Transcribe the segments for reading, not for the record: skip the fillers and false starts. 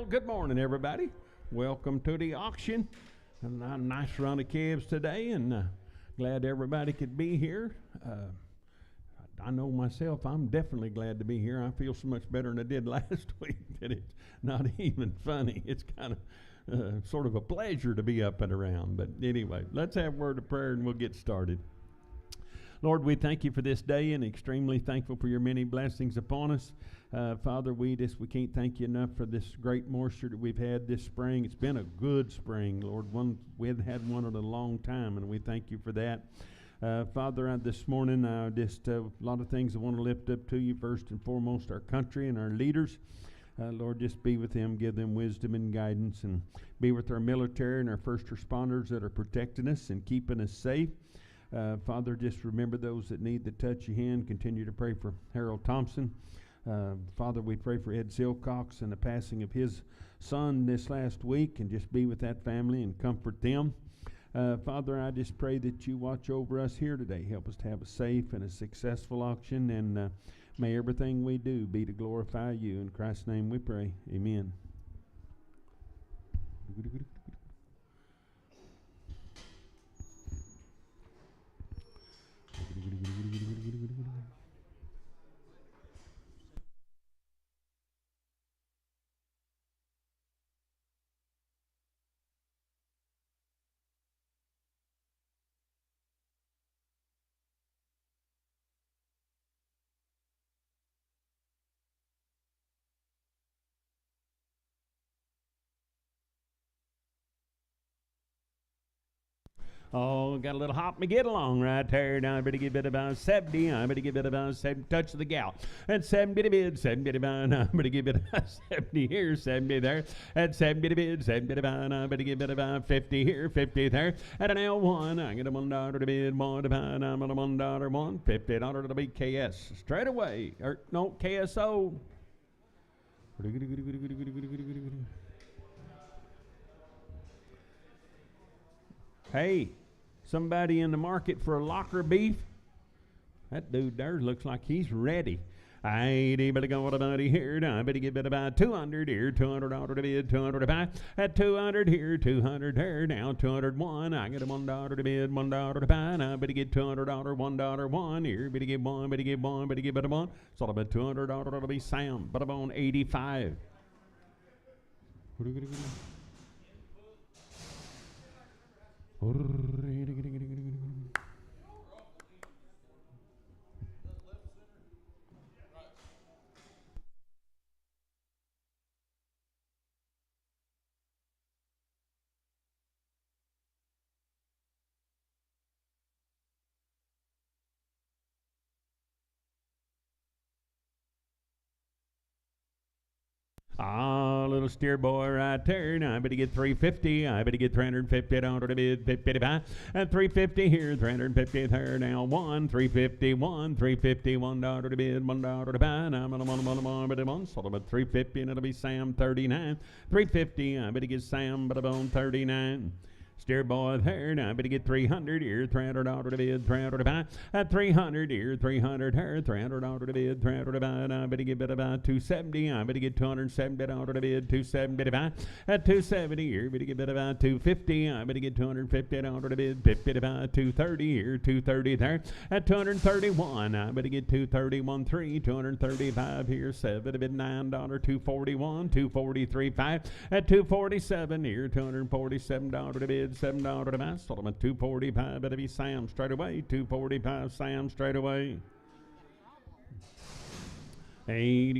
Well, good morning, everybody. Welcome to the auction. And a nice run of calves today, and glad everybody could be here. I know myself, I'm definitely glad to be here. I feel so much better than I did last week that it's not even funny. It's kind of sort of a pleasure to be up and around. But anyway, let's have a word of prayer and we'll get started. Lord, we thank you for this day and extremely thankful for your many blessings upon us. Father, we can't thank you enough for this great moisture that we've had this spring. It's been a good spring, Lord. We hadn't had one in a long time, and we thank you for that. Father, this morning, just a lot of things I want to lift up to you. First and foremost, our country and our leaders. Lord, just be with them, give them wisdom and guidance, and be with our military and our first responders that are protecting us and keeping us safe. Father, just remember those that need the touch of your hand. Continue to pray for Harold Thompson. Father, we pray for Ed Silcox and the passing of his son this last week, and just be with that family and comfort them. Father, I just pray that you watch over us here today. Help us to have a safe and a successful auction, and may everything we do be to glorify you. In Christ's name we pray. Amen. Oh, got a little hop me get along right there. Now I better get bit about 70. I better get bit about 70. Touch the gal. And 70 bid, 70 about. I better get bit about 70 here, 70 there. And 70 bid, 70 about. I better get bit about 50 here, 50 there. At an L1, I get a $1 to bid, $1 about. I'm on a $1, $50 to be KS. Straight away. Or no, KSO. Hey, somebody in the market for a locker beef? That dude there looks like he's ready. I ain't able to go about here. I better get bit about 200 here, $200 to bid, 200 to buy. At 200 here, 200 there. Now 201. I get a $1 to bid, $1 to buy. Now I better get $200, $1 one here. Better get one, better get one, better get better one. It's all about $200 to be Sam. But I'm on 85. Ah, little steer boy right there. Now I better get 350. I better get 350 down to the bid, 55. And 350 here, 350 there. Now one, 351, 351 down to the bid, $1 to buy. Now I'm on one, sort of about 350, and it'll be Sam 39. 350. I better get Sam, but I'm on 39. Steer boy there. Now I better get 300 here, $300 to bid, $300 to buy. At 300 here, 300 here, $300 to bid, $300 to buy. Now I better get bid about 270. I better get $270 to bid, $270 to buy. At 270 here, better get bid about 250. I better get $250 to bid, $50 to buy. 230 here, 230 there. At 231, I better get 231 3, 235 here, 7 to bid, $9, 241, 243 5. At 247 here, $247 to bid, $7 to buy. Sold him at 245. Better be Sam straight away. 245 Sam straight away. Hey,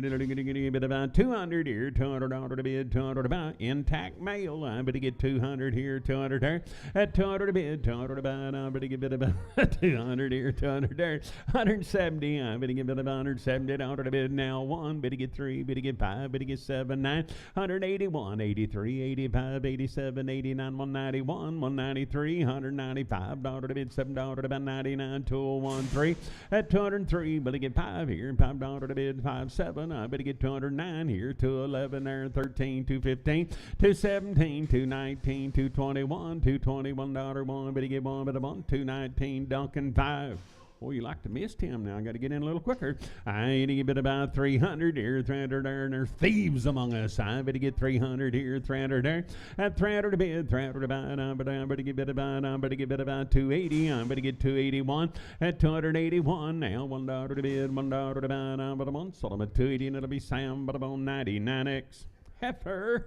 bit about 200 here, $200 to bid, $200 to buy. Intact mail, I better get 200 here, 200 there. At 200 to bid, 200 to buy. I better get bit about 200 here, 200 there. 170, I better get bit about $170 to bid. Now one, better get 3, better get 5, better get 7, 9. 181, 83, 85, 87, 89, 191, 193, $195 to bid, $7 to buy. 99, 2013. At 203, better get 5 here, $5 to bid. 57. I better get 209 here, 211 there, 13, 215, 217, 219, 221, $221 one. Better get one, better one, 219, Duncan 5. Oh, you like to miss him now. I got to get in a little quicker. I need to get about 300 here, 300 there, and there's thieves among us. I better get 300 here, 300 there, at 300 a bid, 300 about, I better get about 280. I better get 281 at 281. Now $1 to bid, $1 to buy, but I'm on Solomon at 280, and it'll be Sam, but I'm on 99X. Heifer.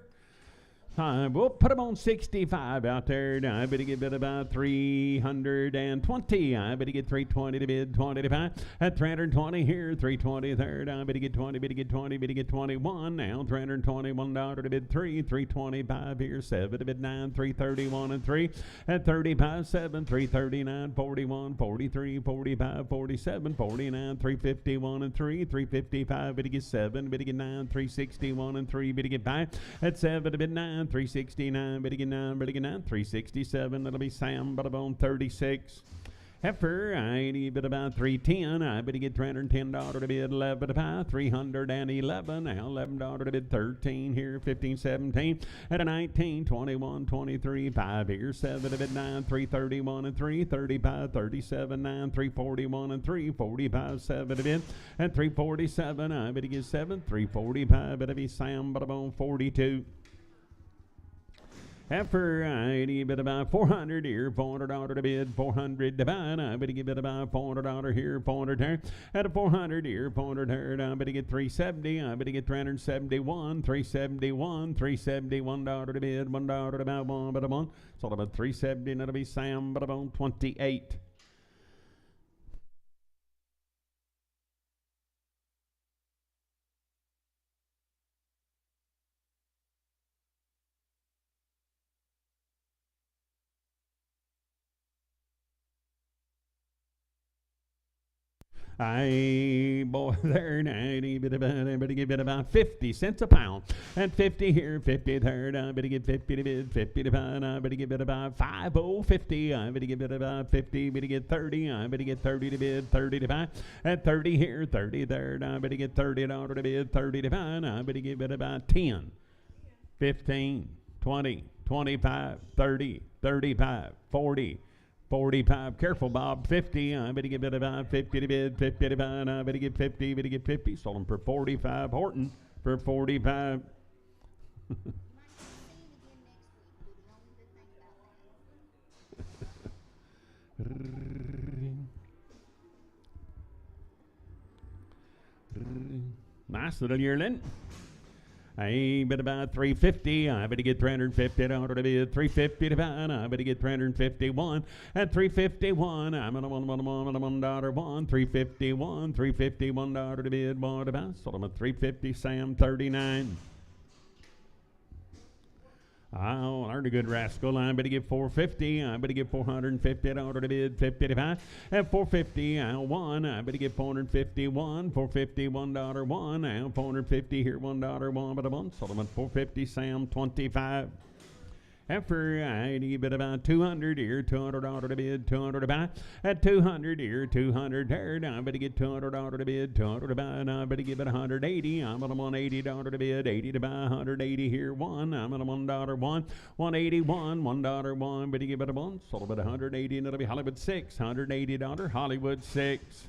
We'll put them on 65 out there. I better get bid about 320. I better get 320 to bid, 20 to buy. At 320 here, 320 third. I better get 20, better get 20, better get 21. Now $321 to bid 3, 325 here, 7 to bid 9, 331 and 3. At 35, 7, 339, 41, 43, 45, 47, 49, 351 and 3, 355, better get 7, better get 9, 361 and 3, better get 5. At 7 to bid 9. 369, better get 9, 367, that'll be Sam, but about 36. Heifer, I need bid about 310. I better get $310 to bid 11 to buy, 311. Now $11 to bid 13 here, 15, 17. At a 19, 21, 23, 5 here, 7 to bid 9, 331 and 3, 35, 37, 9, 341 and 3, 45, 7 to bid. At 347, I better get 7, 345, better be Sam, but about 42. Heifer, I need bid about 400 here, $400 to bid, 400 to buy. I better get bid about $400 here, 400 there. At a 400 here, 400 there. I better get 370. I better get 371, 371, $371 to bid, $1 to buy, one, but a one. So about 370, and that'll be Sam, but about 28. Boy, there, I better get about 50 cents a pound. And 50 here, 50 there. I better get 50 to bid, 50 to buy. I better get bid about 50. I better get bid about 50. Better get 30. I better get 30 to bid, 30 to buy. At 30 here, 30 there. I better get $30 to bid, 30 to buy. I better get bid about 10, 15, 20, 25, 30, 35, 40. 45, careful, Bob. 50, I better get bid about 50 to bid, 50 to buy. I better get 50, better get 50. Sold him for 45. Horton for 45. Nice little yearling. I bet about 350. I better get $350 to bid, 350 to buy. I better get 351 at 351. I'm on a $1, 351, $351 to bid, one to buy. Sold him at 350. Sam 39. Oh, aren't a good rascal. I better get 450. I better get $450 to bid, 50 to buy. At 450, I'll one. I better get 451, $451 one. Now 450 here, $1 one, but a one. Sold him at 450. Sam 25. Heifer, I need bid about 200 here, $200 to bid, 200 to buy. At 200 here, 200 there. I better get $200 to bid, 200 to buy. And I better give it 180. I'm on a $180 to bid, 80 to buy, 180 here, one. I'm on a $1 one, 181, $1 one. Better give it a one. Sold it at 180, and it'll be Hollywood 6, $180, Hollywood 6.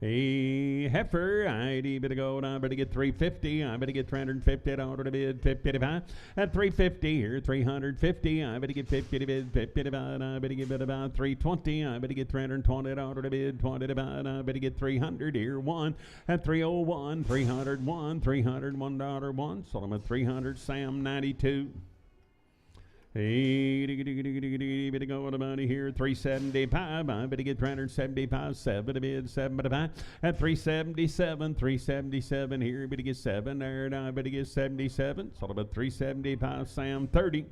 Hey, heifer, I better go. I better get 350. I better get $350 to bid, 50 to buy. At 350 here, 350. I better get 50 to bid, 50 to buy. And I better get bid about 320. I better get $320 to bid, 20 to buy. And I better get 300 here, one. At 301, 301, $301 one. Sold them at 300. Sam 92. Hey, better go with the money here, 375. I better get 375, 7 to bid, 7 to buy. At 377, 377 here, better get 7 there, and I better get 77. Sold about 375, Sam 30.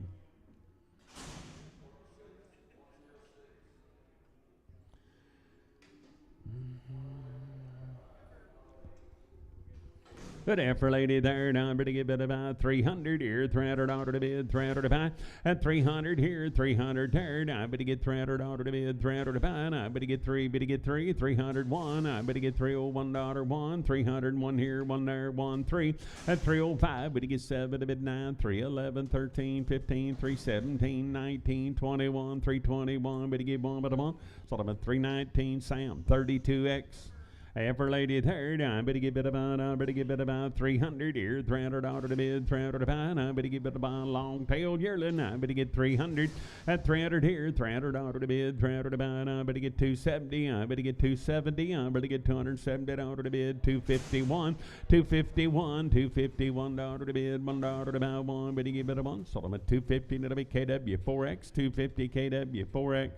Good effort, lady there. Now, better get about 300 here. $300 to bid, 300 to buy. At 300 here, 300 there. Now, better get $300 to bid, 300 to buy. Now, better get three, 301. I better get $301, 1, 301 here, 1 there, 1, 3. At 305, better get 7 to bid 9, 311, 13, 15, 317, 19, 21, 321. Better get 1 but a 1. Sort of a 319, Sam, 32X. Effort lady third, I better get about 300 here, $300 to bid, 300 to buy. I better get about long tail yearling. I better get 300 at 300 here, $300 to bid, 300 to buy. I better get 270. I better get 270. I better get $270 to bid, 251, 251, $251 to bid, $1 to buy. One better get about 1. Sold them at 250. That'll be KW4X, 250 KW4X.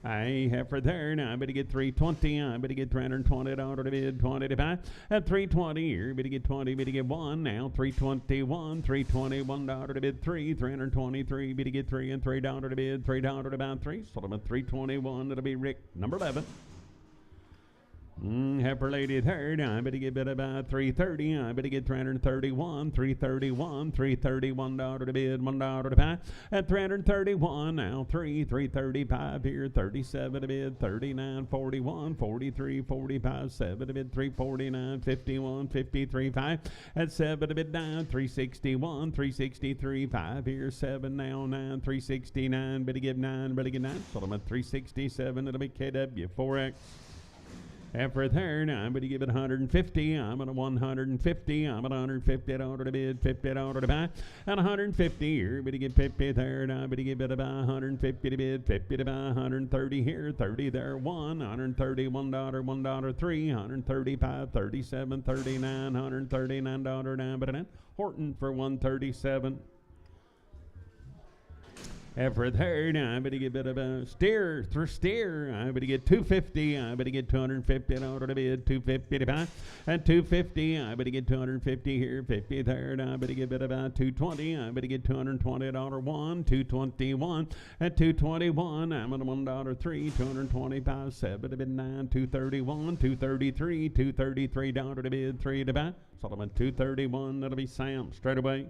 I have for there. Now I better get 320. I better get $320 to bid, 20 to buy. At 320 here, better get 20, better get 1. Now 321, $321 to bid, 3, 323, better get 3 and $3 to bid, $3 to buy, 3. Sold them at 321. That'll be Rick, number 11. Heifer lady third. I better get about 330. I better get 331, $331 to bid, $1 to buy. At 331 now 335 here, 37 to bid, 39, 41, 43, 45, 7 to bid, 349, 51, 53, 5. At 7 to bid 9, 361, 363, 5 here, 7 now 9, 369. Better give 9, better get 9. Sold them at 367. It'll be KW4X. After third, I'm going to give it 150. I'm at 150. I'm at $150 to bid, $50 to buy. At 150 here, I'm going to get 50 third. I'm going to give it about 150 to bid, 50 to buy. 130 here, 30 there, 1. $131, $1, 3. 135, 37, 39, $139 down, but then Horton for 137. After third, I'm going to give it about steer for steer. I'm going to get 250. I'm going to get $250 to bid, 250 to buy. At 250, I'm going to get 250 here, 50 third. I'm going to give it about 220. I'm going to get $220 1, 221. At 221, I'm at $1 3, 225, 7 to bid 9, 231, 233, $233 to bid, 3 to buy. Sold them at 231. That'll be Sam straight away.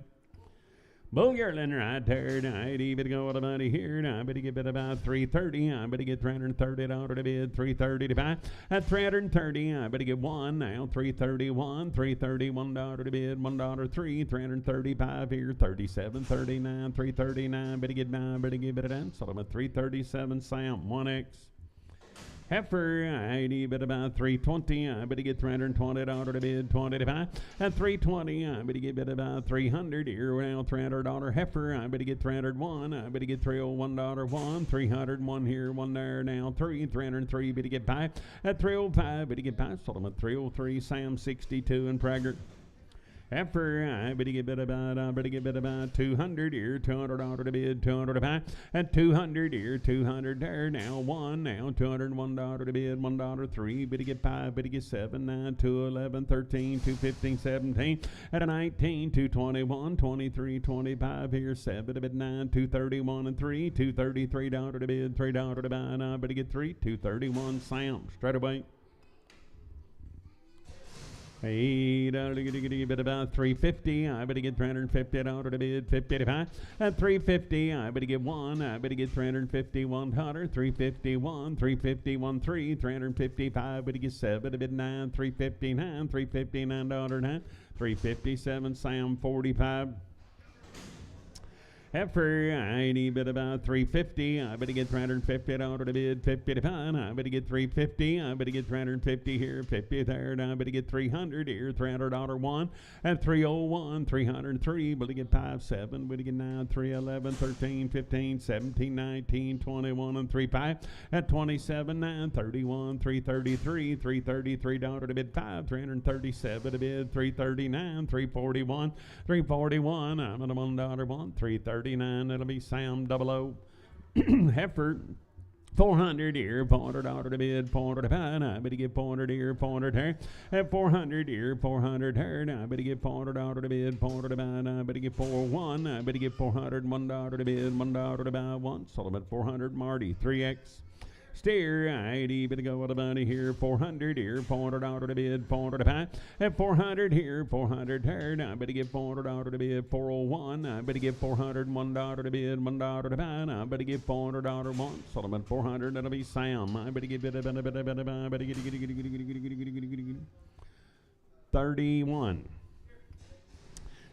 Bull yearling right there. I'd even go with a money here. Now I better give it about 330. I better get $330 to bid, 330 to buy. At 330, I better get 1 now, 331, $331 to bid, $1 3, 335 here, 37, 39, 339. Better get 9, better give it a dance. Sold them at 337. Sam 1X. Heifer, I'd bid about 320. I better get $320 to bid, 20 to buy. At 320, I better give it about 300 here. Now $300 heifer. I better get 301. I better get $301 1, 301 here, 1 there. Now 3, 303. Better get 5. At 305, better get 5. Sold them at 303. Sam 62 and Prager. After I better get about 200 here, $200 to bid, 200 to buy. At 200 here, 200 there. Now 1, now $201 to bid, $1 3. Better get 5, better get 7, 9, 2, 11, 13, 2, 15, 17. At a 19, 221, 23, 25 here, 7 to bid 9, 231 and 3, $233 to bid, $3 to buy. Now better get 3, 231. Sam straight away. Hey, bid about 350. I better get $350 to bid, 50 to buy. At 350, I better get 1. I better get $350, $100, 351, 351, 3, 355. Better get 7 to bid 9, 359, $359 9, 357. Sam 45. Heifer, I'd bid about 350. I better get $350 to bid, 50 to buy. I better get 350. I better get 350 here, 50 there. I better get 300 here, $300 1. At 301, 303. Better get 5, 7. Better get 9, 3, 11, 13, 15, 17, 19, 21 and 3, 5. At 27, 9, 31, 333, $333 to bid 5, 337 to bid, 339, 341, 341. I'm at a $1 1, 339. It'll be Sam 00. Heifer 400 here, $400 to bid, $400 to buy. I better get 400 here, 400 there. At 400 here, 400 there. I better get $400 to bid, $400 to buy. I better get 401. I better get $400, $1 to bid, $1 to buy. 1. Sold them at 400. Marty 3X. Steer, ID, bit go with a bunny here, 400 here, $400 to bid, 400 to buy, at 400 here, 400 turn, I better give $400 to bid, 401, I better give $401 to bid, $1 to buy, I better give $400 once, Solomon 400, that'll be Sam, I better give it, better get 31.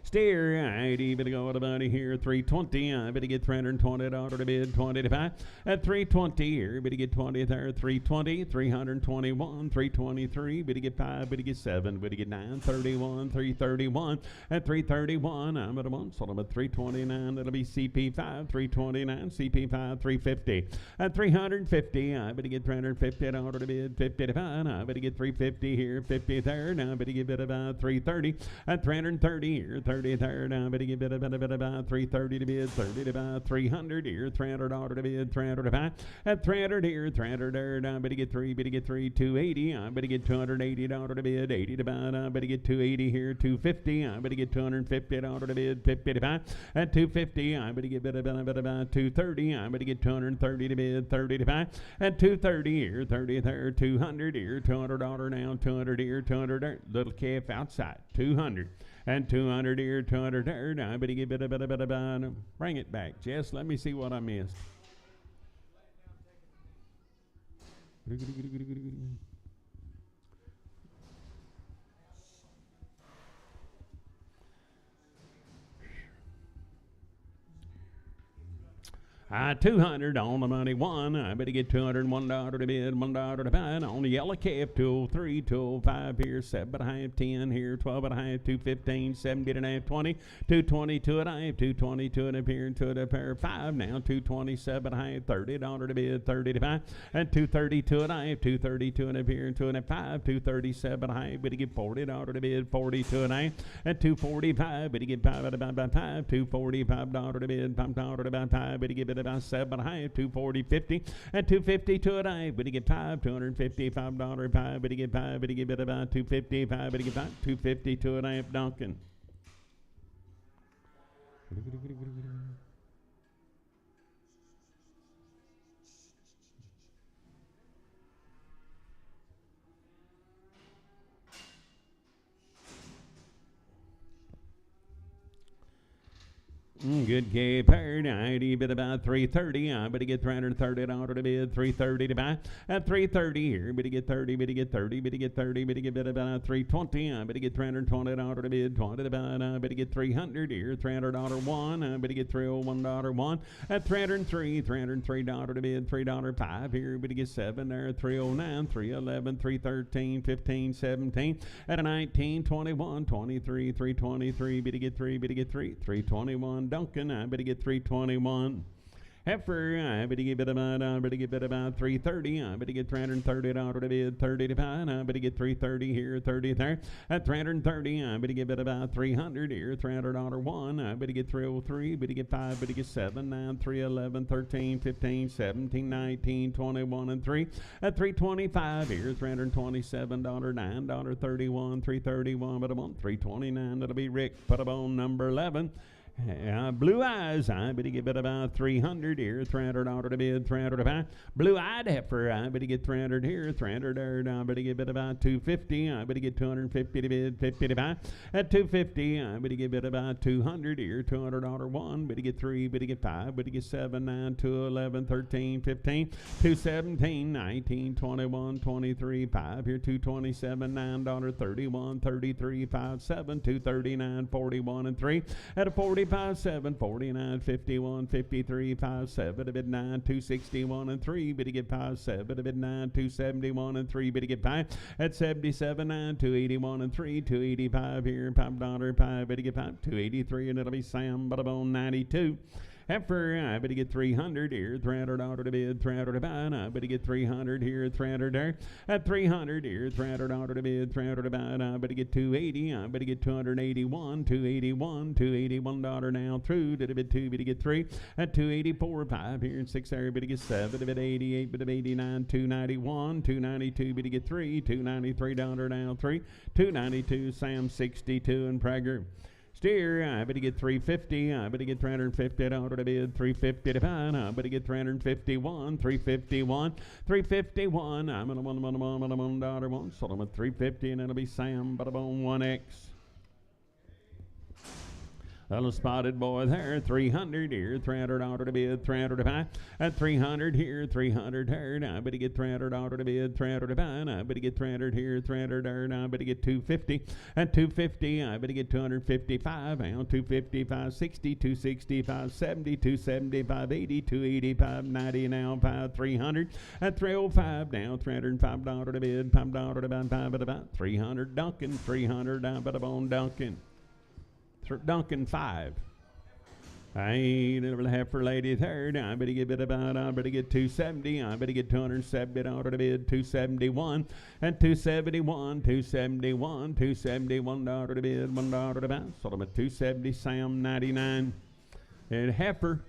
Steer, ID, better go with a bunny here, 320, I better get $320 to bid, 20 to buy, at 320 here, better get 20 there, 320, 321, 323, better get 5, better get 7, better get 9, 31, 331, at 331, I'm at a month, so I'm at 329, that'll be CP5, 329, CP5, 350, at 350, I better get $350 to bid, 50 to buy, I better get 350 here, 50 there, now I better get it about 330, at 330 here, 30 there, now I better get about 330 to bid, 30 to buy, 300 here, $300 to bid, 300 to buy, at 300 here, 300 there, now I better get 3, 280, I better get $280 to bid, 80 to buy, now I better get 280 here, 250, I better get $250 to bid, 50 to buy, at 250, I better get about 230, I better get 230 to bid, 30 to buy, at 230 here, 30 there, 200 here, $200 now, 200 here, 200 there, little calf outside, 200. And 200 here, 200 there. Now I better get bring it back, Jess. Let me see what I missed. 200 on the money one. I better get $201 to bid, $1 to buy. On the yellow calf, 203, 205 here, 7.5, 10 here, 12.5, 215, 70.5, 20, 220, 2.5, 220, 2.5 here, 2.5, 5 now, 227.5, $30 to bid, 30 to buy, and 230, 2.5, 230, 2.5 here, 2.5, 237.5, better get $40 to bid, 42.5, and 245, better get 5 about 5, $245 to bid, $5 to buy, 5, better get about 7.5, 240, 50, and 250, 2.5, better get 5, $255, 5, better get 5, better get about 250, 5, better get 5, 250, 2.5, Duncan. Good K paired, ID bid about 330. I better get $330 to bid, 330 to buy. At 330 here, better get 30, better get 30, better get 30, better get bid about 320. I better get $320 to bid, 20 to buy. I better get 300 here, $300 one. I better get $301 one. At 303, $303 to bid, $3 5 here. Better get 7 there, 309, 311, 313, 15, 17. At a 19, 21, 23, 323. Better get 3, better get 3, 321. Duncan, I better get 321. Heifer, I better get about 330. I better get $330 to bid, 30 to buy. I better get 330 here, 30 there. At 330, I better get about 300 here, $300 one. I better get 303, better get 5, better get 7, 9, 3, 11, 13, 15, 17, 19, 21, and 3. At 325 here, $327, $9.31, 331, but I'm on 329. That'll be Rick. Put up on number 11. Blue Eyes, I better get about 300 here, $300 to bid, 300 to buy. Blue Eyed Heifer, I better get 300 here, 300 there. I better get about 250. I better get 250 to bid, 50 to buy. At 250, I better get about 200 here, $200 one. Better get 3, better get 5, better get 7, 9, 2, 11, 13, 15, 217, 19, 21, 23, 5 here, 227, $9.31, 33, 5, 7, 239, 41, and 3. At a 40. 57, 49, 51, 53, 57, a bid 9, 261 and 3, bid to get 57, a bid 9, 271 and 3, bid to get 5, at 77, 9, 281 and 3, 285 here, $5, 5, bid to get 5, 283, and it'll be Sam Butterbone 92. Heifer, I better get 300 here, $300 to bid, 300 to buy. I better get 300 here, 300 there. At 300 here, $300 to bid, 300 to buy. I better get 280. I better get 281, 281, $281 now through to the bid 2, better get 3. At 284, 5 here, and 6 there, better get 7, to bid 88, bid 89, 291, 292, better get 3, $293 now 3, 292, Sam 62 and Prager. Steer, I better get 350. I better get 350 out of the bid. 350 to pound. I better get 351. 351. 351. I'm on $1. Sold him at 350, and it'll be Sam. Bada boom, 1X. Little spotted boy there, 300 here, 300 out of the bid, 300 to buy, at 300 here, 300 here, I better get 300 out of the bid, 300 to buy, I better get 300 here, 300 there, I better get 250, at 250, I better get 255, now 250, 560, 260, 570, 270, 580, 280, 590, now 300, at 305, now $305 to the bid, $5 to buy, 5 at about 300, Duncan, 300, down by the bone, Duncan. Duncan 5. I ain't never have for lady third. I better get about. I better get 270. I better get 270 out of the bid. 271 and 271. 271. 271 out of the bid. $1 to the bounce. Sold them at 270. Sam 99. And heifer,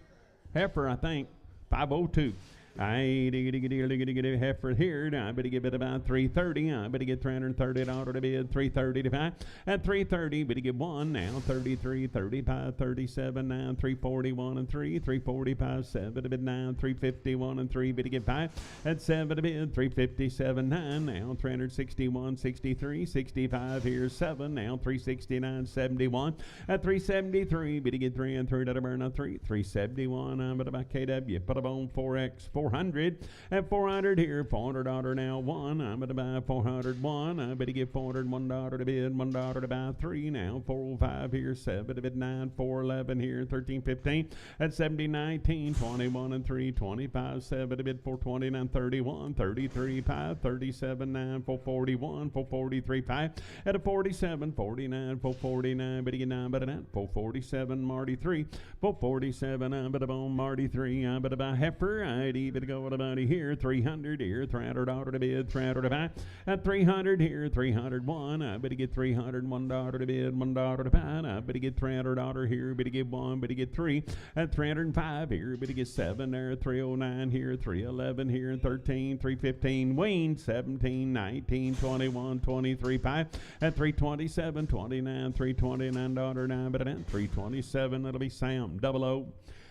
I think 502. I get heifer here. I better give it about 330. I better get 330 out of the bid. 330 to 5. At 330, better get 1 now. 33, 35, 37 now. 341 and 3. 345, 7 to bid 9. 351 and 3. Better get 5. At 7 to bid. 357, 9 now. 361, 63, 65 here. 7 now. 369, 71. At 373, better get 3 and 3 to burn on 3. 371. I'm at about KW. Put a bone 4X. 400 at 400 here, $400 now 1. I'm going to buy 401. I better get $401 to bid, $1 to buy 3 now. 405 here, 7 to bid 9, 411 here, 13, 15 at 70, 19, 21 and 3, 25, 7 to bid 429, 31, 33, 5, 37, 9, 441, 443, 5 at a 47, 49, 449, better get 9, better not 447, Marty 3, 447, I'm better bone Marty 3, I'm better buy heifer, I'd better go with about here, 300 here, $300 to bid, 300 to buy, at 300 here, 301, I better get $301 to bid, $1 to buy, I better get $300 here, better get 1, better get 3, at 305 here, better get 7 there, 309 here, 311 here, 13, 315, Wayne, 17, 19, 21, 23, 5, at 327, 29, $329 now, but at 327, that'll be Sam, 00.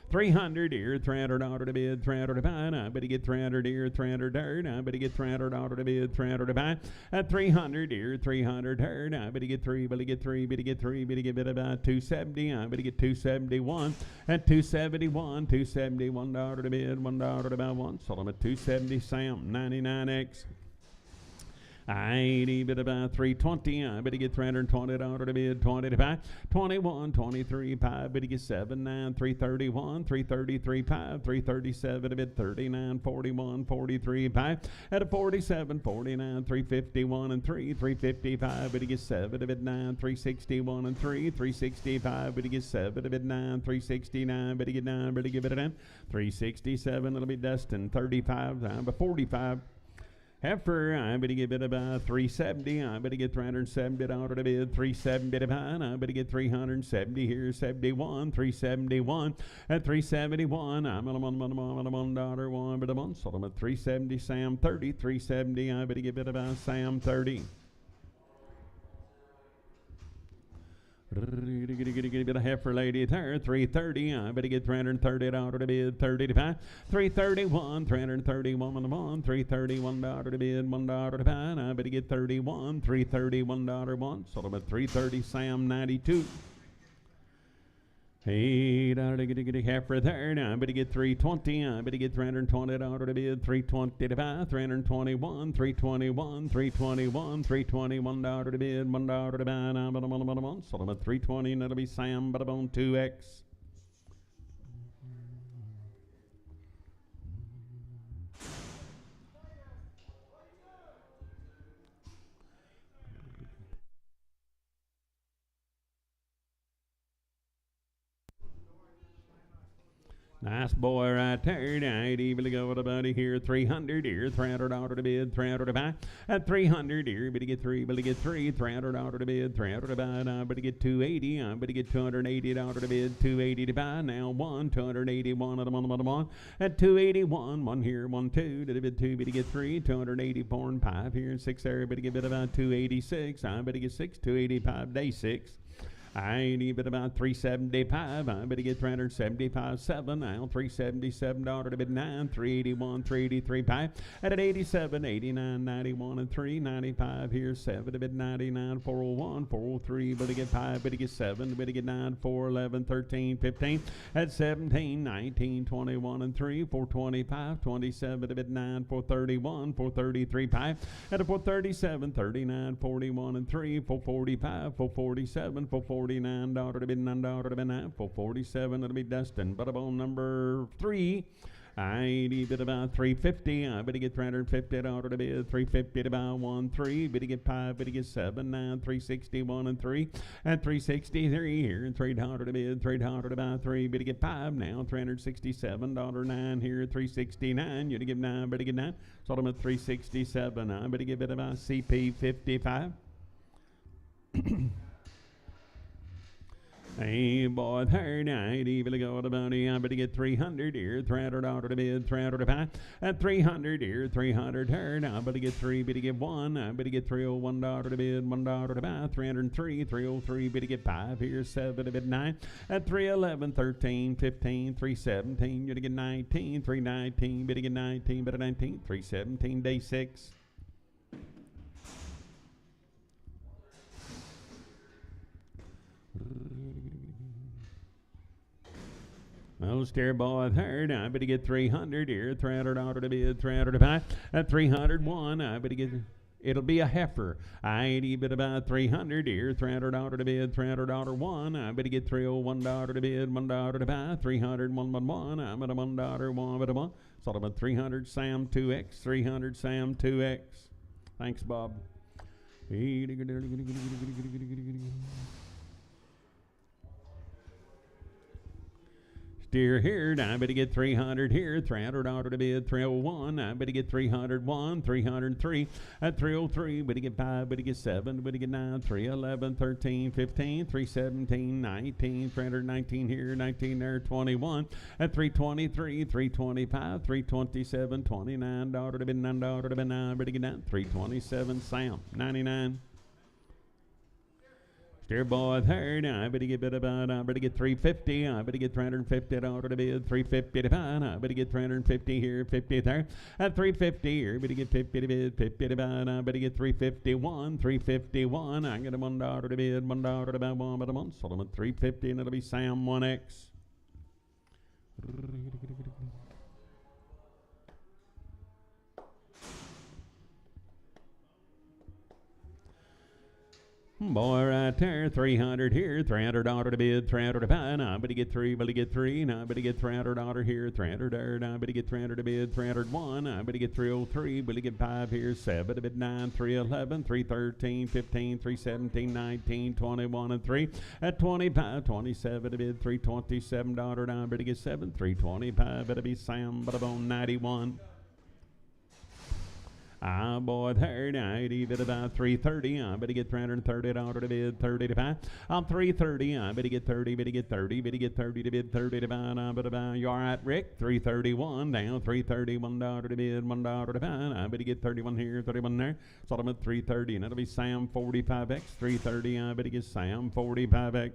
300 here, $300 to bid, 300 to buy. I better get 300 here, 300 there. I better get $300 to bid, 300 to buy. At 300 here, 300 there. I better get 3, better get 3, better get 3, better get about 270. I better get 271. At 271, $271 to bid, $1 to buy 1. Sold them at 270. Sam 99X. I ain't even about 320. I better get $320 to bid, 20 to buy. 21, 23, 5. Better get 7, 9, 331, 333, 5, 337 to bid, 39, 41, 43, 5. At a 47, 49, 351 and 3, 355. Better get 7 to bid 9, 361 and 3, 365. Better get 7 to bid 9, 369. Better get 9, better give it a 9. 367. It'll be Dustin, 35, 45. Heifer, I better give it about 370. I better get 370 out of the bid, 370 to buy. I better get 370 here, 71, 371. At 371, I'm on $1, but I'm on. Sold them at 370. Sam 30, 370. I better give it about Sam 30. Get a heifer lady there, 330. I better get 330 out of the bid, 30 to buy. 331, 331 on the one, $331 to bid, $1 to buy. I better get 31, $331 one. Sold them at 330. Sam 92. Hey, I get a heifer there. Now I better get 320. I better get 320 out of the bid, 320 to buy. 321, 321, 321, $321 out of the bid, $1 to buy. Now I'm sold them at 320, and that'll be Sam, but I'm on 2X. Nice boy right there. I'd even go with about here, 300 here, $300 to bid, 300 to buy. At 300 here, better get 3, better get 3, $300 to bid, 300 to buy. Now better get 280. I better get $280 to bid, 280 to buy. Now 281 at the one. At 281, 1 here, 1, 2 to the bid 2, better get 3, 284 and 5 here, 6 there. Better get bid about 286. I better get 6, 285 day 6. I need bit about 375. I better get 375. 7 now. 377 to bid 9. 381, 383 5. At 87, 89, 91 and 3. 95 here. 7 to bid 99. 401, 403. Better get 5. Better get 7. Better get 9. 4, 11, 13, 15. At 17, 19, 21 and 3. 425, 27 to bid 9. 431, 433 5. At 437, 39, 41 and 3. 445, 447, 449 to bid 9 to bid 9. 447 it'll be Dustin. But on number 3. I need about 350. I better get 350 to bid 350 to about 1 3. Better get 5. Better get 7 9 361 and 3 and 363 here and $3 to bid $3 to about 3. Better get 5 now. $367.9 here 369. You to give 9. Better get 9. Sold them at 367. I better give it about CP 55. Hey, boy, 39, even go to money. I better get 300 here, $300 to bid, $300 to buy. At 300 here, 300 turn. I better get 3, better get 1. I better get $301 to bid, $1 to buy. 303, 303, better get 5 here, 7 to bid 9. At 311, 13, 15, 317, you to get 19, 319, better get 19, better 19, 317, day 6. Well, steer boy third. I better get 300 here. $300 to bid, $300 to buy. At 301, I better get. It'll be a heifer. I ain't bid about 300 here. $300 to bid, $300 1. I better get $301 to bid, $1 to buy. 300 111. I'm at a $1 1 but a 1. Sort of a 300 Sam 2X. 300 Sam 2X. Thanks, Bob. Steer here, I better get 300 here, $300 to bid, 301, I better get 301, 303, at 303, better get 5, better get 7, better get 9, 311, 13, 15, 317, 19, 319 here, 19 there, 21, at 323, 325, 327, $29 to bid, $9 to bid, 9, better get 9, 327, Sam, 99. Steer boy third. I better get bit about. I better get 350. I better get $350 to bid. 350 to buy. I better get 350 here. 50 there. At 350 here. Better get 50 to bid. 50 to buy. I better get 351. 351. I get a $1 to bid. $1 to buy. 1 but a month. Sold them at 350, and it'll be Sam 1X. Boy, right there, 300 here, $300 to bid, $300 to buy. Now I better get 3, better get 3. Now I better get $300 here, 300 there. Now I better get 300 to bid, 301. I better get 303, better get 5 here, 7 to bid 9, 311, 313, 15, 317, 19, 21 and 3. At 25, 27 to bid, $327. Now I better get 7, 325. Better be Sam, but I'm on 91. Ah, boy, third. I leave it about 330. I better get $330 to bid, 30 to buy. I'm 330. I better get 30. Better get 30. Better get 30 to bid, 30 to buy. I better buy. You all right, Rick? 331 down. $331 to bid, $1 to buy. I better get 31 here, 31 there. So I'm at 330, and that'll be Sam 45X. 330. I better get Sam 45X.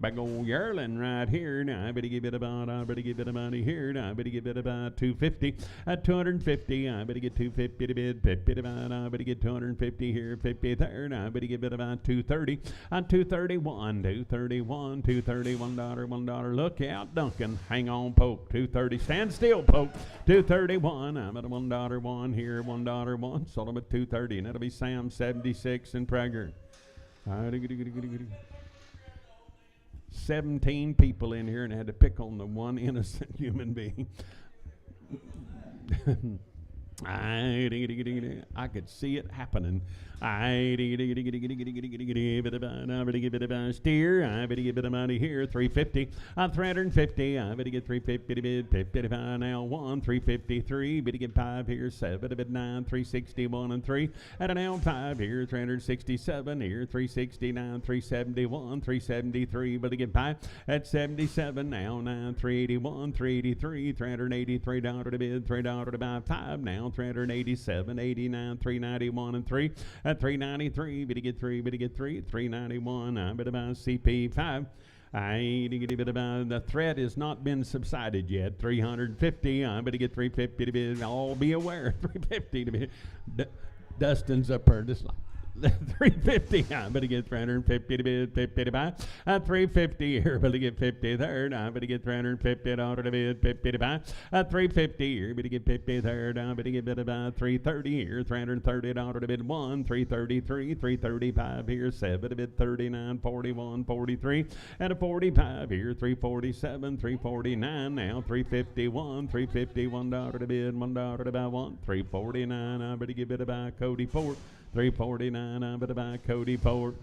Big old yearling right here. Now I better give it about. I better give it about here. Now I better give it about 250. At 250, I better get 250 to bid, 50 to buy. I better get 250 here, 50 there. Now I better give it about 230. At 231, 231, $231, $1. Look out, Duncan. Hang on, poke. 230. Stand still, poke. 231. I'm at a $1 1 here, $1 1. Sold them at 230, and that'll be Sam 76 and Prager. 17 people in here and had to pick on the one innocent human being. I could see it happening. I better give it about steer. I better give it about here. 350. I'm 350. I better get 350 to bid. 55 now. 1. 353. Better get 5 here. 7 to bid 9. 361 and 3. At an L 5 here. 367 here. 369. 371. 373. Better get 5. At 77 now. 9. 381. 383. $383 to bid. $3 to buy. 5 now. 387. 89. 391 and 3. At 393, biddy get 3, biddy get 3. 391, bit about CP5. The threat has not been subsided yet. 350, but to get 350 to be, all be aware. 350 to be, Dustin's up there just like 350, but to get 350 to bid 50 to buy. 350 here, but to get 50 third, but to get 350 to bid 50 to buy. 350 here, but to get 50 third, but to get bid about 330 here, 330 to bid 1, 333, 335 here, 7 to bid 39, 41, 43, and a 45 here, 347, 349 now, 351, 351 to bid, $1 to buy 1, 349, but to get bid about Cody Ford. 349, but by Cody Ford.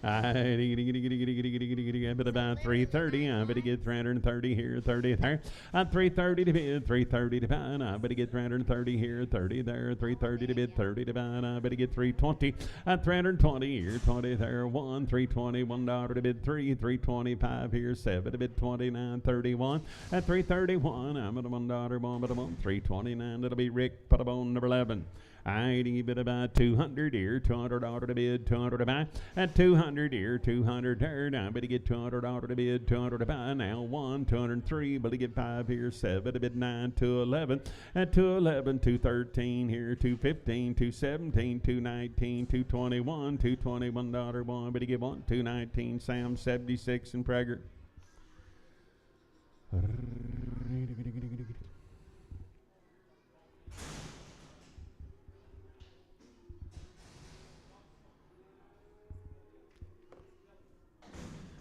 But about 330, but he get 330 here, 30 there. 330 to bid, 330 to buy, but he get 330 here, 30 there, 330 to bid, 30 to buy, but he get 320. 320 here, 20 there, 1, 320, $1 to bid 3, 325 here, 7 to bid 29, 31. At 331, I'm at $1, $1, but I'm on 329. It'll be Rick, put a bone number 11. I bid about 200 here, $200 to bid, 200 to buy. At 200 here, 200 there. I bet he get $200 to bid, 200 to buy. Now 1, 203, but he get 5 here, 7 to bid 9, 211. At 211, 213 here, 215, 217, 219, 221, $221 1, but he get 1, 219, Sam 76 and Prager.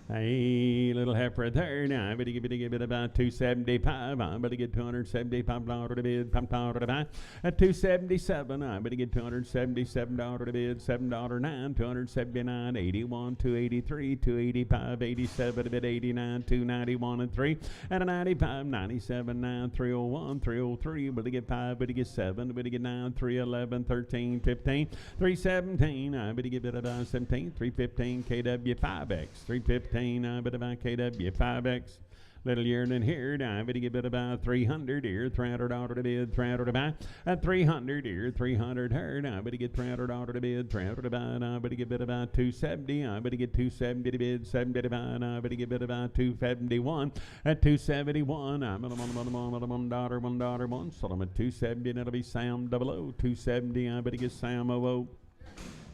Hey, little heifer there now, but you give it about 275. I'm going to get $275 to bid, $5 to buy. At 277, I'm going to get $277 to bid, $7.09, 279, 81, 283, 285, 87 to bid, 89, 291 and 3. At a 95, 97, 9, 301, 303, but to get 5, but to get 7, but to get 9, 311, 13, 15, 317, I'm going to give it about 17, 315, KW5X, 315. Bit about KW5X. Little yearning here, now, but you get about 300 here, $300 to bid, $300 to buy. At 300 here, 300 here, now, but you get $300 to bid, $300 to buy, now, but you get about 270, but you get 270 to bid, 70 to buy, now, but you get about 271. At 271, I'm at $1, so I'm at 270, and it'll be Sam 00, 270, but you get Sam 00.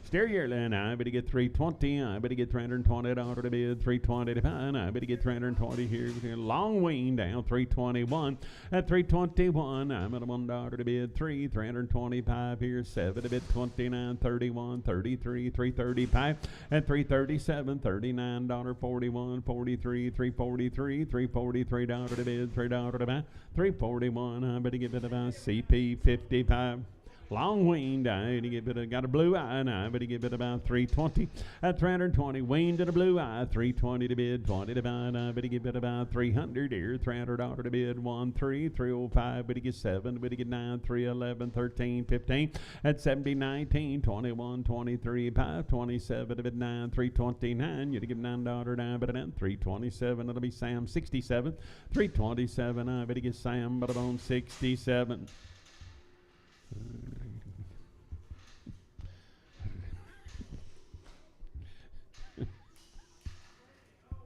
Steer yearling, I bet you get 320, I bet you get $320 to bid, 320 to buy, I bet you get 320 here, long wing down, 321. At 321, I'm at $1 to bid, 325 here, 7 to bid, 29, 31, 33, 335. At 337, $39, 41, 43, 343, $343 to bid, $3 to buy, 341, I bet you get it about CP 55. Long winged, got a blue eye now, but he give it about 320. At 320, winged and a blue eye, 320 to bid, 20 to buy, but he give it about 300 here, $300 to bid, 1, 3, 305, but he get 7, but he get 9, 311, 13, 15. At 70, 19, 21, 23, 5, 27 to bid 9, 329, you'd give $9 now, but then 327, it'll be Sam 67, 327, but he gets Sam, but on 67.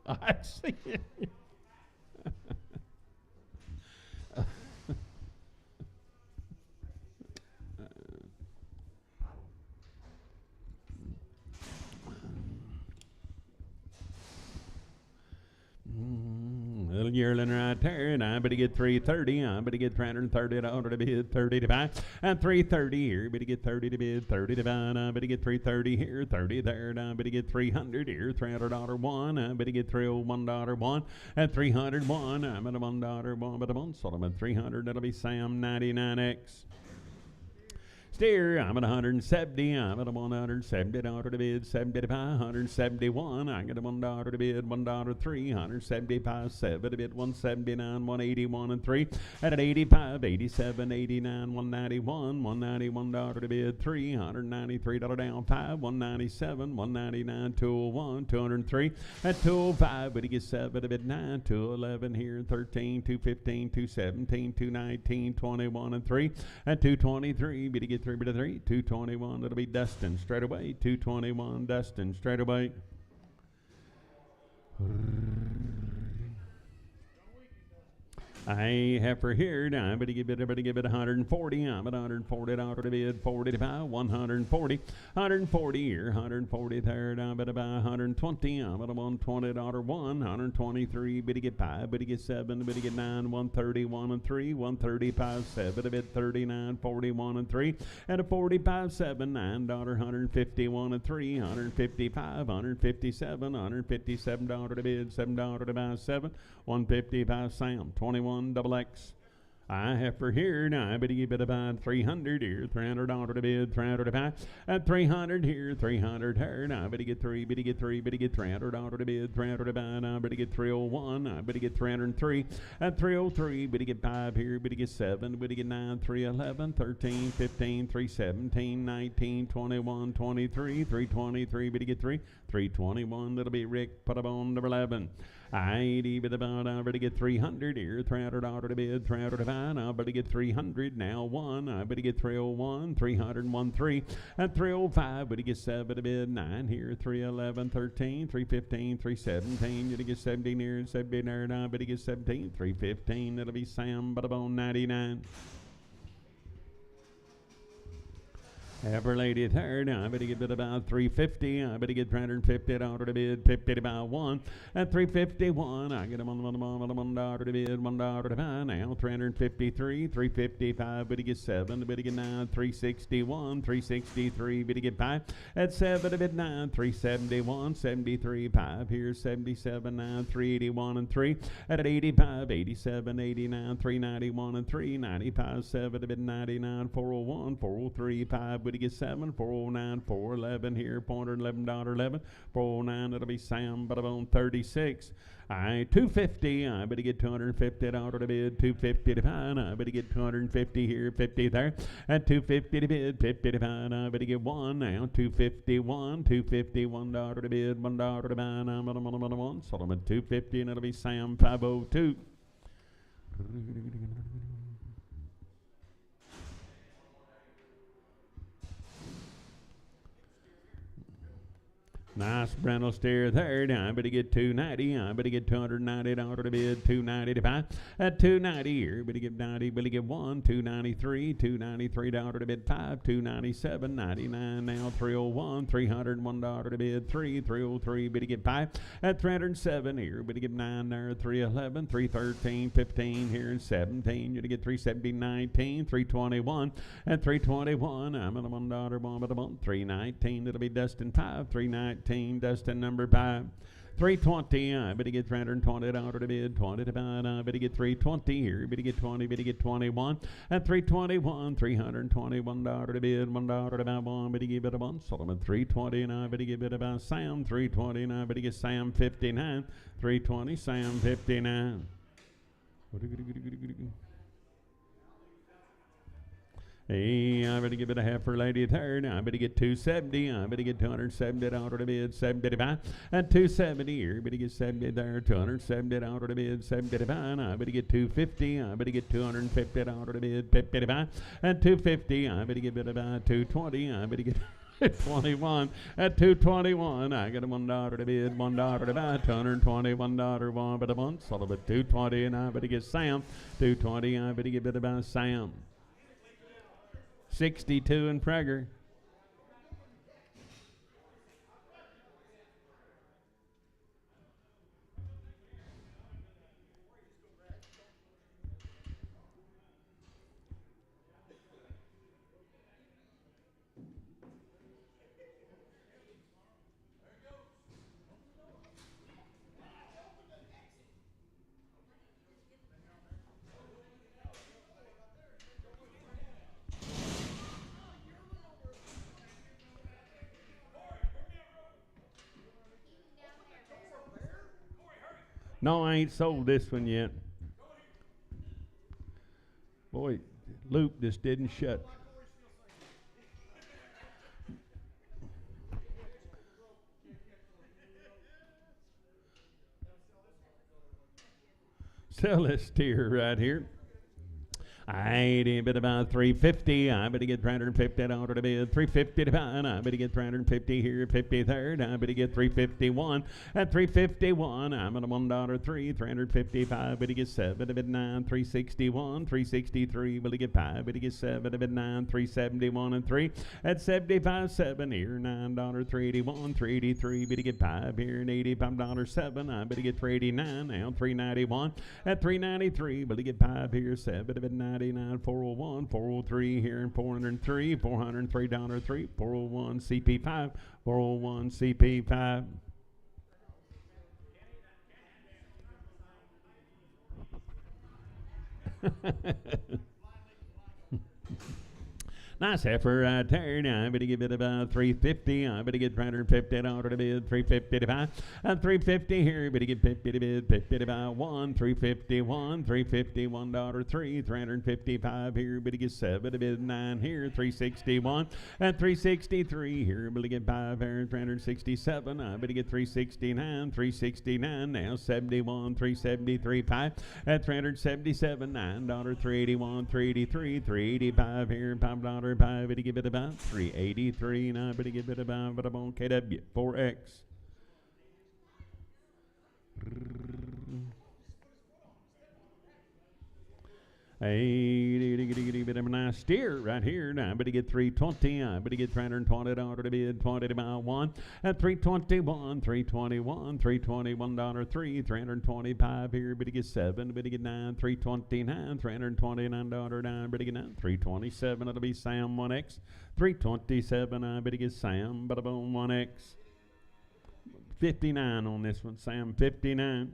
I see it. Little yearling right there, and I bet he get 330. I bet he get $330 to bid, 30 to buy. And 330 here, but he get 30 to bid, 30 to buy. I bet he get 330 here, 30 there. I bet he get 300 here, $300 one. I bet he get $301 one. At 301, I'm at $1 one, but I'm on, so I'm at 300. That'll be Sam 99X. Steer, I'm at 170, I'm at $170 to bid, 75, 171, I get a $1 to bid, $1.03, 175, 7 to bid, 179, 181 and 3, at 85, 87, 89, 191, $191 to bid, $393 down 5, 197, 199, 201, 203, at 205, but he gets 7 to bid 9, 211 here, 13, 215, 217, 219, 21 and 3, at 223, but he gets 3 bid 3, 221, it'll be Dustin straight away, 221, Dustin straight away. I have for here now, everybody give it 140. I'm at $140 to bid, 45, 140, 140 here, 140 third. I'm at about 120. I'm at a $120 one, 123. Biddy get 5, biddy get 7, biddy get 9, 131 and 3, 135 7, a bid 39, 41 and 3, and a 45 7, $9, 151 and 3, 155, 157, $157 to bid, $7 to buy 7, 155 Sam, 21 double X. I have for here now, I better give it about 300 here, $300 to bid, 300 to buy, at 300 here, 300 here, now I better get 3, better get 3, better get $300 to bid, 300 to buy, now I better get 301, I better get 303, at 303, better get 5 here, better get 7, better get 9, 311, 13, 15, 317, 19, 21, 23, 323, better get 3, 321, that'll be Rick, put up on number 11. I bid about, I better get 300 here, $300 to bid, 300 to buy, I better get 300, now 1, I better get 301, 301, 3, at 305, better get 7 to bid, 9 here, 311, 13, 315, 317, you to get 17 here, 17 there, I better get 17, 315, it'll be Sam, but about 99. Ever lady third, I better get about 350. I better get $350 to bid, 50 to buy 1. At 351, I get $1 to bid, $1 to buy. Now 353, 355. Better get 7. Better get 9, 361, 363. Better get 5. At 7 to bid 9, 371, 73, 5 here, 77, 9, 381 and 3. At 85, 87, 89, 391 and 3, 95, 7 to bid 99, 401, 403, 5. But he gets 7, 409, 411 here, $411.11, 409, it'll be Sam, but about 36. I 250, I better get $250 to bid, 250 to buy, I better get 250 here, 50 there, at 250 to bid, 50 to buy, I better get 1 now, 251, $251 to bid, $1 to buy, I'm on 1, so I'm at 250, and it'll be Sam, 502. Nice Brendel steer third. I better get 290. I better get $290 to bid, 290 to buy. At 290 here, better get 90, better get 1, 293, $293 to bid 5, 297, 99 now, 301, $301 to bid 3, 303, better get 5. At 307 here, better get 9 there, 311, 313, 15 here, and 17. You're to get 370, 19, 321. At 321, I'm at a $1 bomb at a month, 319. It'll be Dustin 5, 319. Dustin number 5. 320, I better get $320 to bid, 20 to buy, I better get 320 here, better get 20, better get 21. At 321, $321 to bid, $1 to buy 1, better give it a 1. Solomon 320, and I better give it about Sam 320, and I better get Sam 59. 320, Sam 59. Hey, I better give it a half for lady third. I better get 270. I better get $270 to bid, 70 to buy. At 270 here, better get 70 there, $270 to bid, 70 to buy. I better get 250. I better get $250 to bid, 50 to buy. At 250, I better give it about 220. I better get 21. At 221, I get a $1 to bid, $1 to buy, $221 one, but a month. So about 220, and I better get Sam 220. I better give it about Sam 62 in Prager. No, I ain't sold this one yet. Boy, loop just didn't shut. Sell this steer right here. I ain't bit about 350. I better get $350 to bid. 350 to buy. I better get 350 here. 53rd. I better get 351. At 351, I'm at a $1.03. 355. Better get 7 to bid 9. 361. 363. Better get 5. Better get 7 to bid 9. 371 and 3. At 75 7 here. $9. 381. 383. Better get 5 here. And $85.07. I better get 389. Now 391. At 393. Better get 5 here. 7 to bid 9. 401, 403 here, and 403, $403.03, 401 CP5, 401 CP5. Nice effort right there. Now I better give it about 350. I better get $350 to bid. 350 to buy. At 350 here, better get 50 to bid. 50 to buy. 351. $351.03. 355 here. Better get 7 to bid. 9 here. 361. At 363 here, better get 5 here. 367. I better get 369. 369 now. 71. 373 5. At 377. $9. 381. 383. 385 here. $5. I better give it about 383, and I better give it about, but I'm on KW 4X. Hey, bit of a nice steer right here. Now I better get 320. I better get $320 to bid. 20 to buy 1 at 321. 321. $321.03. 325 here. Better get 7. Better get 9. 329. $329. 9. Better get 9. 327. It'll be Sam 1X. 327. I better get Sam. But on 1X. 59 on this one. Sam 59.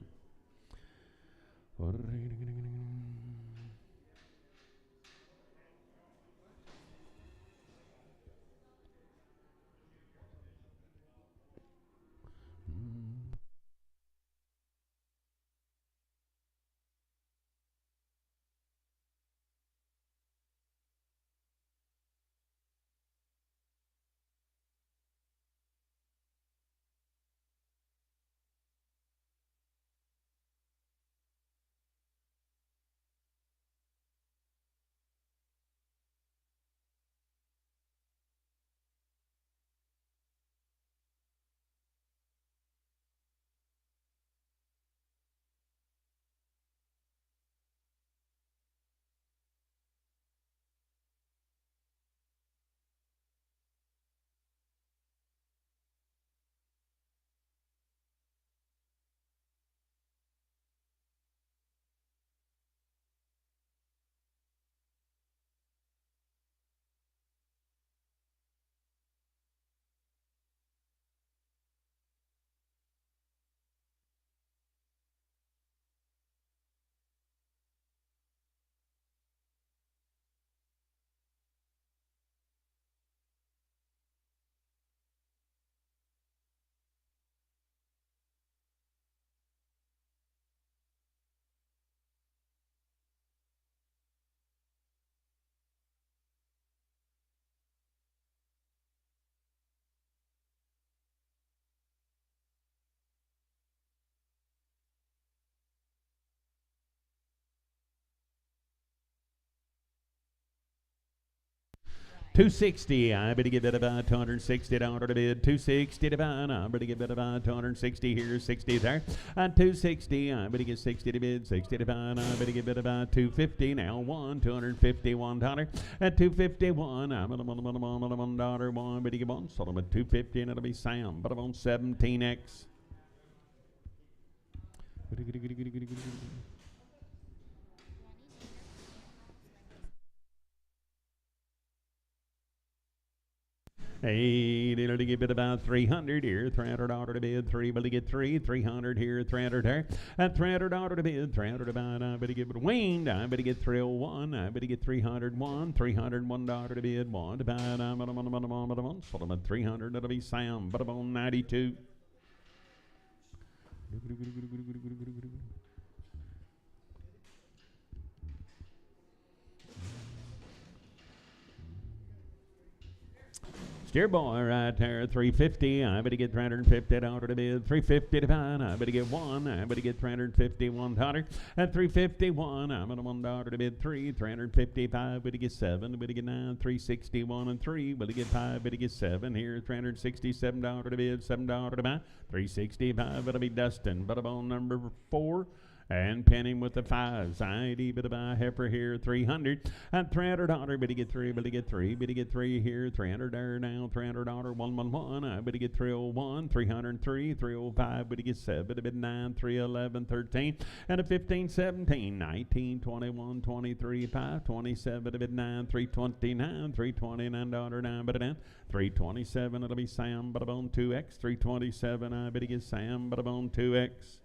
260, I better give it about $260 to bid. 260 to buy, I better give it about 260 here, 60 there. At 260, I better get 60 to bid, 60 to buy, I better give it about 250 now. $251. At 251, I'm at $1, one, better give one, sold them at 250, and it'll be Sam, but I'm on 17X. Hey, it'll give it about 300 here, $300 to bid, 3, but to get 300 here, 300 there, at $300 to bid, 300 to buy, I better give it winged, I better get 301, I better get $301 to bid, 1 to buy, I'm sold them at 300, that'll be Sam, but I'm on 92. Steer boy right there, 350. I better get 350 out of the bid. 350 to pound. I better get one. I better get 351 $1. At 351, I'm at $1 to bid. 355. Better get seven. Better get nine. 361 and three. Better get five. Better get seven. Here, $367 to bid. $7 to buy. 365. Better be Dustin. But on number 4. And penning with the fives. ID, bit of a heifer here, 300. At $300, better get three, better get three, better get three here, 300 there now, $300, 111. I better get 301, 303, 305, better get seven, better bid 9, 311, 13, and a 15, 17, 19, 21, 23, 5, 27, better bid 9, 329, $329, 9, better down, 327, it'll be Sam, but on 2X, 327, I better get Sam, but on 2X.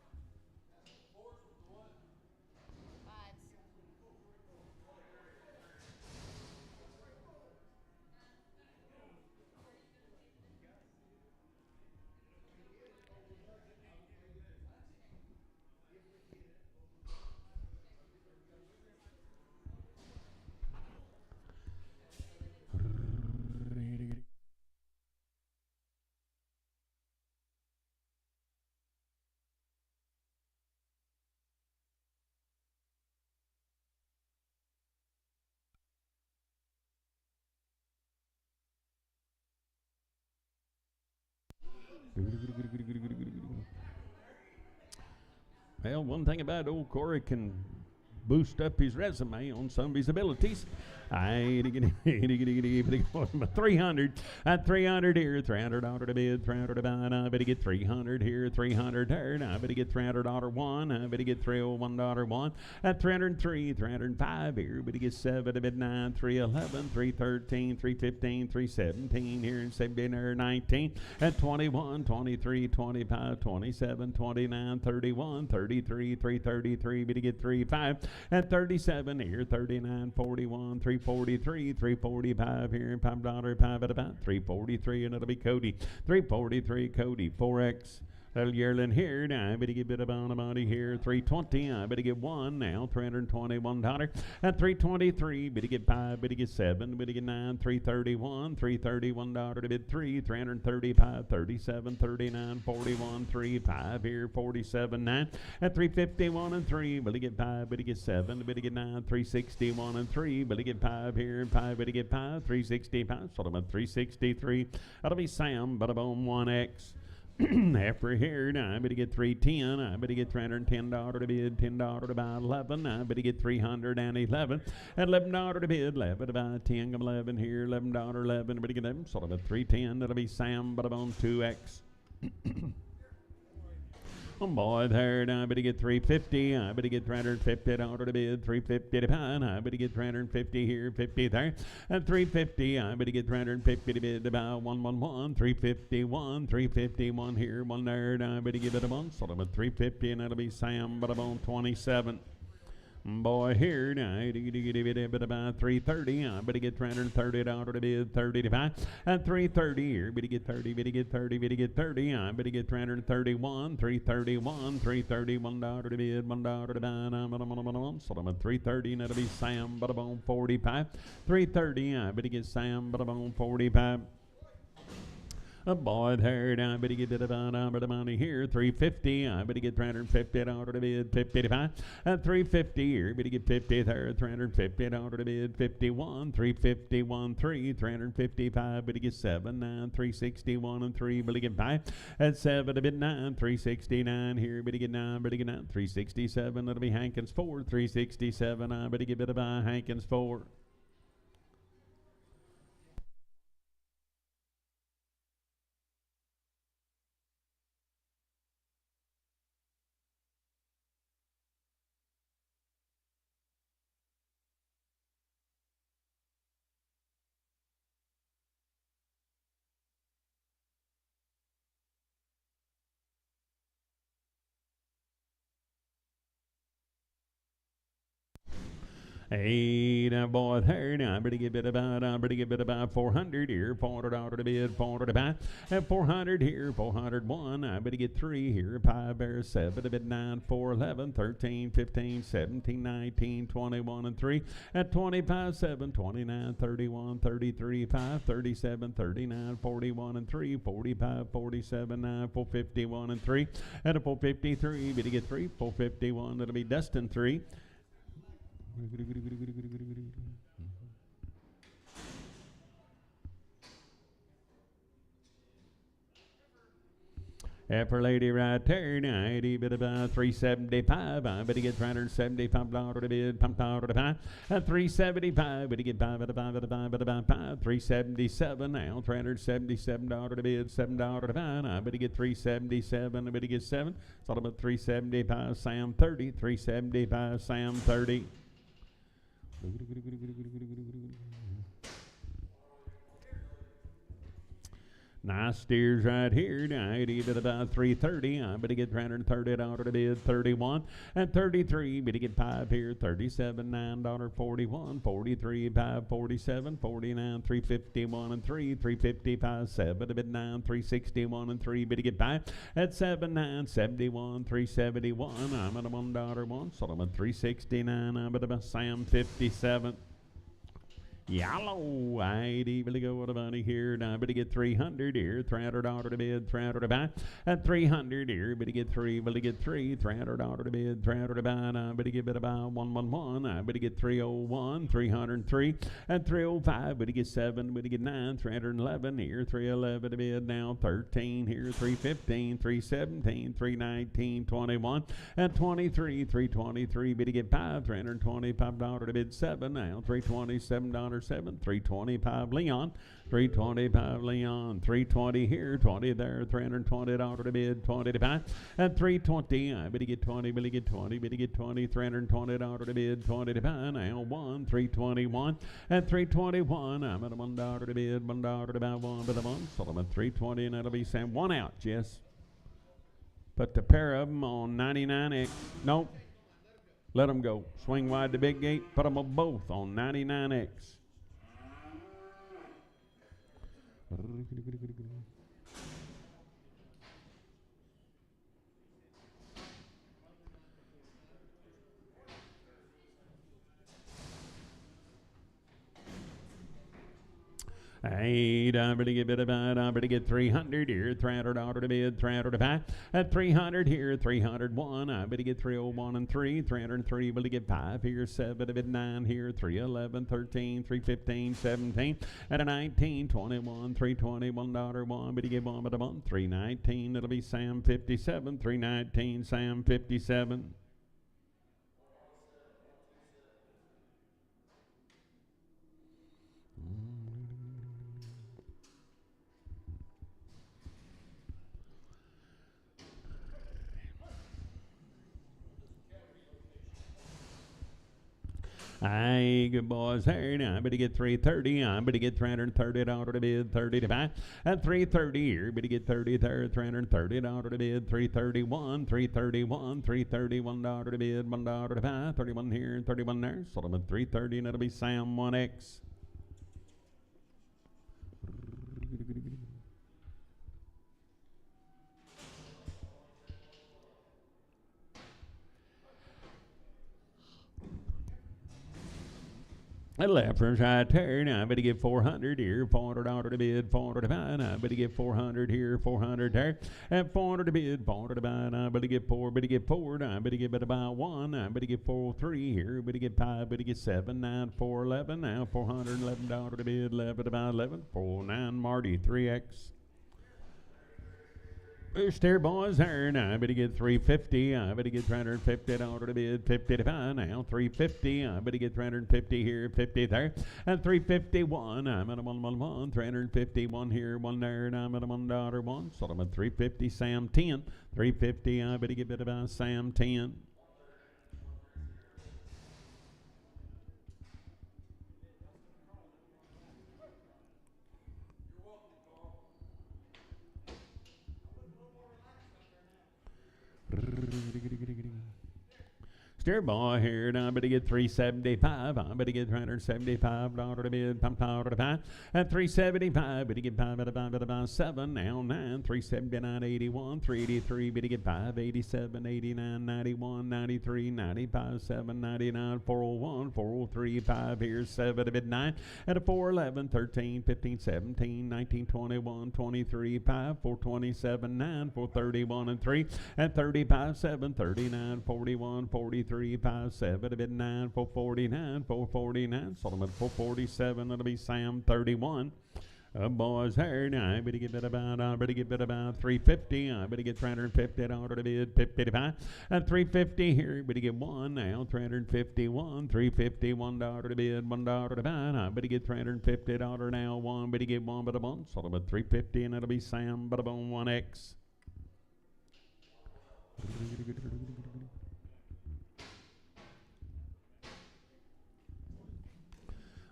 Well, one thing about old Corey can boost up his resume on some of his abilities. 300 at 300 here, $300 to bid, 300 to buy. I better get 300 here, 300 there. I better get $300 one. I better get $301 one. At 303, 305 here. Better get seven to bid 9, 311, 313, 315, 317 here and 17 19. At 21, 23, 25, 27, 29, 31, 33, 333. Better get 35. At 37 here, 39, 41, 343, 345 here, $5, 5 at about 343, and it'll be Cody. 343, Cody, 4X. Little yearling here. Now I better get a bit of body here. 320. I better get one now. $321. At 323. Better get five. Better get seven. Better get nine. 331. $331 to bid three. 335. 37. 39. 41. 3. 5 here. 47. 9. At 351 and 3. Better get five. Better get seven. Better get nine. 361 and 3. Better get five here. 5. Better get five. 365. Sort of a 363. That'll be Sam. But about 1X. After here, now I better get 310. I better get $310 to bid, $10 to buy 11. I better get 311. At $11 to bid, 11 to buy 10. 11 here, $11, 11. I better get them. Sort of a 310. That'll be Sam, but I'm on 2X. Oh boy, there, I better get 350. I better get $350 to bid, 350 to buy. I better get 350 here, 50 there. At 350, I better get 350 to bid, about 111, 351, 351 here, one there. I better give it a one, sort of a 350, and that'll be Sam, but I'm on 27. Boy, here now, I better about 330. I better get $330 to bid, 30 to buy. At 330 here, better get 30, better get 30, better get 30. I better get 331, 331, $331 to bid, $1 to buy. So I'm at 330, and that'll be Sam, but I'm on 45. 330, I better get Sam, but I'm on 45. A boy there, I better get a bit of money here. 350, I better get $350 to bid, 55. At 350 here, better get 50 there. $350 to bid, 51. 351, 3, 355. Better get 7, 9, 361 and 3. Better get 5. At 7 to bid 9, 369 here. Better get 9, better get 9. 367. That'll be Hankins 4. 367. I better get a bit of Hankins 4. Hey, now boy, there now, I better get about 400 here, $400 to bid, 400 to buy, and 400 here, 401. I better get 3 here, pie bear 7 to bid 9, 4, 11, 13, 15, 17, 19, 21 and 3, at 25, 7, 29, 31, 33, 5, 37, 39, 41 and 3, 45, 47, 9, 451 and 3, at a 453, better get 3, 451, that'll be Dustin 3. For lady right there, 90 bit about 375. I better get $375 to bid, pump out to buy. At 375, better get 5 at a 5 at a 5 at a 5, 377 now, $377 to bid, $7 to buy. I better get 377, I better get 7. So I'm at 375, Sam 30, 375, Sam 30. Nice steers right here. 90 to about 330. I better get $330 to bid, 31 and 33. Better get 5 here, 37, $9.41, 43, 5, 47, 49, 351 and 3, 355, 7 to bid 9, 361 and 3. Better get 5 at 7, 9, 71, 371. I'm at a $1 so I'm at 369. I'm at about Sam 57. Yellow, I'd even go with a money here. Now, I better get 300 here. $300 to bid, $300 to buy. At 300 here, better get 3, $300 to bid, $300 to buy. Now, I better get about 111. I better get 301, 303. At 305, better get 7, better get 9, 311 here. 311 to bid now, 13 here. 315, 317, 319, 21. At 23, 323, better get 5, $325 to bid, 7 now. $327. 7, 325 Leon, 325 Leon, 320 here, 20 there, $320 to bid, 20 to buy, at 320. I better get 20, better get 20, better get 20, $320 to bid, 20 to buy. Now 1, 321, at 321. I'm at a $1 to bid, $1 to buy, 1 to the 1. So I'm at 320, and that'll be Sam. 1 out, Jess. Put the pair of them on 99X. Nope. Let them go. Swing wide the big gate. Put them both on 99X. I better get bit about, I better get 300 here, $300 to bid, $300 to buy. At 300 here, 301. I better get 301 and 3, 303. Better get 5 here, 7 to bid, 9 here, 311, 13, 315, 17. At a 19, 21, 320, $1, 1. Better get 1 but a 1, 319. It'll be Sam 57, 319, Sam 57. Hey, good boys here. Now, I better get 330. I better get $330 to bid, 30 to buy. At 330 here, better get 30 there, $330 to bid, 331, 331, $331 to bid, $1 to buy, 31 here, 31 there. So I'm at 330, and it'll be Sam 1X. Lefters right there. Now I better get 400 here, $400 to bid, $400 to buy. Now I better get 400 here, 400 there, and 400 to bid, 400 to buy. Now I better get 4, better get 4. Now I better get about 1. Now I better get 403 here, better get 5, better get 7, 9, 4, 11. Now $411 to bid, 11 to buy, 11, 49 Marty, 3X. Boost there, boys. There now. I better get 350. I better get $350 to bid, 50 to buy. Now 350. I better get 350 here, 50 there, and 351. I'm at a 111. 351 here, 1 there, and I'm at a $1 1. So I'm at 350. Sam 10. 350. I better get bit about Sam 10. Steer boy here, I better get $375. I better get $375 to bid, pump powder to buy. At $375, better get about 7, now 9, $379, 81, $383, better get 5, $87, $89, $91, $93, $95, $7, $99, $401, $403, 5 here, 7 to bid 9. At a $411, $13, $15, $17, $19, $21, $23, 5, $427, $9, $431 and 3. At $35, $7, $39, $41, $43, 5, 7 to bid 9, $449, $449. Solomon $447. It'll be Sam 31. Boys here now. I better get bid about $350. I better get $350 to bid 55. At $350 here, better get 1 now. $351, $351 to bid, $1 to buy. I better get $350 now. 1, better get 1 but a bone. Solomon $350, and it'll be Sam but a bone 1X.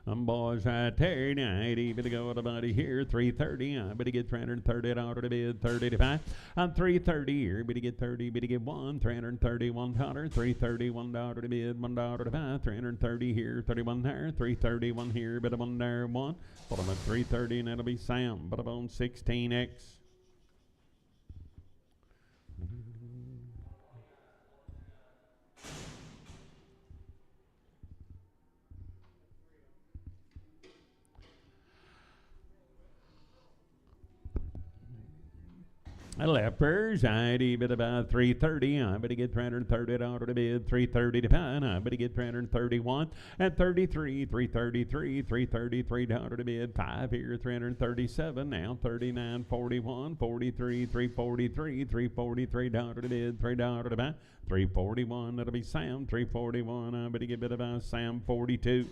Boys right there, now 80, better go with a buddy here, 330, I better get $330 to bid, 30 to 5. On 330 here, better get 30, better get 1, $331, $331 to bid, $1 to 5, 330 here, 31 there, 331 here, better 1 there, 1. Put them at 330, and that'll be Sam, but on 16X. Leppers, I'd bid about 330. I better get $330 to bid, 330 to buy. I better get $331 at 33, 333, $333 to bid, 5 here, 337 now, 39, 41, 43, 343, $343 to bid, $3 to buy, 341. That'll be Sam 341. I better get bid about Sam 42.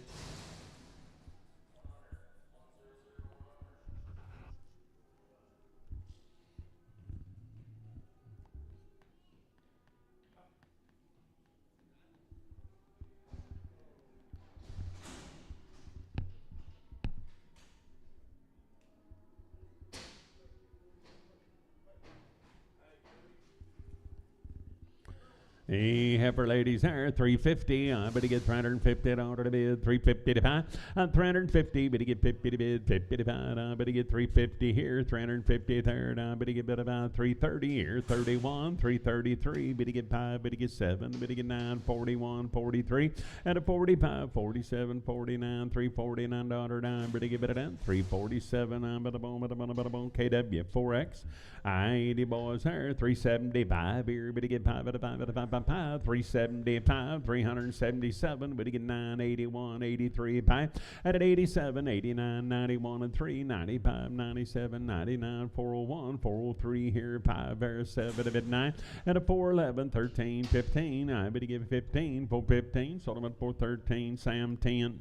Hey, heifer ladies there, 350. I better get $350 to bid, 350 to buy. On 350, better get 50 to bid, 50 to buy. I better get 350 here, 350 there. I better get bid about 330 here, 31, 333. Better get 5, better get 7, better get 9, 41, 43. At a 45, 47, 49, $349 down. Better get bid at 347. I'm at a bone, KW 4X. 80 boys there, 375 here. Better get 5 at a 5 at a 5. 375, 377, but he get 981, 83, 5 at 87, 89, 91 and 3, 95, 97, 99, 401, 403 here, 5 there, 7 at 9 at a 411, 13, 15. I better give 15, 415, Solomon 413, Sam 10.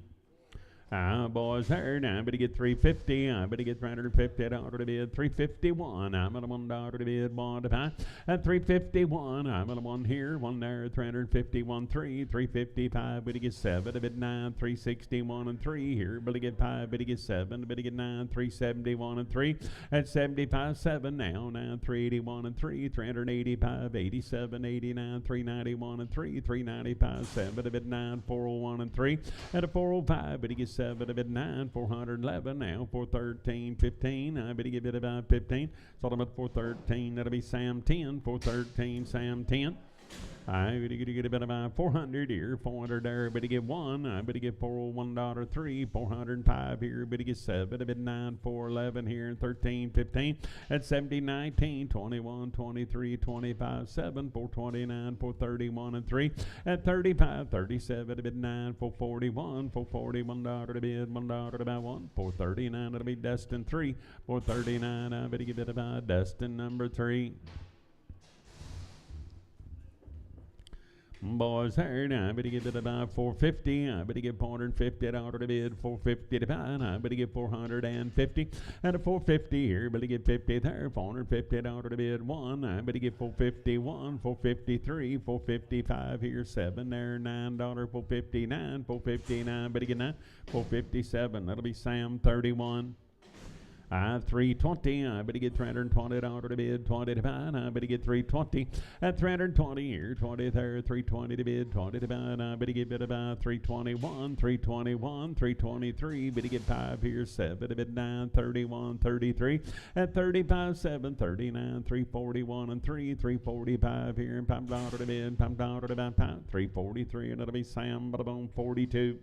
Boys there, now I better get 350. I better get $350 to bid, 351. I'm at a $1 to bid, 1 to 5. At 351, I'm at a 1 here, 1 there, 351, 3, 355. Better get 7 to bid 9, 361 and 3 here. Better get 5, better get 7, better get 9, 371 and 3. At 75, 7 now, 381 and 3, 385, 87, 89, 391 and 3, 395, 7 to bid 9, 401 and 3. At a 405, better get 7 to bid 9, 411 now, 413, 15. I better give it about 15. Sold them at 413. That'll be Sam 10, 413, Sam 10. I better get about 400 here, 400 there, better get 1. I better get $401, 3, 405 here, better get 7, a bit 9, 411 here, and 13, 15. At 70, 19, 21, 23, 25, 7, 429, 431 and 3. At 35, 37, a bit 9, 441, $441 to bid, $1 to buy 1, 439, it'll be Destin 3, 439. I better get it about Destin number 3. Boys here now, I better get it about 450. I better get $450 to bid, 450 to buy. I better get 450 and a 450 here. Better get 50 there, $450 to bid 1. I better get 451, 453, 455 here, 7 there, $9, 459, 459. Better get 9, 457. That'll be Sam 31. 320. I better get $320 to bid. 20 to buy. I better get 320. At 320 here. 20 there. 320 to bid. 20 to buy. I better get bid about 321. 321. 323. Better get 5 here. 7 to bid 9. 31. 33. At 35. 7. 39. 341 and 3. 345 here. $5 to bid. $5 to buy. 343. And it'll be Sam. But I'm 42.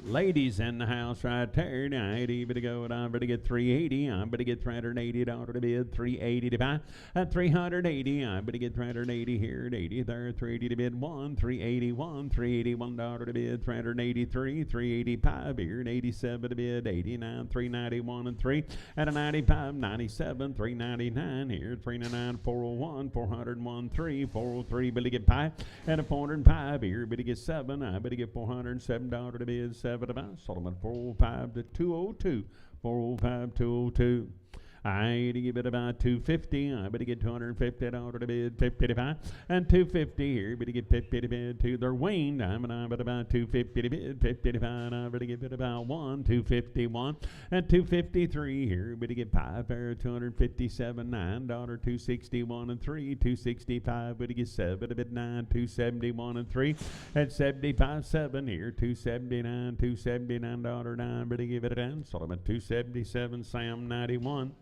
Ladies in the house right there. Now, 80 to go, and I'm going to get 380. I'm going to get $380 to bid. 380 to buy. At 380, I'm going to get 380 here. At 80 there. 380 to bid. 381. $381 to bid. 383. 385 here. At 87 to bid. 89. 391 and 3. At a 95. 97. 399 here. 399. 401. 401. 3. 403. Billy get pie. At a 405 here. Billy get 7. I better get $407 to bid. 7 to buy. Solomon 405 to 202. 405 202. I to give it about 250. I better get $250 to bid. 50 to buy. And 250 here. Better get 50 to bid. To their waned. I'm at about 250 to bid. 50 to buy. And I better give it about 251. And 253 here. Better get 5 there. 257. $9. 261 and 3. 265. Better get 7 to bid. 9. 271 and 3. At 75. 7 here. 279. $279. 9. Better give it a down. Solomon 277. Sam 91.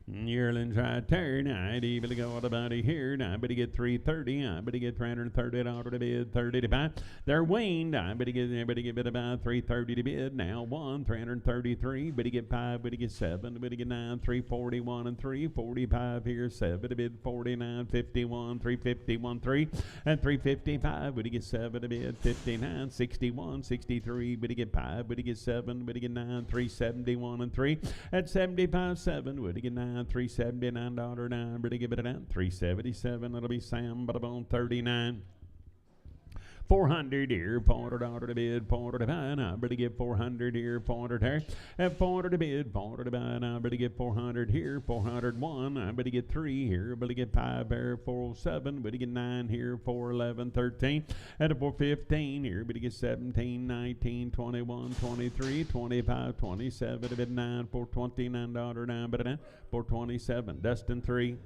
Yearlings right there. Now, I'd even go what about it here. Now, I better get 330. I better get $330 to bid. 30 to buy. They're waned. I better get it about 330 to bid. Now, 333. Better get 5. Better get 7. Better get 9. 341 and 345 here. 7 to bid. 49. 51. 351. 3. And 355. Better get 7 to bid. 59. 61. 63. Better get 5. Better get 7. Better get 9. 371 and 3. At 75. 7. Better get 9. $379 now. Better give it a down. 377. It'll be Sam, but I'm on 39. 400 here, $400 to bid, $400 to buy. Now, better get 400 here, 400 here. At 400 to bid, 400 to buy. Now, better get 400 here, 401. I better get 3 here, better get 5 there, 407. Better get 9 here, 411, 13. At a 415 here, better get 17, 19, 21, 23, 25, 27. To bid 9, $429 now, better down. 427. Dustin 3.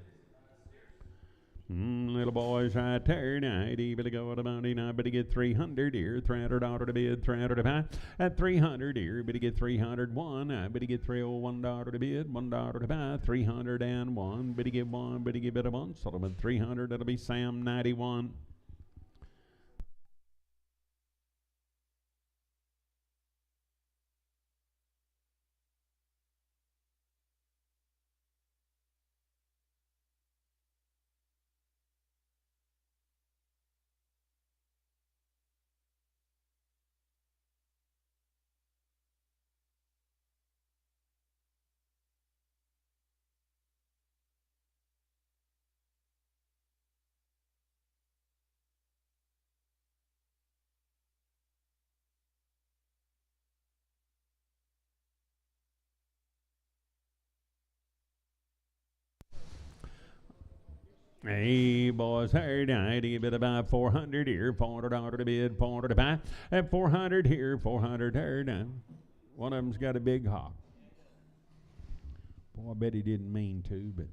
Little boys right there. Now, I'd better go to money. Now, better get 300 here. $300 to bid, 300 to buy. At 300 here, better get 301. I better get $301 to bid, $1 to buy. 301. Better get 1. Better get a 1. Solomon 300. That'll be Sam 91. Hey, boys, here tonight, a bit about 400 here, $400 to bid, $400 to buy. At 400 here, 400 there. Now, one of them's got a big hawk. Boy, I bet he didn't mean to, but.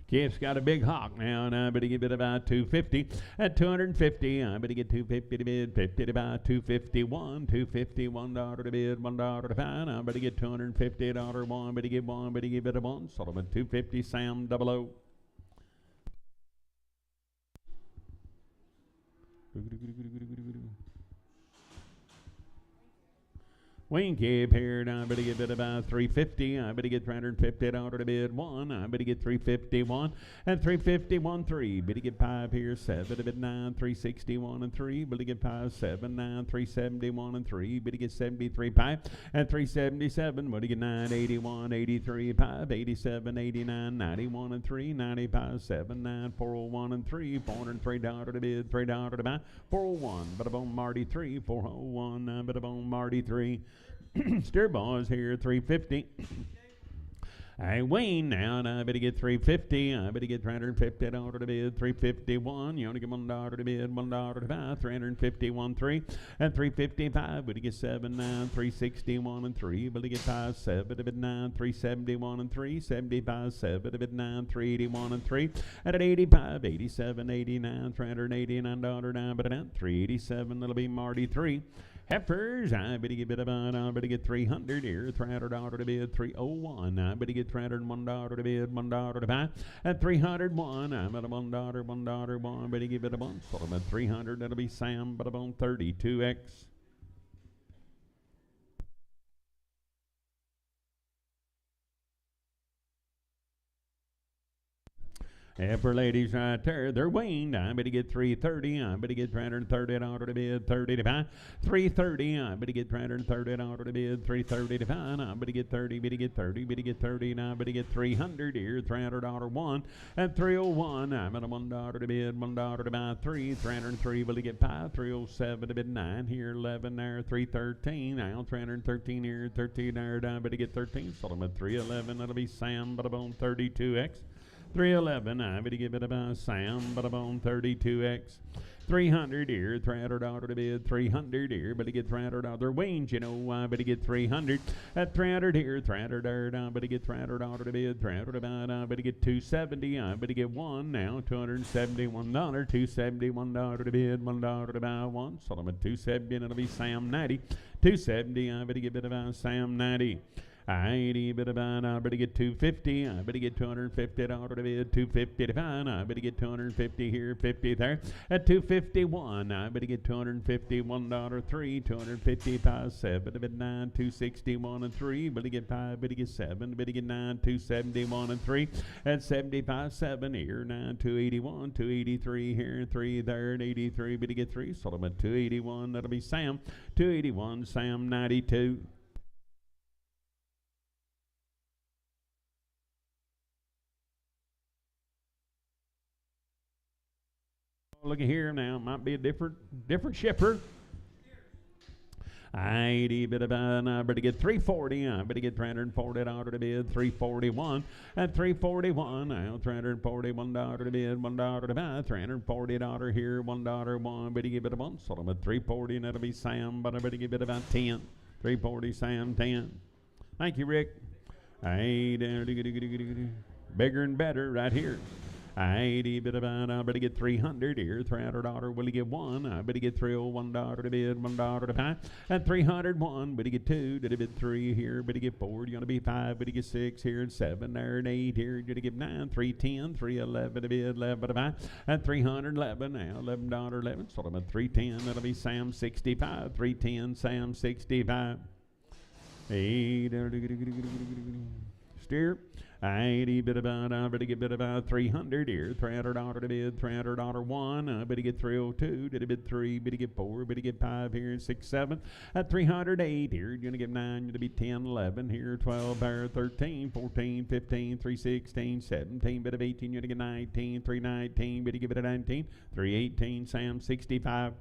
Kip's got a big hawk now, and I better give it about 250. At 250, I better get 250 to bid, 50 to buy, 251, $251 to bid, $1 to buy. I better get $250, 1, better give 1, better give it a 1. Solomon 250, Sam 00. Wing cab here, I better get bid about 350. I better get $350 to bid one. I better get 351 and 351 3. Better get 5 here, 7 to bid 9, 361 and 3. Better get 5, 7, 9, 371 and 3. Better get 73 5 and 377. Better get 9, 81, 83 5, 87, 89, 91 and 3, 95, 7, 9, 401 and 3. $403 to bid, $3 to buy. 401, but I'm on Marty 3, 401, but I'm on Marty 3. Steer boys here, 350. I Wayne now, and I better get 350. I better get $350 to bid, 351. You only get $1 to bid, $1 to buy, 351 3 and 355. Better get 7 9, 361 and 3. Better get 5 7 to bid 9, 371 and 3, 75 7 to bid 9, 381 and 3, and at 85, 87, 89, $389 down, but at 387 that'll be Marty 3. Heifers, I better get bid about, I better get 300 here, $300 to bid, 301. I better get $301 to bid, $1 to buy, at 301. I'm at a $1, better give it a bunch. So I'm at 300, that'll be Sam, but I'm on 32X. For ladies right there, they're waned. I better get 330. I better get $330 to bid, 30 to buy. 330. I better get $330 to bid, 330 to buy. I better get 30. Better get 30. Better get 30. And I better get 300 here. $300 one and 301. I'm at a $1 to bid, $1 to buy. 303. Better get 5. 307 to bid 9 here. 11 there. 313. Now 313 here. 13 there. I better get 13. So I'm at 311. That'll be Sam, but I'm on 32X. 311, I better give it about Sam, but I'm on 32X. 300 here, $300 to bid, 300 here, better get $300 wings, you know, I better get 300. At 300 here, 300 there, I better get $300 to bid, 300 about, I better get 270, I better get one now, $271, $271 to bid, $1 to buy one, so I'm at 270, and it'll be Sam 90. 270, I better get it about Sam 90. 80, but about, I better get 250. I better get $250 to bid, 250 to buy. I better get 250 here, 50 there. At 251, I better get $251 3, 255 7 to bid 9, 261 and 3. Better get 5, better get 7, better get 9, 271 and 3. At 75 7 here, 9, 281, 283 here, 3 there, and 83. Better get 3. So I'm at 281. That'll be Sam. 281, Sam 92. Look at here now, might be a different shipper. 80, bit about, I better get 340. I better get $340 to bid, 341. At 341, now $341 to bid, $1 to buy, $340 here, $1 one. Better give it a bunch. So I'm at 340, and that'll be Sam, but I better give it about 10. 340, Sam 10. Thank you, Rick. 80, bigger and better right here. 80, bit about, I better get 300 here, $300, will he get one? I better get $301 to bid, $1 to buy. At 301, better get 2, did he bid 3 here, better get 4, you're gonna be 5, better get 6 here, and 7 there, and 8 here, did he get 9, 310, 311 to bid, 11 to buy. At 311, now $11.11, so I'm at 310, that'll be Sam 65, 310, Sam 65. 8, steer. 80, bit about, I better get bid about 300 here, $300 to bid, $300 one, I better get 302, did a bid 3, better get 4, better get 5 here, 6, 7, at 308 here, you're gonna get 9, you're gonna be 10, 11 here, 12 there, 13, 14, 15, 316, 17, bit of 18, you're gonna get 19, 319, better give it a 19, 318, Sam 65.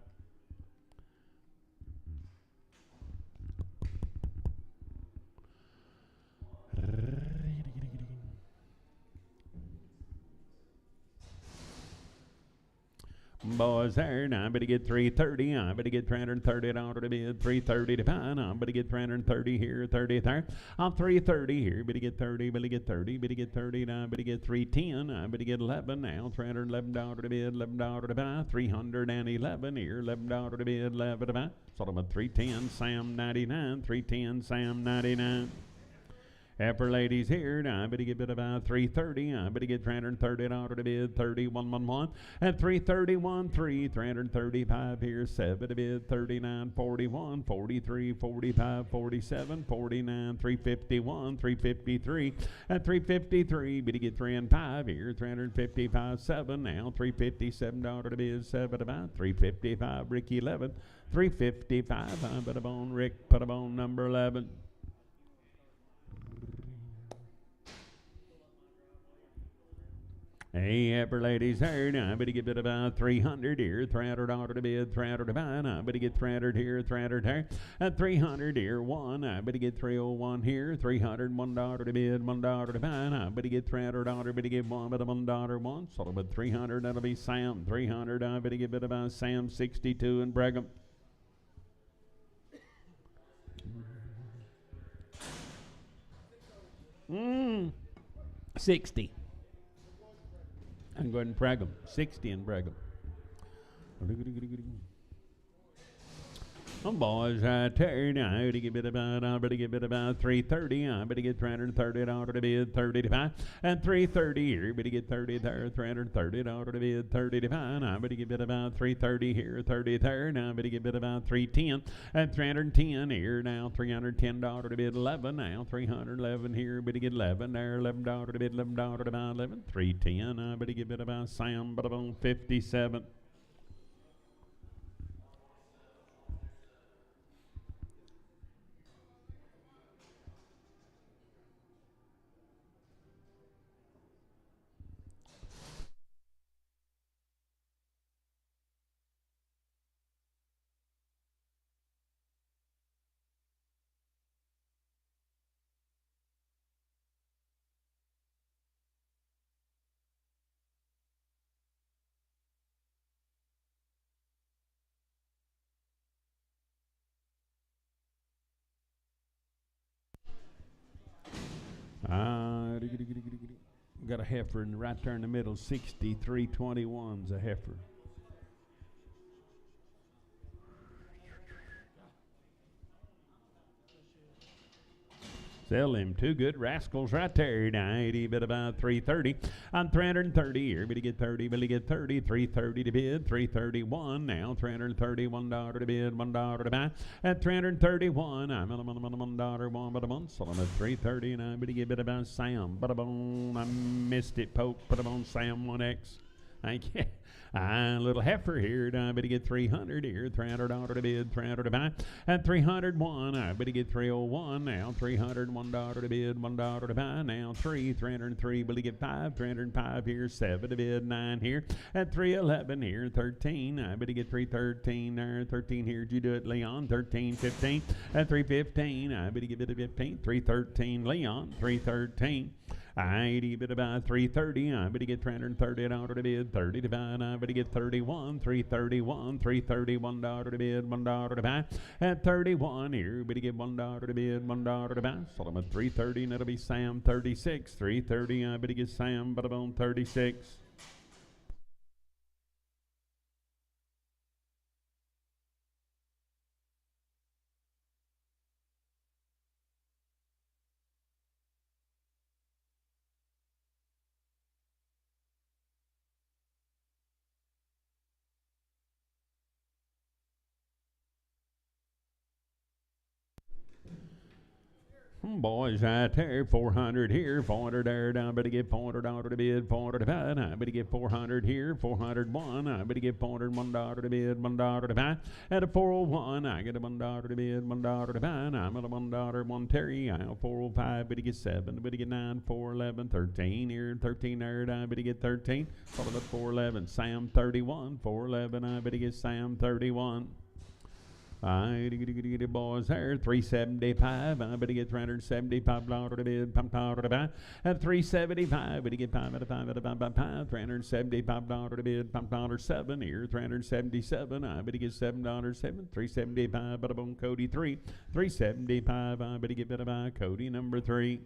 Boys there, now I better get 330. I better get $330 to bid, 330 to buy. I better get 330 here, 30 there. I'm 330 here. Better get 30. Better get 30. Better get 30. Now I better get 310. I better get 11 now. $311 to bid, $11 to buy. 311 here, $11 to bid, 11 to buy. So I'm at 310. Sam 99. 310. Sam 99. Heifer ladies here, now I better get bid about 330. I better get 330 order to bid 3111 at 331 335 here 7 to bid 39 41 43 45 47 49 351 353 at 353 better get 3 and 5 here 355 7 now 357 order to bid 7 about 355 Rick 11 355 I put a bone Rick put a bone number 11. Hey, heifer ladies, here, now I better get bid about 300 here, 300 order to bid, 300 to buy, I better get 300 here, 300 here, at 300 here, 1, I better get 301 here, 300, $1 to bid, $1 to buy, I better get 300 order, better get 1, but a $1 one, so about 300, that'll be Sam, 300, I better get bid about Sam, 62 in Brigham. Mm, 60. I'm going to Brigham. 60 in Brigham. Boys, I turn. I better get bid about 330. I better get 330 order to bid 30 to 5. And 330 here. Better get 30 there. 330 order to bid 30 to 5. I better get bid about 330 here. 30 there. Now I better get bid about 310. And 310 here. Now 310 order to bid 11. Now 311 here. Better get 11 there. 11 order to bid 11 order to buy 11. 310. I better get bid about Sam, but about 57. Got a heifer in right there in the middle, 63.21's a heifer. Sell them two good rascals right there. Now 80 bid about 330. I'm 330 here. Better get 30. Better get 30. 330 to bid. 331 now. $331 to bid. $1 to buy. At 331, I'm on $1 one but a month. So I'm at 330 and I better get bid about Sam. But I missed it. Poke. Put them on Sam 1X. Thank you. Little heifer here. I better get 300 here. $300 to bid, 300 to buy. At 301, I better get 301 now. $301 to bid, $1 to buy. Now 303. Better get 5. 305 here. 7 to bid, 9 here. At 311 here. 13. I better get 313 there. 13 here. Did you do it, Leon? 13, 15. At 315, I better get bid 15. 313, Leon. 313. 80 bid about 330. I better get 330 order to bid 30 to buy. I better get 31. 331. $331 to bid. $1 to buy. At 31 here, better get $1 to bid. $1 to buy. So I'm at 330 and it'll be Sam 36. 330. I better get Sam but I'm on 36. Boys, right there, 400 here, 400 there, I better get $400 to bid, 400 to buy, I better get 400 here, 401, I better get $401 to bid, $1 to buy, at a 401, I get a $1 to bid, $1 to buy, I'm at a $1, 1 Terry, I 405, better get 7, better get 9, 411, 13 here, 13 there, I better get 13, followed up 411, Sam 31, 411, I better get Sam 31. Boys there, 375. I better get $375 to bid, $5 to buy. At 375, better get $5 $375 to bid, $5.7 here, 377. I better get $7.7, 375. But on Cody 3, 375. I better get better by Cody number 3.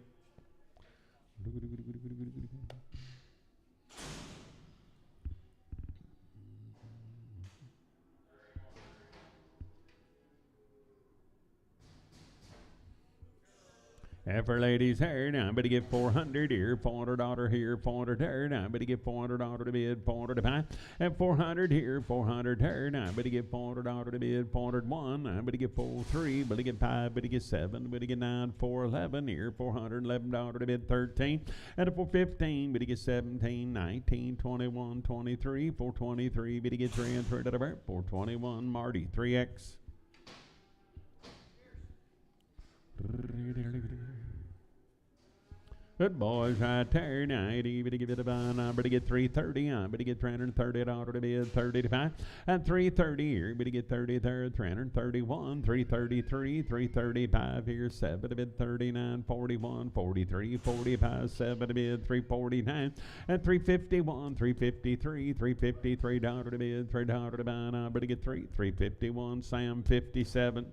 For ladies here, now better get 400 here, $400 here, 400 here, now better get $400 to bid, 400 to buy, and 400 here, 400 here, now better get $400 to bid, 401, now better get 43, better get 5, better get 7, better get 9, 411 here, $411 to bid, 13, and 415, better get 17, 19, 21, 23, 423, better get 3 and 3 to the bird, 421, Marty, 3X. Good boys right there. Now, better give it a buy. Better get 330. Better get $330 to bid, 30 to 5. And 330 here. Better get 30 there. 331, 333, 335 here. 7 to bid, 39, 41, 43, 45, 7 to bid, 349. And 351, 353, $353 to bid, $3 to buy. Better get 351. Sam, 57.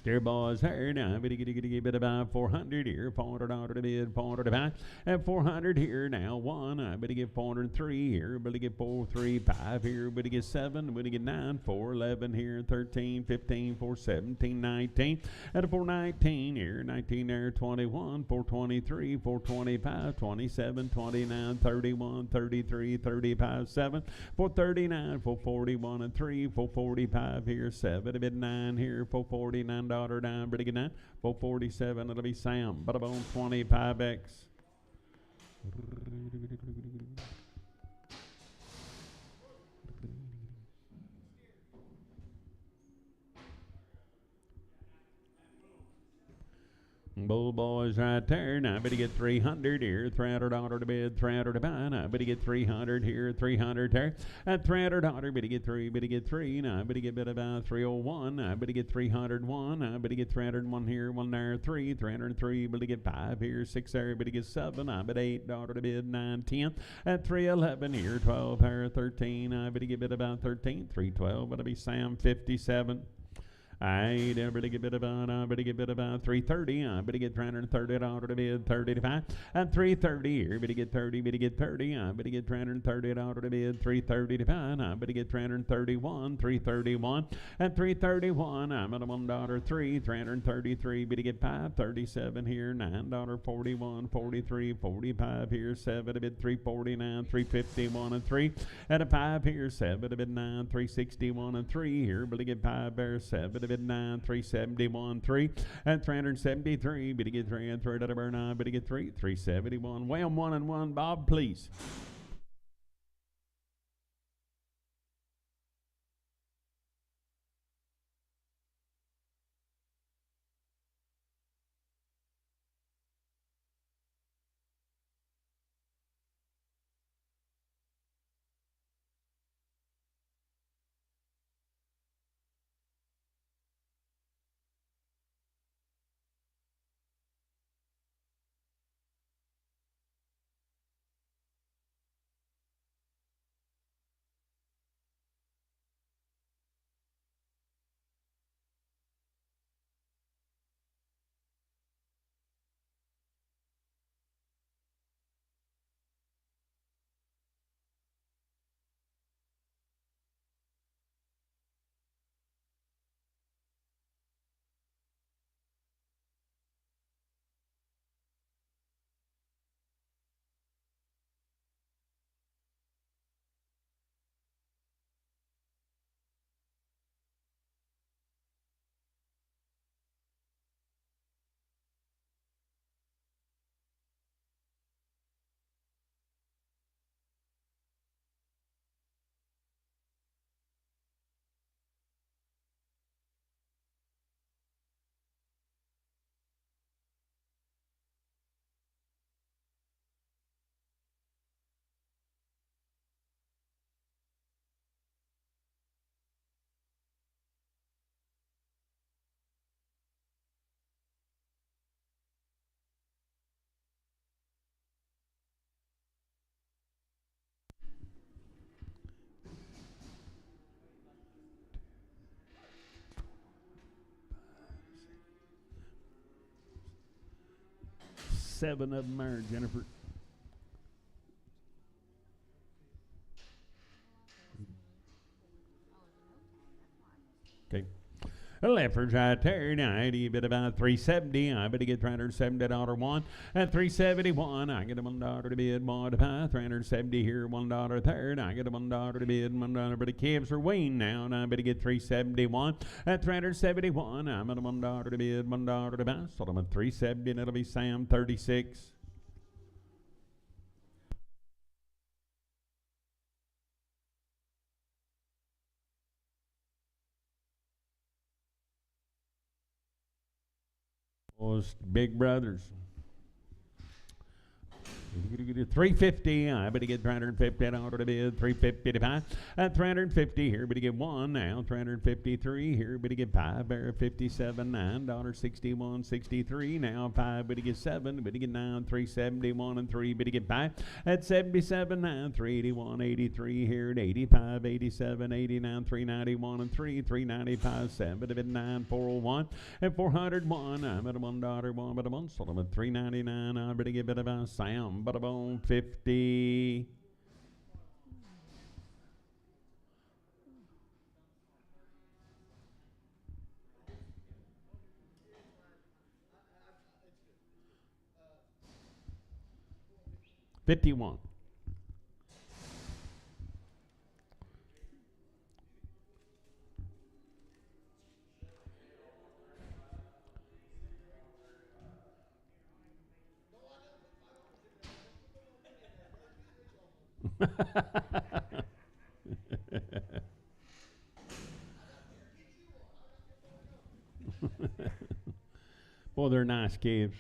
Dear boys, here now, better get about 400 here, $400 to bid, 400 to buy, and 400 here now, 1, I better get 403 here, better get 435 here, better get 7, better get 9, 411 here, 13, 15, 417, 19, and 419 here, 19 there, 21, 423, 425, 27, 29, 31, 33, 35, 7, 439, 441 and 3, 445 here, 7, a bit 9 here, 449 down, better get 9, 447, it'll be Sam, but about 25X. Bull boys right there. Now, better get 300 here, $300 to bid, 300 to buy. Now, better get 300 here, 300 there. At $300, better get 3, better get 3. Now, better get about 301. Now, better get 301. Now, better get 301 here, 1 there, 3, 303. Better get 5 here, 6 there, better get 7. Now, better $8 to bid, 9, 10. At 311 here, 12 here, 13. Now, better get about 13, 312. Better be Sam, 57. I better get bit about 330. Better get $330 to bid, 30 to 5. And 330 here. Better get 30. Better get 30. Better get $330 to bid, 330 to 5. Better get 331. 331. And 331. I'm at $1 3. 333. Better get 537 here. $9.41. 43. 45 here. 7 to bid, 349. 351 and 3. At a 5 here. 7 to bid 9. 361 and 3 here. Better get 5 there. 7 to bid 9, 371, 3, and 373. Better get 3 and 3 to the burn. Better get 3, 371. Well, 1 and 1, Bob, please. Seven of them are, Jennifer. Okay. Leopards right there. Now, you bid about 370. I better get $370 one. At 371, I get a $1 to bid, $1 to buy. 370 here, $1 third. I get a $1 to bid, $1. But the calves are weaned now, and I better get 371. At 371, I'm at a $1 to bid, $1 to buy. Sold them at 370, and it'll be Sam 36. Was big brothers. 350. I better get 350 out of the bid. 350 to buy. At 350 here, better get one now. 353 here, better get five. Bear 57, $9.61, 63 now. Five, better get seven. Better get nine. 371 and three, better get five. At 77, 9, 381, 83 here at 85, 87, 89, 391 and three. 395, 7, better bid 9, 401 and 401. I'm at a $1, one, but a one. Sold them at 399. I better get better by Sam. But about 50. $51. Boy, they're nice calves.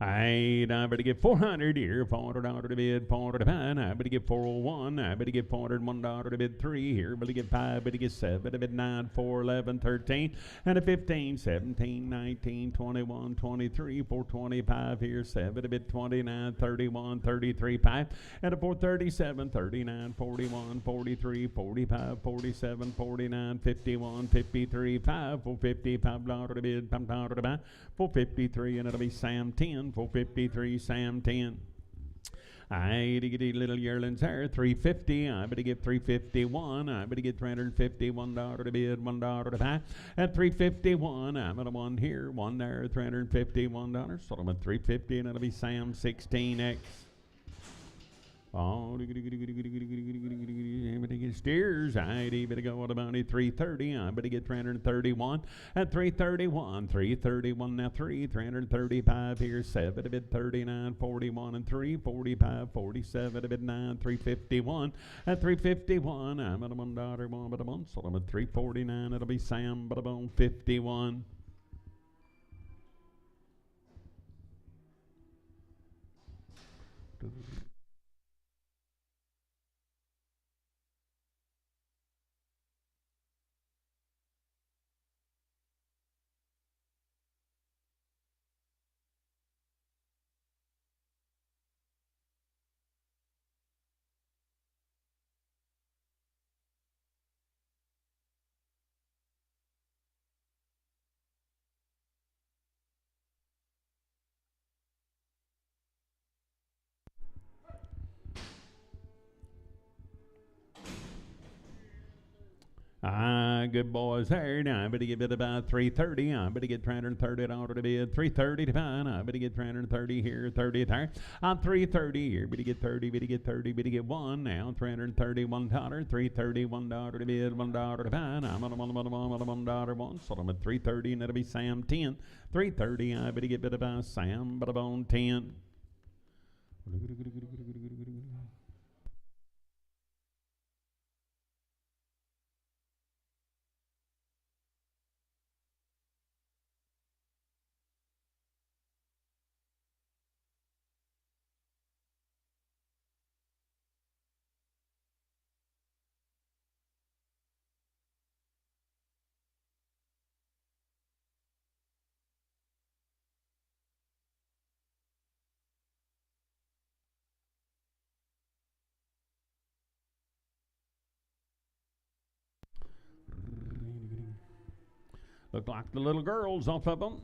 I better get 400 here, $400 to bid, 400 to buy. I better get 401. I better get $401 to bid 3 here. Better get 5, better get 7, better bid 9, 4, 11, 13, and a 15, 17, 19, 21, 23, 425 here, 7, better bid 29, 31, 33, 5, and a 437, 39, 41, 43, 45, 47, 49, 51, 53, 5, 455 $5 to bid, $5 to buy, 453, and it'll be Sam 10. 453, Sam 10. I to get a little yearlings there, 350. I better get 351. I better get $351 to bid, $1 to buy. At 351, I'm at a one here, one there, $351. Sold them at 350, and it'll be Sam 16X. Oh, steers. I better go at about 330. I better get 331. At 331, 331 now 335 here, 7 a bid 39, 41 and 3, 45, 47 a bid 9, 351. At 351, I'm at a $1, one but a month. So I'm at 349. It'll be Sam, but about 51. Good boys there. Now I better get bid about 330. I better get $330 to bid. 330 to buy. I better get 330 here, 30 there. I'm 330 here. Better get 30. Better get 30. Better get one now. $331. $331 to bid. $1 to buy. I'm on a $1 one. So I'm at 330, and it'll be Sam 10. 330. I better get bid about Sam, but about 10. Look like the little girls off of them.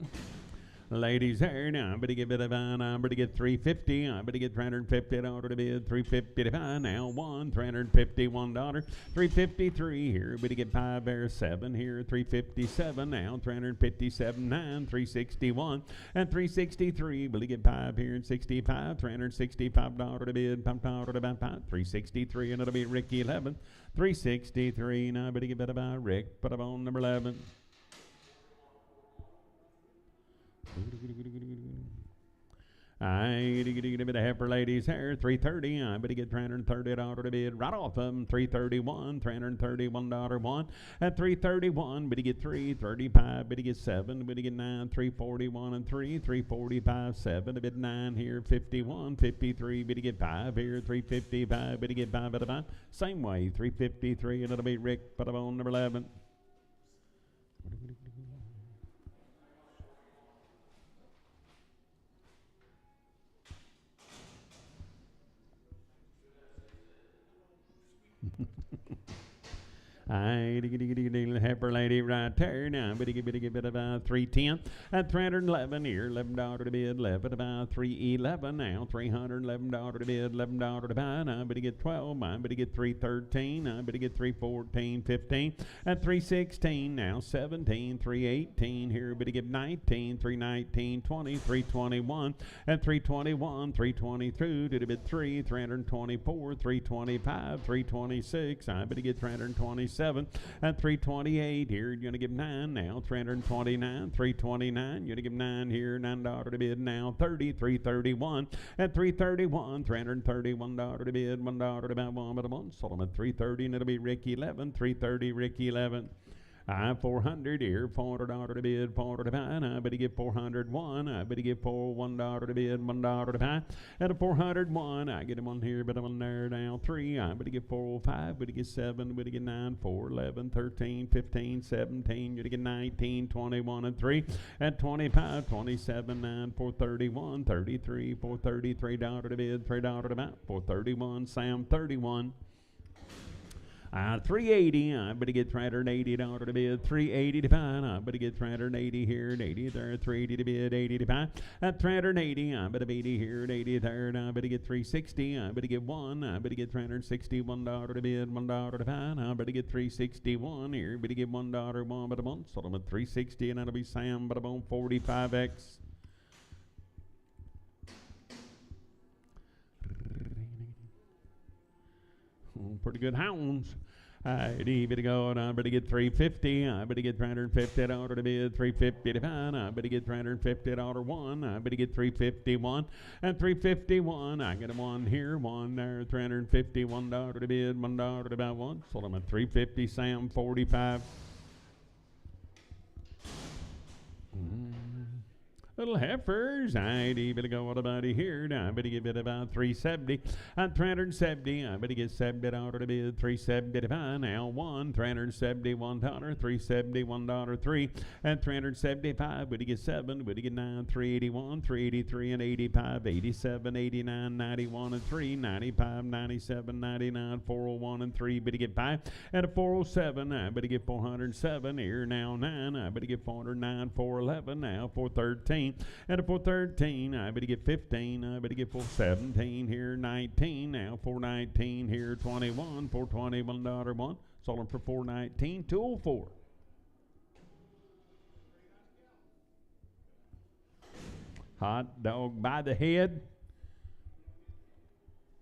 Ladies there now, but to get bit of but to get 350, but to get $350 to bid, 350 to buy now, $351, 353 here, but to get 5 there, 7 here, 357 now, 357, 9, 361, and 363, but to get 5 here and 65, $365 to bid, $5 to buy, 363, and it'll be Ricky 11, 363, now, but to get bit about Rick, put up on number 11. I get a bit of heifer ladies hair, 330. I better get $330 to bid right off of them. 331, $331 one at 331. Better get 335. Better get 7. Better get 9. 341 and 3. 345 7. A bit 9 here. 51, 53. Better get 5 here. 355. Better get 5 at a 5. Same way. 353 and it'll be Rick. Put on number 11. I heifer lady right there now. Better get about 310 at 311 here. $11 to bid. 11 about 311 now. $311 to bid. $11 to buy. Now better get 12. I better get 313. I better get 314. 15 at 316 now. 17. 318 here. Better get 19. 319. 20. 321 at 321. 322 to the bid 3. 324. 325. 326. I better get 327 at 328 here. You're gonna give 9 now. 329. 329. You're gonna give 9 here. $9 to bid now. 30. 331 at 331. $331 to bid. $1 to buy. 1 but a 1. Sold them at 330 and it'll be Ricky 11. 330 Ricky 11. I 400 here, $400 to bid, $400 to buy. I better get 401. I better get $1 to bid, $1 to buy. At a 401, I get him on here, but I'm on there now 3. I better get 405. Better get 7. Better get 9, 4, 11, 13, 15, 17. Better get 19, 21, and 3. At 25, 27, 9, 431, 33, $433 to bid, $3 to buy. 431, Sam 31. 380. I better get $380 to bid. 380 to buy. I better get 380 here and 80 there. 380 to bid. 80 to buy. At 380. I better 80 here and 80 there. I better get 360. I better get 1. I better get $361 to bid. $1 to buy. I better get 361 here. Better get $1. 1 but a month. Sold them at 360 and that'll be Sam but I'm on 45X. Pretty good hounds. I better go and I better get 350. I better get $350 to bid. 350 to buy. I better get $350 one. I better get 351 and 351. I get a 1 here, 1 there. $351 to bid. $1 to buy 1. Sold them at 350. Sam 45. Little heifers, I better go what about here? I better get about 370. At 370, I better get $70 to bid. 370 to buy now. 1, $371, $371, 3. At 375, better get 7, better get 9, 381, 383 and 85, 87, 89, 91 and 3, 95, 97, 99, 401 and 3. Better get 5. At a 407, I better get 407 here now. 9, I better get 409, 411 now. 413. At a 413, I better get 15. I better get 417 here. 19 now. 419 here. 21. $421 one. Sold them for 419. 204. Hot dog by the head.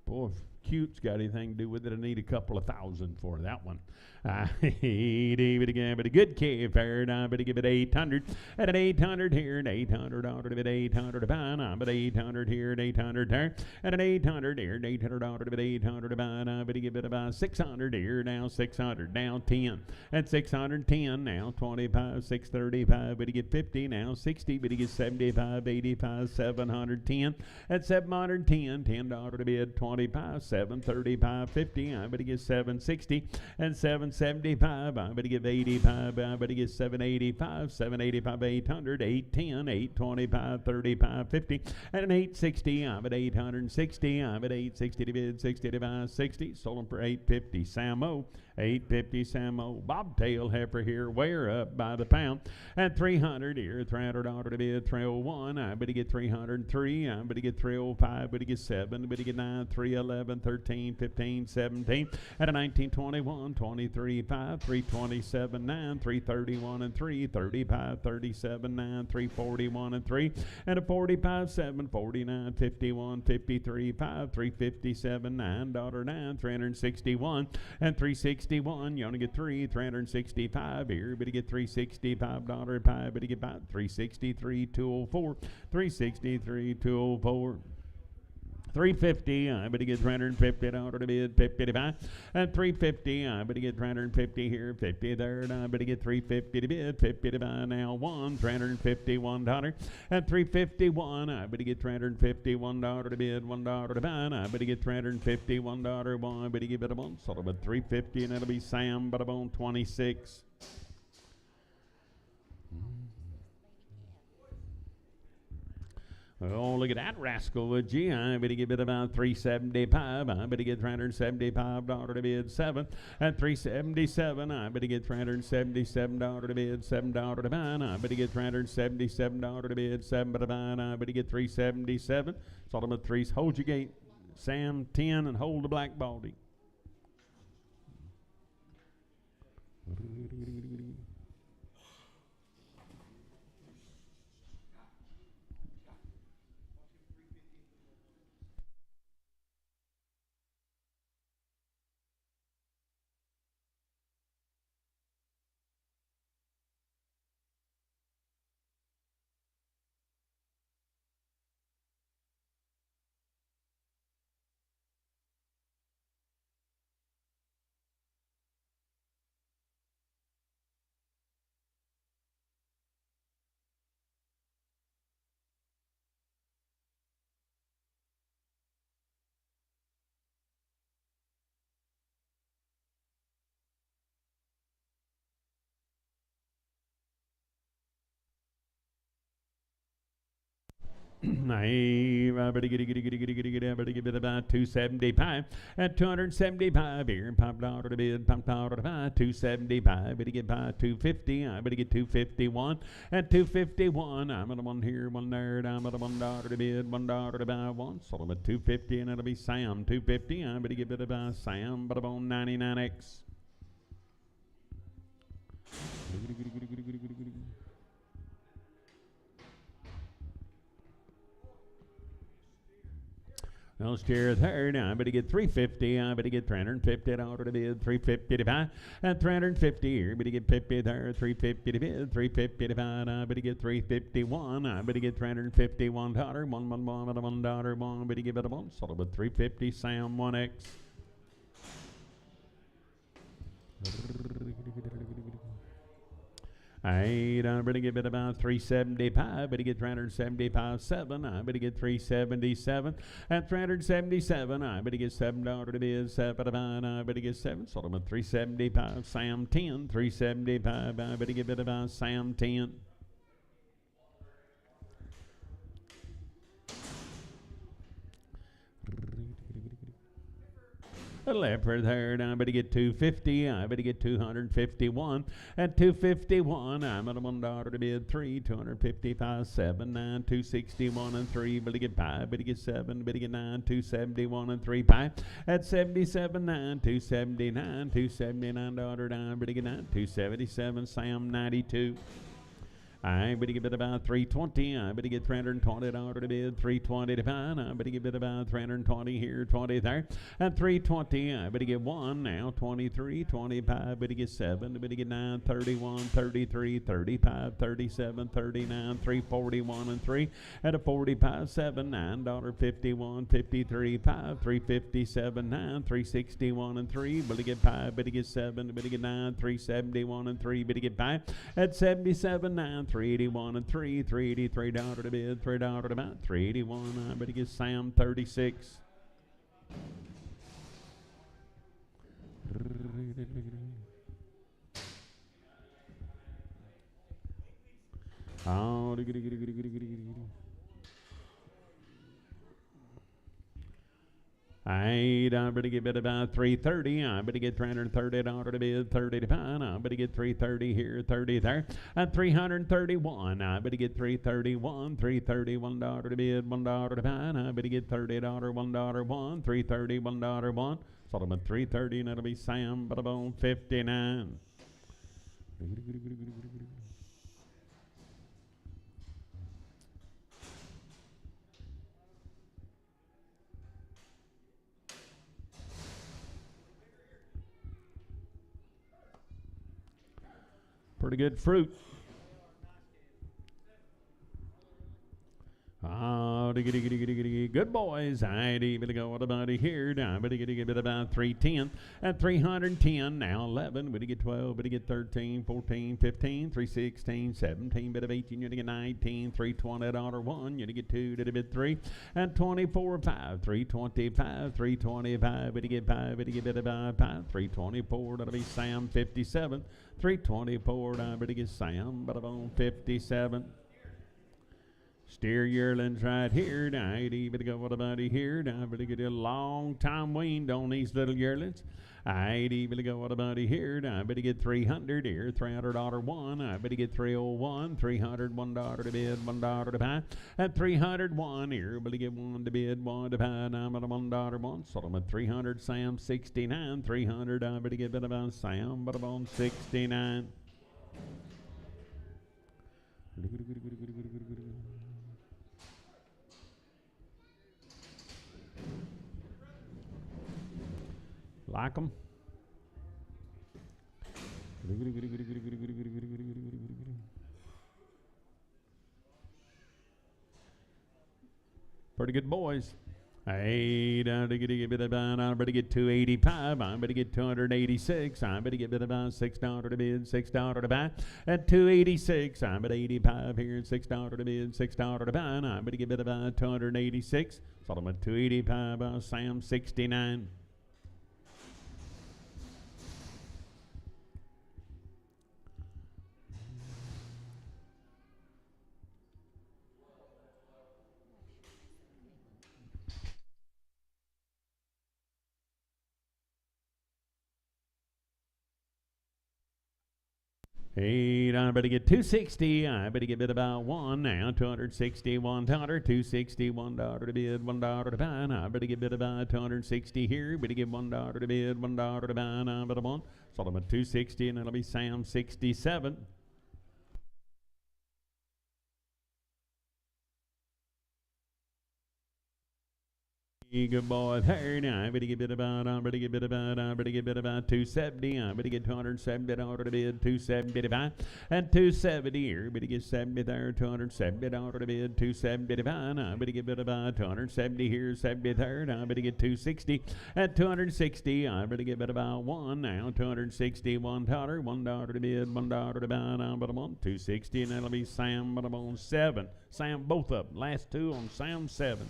Boy, if cute's got anything to do with it, I need a couple of thousand for that one. But a good calf there. I better give it 800. At an 800 here, and $800 to bid, 800 to buy. I bet 800 here, and 800 there. At an 800 here, and $800 to bid, 800 to buy. I better give it about 600 here, now 600, now 10. At 610 now, 25, 635. Better get 50 now, 60. Better get 75, 85, 710. At 710, $10 to bid, 25, 735, 50. I better get 760 and 775. I better give 85. I better get 785, 785, 800, 810, 825, 35, 50, and an 860. I'm at 860. I'm at 860 to bid, 60 to buy, 60. Sold them for 850. Samo $8.50 Samo bobtail heifer here, we're up by the pound. And 300 here, $300 to bid, 301. I better get 303. I better get 305. Better get 7. Better get 9, 311, 13, 15, 17. At a 19, 21, 23, 5, 327, 9, 331 and 3, 35, 37, 9, 341 and 3. And a 45, 7, 49, 51, 53, 5, 357, 9, $9, 361 and 361. You only get 365 here. Better get $365 pie. Better get about 363, 204, 363, 204. 350, I better get $350 to bid, 55, and 350, I better get 350 here, 50 there, and I better get 350 to bid, 50 to buy now, $351, and 351, I better get $351 to bid, $1 to buy, and I better get $351, one, I better give it a one, sort of a 350, and it'll be Sam, but about 26. Oh, look at that rascal, would you? I better give it about 375. I better get $375 to bid, 7. At 377, I better get $377 to bid, $7 to buy. I better get $377 to bid, 7 to buy. I better get 377. Sort of a 3. Hold your gate, Sam, 10, and hold the black baldy. I better get about 275 at 275 here. Pop dollar to bid, pop dollar to buy, 275. Better get by 250. I better get 251 at 251. I'm at a one here, one there. I'm at a $1 to bid, $1 to buy, one. Sort of a 250, and it'll be Sam 250. I better get it by Sam, but about 99X. Well, steer third. I better get 350. I better get $350 to bid, 350 to buy, and 350 here. Better get 50 there, 350 to bid, 350 to buy. I better get 351. I better get $351. $1, one. Better give it a one. Sort of a 350. Sam 1X. I better give it about 375. Better get 375, 7. I better get 377. At 377, I better get $7 to bid, 7 to buy. I better get 7. Sort of a 375. Sam 10, 375. I better give it about Sam 10. A leopard third, I better get 250. I better get 251. At 251, I'm at a $1 to bid, 3, 255, 7, 9, 261 and 3. Better get 5. Better get 7. Better get 9, 271 and 3. 5. At 77, 9, 279, $279. I better get 9, 277. Sam 92. I better give it about 320. I better get $320 to bid, 320 to buy. I better give it about 320 here, 20 there, and 320. I better get 1 now, 23, 25. Better get 7. Better get 9, 31, 33, 35, 37, 39, 341 and 3. At a 45, 7, $9.51, 53, 5, 357, 9, 361 and 3. Better get 5. Better get 7. Better get 9, 371 and 3. Better get 5. At 77, 9. 381 and 3, $383 to bid, $3 to buy, 381. I better get Sam 36. Oh, I better get bid about 330. I better get $330 to bid 30 to pound. I better get 330 here, 30 there. At 331. I better get 331. $331 to bid, $1 to pound. I better get $30, $1, $1. 330, $1, $1. Sort of a 330, and it'll be Sam, but about 59. Pretty good fruit. Oh, good boys. I'd even go with about here. Now, but get about 310 at 310. Now 11. But get 12. But get 13, 14, 15, 316, 17. Bit of 18. You get 19. 320 $1. You get 2. Did a bit 3 at 24, 5. 325, 325. But get 5. But get about 5. 324. That'll be Sam 57. 324. But get Sam. But about 57. Steer yearlings right here. Now, I'd even go with about here. Now, I better get a long time weaned on these little yearlings. I'd even go with about here. Now, I better get 300 here. $300 one. I better get 301. $301 to bid, $1 to buy. At 301 here, better get 1 to bid, 1 to buy. Now, I'm at $1 one. Sold them at 300. Sam 69. 300. I better get about Sam, but about 69. Like them. Pretty good boys. Hey, down to get a bit about. I better get 285. I better get 286. I better get a bit about $6 to bid, $6 to buy. At 286, I'm at 85 here. $6 to bid, $6 to buy. I better get a bit about 286. Sold them at 285. Sam 69. Hey, I better get 260. I better get bid about 1 now. 260, $1. 260, $1 to bid, $1 to buy. I better get bid about 260 here. Better get $1 to bid, $1 to buy. I better want. Sold them at 260, and it'll be Sam 67. Good boy there. Now I better get bid about. I better get bid about. I better get bid about 270. I better get $270 to bid. 270 to buy. At 270 here. Better get 70 there. $270 to bid. 270 to buy. I better get bid about 270 here. 70 there. I better get 260. At 260. I better get bid about 1 now. 260. $1. $1 to bid. $1 to buy. I better want 260, and that'll be Sam. But I'm on 7. Sam, both of them. Last two on Sam 7.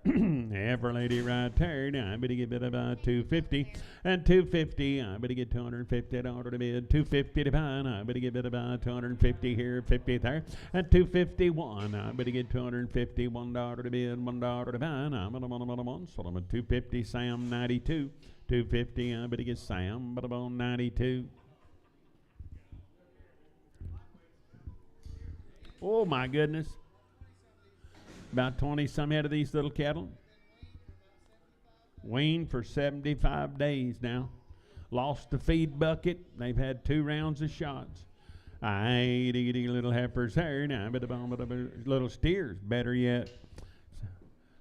Every lady right there. Now I better get bid about 250. And 250, I better get $250 to bid. 250 to buy. I better get bid about 250 here, 50 there. At 251, I better get $250, $1 to bid, $1 to buy. I'm on. So I'm at 250. Sam 92. 250. I better get Sam, but I'm on 92. Oh my goodness. About 20 some head of these little cattle. Weaned for 75 days now. Lost the feed bucket. They've had 2 rounds of shots. Little heifers there now. Little steers, better yet.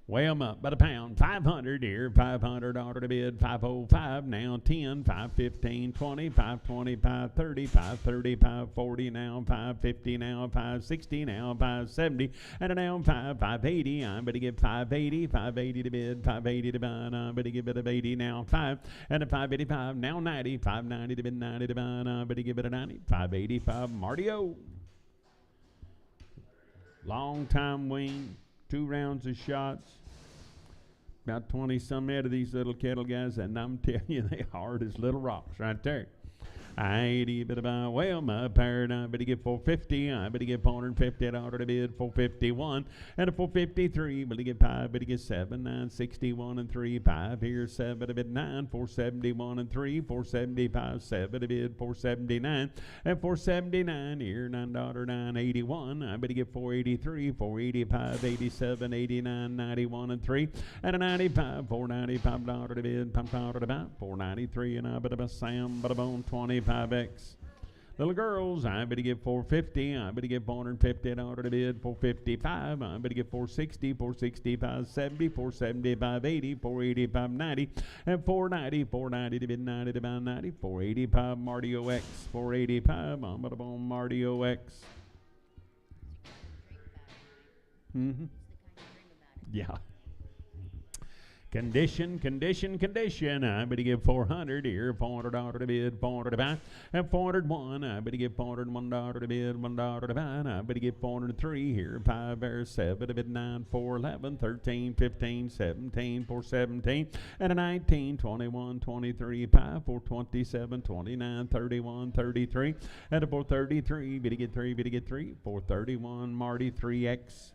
Weigh them up by the pound. 500 here. $500 to bid. 505 now. 10. 515. 20. 520. 530. 530. 540 now. 550 now. 560 now. 570 and now 580. I better get 580. 580 to bid. 580 to buy. I better get bid of 80 now. 5 and a 585 now. 90. 590 to bid. 90 to buy. I better get bid of 90. 585. Martio. Long time wean. 2 rounds of shots. About 20 some head of these little cattle guys, and I'm telling you, they hard as little rocks right there. I bit about well, my pair, I better get 450. I better get 450 at order to bid 451 and a 453. Better get 5, better get 7, 961 and 3, 5 here, 7 a bid 9, 471 and 3, 475, 7 a bid 479 and 479 here, $9, 981. I better get 483, 485, 87, 89, 91 and 3 and a 95, $495 to bid, pumped out at about 493 and I better be Sam, but bone 25X. Little girls, I better get 450. I better get 450 at order to bid 455. I better get 460, 465, 70, 475, 80, 485, 90, and 490, 490 to bid 90 to about 90, 485 Marty OX, 485. I'm gonna bone Marty OX. Yeah. Condition. I better give 400 here, $400 to bid, 400 to buy, and 401. I better give $401 to bid, $1 to buy. I better give 403 here, 5 there, 7 to bid, 9, 411, 13, 15, 17, 417, and a 19, 21, 23, 5, 427, 29, 31, 33, and a 433. Better get 3, 431 Marty 3X.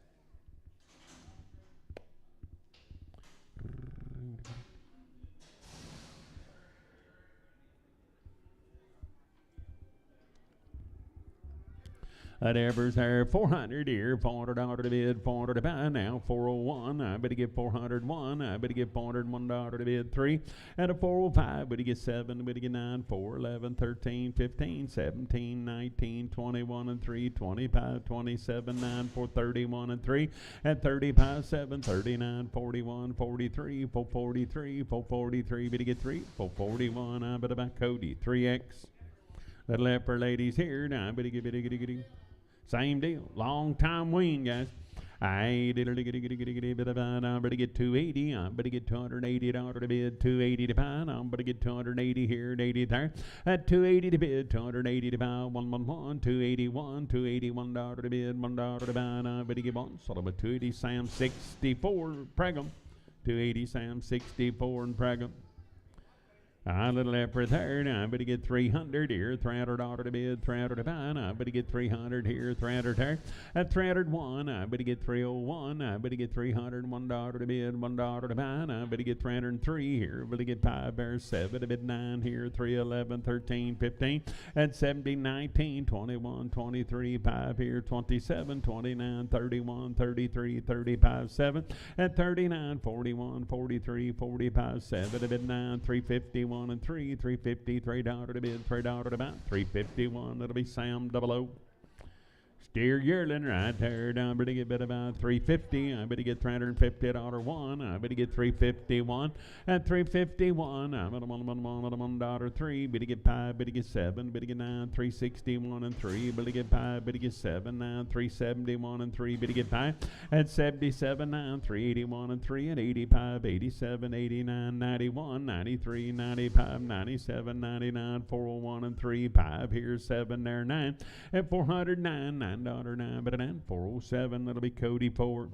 Whatever's there, 400 here, $400 to bid, 400 to buy. Now 401, I better get 401. I better get $401 to bid 3, and a 405. Better get 7, better get 9, 4, 11, 13, 15, 17, 19, 21 and 3, 25, 27, 9, 431 and 3, and 35, 7, 39, 41, 43, 443, 443. Better get 3, 441. I better buy Cody 3X. Little leper ladies here. Now I better get same deal. Long time wean, guys. I better get 280. I better get $280 to bid, 280 to buy. I better get 280 here and 80 there. At 280 to bid, 280 to buy, 111, 281, $281 to bid, $1 to buy. I better get one. Sort of a 280 Sam 64 Pregum. 280 Sam 64 and Pregum. A little effort there. Now I better get 300 here, $300 to bid, 300 to buy. I better get 300 here, 300 there. At 301, I better get 301. I better get $301 to bid, $1 to buy. I better get 303 here. Better get 5 there, 7 to bid, 9 here, 311, 13, 15, and 17, 19, 21, 23, 5 here, 27, 29, 31, 33, 35, 7, and 39, 41, 43, 45, 7 to bid, 9, 351 and 3, 350, $3 to bid, $3 to buy, 351. That'll be Sam 00. Steer yearling right there. Now I better get bid about 350. I better get $350 I better get 351 and 351. I'm at $1.3. Better get 5. Better get 7. Better get 9. 361 and 3. Better get 5. Better get 7. 9. 371 and 3. Better get 5 and 77. 9. 381 and 3 and 85. 87. 89. 91. 93. 95. 97. 99. 401 and 3. 5 here. 7 there. 9 and 409. $9, but an 407. That'll be Cody 4.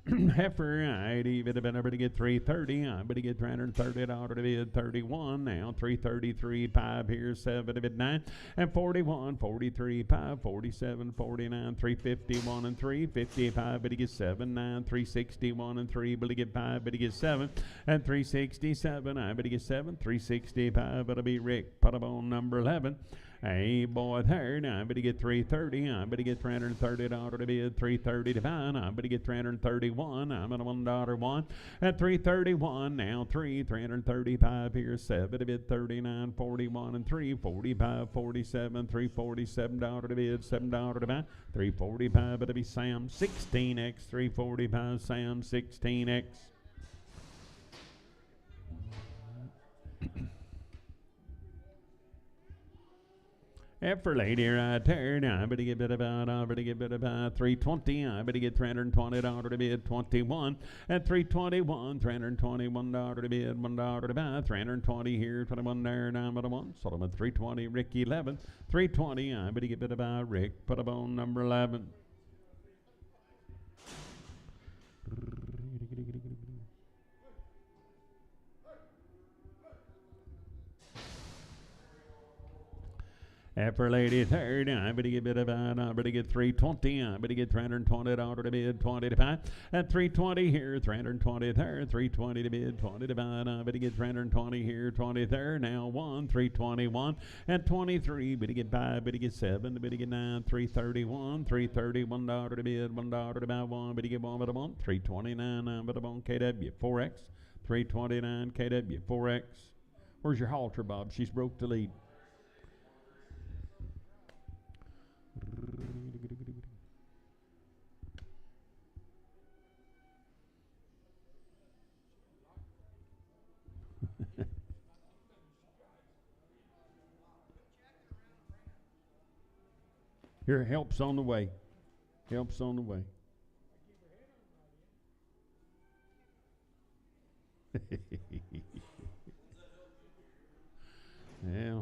Heifer, I better get 330. I better get $330 to bid, 31. Now 333, 5 here, 7 to bid, 9, and 41, 43, 5, 47, 49, 351 and 3, 55. Better get 7, 9, 361 and 3. Better get 5. Better get 7 and 367. I better get 7, 365. That'll be Rick. Put up on number 11. Hey, boy, there. Now I better get 330. I better get $330 to bid, 330 to buy. I better get 331. I'm at $1 at 331. Now 335 here, 7 to bid, 39, 41 and 3, 45, 47, $347 to bid, $7 to buy, 345. It'll be Sam 16X, 345 Sam 16X. Effort lady right there. Now I better get bid about 320. I better get $320 to bid, 21 at 321. $321 to bid, $1 to buy, 320 here, 21 there. Now I'm at 1. Solomon 320. Rick 11. 320. I better get bid about Rick. Put up on number 11. Upper lady third, I better get bit about, I better get 320, I better get 320 out of the bid, 20 to 5, at 320 here, 320 third, 320 to bid, 20 to 5, I better get 320 here, 20 third, now 1, 321, at 23, better get 5, better get 7, better get 9, 331, 331 out of the bid, 1 out of the 1, better get 1 but a 1, 329, but a 1, KW 4X, 329, KW 4X. Where's your halter, Bob? She's broke the lead. Here, help's on the way. Help's on the way. Yeah.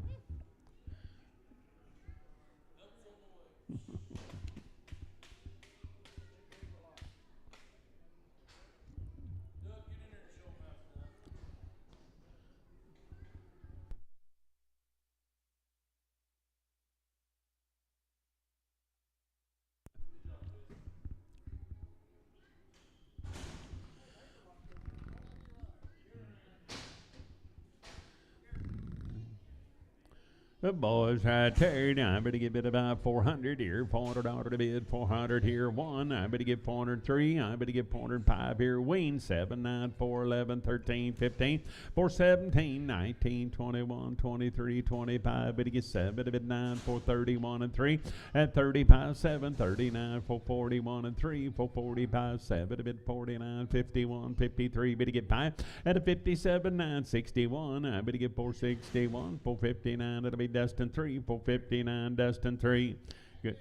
The boys right there. I better get bid about 400 here. 400 out of the bid. 400 here. 1. I better get 403. I better get 405 here. Ween 7, 9, 4, 11, 13, 15, 4, 17, 19, 21, 23, 25. Better get 7. Better bid 9, 4, 31 and 3. At 35, 7, 39, 4, 41 and 3. 4, 45, 7. Better bid 49, 51, 53. Better get 5. At a 57, 9, 61. I better get 461, 459. That'll be Dustin 3, 459, Dustin 3. Good.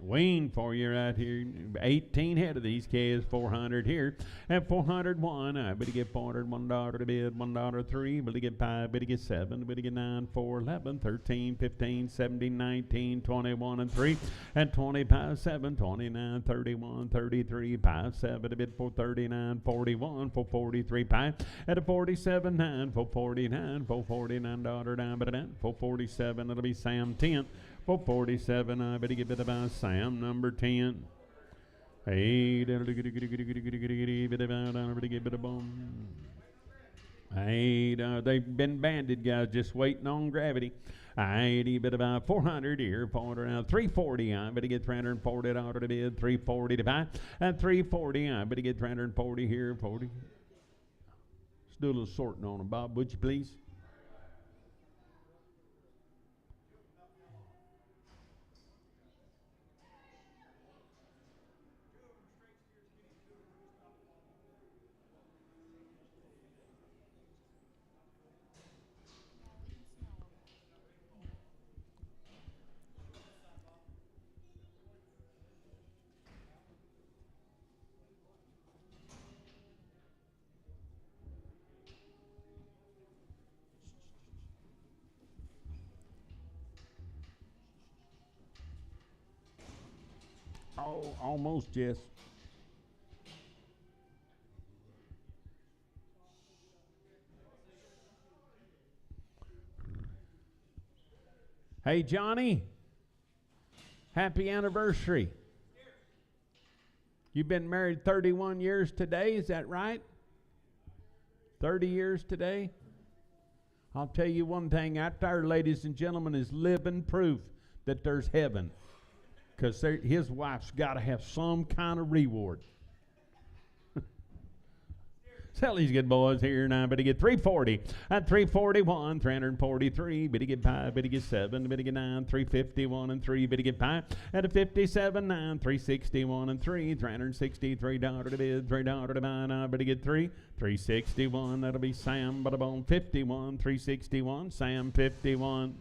Wayne for you right here. 18 head of these kids, 400 here. At 401, I better get 401 dollar to bid, $1 3, better get 5, better get 7, better get 9, 4, 11, 13, 15, 17, 19, 21 and 3. At 25, 7, 29, 31, 33, 5, 7, a bid 439, 41, 443, 5. At a 47, 9, 449, 449 dollar down, but at 447, it'll be Sam 10. 447, I better get bit about Sam number 10. Hey, better get bit of bum. Hey, they've been banded, guys, just waiting on gravity. 80 bit about 400 here, 400 now 340. I better get 340 out of the bid, 340 to buy. At 340, I better get 340 here, 40. Let's do a little sorting on them, Bob, would you please? Oh, almost, Jess. Hey, Johnny. Happy anniversary. You've been married 31 years today, is that right? 30 years today? I'll tell you one thing out there, ladies and gentlemen, is living proof that there's heaven. Because his wife's got to have some kind of reward. Tell these good boys here now, better get 340. At 341, 343, better get 5, better get 7, better get 9, 351 and 3, better get 5. At a 57, 9, 361 and 3, $363 to bid, $3 to buy now, better get 3, 361, that'll be Sam, but about 51, 361, Sam 51.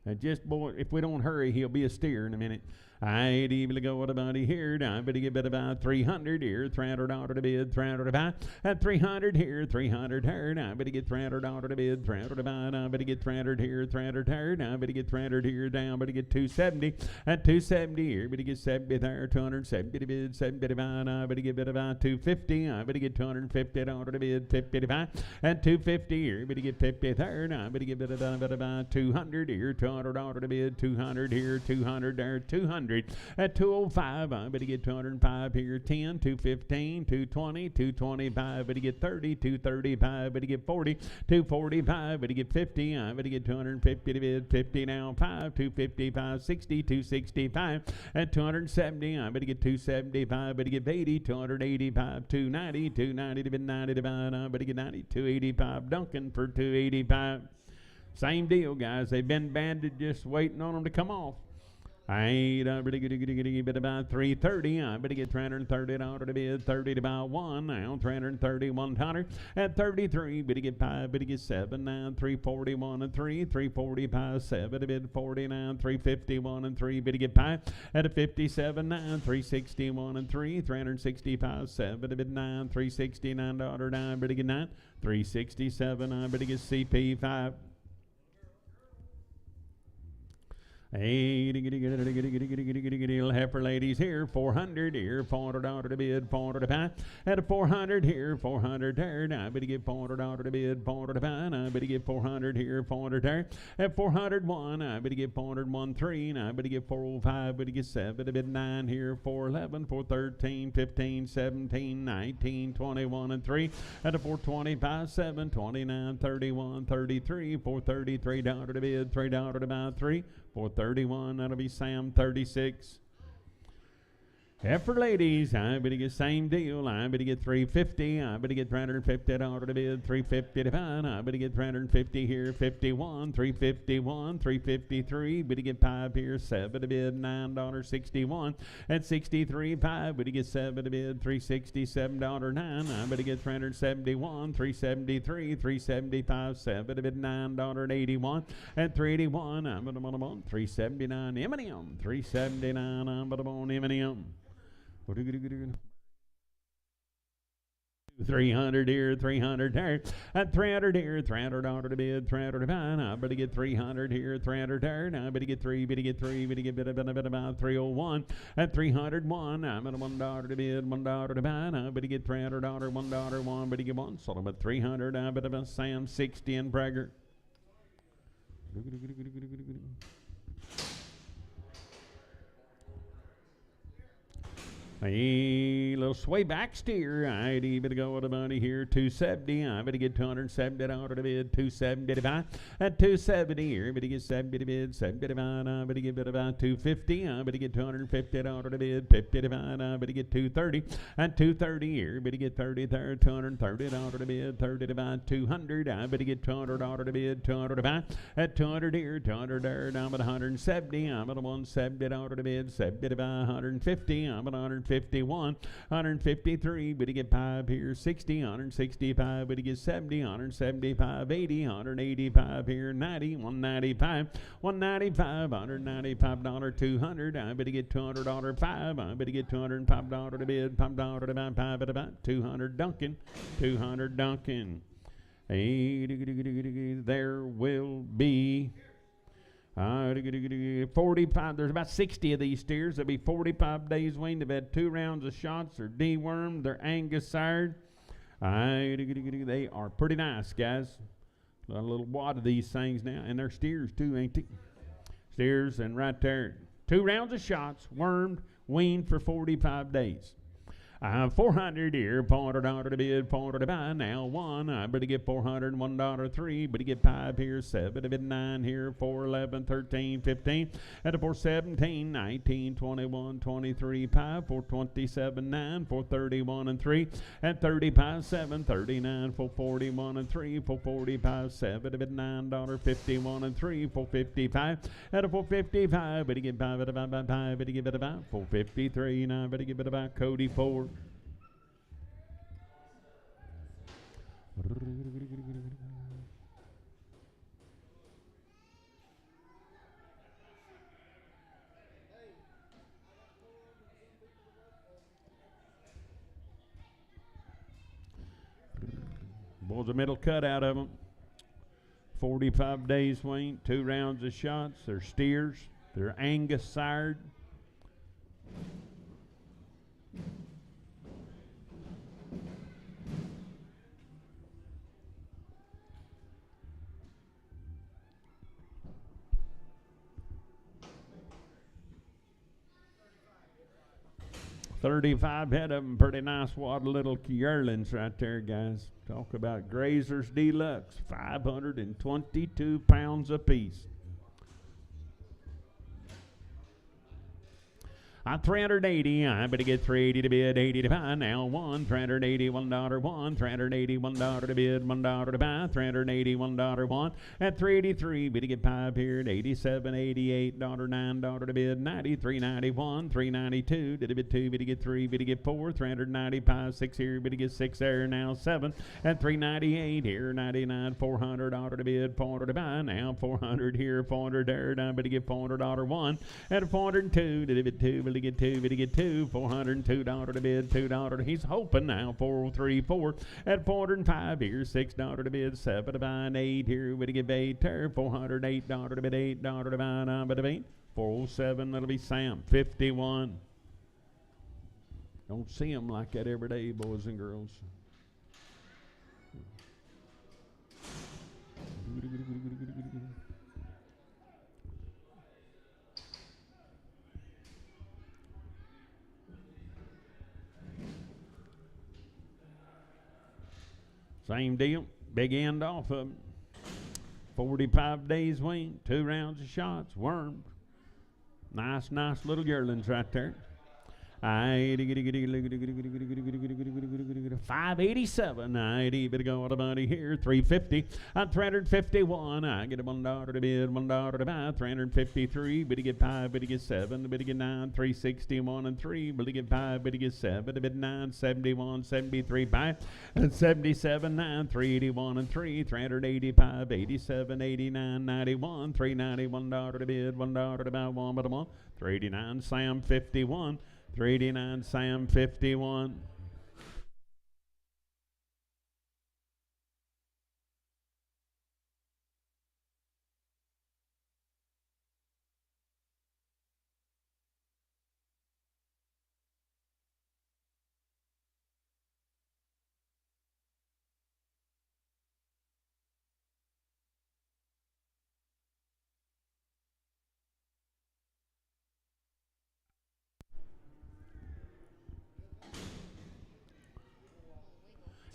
And just, boy, if we don't hurry, he'll be a steer in a minute. I even go what about here? I better get about 300 here, $300 to bid, 300 about at 300 here, 300 here. I better get $300 to bid, 300 about. I better get 300 here, 300 here. I better get 300 here down. Better get 270 at 270 here. Better get 70 there, 270 to bid, 70 about. I better get about 250. I better get $250 to bid, 50 about at 250 here. Better get 50 there. I better get about 200 here, $200 to bid, 200 here, 200 there, 200. At 205, I better get 205 here, 10, 215, 220, 225, better get 30, 235, better get 40, 245, better get 50, I better get 250 to bid, 50 now, 5, 255, 60, 265, at 270, I better get 275, better get 80, 285, 290, 290 to bid, 90 to buy, I better get 90, 285, Duncan for 285. Same deal, guys. They've been banded, just waiting on them to come off. I ain't better get about 330. I better get $330 to bid, 30 to buy 1 now, 330, 100 at 33. Better get 5, better get 7 now, 341 and 3, 345, 7 to bid, 49, 351 and 3. Better get 5 at a 57 now, 361 and 3, 365, 7 to bid 9, $369 9. Better get 9, 367. I better get CP 5. Hey, heifer ladies here, 400 here, $400 to bid, 400 to buy. At a 400 here, 400 there. Now I better get $400 to bid, 400 to buy. Now I better get 400 here, 400 there. At 401, I better get 401 3. Now I better get 405, better get 7 to bid 9 here, 411, 413, 15, 17, 19, 21 and 3. At a 425, 7, 29, 31, 33, $433 to bid, $3 to buy 3. 431, that'll be Sam 36. Heifer ladies, I better get same deal. I better get 350. I better get $350 to bid, 350 to buy. I better get 350 here, 51, 351, 353. Better get 5 here, 7 to bid, $9.61. At 63, 5. Better get 7 to bid, $367.9. I better get 371, 373, 375, 7 to bid, $9.81. At 381, I'm gonna on 379 M&M, 379. I'm gonna on M&M. 300 here, 300 there. At 300 here, $300 to bid, 300 to buy. I better get 300 here, 300 there. Now I better get 3, better get 3, better get about 301. At 301, I'm at $1 to bid, $1 to buy. Now I better get $300, $1, 1, better get 1. So I'm at 300. I better about Sam 60 and Prager. A little sway back steer. I better go with a money here, 270. I better get $270 to bid, 270 to buy. At 270 here, better get 70 to bid, 70 to buy. I better get about 250. I better get $250 to bid, 50 to buy. I better get 230. At 230 here, better get 30 there, $230 to bid, 30 to buy. 200. I better get $200 to bid, 200 to buy. At 200 here, 200 there. I'm at 170. I'm at $170 to bid, 70 to buy. 150. I'm at 151, 153, but he get 5 here, 60, 165, but he get 70, 175, 80, 185 here, 90, 195, 195, $195, 200, I bet he get $200, 5, I bet he get $205 to bid, $5 to buy, 5 at about 200 Duncan, 200 Duncan. There will be 45. There's about 60 of these steers. There'll be 45 days weaned. They've had 2 rounds of shots. They're dewormed. They're Angus sired. They are pretty nice, guys. Got a little wad of these things now, and they're steers too, ain't they? Steers, and right there, 2 rounds of shots, wormed, weaned for 45 days. 400 here, $400 to bid, $400 to buy. Now 1, I better get $400, $1, 3, better get 5 here, 7 to bid, 9 here, 4, 11, 13, 15, at a 4, 17, 19, 21, 23, 5, 4, 27, 9, 4, 31 and 3, at 35, 7, 39, 4, 41 and 3, 4, 45, 7 to bid, $9, 51 and 3, 4, 55, at a 455, better get 5 at about 5, better get it about 453, now better get it about Cody 4. cows, a middle cut out of them. 45 days weaned, 2 rounds of shots. They're steers. They're Angus sired. $35 head of them, pretty nice wad little yearlings right there, guys. Talk about Grazers Deluxe, 522 pounds apiece. 380, I better get 380 to bid, 80 to buy, now $1, $381, $1, $381 to bid, $1 to buy, $381, $1, at 383, better get 5 here at 87, $88, $9 to bid, 93, 91, 392, did a bid 2, better get 3, better get 4, 395, 6 here, better get 6 there, now 7, at 398 here, 99, $400 to bid, 400 to buy, now 400 here, 400 there, now better get $400, 1, at 402, did a bid 2, better get 2, better get 2, $402 to bid, $2, he's hoping now, 434, at 405 here, $6 to bid, 7 to buy, and 8 here, better get 8 there, $408 to bid, $8 to buy, now better 8, 407, that'll be Sam, 51. Don't see them like that every day, boys and girls. Same deal, big end off of them. 45 days weaned, 2 rounds of shots, wormed. Nice little yearlings right there. 587, 90, better go on a buddy here, 350, 351, I get a $1 to bid, $1 to buy, 353, better get 5, better get 7, better get 9, 361 and 3, better get 5, better get 7, bid 9, 71, 73, buy, and 77, 9, 381 and 3, 385, 87, 89, 91, $391 to bid, $1 to buy, 1 but a 1, 389, Sam 51. 389, Sam 51.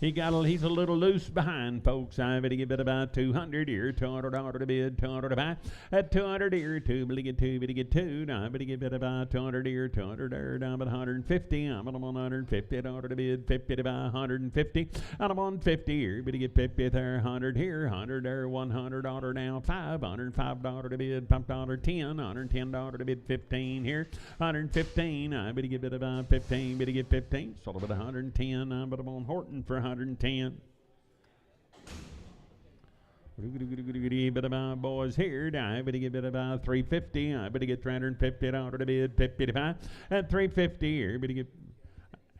He's a little loose behind, folks. I better give it about 200 here, $200 to bid, 200 to buy. At 200 here, 2, better get 2, better get 2. Now I better give it about 200 here, 200 there, down about 150. I'm on 150, $1 to bid, 50 to buy, 150. I'm on 50 here, better get 50 there, 100 here, 100 there, $100 now, $505 to bid, $10, $110 to bid, 15 here, 115. I better give it about 15, better get 15. Sort of at 110. I'm on Horton for 110. But about boys here, I better get about 350. I better get $350 to bid, 55 at 350 here. Better get.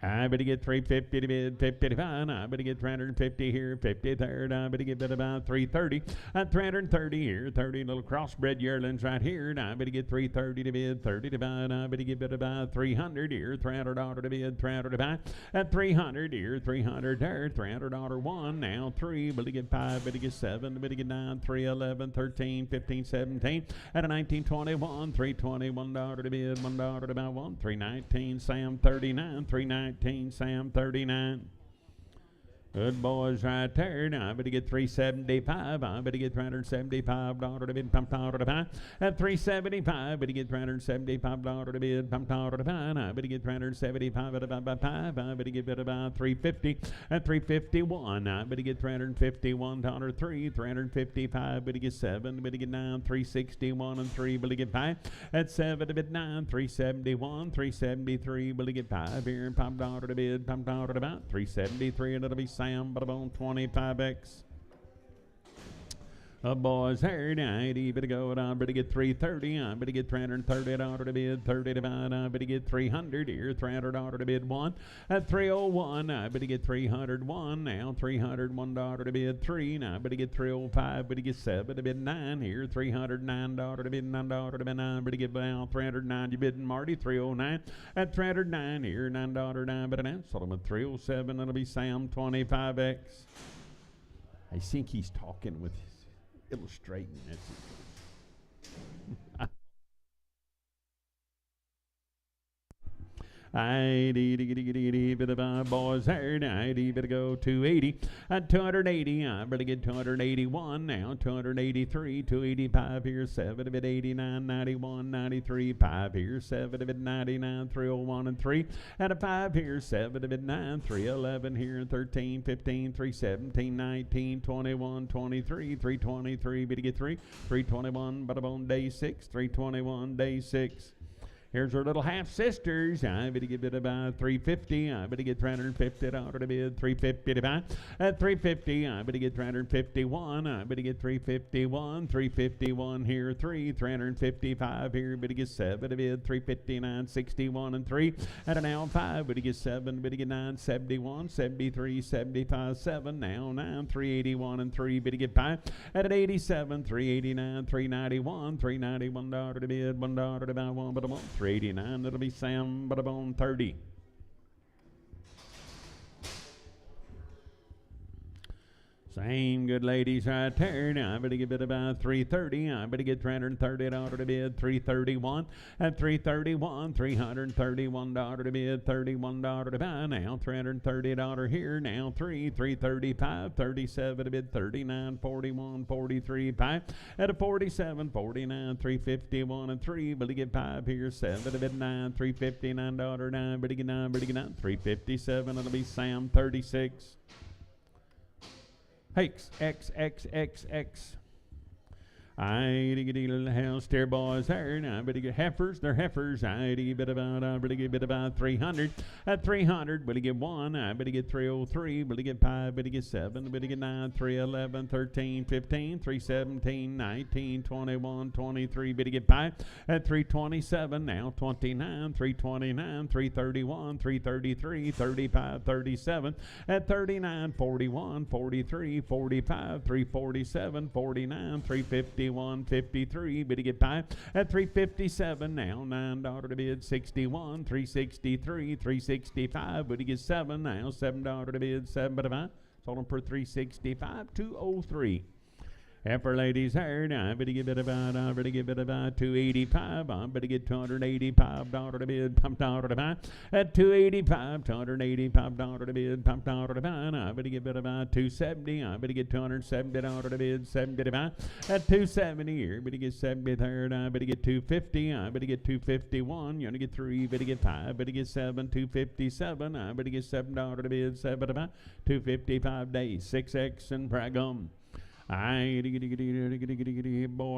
I better get 350 to bid, 55. I better get 350 here, 50 there. I better get that about 330. At 330 here, 30 little crossbred yearlings right here. I better get 330 to bid, 30 to buy. I better get that about 300 here, $300 to bid, 300 to buy. At 300 here, 300 there, $300 1. Now 3, better get 5, better get 7, better get 9, 3, 11, 13, 15, 17. At a 19, 21, $321 to bid, $1 to buy 1. 319, Sam 39, 319. Sam 39. Good boys right there. Now I better get 375. I better get $375 to bid, $5 to buy. At 375, better get $375 to bid, $5 to buy. I better get 375 at about 5. I better get it about 350. At 351, I better get $351 3. 355, better get 7. Better get 9. 361 and 3. Better get 5. At 7 to bid 9. 371, 373. Better get 5 here, $5 to bid, $5 to buy. 373, and it'll be Sam, but about 25X. Boys, here, 90, better go, I better get 330, I better get 330, order to bid 30 divide, I better get 300 here, 300 order to bid 1, at 301, I better get 301, now 301 order to bid 3, now I better get 305, better get 7 to bid 9 here, 309 order to bid 9, order to bid 9, better get now 309, you bidding Marty, 309, at 309 here, 9 order 9, better now, sold him at 307, it'll be Sam 25X. I think he's talking with illustrating it. Boys, here, better go 280, 280, I better get 281 now, 283, 285 here, 7 of it 89, 91, 93, 5 here, 7 of it 99, 301 and 3, and a 5 here, 7 of it 9, 311 here, 13, 15, 317, 19, 21, 23, 323, better get 3, 321, but on day 6, 321, day 6. Here's our little half sisters. I better give it about 350. I better get 350. I ought to bid 355. At 350, I better get 351. I better get 351. 351 here, 355 here. Better get 7. I bid 359, 61 and 3. At an now 5. Better get 7. Better get 9, 71, 73, 75, 7. Now 9, 381 and 3. Better get 5. At an 87, 389, 391, 391 dollar to bid. $1 to buy 1 but a month. 389, that'll be Sam Butterbone 30. Same good ladies right there. Now I better give it about 330. I better get 330 order to bid 331. At 331, $331 to bid, $31 to buy. Now $330 here. Now 335, 37 to bid 39, 41, 43, 5. At a 47, 49, 351 and 3. Better get 5 here. 7 to bid 9, $359 9. Better get 9, 357. It'll be Sam 36. X, X, X, X, X. I get a little house there, boys. There, now I better get heifers. They're heifers. I better get about 300. At 300, better get 1. I better get 303. Better get 5. Better get 7. Better get 9. 311, 13, 15, 317, 19, 21, 23. Better get 5. At 327, now 29, 329, 331, 333, 35, 37. At 39, 41, 43, 45, 347, 49, 350. 153, better get 5 at 357 now, $9 to bid 61, 363, 365, better get 7 now, $7 to bid 7 but 5, sold them for 365, 203. Heifer ladies here, now I better give it about 285. I better get $285 to bid, $5 to buy. At 285, $285 to bid, $5 to buy. I better give it about 270. I better get $270 to bid, 70 to buy. At 270 here, better get 73rd. I better get 250. I better get 251. You only get 3. Better get 5. Better get 7. 257. I better get $7 to bid, 7 to buy. 255 days, 6X and Pragum. Boy,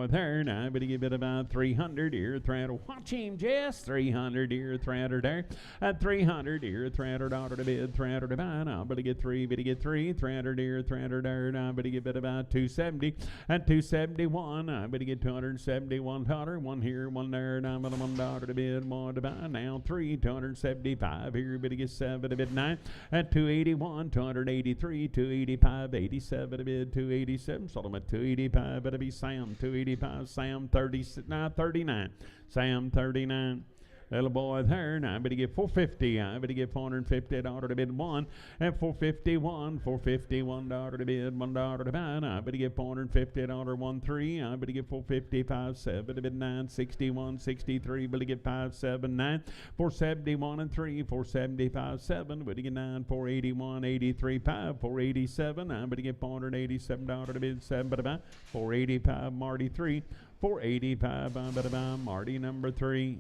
there, now I better give it about 300 here, 300. Watch him, Jess. 300 here, 300 there. At 300 here, $300 to bid, 300 to buy. Now I better get 3, better get 3, 300 here, 300 there. Now I better give it about 270. At 271, I better get $271. 1 here, 1 there. Now I'm $1 to bid, 1 to buy. Now 3, 275 here, better get 7 to bid 9. At 281, 283, 285, 87 to bid, 287. Sold them at 285. Better be Sam 285. Sam 39. Sam 39. Little boy there. Now I better get 450. I better get 450 dollar to bid 1. At 451, $451 to bid, $1 to buy. Now I better get 450 dollar 13. I better get 455, 7 to bid 9, 61, 63. Better get 579, 471 and 3, 475, 7. Better get 9, 481, 83, 5, 487. I better get $487 to bid 7 to buy. 485 Marty 3, 485 I better buy Marty number 3.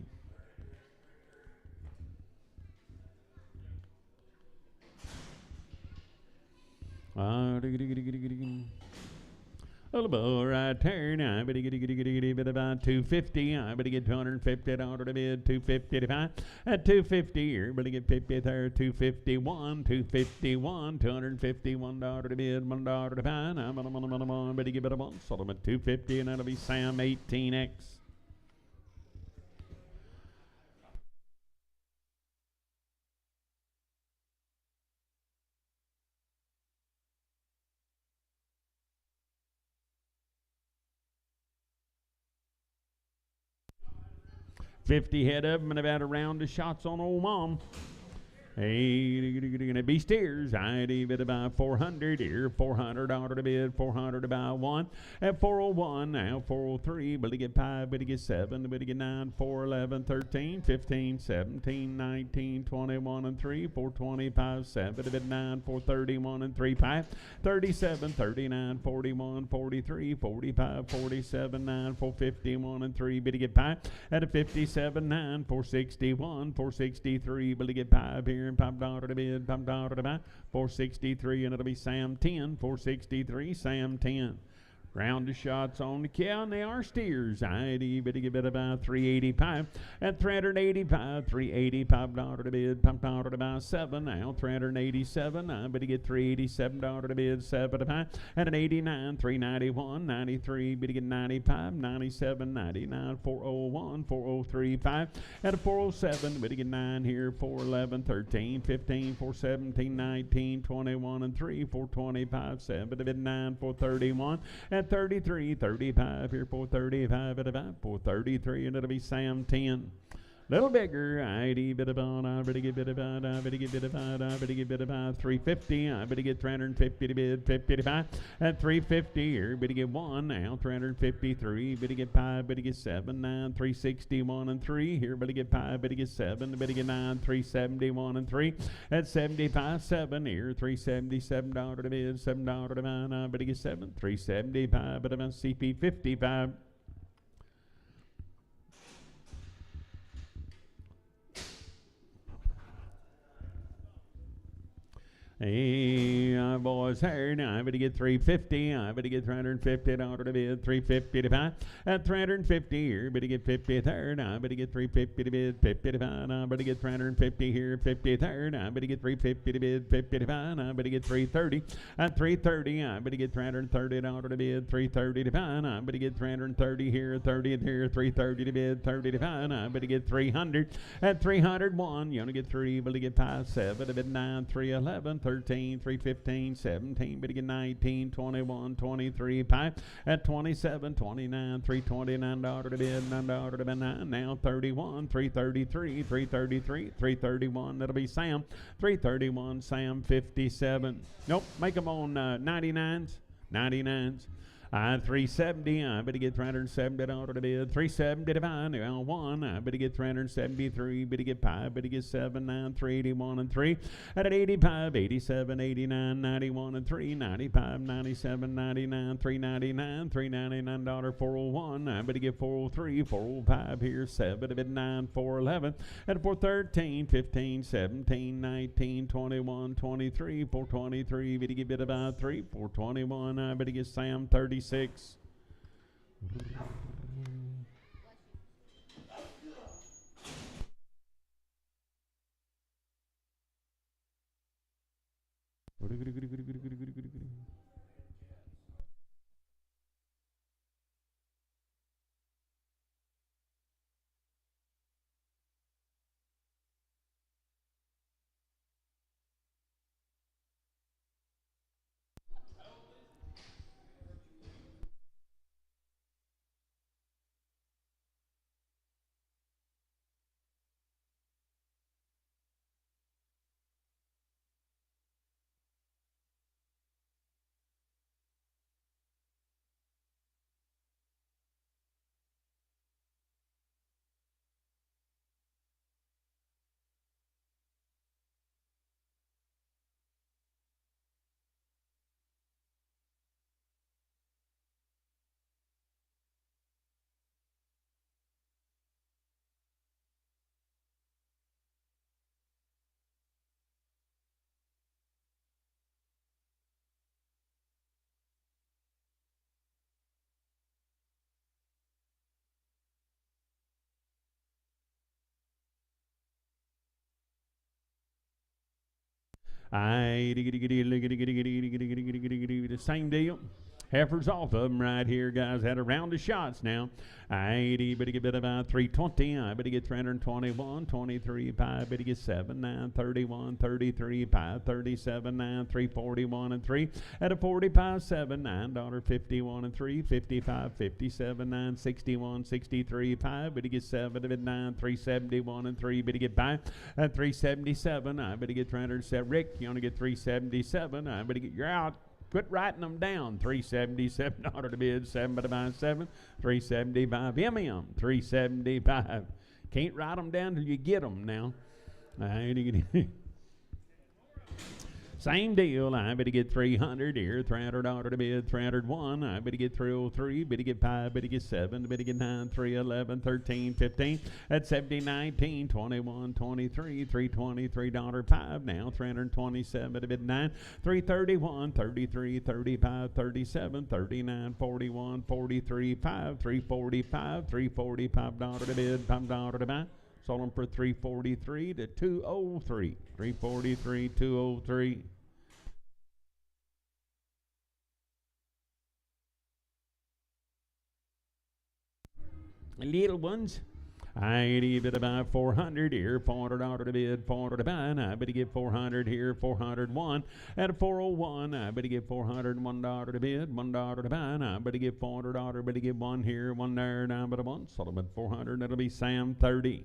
little ball right turn. I better get about 250. I better get $250 to bid. 255 at 250 here. Better get 50 there. 251. 251. $251 to bid. $1 to buy. I'm better give it a one. Sold them at 250, and that'll be Sam 18X. $50 head of them and about a round of shots on old mom. Hey, gonna be steers. I'd bid about 400 here. $400 to bid. 400 to buy one. At 401 now. 403. But to get 5. But to get 7. But to get 9. 4, 11, 13, 15, 17, 19, 21 and 3. 425. 7. But to bid 9. 431 and 3. 5. 37, 39, 41, 43, 45, 47, 9. 451 and 3. But to get 5. At a 57, 9. 461. 463. But to get 5 here. And $5 to bid, $5 to buy, 463, and it'll be Sam 10, 463, Sam 10. Round of shots on the cow, and they are steers. I'd better give it about 385 at 385, $385 to bid, $5 to buy, 7 now, 387. I better get $387 to bid, 7 to buy, at an 89, 391, 93. Better get 95, 97, 99, 401, 403, 5 at a 407. Better get 9 here, 411, 13, 15, 417, 19, 21 and 3, 425, 7 to bid, 9, 431. At 33, 35 here, 435 at about 433, and it'll be Sam 10. Little bigger, I better get bit about, I better get bit about, I better get bit about 350, I better get 350 to bid, 55 at 350 here, better get 1 now, 353, better get 5, better get 7, 9, 361 and 3 here, better get 5, better get 7, better get 9, 371 and 3 at 75, 7 here, $377 to bid, $7 to buy, I better get 7, 375, but about CP 55. Hey, boys, here now. I better get 350. I better get $350 to bid. 350 to buy. At 350 here. Better get 50 third. I better get 350 to bid. 50 to buy. I better get 350 here. 50 third. I better get 350 to bid. 50 to buy. I better get 330. At 330. I better get $330 to bid. 330 to buy. I better get 330 here. 30 here. 330 to bid. 30 to buy. I better get 300. At 301. You only get 3. Better get 5. 7 to bid. 9. 311. 13, 315, 17, better get 19, 21, 23, 5 at 27, 29, $329 to bid, $9 to bid, 9, now 31, 333, 333, 331, that'll be Sam, 331, Sam 57. Nope, make them on 99s, 99s. 370, I better get $370 to bid. 370 to buy, now 1. I better get 373, better get 5, better get 7, 9, 381 and 3. At an 85, 87, 89, 91 and 3, 95, 97, 99, 399, $399, 401. I better get 403, 405 here, 7 to bid, 9, 411. At 413, 15, 17, 19, 21, 23, 423, better get bid about 3, 421. I better get Sam 36. The same deal. Heifers off of them right here, guys. Had a round of shots now. 80, better get about 320. I better get 321, 23, 5, better get 7, 9, 31, 33, 5, 37, 9, 341 and 3. At a 45, 7, $9, 51 and 3, 55, 57, 9, 61, 63, 5, better get 7, 9, 371 and 3, better get 5. At 377, I better get 307. Rick, you only get 377. I better get, you're out. Quit writing them down. 377 order to bid, 7 by 7, 375 MM, 375. Can't write them down till you get them now. Same deal. I better get 300 here. 300 order to bid. 301. I better get 303. Better get 5. Better get 7. Better get 9. 3, 11, 13, 15. At 70, 19, 21, 23. 320. $3.05 now. 327. Better bid 9. 331. 33. 35. 37. 39. 41. 43. 5. 345. $345 to bid. $5 to buy. Sold them for 343 to 203. 343, 203. Little ones. I bid about 400 here, $400 to bid, $400 to buy. I better get 400 here, 401. At a 401, I better get $401 to bid, $1 to buy. I better get $400, better get 1 here, 1 there, down but a 1. Sold them at 400. That'll be Sam 30.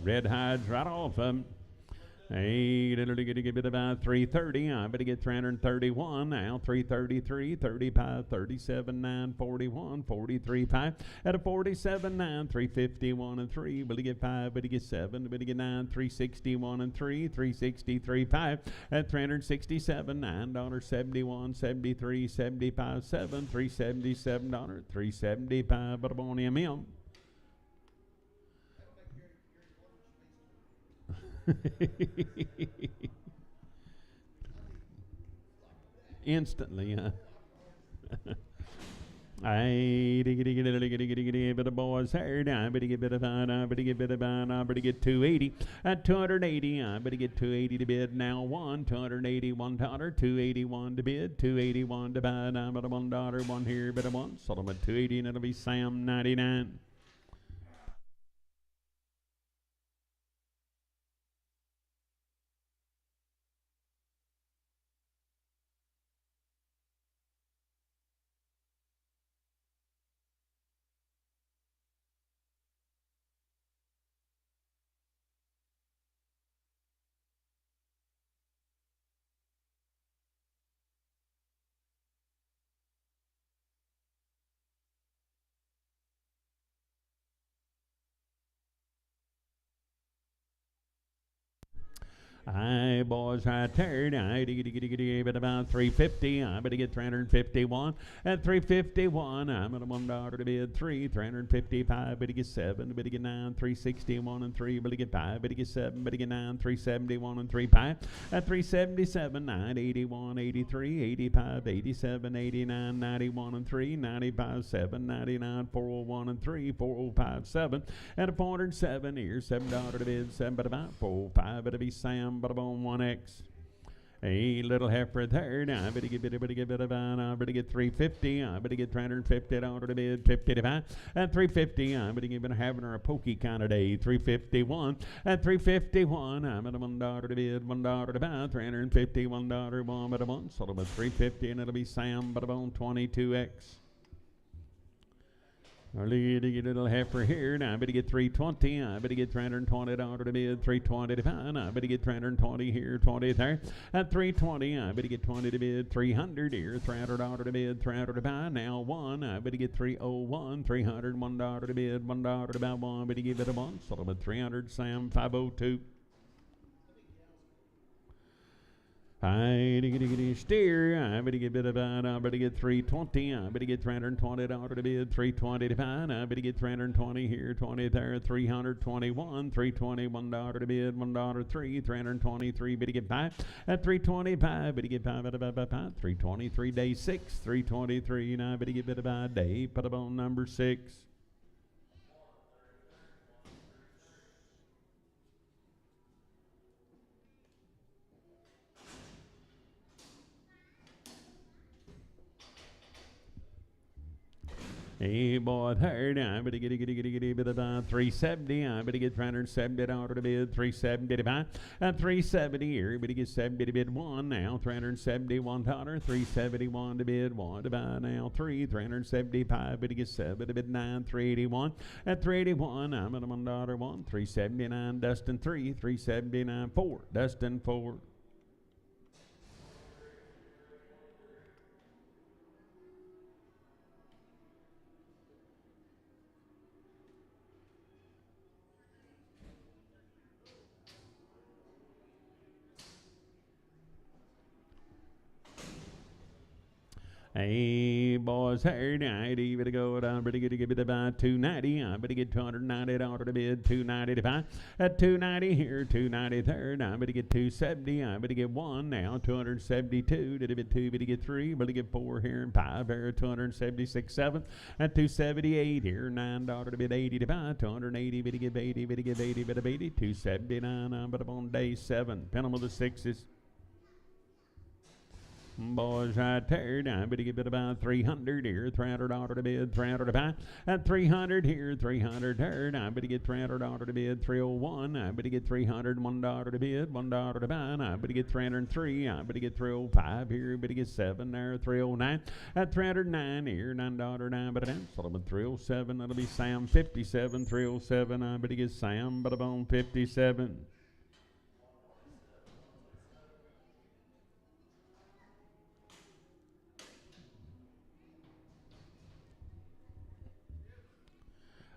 Red hides right off of them. Hey, get a bit about 330. I better get 331 now. 333, 35, 37, 9, 41, 43, 5. At a 47, 9, 351 and 3. Better get 5, better get 7, better get 9, 361 and 3, 363, 5. At 367, $9, 71, 73, 75, 7, $377, 375. But I'm on MM. Instantly, huh? I bit of boys here. I better get bit of fun. I better get bit of fun. I better get 280. At 280, I better get 280 to bid. Now 280, $1, 281 to bid, 281 to buy. Now but a $1, 1 here, bit of 1. Sold them at 280, and it'll be Sam 99. Aye, boys, right there. I get about 350. I better get 351. At 351, I'm at a $1 to bid 3. 355. Better get 7. Better get 9. 361 and 3. Better get 5. Better get 7. Better get 9. 371 and 3. 5. At 377, 9, 81, 83, 85, 87, 89, 91 and 3. 95, 7, 99, 401 and 3. 405, 7. At a 407, here's $7 to bid. 7, but about 405. It'll be Sam. But on 1X. A little heifer there. Now I better get I better get 350. I better get $350 to bid, 50 to buy. At 350, I better get having her a pokey kind of day. 351. At 351, I'm at a $1 to bid, $1 to buy. 350, $1, 1 but a 1. Sold them at 350, and it'll be Sam but on 22X. Our little heifer here. Now I better get 320. I better get $320 to bid, 320 to buy. I better get 320 here, 20 there. At 320, I better get 20 to bid, 300 here, $300 to bid, 300 to buy. Now 1, I better get 301, $301 to bid, $1 to buy. 1, better give it a 1. Sold them at 300. Sam 502. Steer, I better get bit about, I better get 320, I better get $320 to bid, 320 to find, I better get 320 here, 20 there, 321, $321 to bid, $1 323, better get 5, at 325, better get 5, 323, day 6, 323, now I better get bit about day, put up on number 6. Hey boy, third, I better get bit about 370. I better get $370 to bid, 375. At 370 here, better get 70 to bid 1 now, $371, 371 to bid 1 to buy now 3, 375. Better get 7 to bid 9, 381. At 381, I'm at $1 1, 379. Dustin 3, 379 4. Dustin 4. Hey, boys, here night, you better go down, better get it about 290. I better get $290 to bid, 290 to buy. At 290 here, 290 third. I better get 270. I better get 1 now, 272. Did a bit 2, better get 3, better get 4 here and 5 here, 276 7. At 278 here, $9 to bid, 80 to buy, 280. Better get 80, better get 80, better 80, 279. I'm but on day 7. Pin them with the 6s. Boys, right there, I better get bit about 300 here, $300 to bid, 300 to buy. At 300 here, 300 there, I better get $300 to bid, 301. I better get $300, $1 to bid, $1 to buy. I better get 303. I better get 305 here, better get 7 there, 309. At 309 here, $9 9, but I'm Solomon 307. That'll be Sam 57, 307. I better get Sam, but I'm on 57.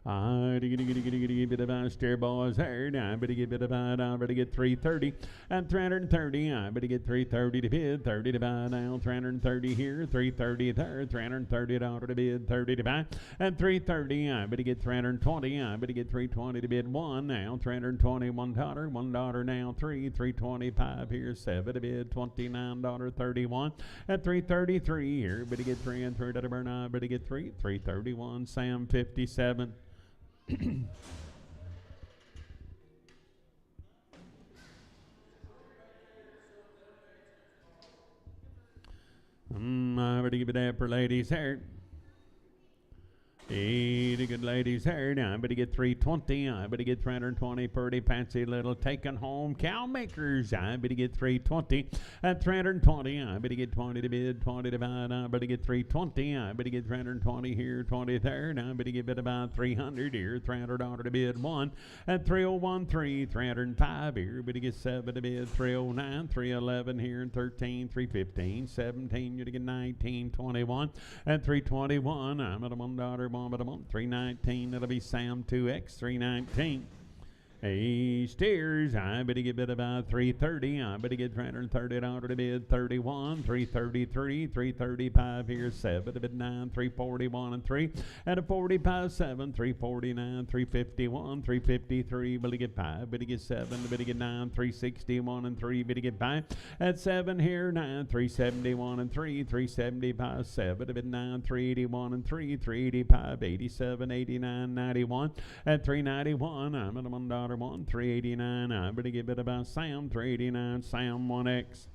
I better get bit about steer boys here. I better get bit about, I better get 330. At 330, I better get 330 to bid, 30 to buy now, 330 here, 330 there, $330 to bid, 30 to buy. At 330, I better get 320. I better get 320 to bid 1 now, $321, $1 now, 3, 325 here, 7 to bid, $29.31. At 333 here, better get 3 and 3 to burn. I better get 3, 331. Sam 57. I better give it up for ladies here. Hey, the good ladies here. Now I better get 320. I better get 320. Pretty fancy little taking home cow makers. I better get 320. At 320, I better get 20 to bid, 20 to buy. I better get 320. I better get 320 here, 20 there. Now I better get bid about 300 here, $300 to bid 1. At 301, 3, 305 here. Better get 7 to bid, 309, 311 here, 13, 315, 17. You to get 19, 21. At 321, I'm at $1. But I'm on 319. That'll be Sam 2X 319. Hey, steers, I better get bid about 330. I better get $330 to bid 31, 333, 335 here, 7 to bid 9, 341 and 3. At a 45, 7, 349, 351, 353. Better get 5, better get 7, better get 9, 361 and 3. Better get 5. At 7 here, 9, 371 and 3, 375, 7 to bid 9, 381 and 3, 385, 87, 89, 91. At 391, I'm at $1. 389. I better get bit about Sam 389. Sam 1X.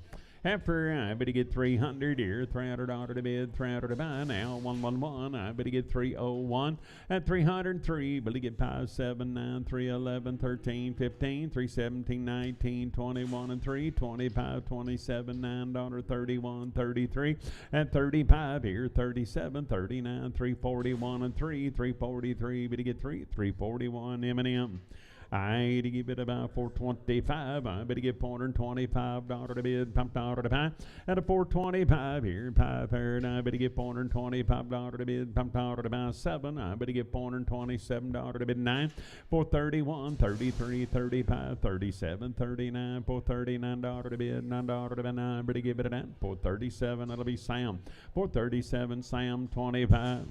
Heifer, I better get 300 here, $300 to bid, $300 to buy now, 111. I better get 301. At 303, better get 579, 311, 13, 15, 317, 19, 21 and 3, 25, 27, $9.31, 33. At 35 here, 37, 39, 341 and 3, 343. Better get 3, 341 M&M. I to give it about $425. I better give $425 to bid, $5 to buy. At a $425 here, $5 here, and I better give $425 to bid, $5 to buy. 7. I better give $427 to bid. 9. $431, $33, $35, $37, $39, $439 to bid, $9 to buy. 9. I better give it a 9. $437. That'll be Sam. $437. Sam 25.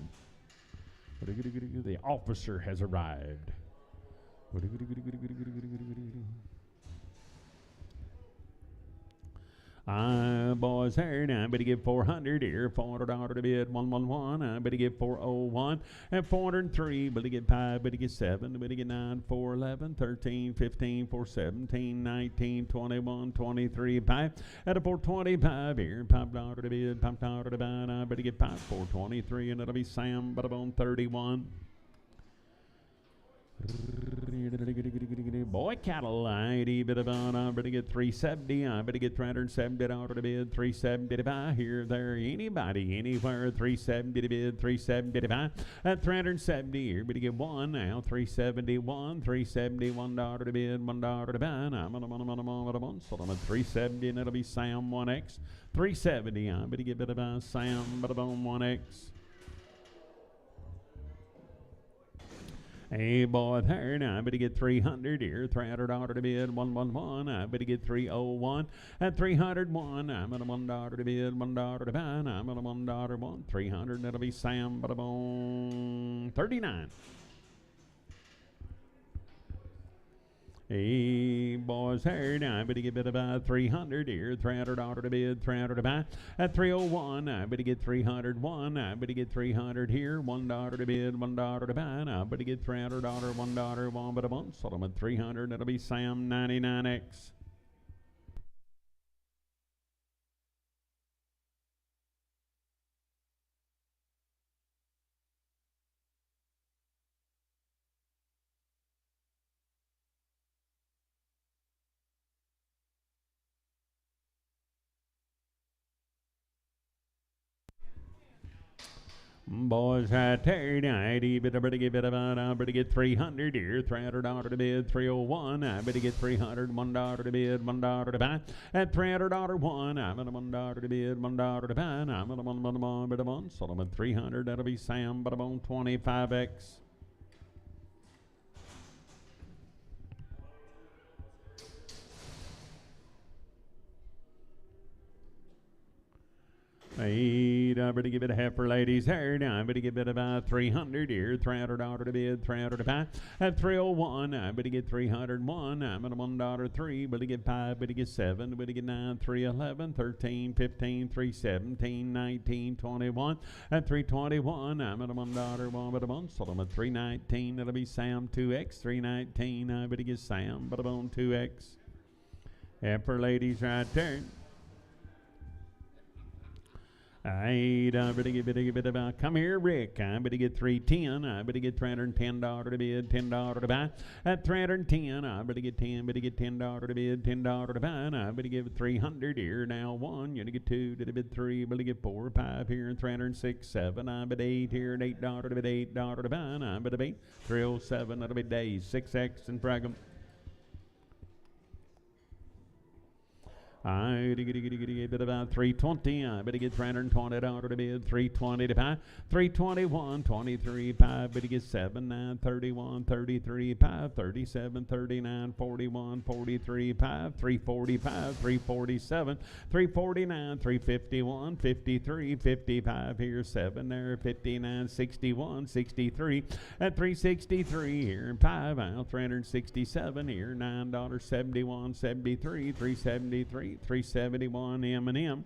The officer has arrived. Boys here, now I better give 400 here, $400 to bid, 111, I better give 401, and 403, better get 5, better get 7, better get 9, 411, 13, 15, 417, 19, 21, 23, 5, at a 425 here, $5 to bid, $5 to buy, I better get 5, 423, and it'll be Sam, but on 31. Boy cattle, I better get 370. I better get $370 to bid, 370 to buy. Here, there, anybody, anywhere, 370 to bid, 370 to buy. At 370, here, better get 1 now, 371, $371 to bid, $1 to buy. I'm on, so I'm at 370, and it'll be Sam 1X. 370, I better get about Sam, but on 1X. Hey, boy, there, now I better get 300 here, $300 to bid, 111, I better get 301, at 301, I'm at a $1 to bid, $1 to buy, I'm at a $1 1, 300, that'll be Sam, but on 39. Hey, boys, here, now I better get about 300 here, $300 to bid, $300 to buy. At 301, I better get 301, I better get 300 here, $1 to bid, $1 to buy. I better get $300, $1, 1 but a month, so I'm at 300, that'll be Sam 99X. Boys, right there, I better give it about, I better get 300 here, $300 to bid, 301, I better get 300, $1 to bid, $1 to buy. At $300 1, I'm at a $1 to bid, $1 to buy, I'm at a $1, so I'm at 300, that'll be Sam, but I'm on 25X. Hey, I better give it a heifer, ladies. Here, now I better give it about 300 here, $300 to bid, $300 to buy. At 301, I better get 301. I'm at a $1 3, better get 5, better get 7, better get 9, 311, 13, 15, 317, 19, 21. At 321, I'm at a $1 1, but a month, so I'm at 319. That'll be Sam 2X, 319. I better get Sam, but I'm on 2X. Heifer, ladies, right there. I better give it about, come here, Rick. I better get 310. I better get $310 to bid, $10 to buy. At 310, I better get 10, better get $10 to bid, $10 to buy. And I better give it 300 here. Now 1, you better get 2, to bid 3, better get 4, 5 here, and 306, 7. I better 8 here, and $8 to bid, $8 to buy. And I better be 307, that'll be days, 6X and frag 'em. I better about 320. I better get $320 to bid, 320 to buy, 321, 23, 5. Better get 7, 9, 31, 33, 5, 37, 39, 41, 43, 5, 345, 347, 349, 351, 53, 55 here, 7 there, 59, 61, 63 at 363 here, and 5 out, 367 here, $9, 71, 73, 373. 371 M&M.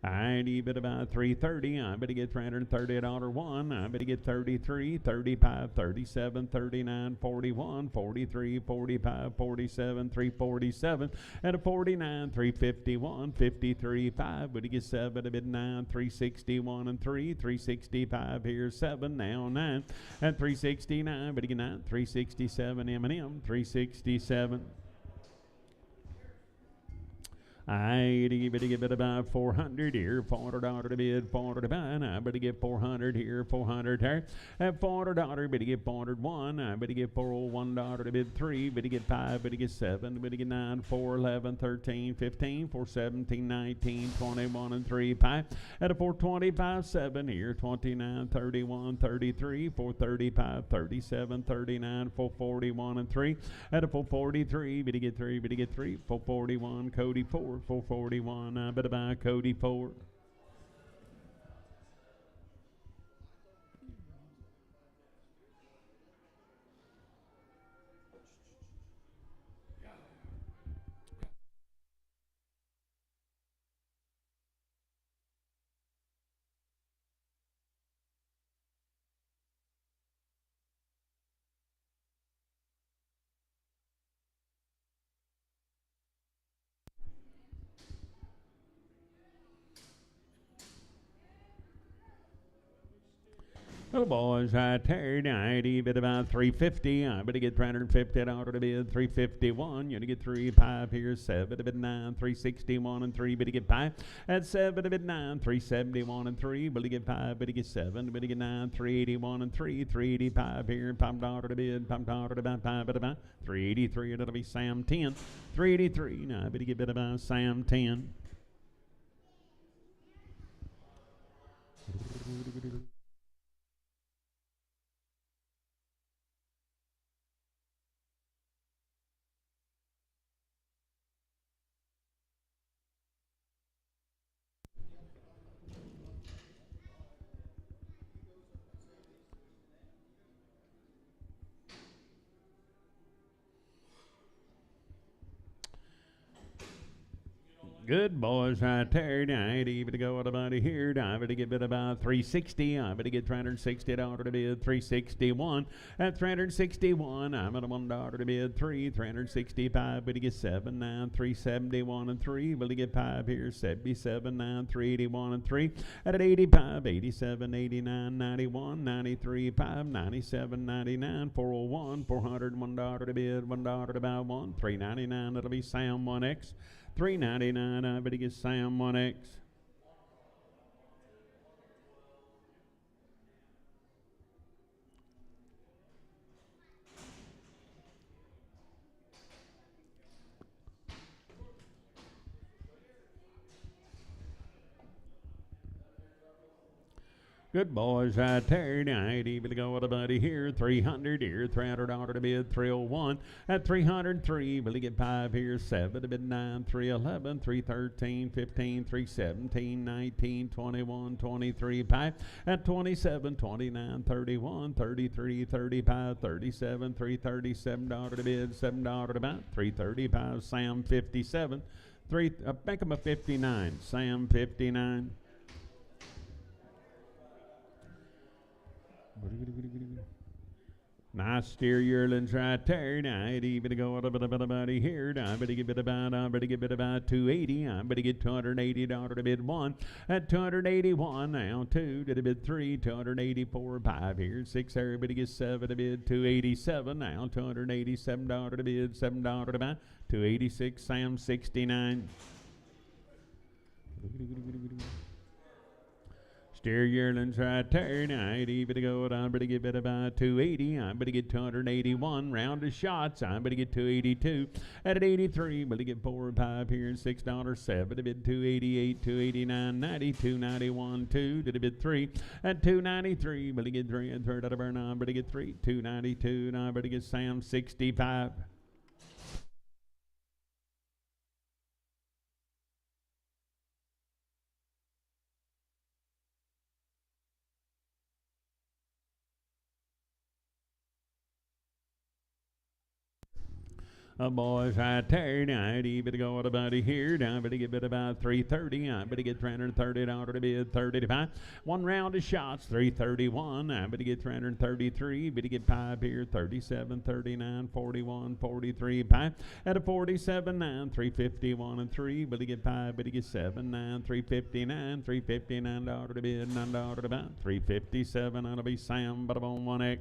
I need it about 330. I better get $330 1. I better get 33, 35, 37, 39, 41, 43, 45, 47, 347, and a 49, 351, 53, 5. Better get 7, a bid 9, 361 and 3, 365 here, 7 now 9, and 369. Better get 9, 367 M&M, 367. I give it about 400 here, $400 to bid, 400 to buy. I better get 400 here, 400 here. At $400, better get 401. I better get $401 to bid 3, better get 5, better get 7, better get 9, 4, 11, 13, 15, 4, 17, 19, 21, and 3 pie. At a 425, 7 here, 29, 31, 33, 435, 37, 39, 441, and 3. At a 443, better get 3, better get 3, 441, Cody 4. 441, I better buy Cody 4. Well, boys, I tarried, I'd bid about 350. I better get $350 to bid 351. You to get 3 5 here, 7 to bid 9, 361 and 3. Better get 5 at 7 to bid 9, 371 and 3. Better get 5, better get 7, better get 9, 381 and 3, 385 here, $5 to bid, $5 to buy, 5 at about 383. That'll be Sam 10, 383. Now I better get bid about Sam 10. Good boys, I tarried. I ain't even to go with about here. I better get bid about 360. I better get $360 to bid 361. At 361, I'm at $1 to bid 3. 365, better get 7, 9, 371 and 3. Better get 5 here, 77, 9, 381 and 3. At 85, 87, 89, 91, 93, 5, 97, 99, 401, $401 to bid, $1 to buy 1. 399, that'll be Sam 1X. 399, I better get Sam 1X. Good boys, I tarried. I ain't even to go with a buddy here. 300 here, $300 to bid, 301. At 303, will he get 5 here, 7 to bid 9, 311, 313, 15, 317, 19, 21, 23, 5. At 27, 29, 31, 33, 35, 37, $337 to bid, $7 to buy, 335, Sam 57. Make him a 59, Sam 59. Nice steer yearlings right there. Now I ain't even to go about here. I better get about 280. I better get $280 to bid 1. At 281 now 2 to bid 3, 284, 5 here, 6 there, better get 7 to bid 287 now, $287 to bid, $7 to buy, 286, Sam 69. Steer yearlings right there. Now I ain't even to go. I better get bid about 280. I better get 281. Round of shots. I better get 282. At 83, better get 4 or 5 here. $6, 7 to bid 288, 289, 90, 291, 2 to bid 3. At 293, better get 3 and third out of our nine. Better get 3, 292. Now I better get Sam 65. Boys, I tarried. I ain't even to go with a buddy here. I better get bid about 330. I better get $330 to bid 35. 1 round of shots, 331. I better get 333. Better get 5 here, 37, 39, 41, 43, 5. At a 47, 9, 351 and 3. Better get 5. Better get 7, 9, 359, $359 to bid, $9 to buy, 357. That'll be Sam, but I'm on 1X.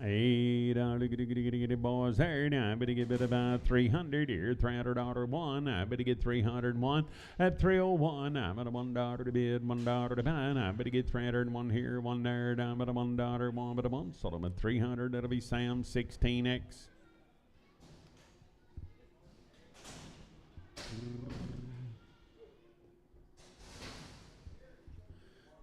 $8 boys there. Now I better give it about 300 here. $300 one. I better get 301 at 301. I'm at a $1 to bid, $1 to buy. I better get 301 here, one there. Down at a $1, one but a one. Sold them at 300. That'll be Sam 16X.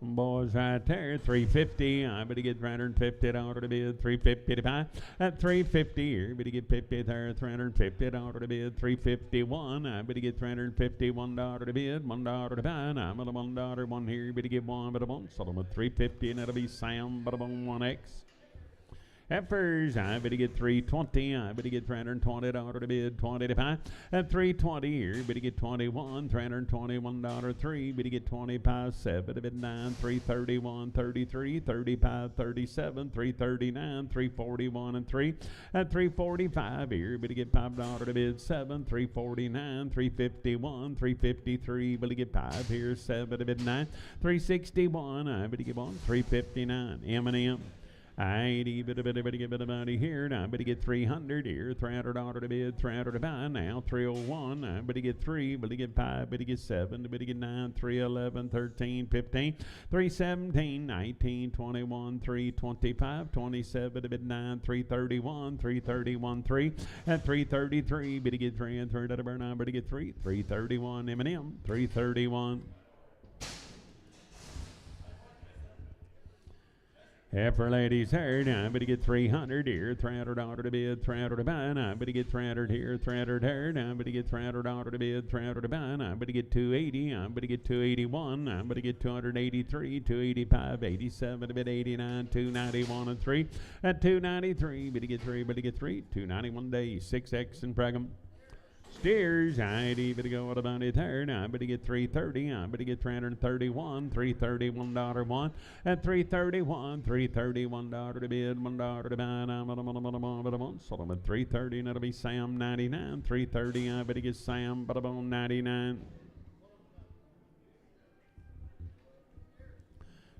Boys right there, 350. I better get $350 to bid, 350 to buy. At 350 here, better get 50 there, $350 to bid, 351. I better get $351 to bid, $1 to buy. And I'm at a $1 one here, better get one but a one. Sold them at 350, and that'll be Sam but a 1X. Heifers, I better get 320. I better get $320 to bid, 20 to buy. At 320 here, better get 21, $321 3. Better get 25, 7 to bid 9, 331, 33, 35, 37, 339, 341 and 3. At 345 here, better get $5 to bid 7, 349, 351, 353. Better get 5 here, 7 to bid 9, 361. I better get 1, 359. M&M. I better get about here. Now I better get 300 here. $300 to bid, 300 to buy. Now 301. I better get 3, better get 5, better get 7, better get 9, 311, 13, 15, 317, 19, 21, 325, 27 to bid 9, 331, 331, 3. At 333, better get 3 and 3 to burn. I better get 3, 331. M&M, 331. Heifer ladies here, now I better get 300 here, $300 to bid, 300 to buy. Now I better get 300 here, 300 here. Now I better get $300 to bid, 300 to buy. Now I better get 280. I better get 281. Now I better get 283, 285, 87 to bid, 89, 291 and 3. At 293, better get 3, better get 3, 291 days, 6X and Pregnant. Steers, I better go what about it there. Now I better get 330. I better get 331, $331 one. At 331, $331 to bid, $1 to buy. I'm at a one. Sold them at 330, and it'll be Sam 99. 330. I better get Sam but about 99.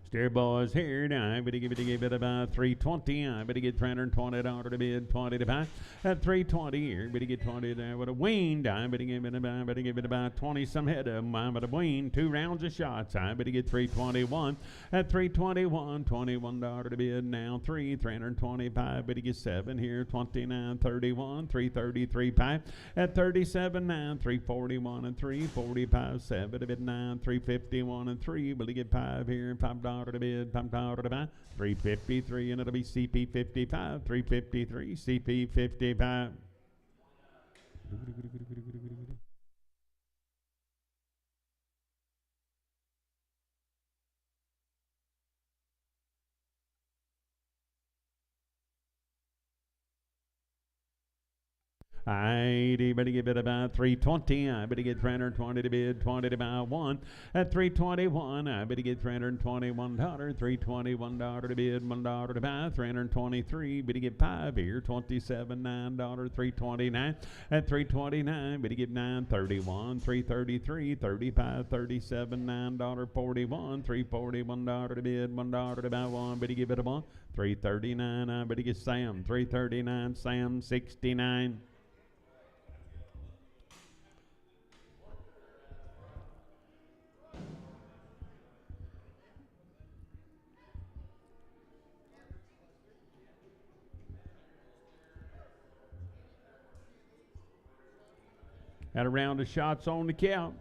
Steer boys here. Now I better give it about 320. I better get $320 to bid, 20 to buy. At 320 here, better get 20 there with a weaned. I better give it about 20 some head of them. I better wean 2 rounds of shots. I better get 321. At 321, $21 to bid. Now 325. Better get 7 here, 29, 31, 333 5. At 37, 9, 341 and 3, 45, 7 to bid 9, 351 and 3. Better get 5 here, $5 to bid, $5 to buy, 353, and it'll be CP 55, 353, CP 55. I better give it about 320. I better get 320 to bid, 20 to buy 1. At 321, I better get $321, $321 to bid, $1 to buy, 323. Better get 5 here, 27, $9, 329. At 329, better get 931, 333, 35, 37, $9, 41, $341 to bid, $1 to buy 1. Better give it a 1, 339. I better get Sam 339, Sam 69. Had a round of shots on the count.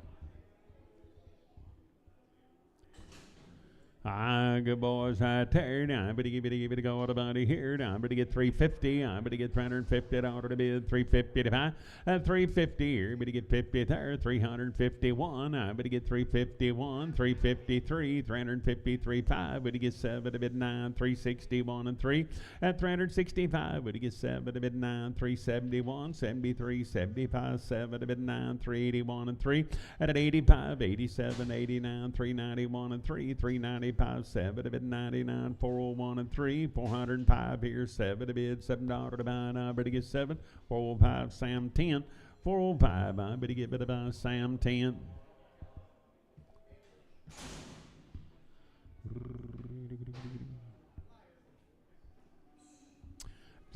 Good boys out there. Now I better give it a go. What about it here? Now I better get 350. I better get $350 to bid, 350 to buy. At 350 here, better get 50 there, 351. I better get 351, 353, 353 5. Better get 7 to bid 9, 361 and 3. At 365, better get 7 to bid 9, 371, 73, 75, 7 to bid 9, 381 and 3. At 85, 87, 89, 391 and 3, 395. 7 to bid 99, 401 and 3, 405 here, 7 to bid, $7 to buy. I better get 7, 405, Sam 10, 405. I better get bid by Sam 10.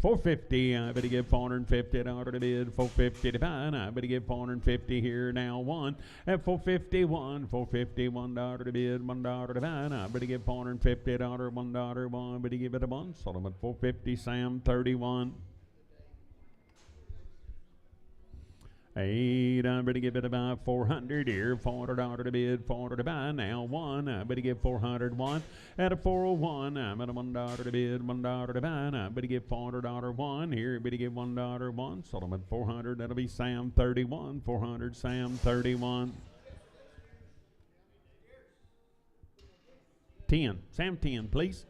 450, I better give 450 dollar to bid, 450 to buy, I better give 450 here now one at 451 dollar to bid, $1 to buy, I better give 450 dollar, $1 one, better give it a one, Solomon 450, Sam 31. 8, I better give it about 400 here, $400 to bid, 400 to buy, now 1, I better give 401, at a 401, I'm at a $1 to bid, $1 to buy, I better give $400 one, here, better give $1 one, Solomon 400, that'll be Sam 31, 400, Sam 31. 10, Sam 10, please.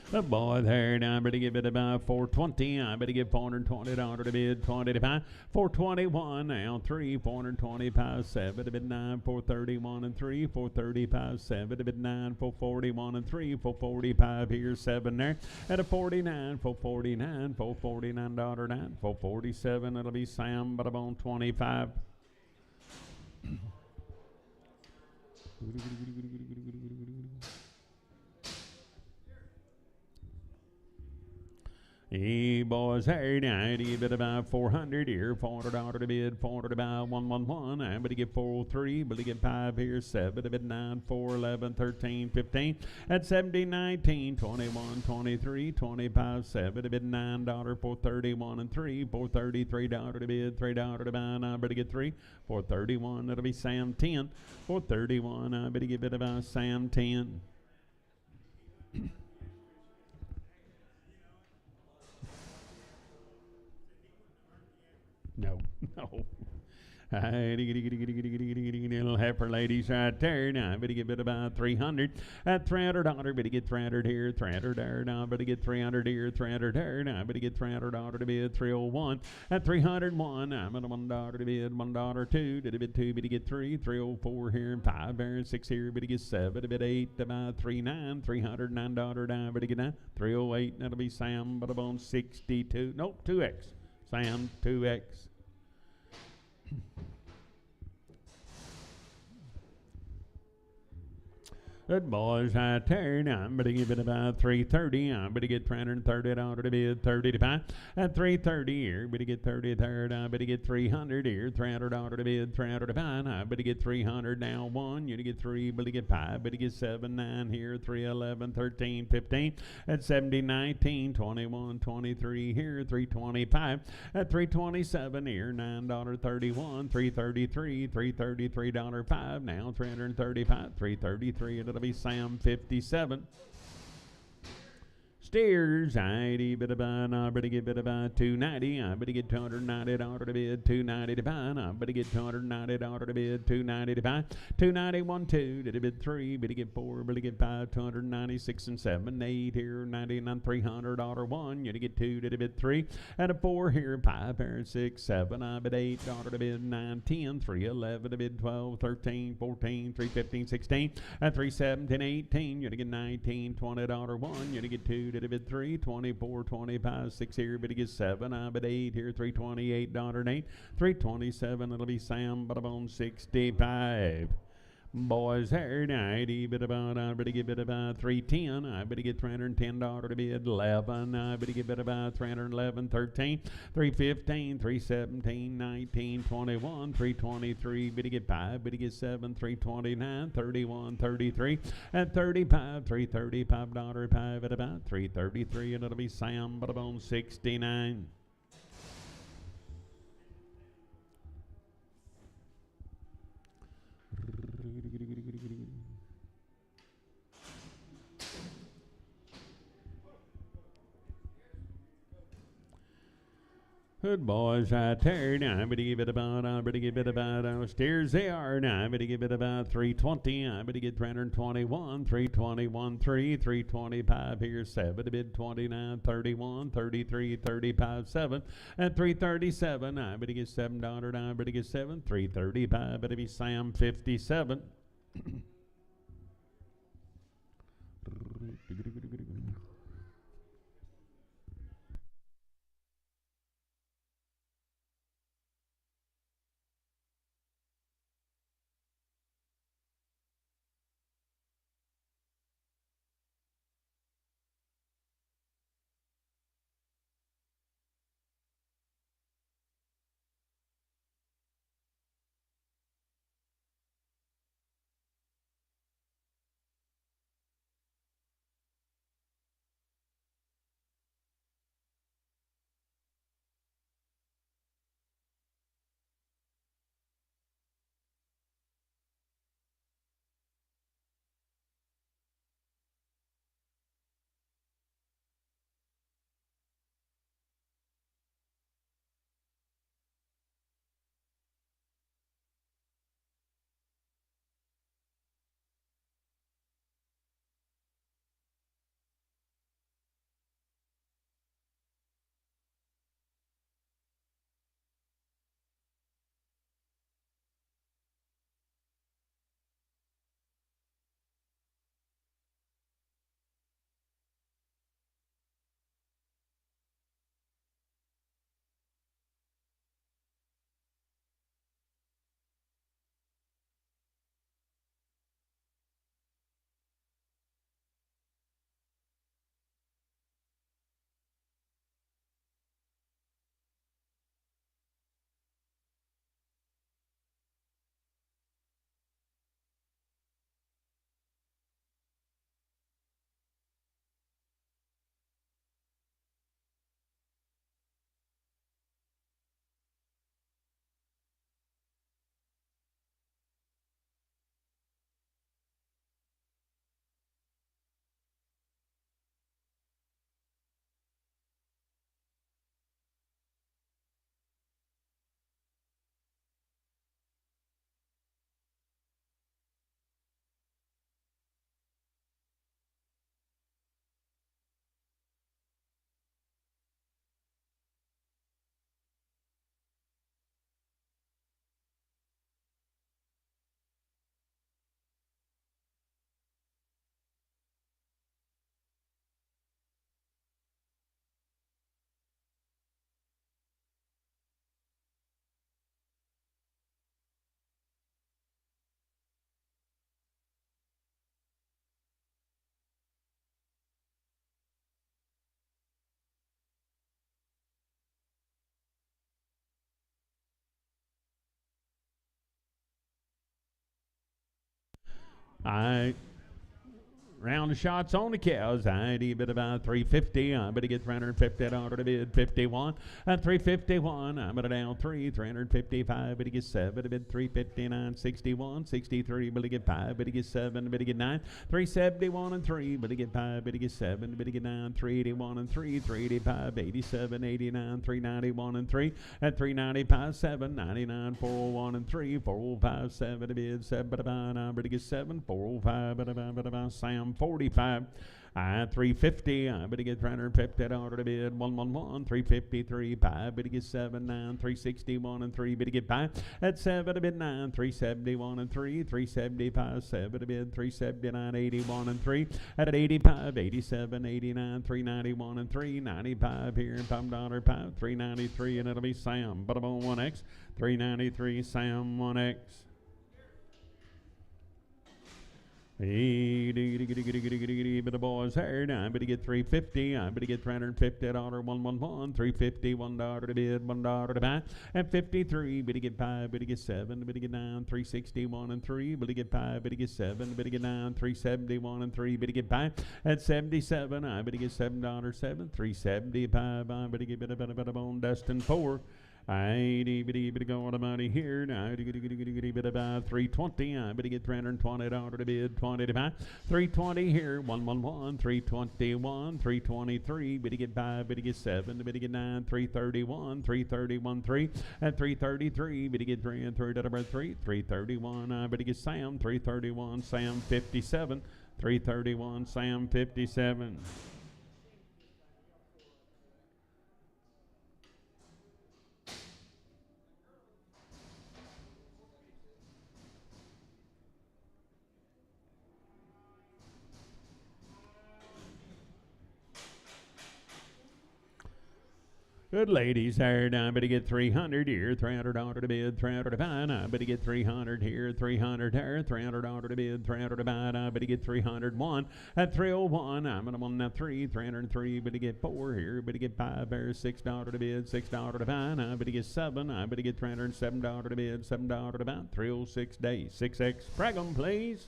The boy there, now I better give it about 420. I better give $420 to bid, 20 to buy. 421 now 3, 425, 7 to bid 9, 431 and 3, 435, 7 to bid 9, 441 and 3, 445 here, 7 there. At a 49, 449, $449 9, 447. It'll be Sam, but I'm on 25. Hey, boys, hey, now, give it about 400 here, $400 to bid, 400 to buy, 111. I'm going to give 403, but to get 5 here, 7 to bid, 9, 4, 11, 13, 15. At 17, 19, 21, 23, 25, 7 to bid, $9, 431 and 3, $433 to bid, $3 to buy, and I better get 3, 431, that'll be Sam 10, 431, I better give it about Sam 10. No. Little heifer ladies right there. Now I better give it about 300. At $300, better get 300 here, 300 there. Now I better get 300 here, 300 there. Now I better get $300 to bid, 301. At 301, I'm at $1 to bid, $1 2. Did a bid 2, better get 3, 304 here, and 5 there, and 6 here, better get 7. A bid 8, about 39, $309 down, better get 9, 308. That'll be Sam, but about 62. Nope, 2X. Sam 2X. Good boys, I turn. I'm going to give it about 330. I'm going to get $330 to bid, 30 to buy. At 330 here, I'm going to get 30 third. I'm going to get 300 here, $300 to bid, 300 to buy. I'm going to get 300 now. 1, you're going to get 3, but to get 5, but to get 7, 9 here, 3, 11, 13, 15. At 70, 19, 21, 23 here, 325. At 327 here, $9.31, 333, $333.5. Now 335, 333. It'll be Sam 57. Steers, I better buy, I better give it about 290. I better get $290 to bid, 290 to buy. I better get $290 to bid, 290 to buy. 291 2, did a bid 3, better get 4, better get 5, 296 and 7, 8 here, 99 $300 1. You to get 2, did a bid 3, and a 4 here, 5 here, 6, 7. I bid $8 to bid, 9, 10, 311 to bid 12, 13, 14, 315, 16, at 317, 18. You to get 19, $20 1. You to get 2. Did a bid 3, 24, 25, 6 here, but he gets 7. I bid 8 here, $328 and 8, 327. It'll be Sam, but I'm on 65. Boys here tonight, I better give it about 310. I better get $310 to bid 11. I better give it about 311, 13, 315, 317, 19, 21, 323. Better get 5. Better get 7, 329, 31, 33, and 35, $335 5 at about 333, and it'll be Sam, but I'm on 69. Good boys, I turn. I better give it about, steers they are. Now I better give it about 320. I better get 321, 321, 3, 325 here, 7 to bid 29, 31, 33, 35, 7, and 337. I better get $7. I better get 7, 335. Better be Sam 57. I round of shots on the cows. I bit about 350. I'm going to get 350 on to bid 51. At 351, I'm going to down 355. But to get 7, a bid 359, 61, 63. But to get 5, but to get 7, but to get 9, 371 and 3. But to get 5, but to get 7, but to get 9, 381 and 3, 385, 87, 89, 391 and 3. At 395, 7, 99, 401 and 3, 405, 7. A bid 7, but to get 7, 405, but Sam. 45. 350. I better get 350 out of the bid. 111. 353. 5. Better get 7. 9. 361 and 3. Better get 5. At 7 a bid 9. 371 and 3. 375. 7 a bid. 379. 81 and 3. At 85. 87. 89. 391 and 3. 95 here. $5. 5. 393 and it'll be Sam. But I'm on 1X. 393 Sam 1X. Hey, but the boys heard. I'm going to get 350. I'm going to get $350. 111. 350. $1 to bid. $1 to buy. At 53. But to get 5. But to get 7. But to get 9. 361 and 3. But to get 5. But to get 7. But to get 9. 371 and 3. But to get 5. At 77. I'm going to get $7. 7. 375. I'm going to get a bone Dustin 4. I going to money here now. Bit about 320. I better get $320 to bid 20 to buy. 320 here. 111. 321. 323. Better get 5. Better get 7. Better get 9. 331. 331 3. At 333. Better get 3 and 3. 331. I better get Sam. 331. Sam 57. 331. Sam 57. Good ladies, hired. I'm going to get 300 here, $300 to bid, 300 to buy. I'm going to get 300 here, 300 here, $300 to bid, 300 to buy. I'm going to get 301 at 301. I'm going to want that 303, but to get 4 here, but to get 5 there, $6 to bid, $6 to buy. I'm going to get 7. I'm going to get $307 to bid, $7 to buy. 306 days, 6X. Frag 'em, please.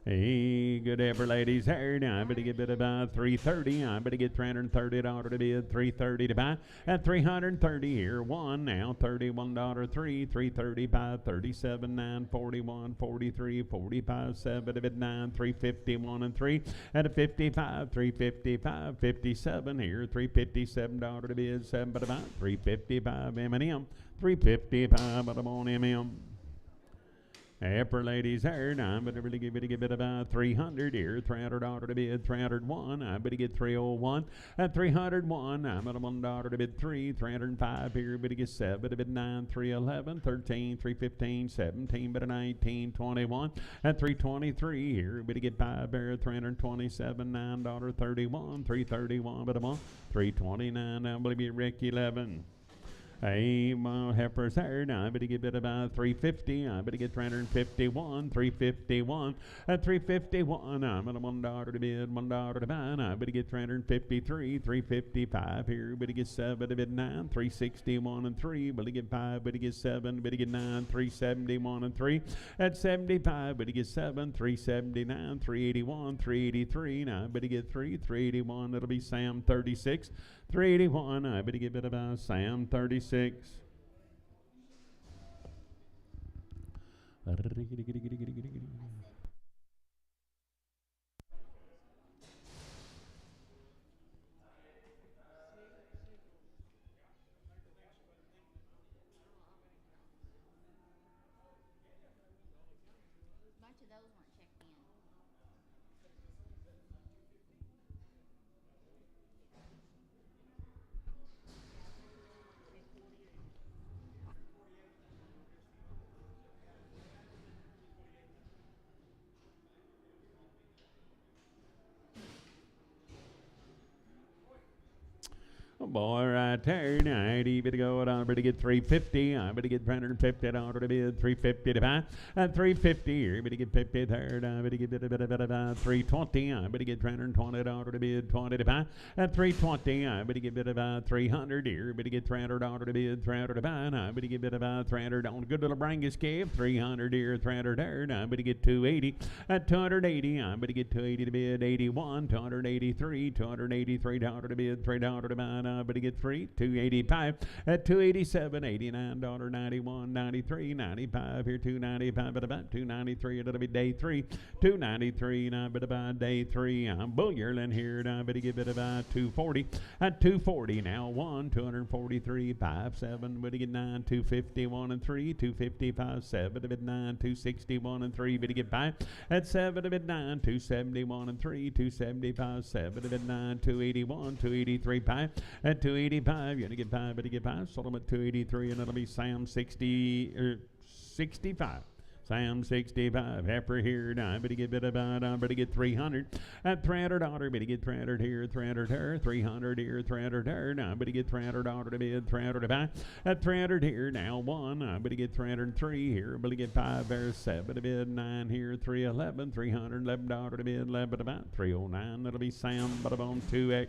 Hey, good effort, ladies. Here now, I'm going to get bid about 330. I'm going to get $330 to bid, 330 to buy. At 330 here, 1 now, $31 3, 335, 37 9, 41, 43, 45 7 to bid 9, 351 and 3. At a 55, 355, 57 here, $357 to bid, 7 but about 355 M&M, 355 but I'm on M&M. Upper ladies here, I'm going to really give it about 300 here, $300 to bid, 301. I'm going to get 301 at 301. I'm at $1 to bid 3, 305 here, but to get 7 to bid 9, 311, 13, 315, 17, but a 19, 21 at 323 here, but to get 5 here, 327, $9.31, 331, but a month, 329. I'm going to be Rick 11. Hey, my heifers here. Now I'm going to give it about 350. I'm going to get 351, 351. At 351, I'm at $1 to bid, $1 to buy. I'm going to get 353, 355 here. I'm going to get 7 to bid 9, 361 and 3. I'm going to get 5, I'm going to get 7, I'm going to get 9, 371 and 3. At 75, I'm going to get 7, 379, 381, 383. Now I'm going to get 3, 381. It'll be Sam 36. 381, I better give it about Sam 36. boy, right there. 90, bit to go. I better get 350. I better get 350 out of the bid. 350 to buy. 350 here. Better get 50 third. I better get 320. I better get 320 out of the bid. 20 to buy. 320. I better get about 300 here. Better get 300 out of the bid. 300 to buy. I better get about 300 on a good little Brangus cave. 300 here. 300 there. I better get 280. 280. I better get 280 to bid. 81. 283. 283 down to the bid. 3 down to the buy. I better get 3. 285. At 287. 89. $91. 93. 95 here. 295 at about 293. It'll be day 3. 293. And I better buy day 3. I'm bull yearling here. And I better give it about 240. At 240 now. 1. 243. 5. 7. Better get 9. 251 and 3. 255. 7. A bit 9. 261 and 3. Better get 5. At 7. A bit 9. 271 and 3. 275. 7. A bit 9. 281. 283. 5. At 285. You're going to get 5. Better get 5. Sold them at 283. And it'll be Sam 65. Sam 65. Heifer here now. Better get bit about. Better get 300. At 300 dollar. Better get 300 here. 300 here. 300 here. 300 here. Now better get 300 dollar to bid. 300 to buy. At 300 here now. 1. Better get 303 here. Better get 5 there. 7 to bid. 9 here. 311. 311 dollar to bid. 11 to buy. 309. That'll be Sam. But on 2X.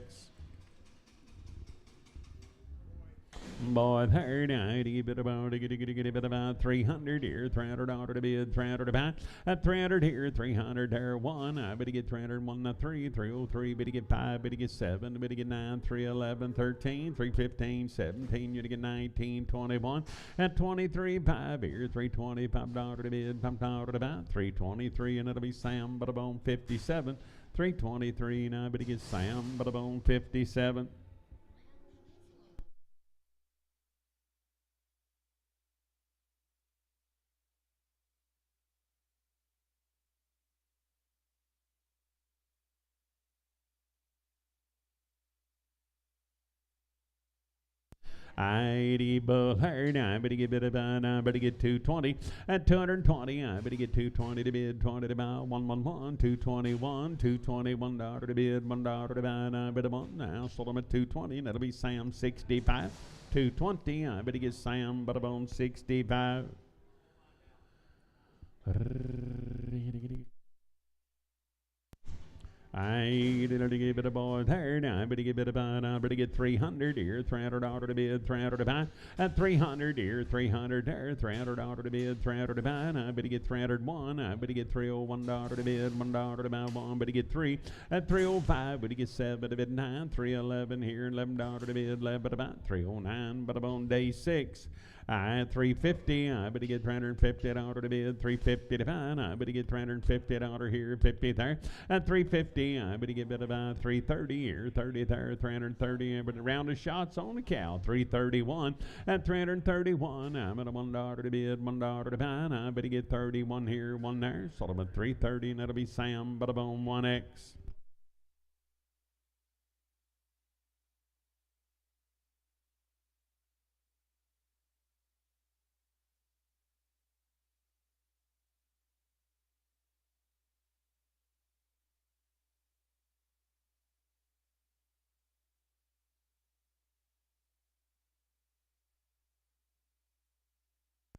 Boy, 30, give it about 300 here, 300 out to bid, 300 to buy. At 300 here, 300 there, 1. I better get 301 3, 303, better get 5, better get 7, better get 9, 311, 13, 315, 17, you to get 19, 21. At 23, 5 here, 325 to bid, pumped out to buy, 323, and it'll be Sam, but about 57. 323, now I better get Sam, but about 57. ID bull herd. I better get bit about. I better get 220 at 220. I better get 220 to bid. 20 to buy. 111. 221. 221 dollar to bid. $1 to buy. I better want now. Sold them at 220. And that'll be Sam 65. 220. I better get Sam but about 65. I better give it a boy there. I better give it about. I better get 300 here. 300 out to bid. 300 to buy. At 300 here. 300 there. 300 out to bid. 300 to buy. I better get 301. I better get 301 to bid. $1 to buy. 1. Better get 3. At 305. Better get 7 to bid. 9. 311 here. $11 to bid. 11 to buy. 309. But on day 6. I 350. I better get 350 out to bid. 350 to buy. I better get 350 out here. 50 there. At 350. I better get bit about 330 here. 30 there. 330. But round of shots on the cow. 331. At 331. I'm at a $1 to bid. $1 to buy. I better get 31 here. 1 there. Sold them at 330. And that'll be Sam. But on 1X.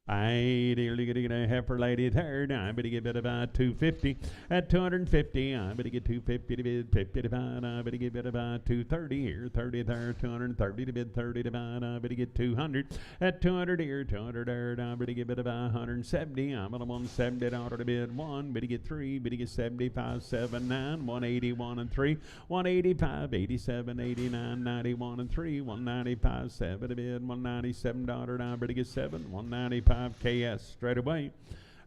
I dearly get a heifer lady there. I better get bit about 250 at 250. I better get 250 to bid, 50 to buy. I better get bit about 230 here, 30 there, 230 to bid, 30 to buy. I better get 200 at 200 here, 200 there. I better get bit about 170. I'm on a 170 dollar to bid 1. Better get 3. Better get 75, 79, 181 and 3, 185, 87, 89, 91 and 3, 195, 7 to bid, $197. I better get 7, 195. KS straight away.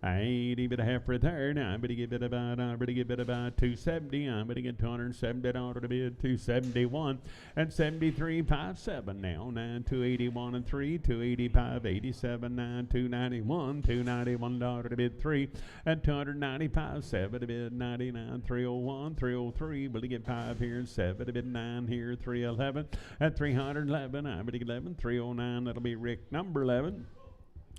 I ain't even a heifer there. Now I better give it about. 270. I better get $270 to bid. 271 and 73. 57 now. 9 281 and 3. 285 87 9 291 $291 to bid 3 and 295 7 to bid 99 301 303. Better get 5 here. 7 to bid 9 here. 311 at 311. I better get 11 309. That'll be Rick number 11.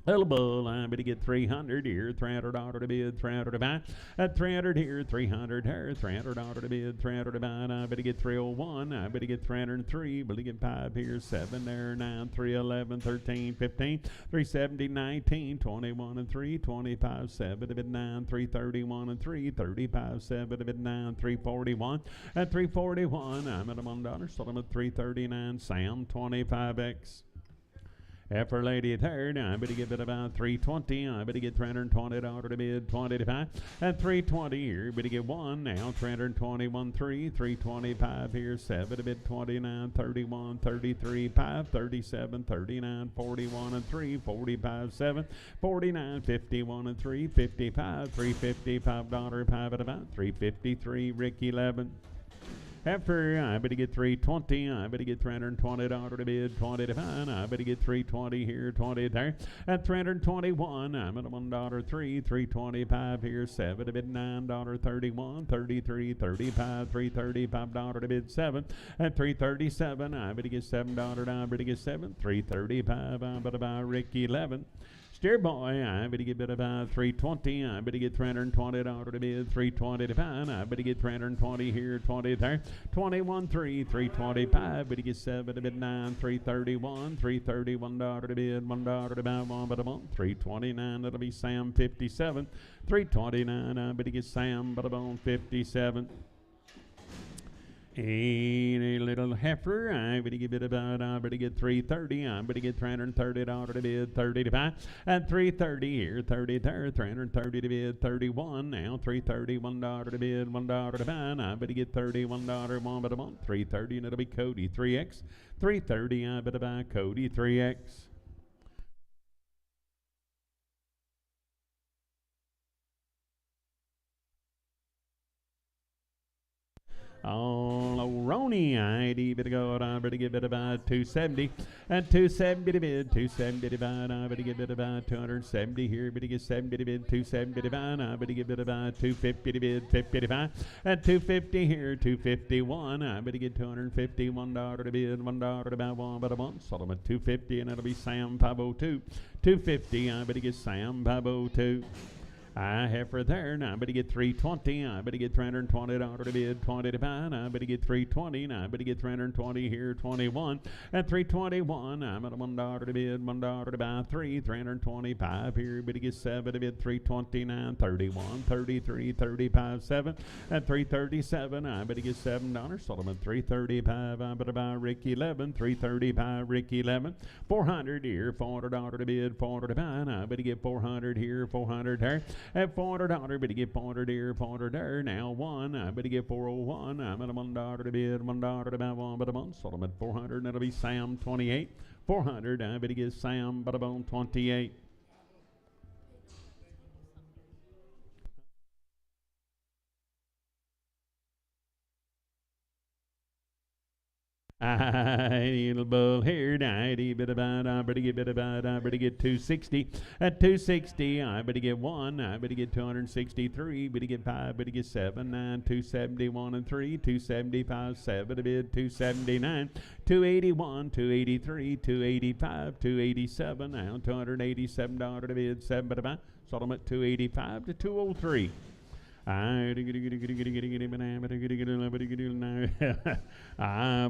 Little bull, I better get 300 here, $300 to bid, 300 to buy. At 300 here, 300 here, $300 to bid, 300 to buy. I better get 301, I better get 303, better get 5 here, 7 there, 9, 3, 11, 13, 15, 370, 19, 21 and 3, 25, 7 to bid 9, 331 and 3, 35, 7 to bid 9, 341. At 341, I'm at $1, sold them at 339, Sam 25X. Heifer lady third, I better give it about 320. I better get $320 to bid, 25. At 320 here, better get 1 now, 321, 3, 325 here, 7 to bid, 29, 31, 33, 5, 37, 39, 41 and 3, 45, 7, 49, 51 and 3, 55, $355, 5 at about 353, Rick 11. After I better get 320, I better get $320 to bid, 20 to find. I better get 320 here, 20 there. At 321, I'm at $1, 3, 325 here, 7 to bid, $9, 31, 33, 35, $335 to bid, 7. At 337, I better get $7, I better get 7, 335, I better buy Rick 11. Steer boy, I better get about 320. I better get $320 to bid, 320 to find. I better get 320 here, 20 there. 21, 3, 325. Better get 7 to bid 9, 331, $331 to bid, $1 to buy, 1 but a month. 329, that'll be Sam 57. 329, I better get Sam but a bone 57. A little heifer, I better give it about, I better get 330, I better get $330 to bid, 30 to buy. At 330 here, 30 there, 330 to bid, 31 now, $331 to bid, $1 to buy. I better get $31, 1 but a month, 330, and it'll be Cody 3X. 330, I better buy Cody 3X. Oh, Roney, I better go, I better give it about 270. At 270 to bid, 270 to buy, I better give it about 270 here, better get 70 to bid, 270 to buy, I better give it about 250 to bid, 50 to buy. At 250 here, 251, I better get $251 to bid, $1 to buy, 1 but a month. Sold them at 250, and it'll be Sam 502. 250, I better get Sam 502. I have for there, now I better get 320, I better get $320 to bid, 20 to buy, I better get 320, now I better get 320 here, 21. At 321, I'm at $1 to bid, $1 to buy, 325 here, better get 7 to bid, 329, 31, 33, 35, 7. At 337, I better get $7, sold them at 335, I better buy Rick 11, 335, Rick 11. 400 here, $400 to bid, 400 to buy, I better get 400 here, 400 there. At $400, better get 400 here, 400 there. Now 1, I better get 401. I'm at $1 to bid, $1 to buy, 1 but a month. Sold them at 400, and that'll be Sam 28. 400, I better get Sam but a bone 28. Little bull here, nighty bit about, I better get bit about, I better get 260. At 260, I better get 1, I better get 263, better get 5, better get 7, 9, 271 and 3, 275, 7 to bid, 279, 281, 283, 285, 287, now $287 to bid, 7 but about, sold them at 285 to 203.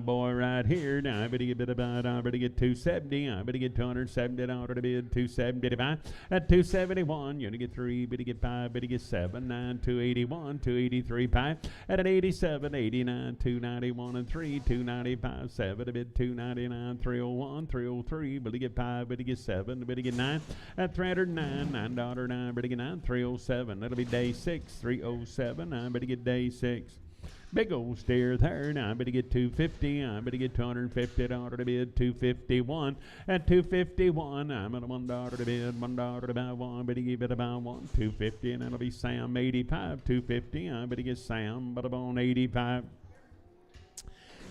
Boy, right here. Now I better get bit about, I better get 270. I better get $270 to bid, 270 to buy. At 271, you're gonna get 3, better get 5, better get 7, 9, 281, 283, 5. At an 87, 89, 291 and 3, 295, 7 to bid, 299, 301, 303, better get 5, better get 7, better get 9. At 309, $9, better get 9, 307. That'll be day 6, 307. I better get day 6. Big old steer there. Now I better get 250. I better get $250 to bid, 251. At 251, I'm at $1 to bid, $1 to buy 1. Better give it about 1, 250, and that'll be Sam 85. 250. I better get Sam but about 85.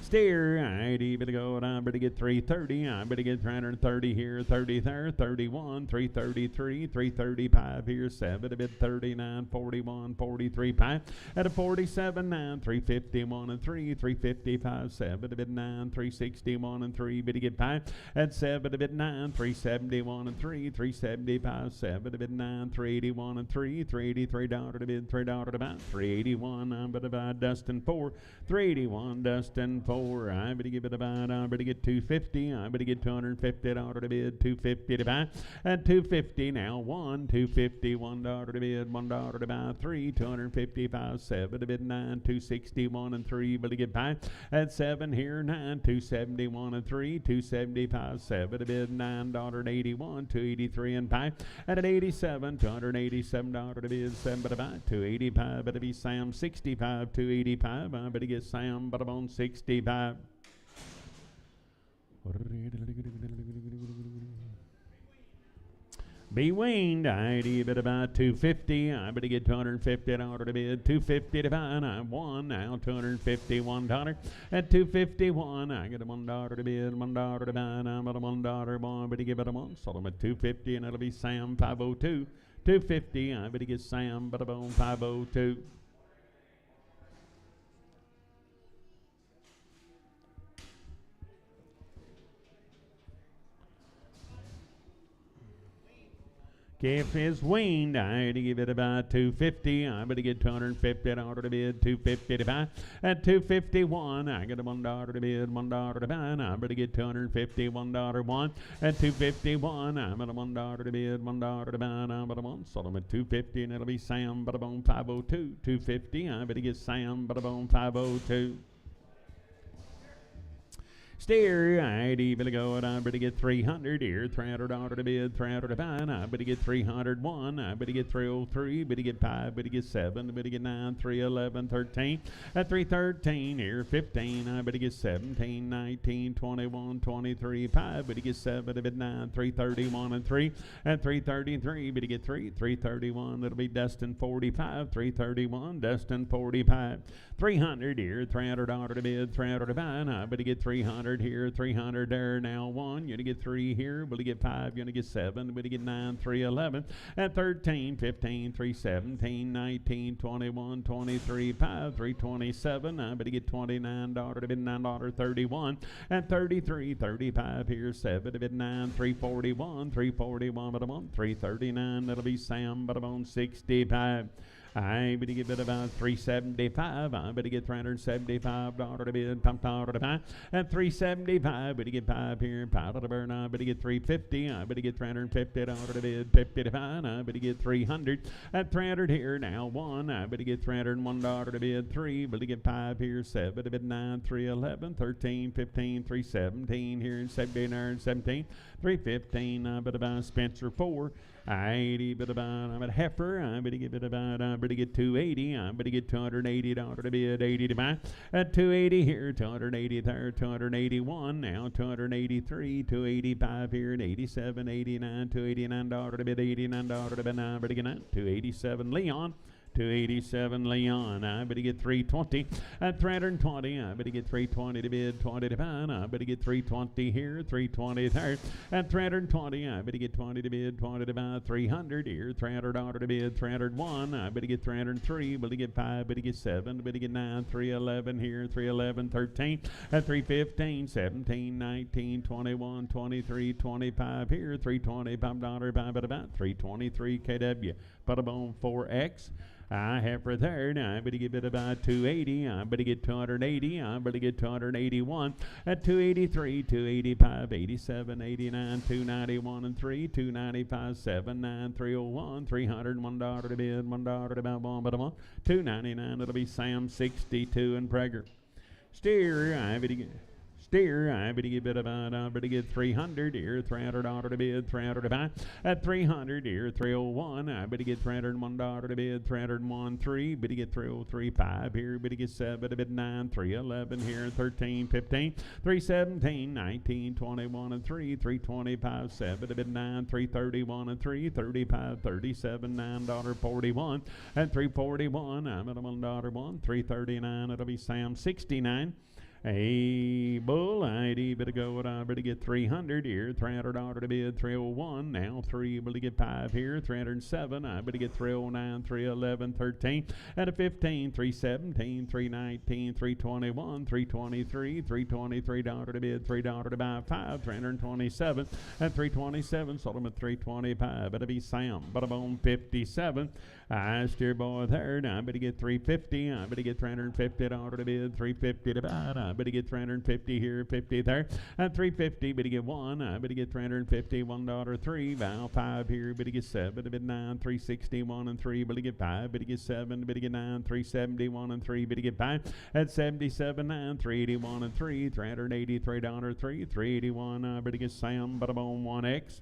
Steer, I better go, I better get 330, I better get 330 here, 30 there, 31, 333, 335 here, 7, a bit 39, 41, 43, 5, at a 47, 9, 351 and 3, 355, 7, a bit 9, 361 and 3, better get 5, at 7, a bit 9, 371 and 3, 375, 7, a bit 9, 381 and 3, 383 dollar a bit, $3 about 381, I'm but about Dustin 4, 381 Dustin 4. I better give it about, I better get 250, I better get $250 to bid, 250 to buy, at 250 now, 1, 250, $1 to bid, $1 to buy, 3, 255, 7 to bid, 9, 261 and 3, better get by, at 7 here, 9, 271 and 3, 275, 7 to bid, $9.81, 283 and 5, at 87, $287 to bid, 7 to buy, 285, better be Sam, 65, 285, I better get Sam, but I'm on 65. Be weaned, I bid about 250, I better get $250 to bid, 250 to buy, I'm 1, now $251, at 251, I get a $1 to bid, $1 to buy, I'm at a $1, boy, better give it a 1, so I'm at 250, and it'll be Sam 502, 250, I better get Sam, but I'm on 502. Calf is weaned, I to give it about 250, I better get $250 to bid, 250 to buy, at 251, I get a $1 to bid, $1 to buy, I better get $250, $1 one, at 251, I'm at a $1 to bid, $1 to buy, I'm at a 1, so I'm at 250, and it'll be Sam, but I'm on 502, 250, I better get Sam, but I'm on 502. Steer, I better go, and I better get 300 here, $300 to bid, 300 to buy, and I better get 301, I better get 303, better get 5, better get 7, better get 9, 311, 13, at 313 here, 15, I better get 17, 19, 21, 23, 5, better get 7, better 9, 331 and 3, at 333, better get 3, 331, it'll be Dustin 45, 331, Dustin 45, 300 here, $300 to bid, 300 to buy, and I better get 300 here, 300 there, now 1, you're gonna get 3 here, better get 5, you're gonna get 7, better get 9, 311, at 13, 15, 317, 19, 21, 23, 5, 327, I better get $29 to bid, $9.31, at 33, 35 here, 7 to bid 9, 341, 341, but I'm on 339, that'll be Sam, but I'm on 65. I better get about 375. I better get $375 to bid, $5 to buy. At 375, better get 5 here, $5 to burn. I better get 350. I better get $350 to bid, 50 to buy. I better get 300. At 300 here, now 1. I better get $301 to bid, 3. Better get 5 here, 7 to bid, 9, 311, 13, 15, 317 here, and 17, 17, 315. I better buy Spencer 4. I better buy, I'm at heifer. I better give it about, I better get 280. I better get $280 to bid, 80 to buy. At 280 here, 280 there, 281 now, 283, 285 here, and 87, 89, $289 to bid, $89 to bid. I better get 287 Leon. 287 Leon, I better get 320. At 320, I better get 320 to bid, 20 to buy. I better get 320 here, 320 there. At 320, I better get 20 to bid, 20 to buy. 300 here, $300 to bid, 301. I better get 303, better get 5, better get 7, better get 9, 311 here, 311, 13. At 315, 17, 19, 21, 23, 25 here, $325 buy, but about 323 KW. Put them on 4X. I have for there. Now I better give it about 280. I better get 280. I better get 281. At 283, 285, 87, 89, 291 and 3, 295, 79, 301, $301 to bid, $1 to buy, $1 but a month. 299. It'll be Sam 62 and Prager. Steer. I better get. Steer, I better give it about, I better get 300 here, $300 to bid, 300 to buy. At 300 here, 301, I better get $301 to bid, 301, 3, better get 303, 5 here, better get 7 to bid, 9, 311 here, 13, 15, 317, 19, 21 and 3, 325, 7 to bid, 9, 331 and 3, 35, 37, $9.41. At 341, I'm at a $1 one, 339, it'll be Sam 69. Hey, bull, ID, better go, I better get 300 here, $300 to bid, 301, now 3, better get 5 here, 307, I better get 309, 311, 13, and a 15, 317, 319, 321, 323, $323 to bid, $3 to buy, 5, 327, and 327, sold them at 325, better be Sam, bada boom, 57, I steer boy third, I better get 350, I better get $350 to bid, 350 to buy, I better get 350 here, 50 there, and 350, better get 1, I better get 350, $1, 3, bow 5 here, better get 7, bid 9, 361 and 3, better get 5, better get 7, better get 9, 371 and 3, better get 5, at 77, 9, 381 and 3, $383, 3, 381, I better get Sam, bada boom, 1X.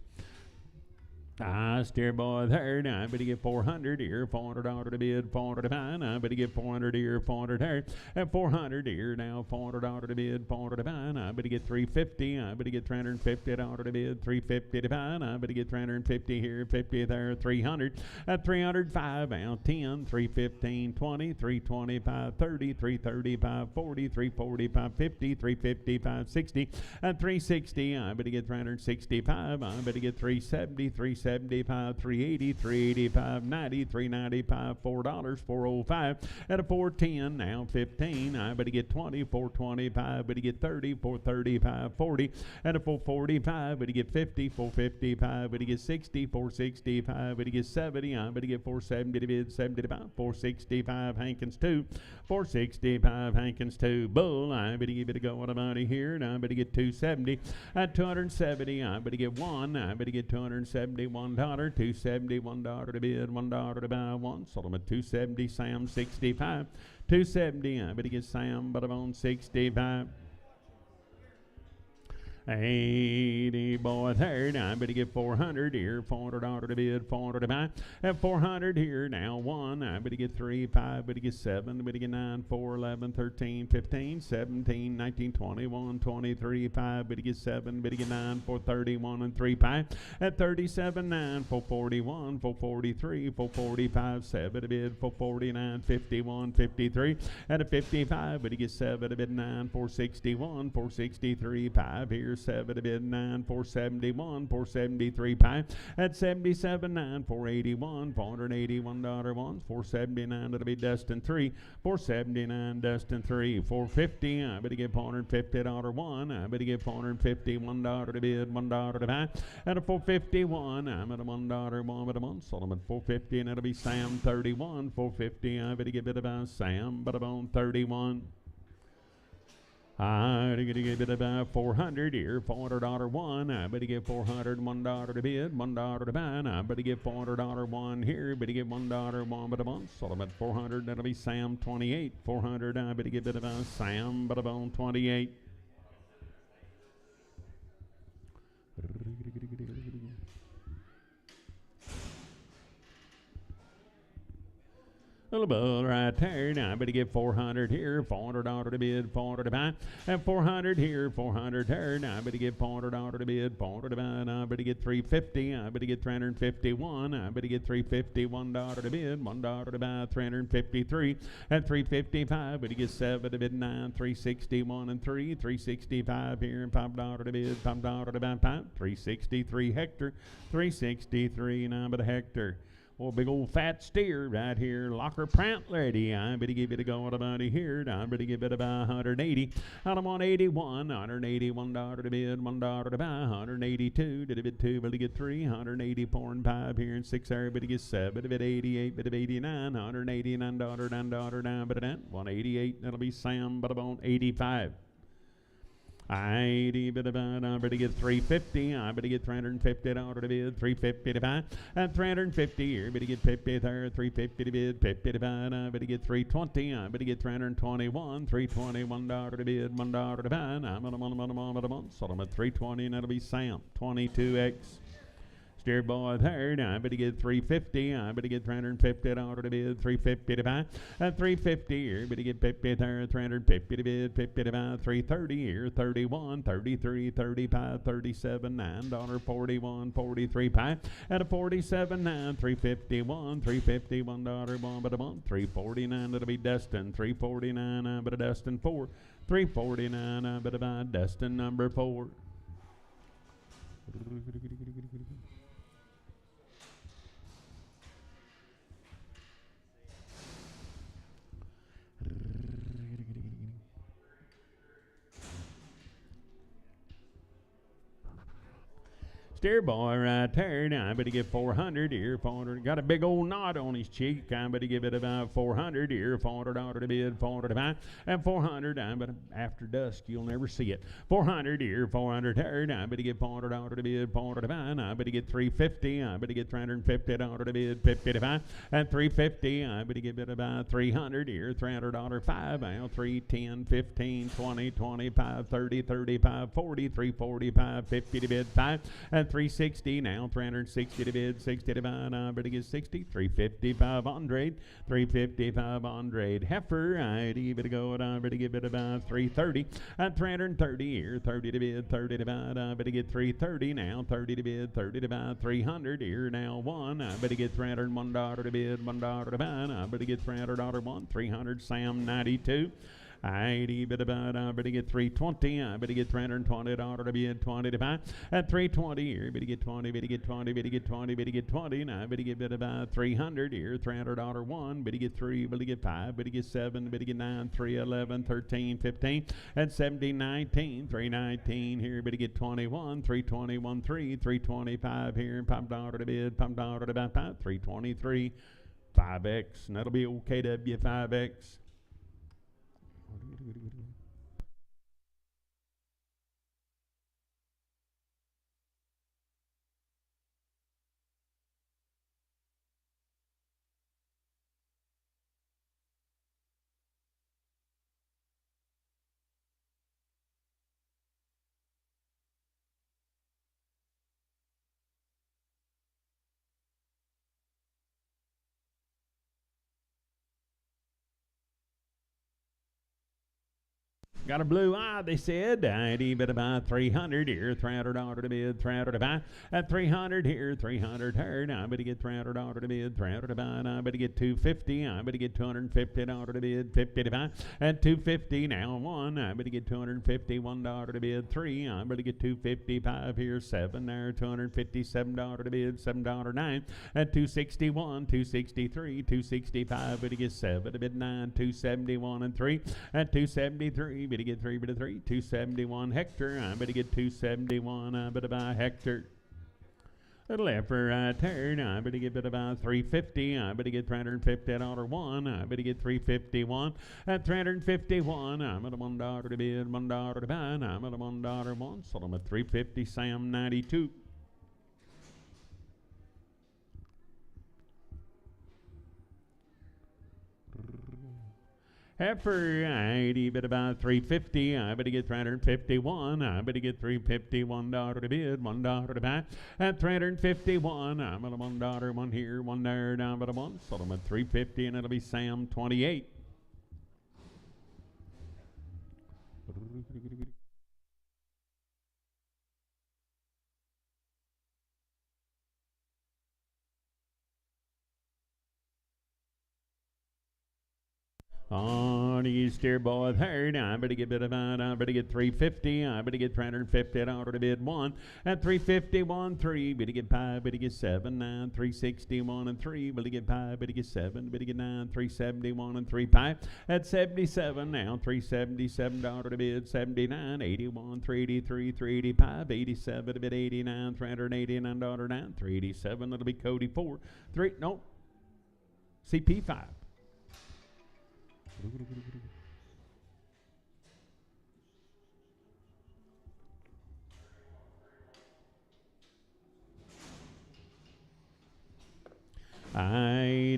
I steer boy third, I better get 400 here, $400 to bid, 400 to buy, I better get 400 here, 400 there, and 400 here, now $400 to bid, 400 to buy, I better get 350, I better get $350 to bid, 350 to buy, I better get 350 here, 50 there, 300, at 305, out 10, 315, 20, 325, 30, 335, 40, 345, 50, 355, 60, at 360, I better get 365, I better get 370, 375, 380, 385, 90, 395, $4, 405, at a 410, now 15, I better get 20, 425, better get 30, 435, 40, at a 445, better get 50, 455, better get 60, 465, better get 70, I better get 470 to bid, 75, 465, Hankins 2, 465, Hankins 2, bull, I better give it a go on a money here, and I better get 270, at 270, I better get 1, I better get 271, $271 to bid, $1 to buy, 1, sold them at 270, Sam 65, 270, I better get Sam, but I'm on 65. 80 boy third, I better get 400 here, $400 to bid, 400 to buy, at 400 here, now 1, I better get 3, 5, better get 7, better get 9, 4, 11, 13, 15, 17, 19, 21, 23, 5, better get 7, better get 9, 4, 31, and 3, 5, at 37, 9, 4, 41, 4, 43, 4, 45, 7 to bid, 4, 49, 51, 53, at a 55, better get 7 to bid, 9, 4, 61, 4, 63, 5 here, 7 to bid, 9, 471, 473, pi, at 77, 9, 481, $481, 1, 479 to be Dustin 3, 479 Dustin 3, 450, I better get $450, 1, I better get $450, $1 to bid, $1 to buy, at a 451, I'm at a $1, 1 at a month, sold them at 450, and that'll be Sam 31, 450, I better get it about Sam, but about 31. I better get about 400 here, $400 1, I better get $400, $1 to bid, $1 to buy, I better get $400 1 here, better get $1, 1 but a month, sold them at 400, that'll be Sam 28, 400, I better get it about Sam, but about 28. Little bull right there, now I better get 400 here, $400 to bid, 400 to buy, and 400 here, 400 there, now I better get $400 to bid, 400 to buy, and I better get 350, I better get 351, I better get $350, $1 to bid, $1 to buy, 353, and 355, better get 7 to bid, 9, 361 and 3, 365 here, and $5 to bid, $5 to buy, 5, 363 hectare, 363, and I better hectare. Oh, big old fat steer right here, Locker Prant Lady. I better give it a go on about here. I better give it about 180. Out of 181, $181 to bid, $1 to buy, 182 to bid 2, better get 3, 184 and 5 here and 6 there, better get 7, better bid 88, better 89, $189, $9 down, better that, 188, that'll be Sam, but about 85. I better get 350. I better get $350 to bid, 350 to buy, and 350 here. Better get 50 there, 350 to bid, 50 to buy. I better get 320. I better get 321, $321 to bid, $1 to buy. I'm at a month, sold them at 320, and that'll be Sam 22X. Steer boy third, I better get 350, I better get 350 dollar to bid, 350 to buy, 350 here, better get 50 third, 350 to bid, 50 to buy, 330 here, 31, 33, 35, 37, $9.41, 43 pie, at a 47, 9, 351, 351 dollar one, but a month, 349, that'll be Dustin, 349, but a Dustin 4, 349, but a buy Dustin number 4. Steer boy right there. Now I better get 400 here. 400. Got a big old knot on his cheek. I better give it about 400 here. $400 to bid, 400 to buy, and 400. I better after dusk you'll never see it. 400 here, 400 there. I better get $400 to bid, 400 to buy. And I better get 350. I better get $350 to bid, 50 to buy, and 350. I better give it about 300 here. $300 5. Now 3, 10, 15, 20, 25, 30, 35, 40, 345, 50 to bid 5, and 360 now, 360 to bid, 60 to buy, I better get 60, 355 Andrade, 355 Andrade Heifer, I better go, I better give it about 330, at 330 here, 30 to bid, 30 to buy, I better get 330 now, 30 to bid, 30 to buy, 300 here now, 1, I better get $301 to bid, $1 to buy, I better get $300 1, 300 Sam 92. I better get 320. I better get $320 to bid, 20 to buy. At 320 here, better get 20, better get 20, better get 20, better get 20. Now I better get about 300 here, $300 1, better get 3, better get 5, better get 7, better get 9, 3, 11, 13, 15, and 17, 19, 319 here, better get 21, 321, 3, 325 here, $5 to bid, $5 to buy, 323, 5X, and that'll be OKW 5X. Got a blue eye, they said. I'd bet about 300 here, $300 to bid, 300 to buy. At 300 here, 300 here. I better get $300 to bid, 300 to buy. I better get 250. I better get $250 to bid, 50 to buy. At 250 now, 1. I better get $251 to bid, 3. I better get 255 here, 7 there, $257 to bid, $7 9. At 261, 263, 265. Better get 7 to bid 9, 271 and 3. At 273. Better get 3, better 3, 271 Hector. I better get 271. I better buy Hector. Little effort right there. I better get it about 350. I better get $350 1. I better get 351. At 351, I'm at a $1 to bid, $1 to buy. I'm at a $1 1. So I'm at 350. Sam 92. Heifer, I'd bet about 350. I better get 351. I better get $351 to bid, $1 to buy. At 351, I'm at a $1 1 here, 1 there, down at a 1. So I'm at 350, and it'll be Sam 28. On East here, boy, third. I better get I better get 350. I better get $350 to bid 1. At 351, 3. Better get 5. Better get 7, 9, 361 and 3. Better get 5. Better get 7. Better get 9, 371 and 3. 5. At 77 now, $377 to bid, 79, 81, 383, 385, 87 to bid, 89, $389 9, 387. That'll be Cody 4. 3. No. CP 5. I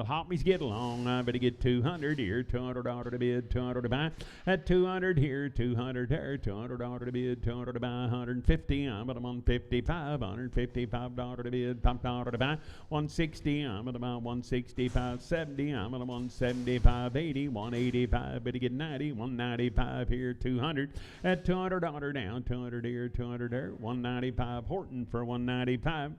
hoppies get along. I better get 200 here, $200 to bid, 200 to buy. At 200 here, 200 there, $200 to bid, 200 to buy, 150. I'm at 155, $155 to bid, $5 to buy. 160. I'm at about 165, 70. I'm at 175, 80, 185. Better get 90, 195 here, 200. At $200 down, 200 here, 200 there, 195. Horton for 195.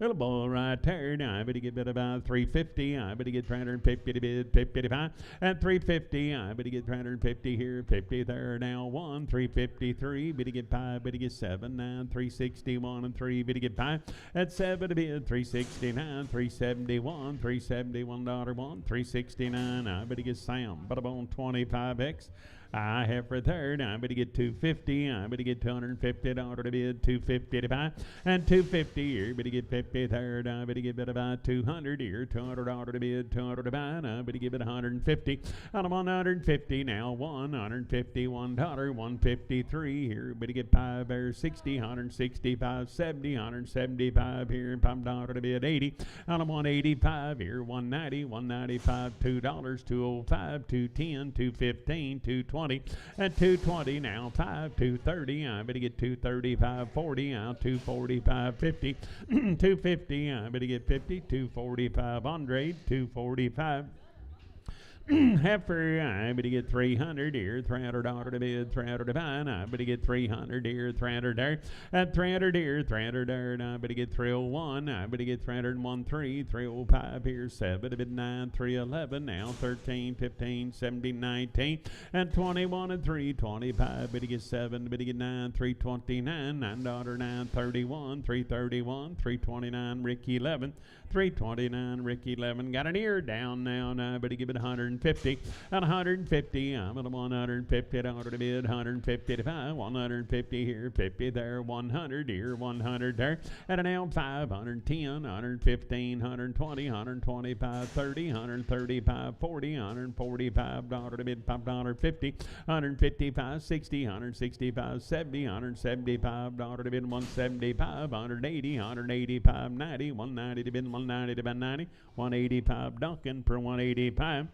Little boy right there. Now I better get bid about 350. I better get 350 to bid, 55. At 350, I better get 350 here, 50 there. Now 1, 353. Better get 5, better get 7, 9, 361 and 3. Better get 5. At 7 to bid, 369, 371, $371 1, 369. I better get Sam, but I'm on 25X. I have for third. I better get 250. I better get $250 to bid, 250 to buy, and 250 here. Better get 50 third. I better give it about 200 here, $200 to bid, 200 to buy, and I better give it 150. And I'm on 150 now. $151, 153 here. Better get 5 there, 60, 165, 70, 175 here, $5 to bid, 80. And I'm on 85 here, 190, 195, $2, 205, 210, 215, 220. At 220 now, 5, 230. I better get 235, 40. Out 245, 50. 250. I better get 50. 245. Andre, 245. Heifer, I better get 300 here, $300 to bid, 300 to buy, and I better get 300 here, 300 there, at 300 here, 300 there, and I better get 301, I better get 301, 3, 305 here, 7 to bid, 9, 311, now 13, 15, 17, 19, and 21 and 3, 25, better get 7, better get 9, 329, $9, 931, 331, 329, Ricky 11, 329, Ricky 11, got an ear down now, and I better give it 150, and 150, I'm at $150 to bid, 150 to buy, 150 here, 50 there, 100 here, 100 there, at an L 5, 110, 115, 120, 125, 30, 135, 40, $145 to bid, $5.50, 155, 60, 165, 70, $175 to bid, 175, 180, 185, 90, 190 to bid, 190 to bid, 90, 185 Duncan for 185.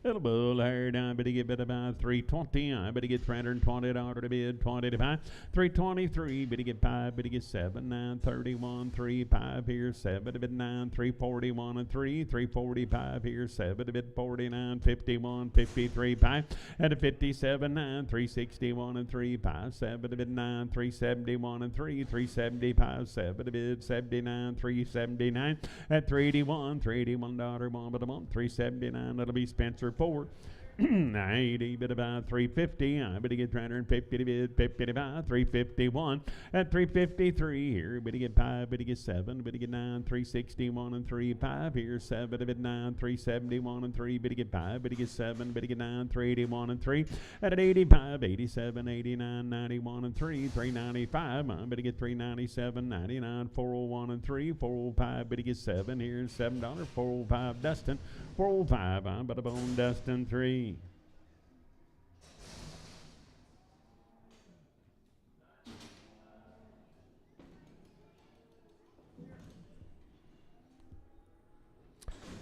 Little bull herd, I better give it about 320. I better get $320 to bid, 20 to buy. 323, better get 5, better get 7, 9, 31, 3, 5 here, 7 to bid 9, 341 and 3, 345 here, 7 to bid 49, 51, 53, 5, at a 57, 9, 361 and 3, 5, 7 to bid 9, 371 and 3, 375, 7 to bid 79, 379, at 381, $381 one but a month, 379, that'll be Spencer 4. 90, bid about 350. I better get 350 to bid, 50 to buy, 351. At 353 here, better get 5, better get 7, better get 9, 361 and 3, 5 here, 7 to bid 9, 371 and 3, better get 5, better get 7, better get 9, 381 and 3. At an 85, 87, 89, 91 and 3, 395. I better get 397, 99, 401 and 3, 405, better get 7 here, $7, 405 Dustin, 405. I'm better bone Dustin 3.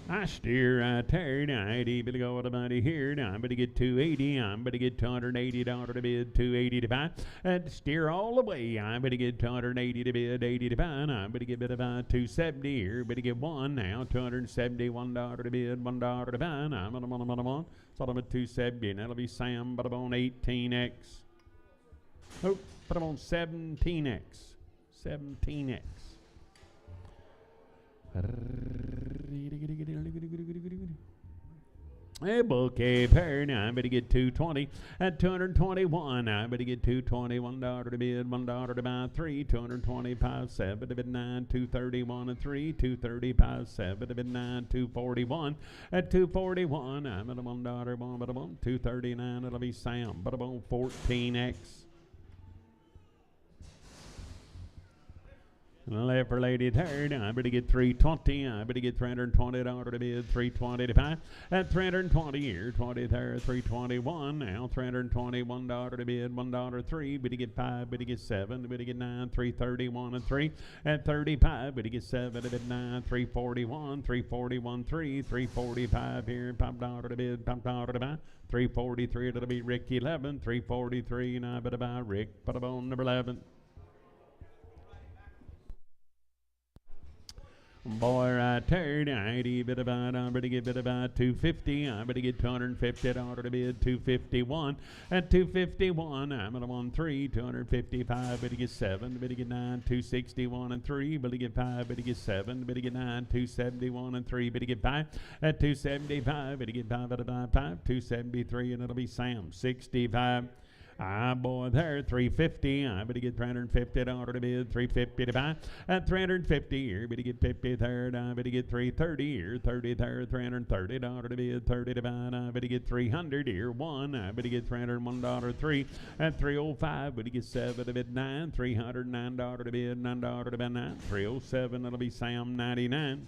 I steer right there, 90, better go with a buddy here. Now I'm better get 280, I'm better get $280 to bid, 280 to buy. And steer all the way, I'm better get 280 to bid, 80 to buy. And I'm better get bid about 270 here, better get 1 now, $271 to bid, $1 to buy. And I'm on, so I'm at 270, and that'll be Sam, but I'm on 18X. Oh, but I'm on 17X. 17X. Hey, bouquet pair, now I better get 220 at 221. I better get $221 to bid, $1 to buy, 3, 225, 7 to bid 9, 231 and 3, 235, 7 to bid 9, 241 at 241. I'm at a $1, 1 but a 1, 239. It'll be Sam, but I'm on 14X. Left for lady third. I better get 320. I better get $320 to bid. 320 to buy. At 320 here. 20 there. 321. Now $321 to bid. $1.03. Better get 5. Better get 7. Better get 9. 331 and 3. At 35. Better get 7 to bid 9. 341. 341 3. 345 here. $5 to bid. $5 to buy. 343 to be Rick 11. 343 and I better buy Rick. Put up on number 11. Boy, right there, I better about, I better get bid about 250. I better get $250 to bid 251. At 251, I'm at a 1 3, 255. Better get 7. Better get 9, 261 and 3. Better get 5. Better get 7. Better get 9, 271 and 3. Better get 5. At 275. Better get 5 out of 5. 273, and it'll be Sam 65. Boy, there, 350. I better get $350 to bid, 350 to buy. At 350 here, better get 50 third. I better get 330 here, 30 third, $330 to bid, 30 to buy. I better get 300 here, 1. I better get $301 3. At 305, better get 7 to bid 9, $309 to bid, $9 to buy 9. 307, that'll be Sam 99.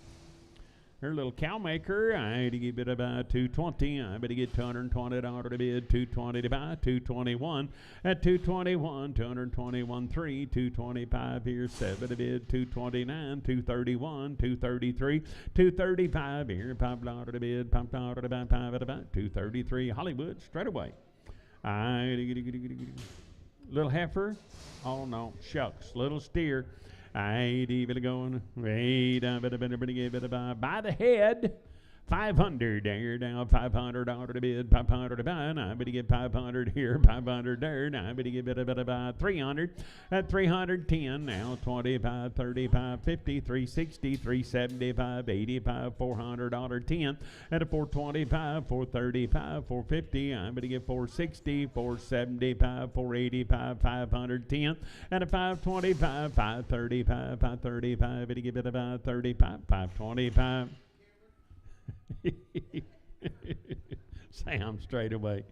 Her little cow maker, I had to give it about 220. I better get $220 to bid, 220 to buy, 221. At 221, 221 3, 225 here, 7 to bid, 229, 231, 233, 235 here, $5 to bid, $5 to buy, 5 at about 233. Hollywood, straight away. Little heifer, oh no, shucks, little steer. I even going, wait, I better give it a by the head. 500 there, now $500 to bid, 500 to buy. I better get 500 here, 500 there. I better give it a bit about 300. At 310 now, 25, 35, 50, 360, 375, 85, $400 10. At a 425, 435, 450. I better get 460, 475, 485, 510. At a 525, 535, 535. Better give it about 35, 525. Sam straight away.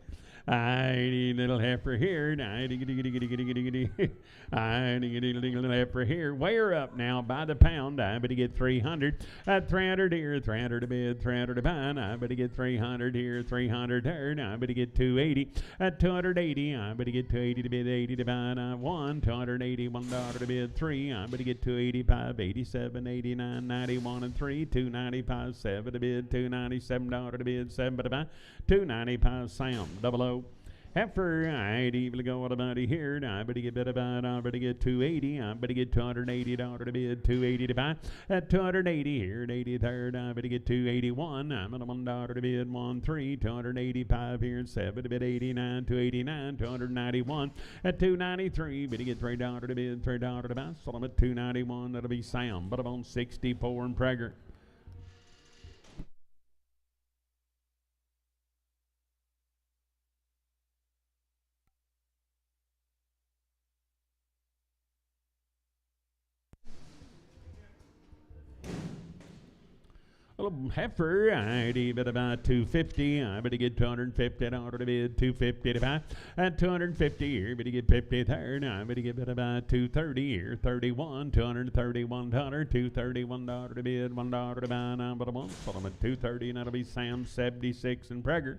I need a little heifer here. I need a little heifer here. Weigh her up now by the pound. I better get 300. At 300 here, 300 to bid, 300 to buy. I better get 300 here, 300 there. I better get 280. At 280, I better get 280 to bid, 80 to buy. I won. $281 to bid, 3. I better get 285, 87, 89, 91 and 3. 295, 7 to bid, $297 to bid, 7 to buy. 295 Sam, 00. Heifer, I'd even go with about here. I better get bid about, I better get 280. I better get $280 to bid, 280 to buy. At 280 here, at 83rd, I better get 281. I'm at $1 to bid, 1 3. 285 here, 7 to bid, 89, 289, 291. At 293, better get $3 to bid, $3 to buy. So I'm at 291. That'll be Sam, but I'm on 64 and Prager. A little heifer, I'd even about 250. I better get $250 to bid, 250 to buy. At 250 here, better get 50 there. I better get about 230 here, 31, $231, $231 to bid, $1 to buy. Now, but I'm on, so I'm at 230, and that'll be Sam 76 and Prager.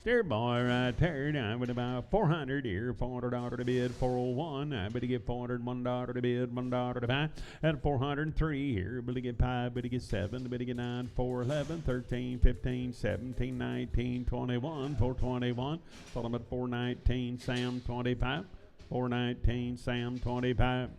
Steer boy right there. I would about 400 here, $400 to bid, 401. I better get $401 to bid, $1 to buy. At 403 here, better get 5, better get 7, better get 9, 411, 13, 15, 17, 19, 21, 421. So I'm at 419, Sam 25. 419, Sam 25.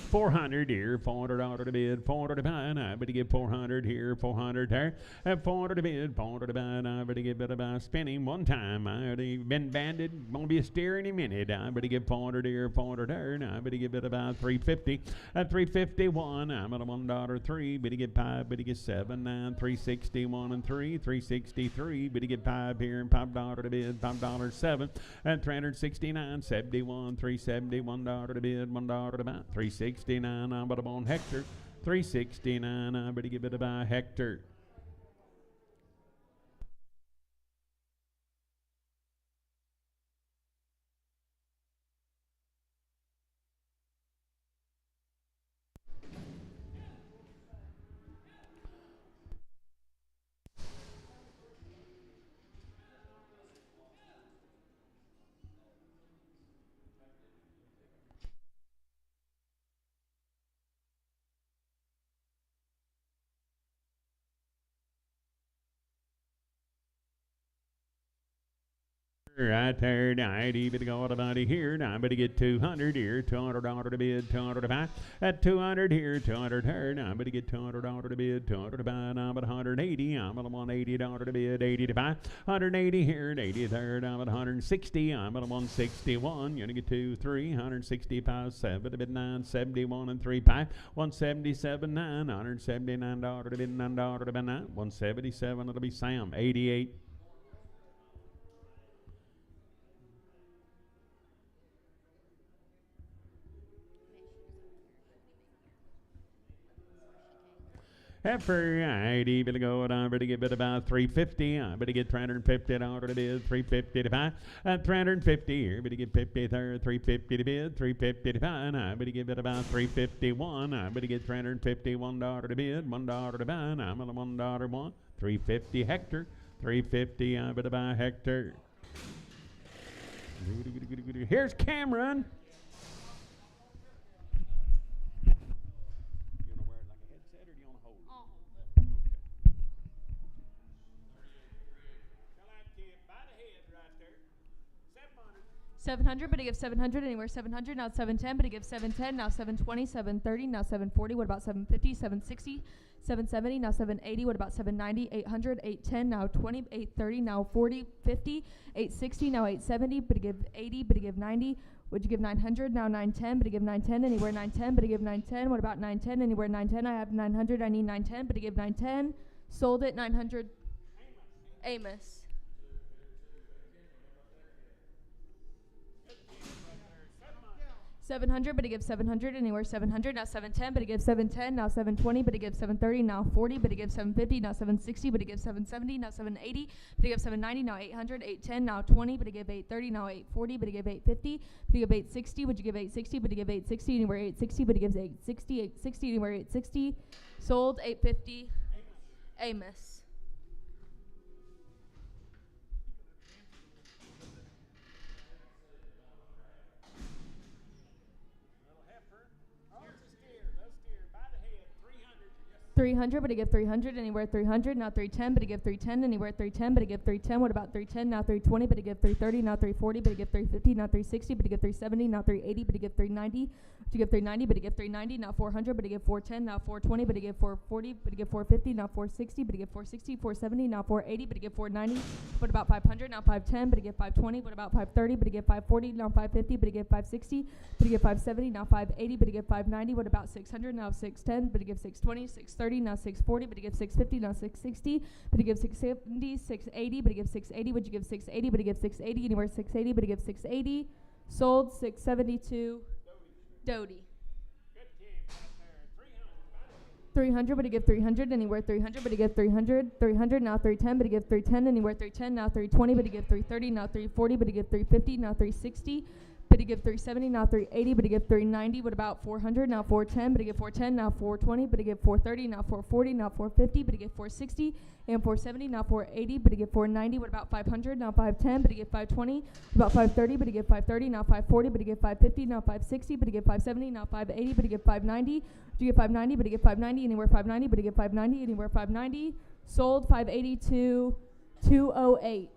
400 here, $400 to bid, 400 to buy. I better get 400 here, 400 there. At 400 to bid, 400 to buy. I better get about spinning one time. I already been banded, gonna be a steer in a minute. I better get 400 here, 400 there. I better get about 350. At 351, I'm at a $1 3. Better get 5, better get 7, 9, 361 and 3, 363. Better get 5 here and $5 to bid, $5 7. At 369, 71, $371 to bid, $1 to buy. 369, I'm but on Hector. 369, I better give it about Hector. Right there, now 80, but go to body here. Now, but to get 200 here, $200 to bid, 200 to buy. At 200 here, 200 here. Now, but to get $200 to bid, 200 to buy. Now, but 180. I'm at $180 to bid, 80 to buy. 180 here, and 80 there. Now, but 160. I'm at 161. You're gonna get 2, 3, 165, 7 to bid 9, 71 and 3 5. 177, 9, $179 to bid, $9 to buy 9. 177. It'll be Sam, 88. Heifer, I'd better go down, better get bid about 350. I better get $350 to bid, 350 to buy. 350 here, better get 50 there, 350 to bid, 350 to buy. I better get bid about 351. I better get $351 to bid, $1 to buy. I'm on a $1 one, 350 Hector, 350. I better buy Hector. Here's Cameron. $700, but he gives $700 anywhere. $700 now. $710, but he gives $710 now. $720, $730 now. $740. What about $750? $760, $770 now. $780. What about $790? $800, $810 now. $20, $830 now. $40, $50, $860 now. $870, but he give $80, but he give $90. Would you give $900 now? $910, but he give $910 anywhere. $910, but he give $910. What about $910 anywhere? $910. I have $900. I need $910, but he give $910. Sold it. $900. Amos. $700, but he gives $700 anywhere. $700 now. $710, but he gives $710 now. $720, but he gives $730 now. $40, but he gives $750 now. $760, but he gives $770 now. $780, but he gives $790 now. $800, $810 now. $20, but he gives $830 now. $840, but he gives $850, but he gives $860. Would you give $860, but he gives $860 anywhere. $860, but he gives $860. $860 anywhere. $860. Sold. $850. Amos. $300, but he give $300 anywhere. $300 now. $310, but he give $310 anywhere. $310, but he give $310. What about $310 now? $320, but he give $330 now. $340, but he give $350 now. $360, but he give $370 now. $380, but he give $390. But you give $390, but he give $390 now. $400, but he give $410 now. $420, but he give $440, but he give $450 now. $460, but he give $460. $470 now. $480, but he give $490. What about $500 now? $510, but he give $520. What about $530, but he give $540 now. $550, but he give $560, but he give $570 now. $580, but he give $590. What about $600 now? $610, but he give $620. $630 now. $640, but he gives $650 now. $660, but he gives $670. $680, but he gives $680. Would you give $680, but he gives $680 anywhere. $680, but he gives $680. Sold. $672. Doty. $300, but he give $300 anywhere. $300, but he give $300. $300 now. $310, but he give $310 anywhere. $310 now. $320, but he give $330 now. $340, but he give $350 now. $360. But he give $370 now. $380, but he give $390. What about $400 now? $410, but he give $410 now. $420, but he give $430 now. $440 now. $450, but he give $460 and $470 now. $480, but he give $490. What about $500 now? $510, but he give $520. About $530, but he give $530 now. $540, but he give $550 now. $560, but he give $570 now. $580, but he give $590. Do you give $590, but he give $590 anywhere. $590, but he give $590 anywhere. $590. Sold. $580 to $208.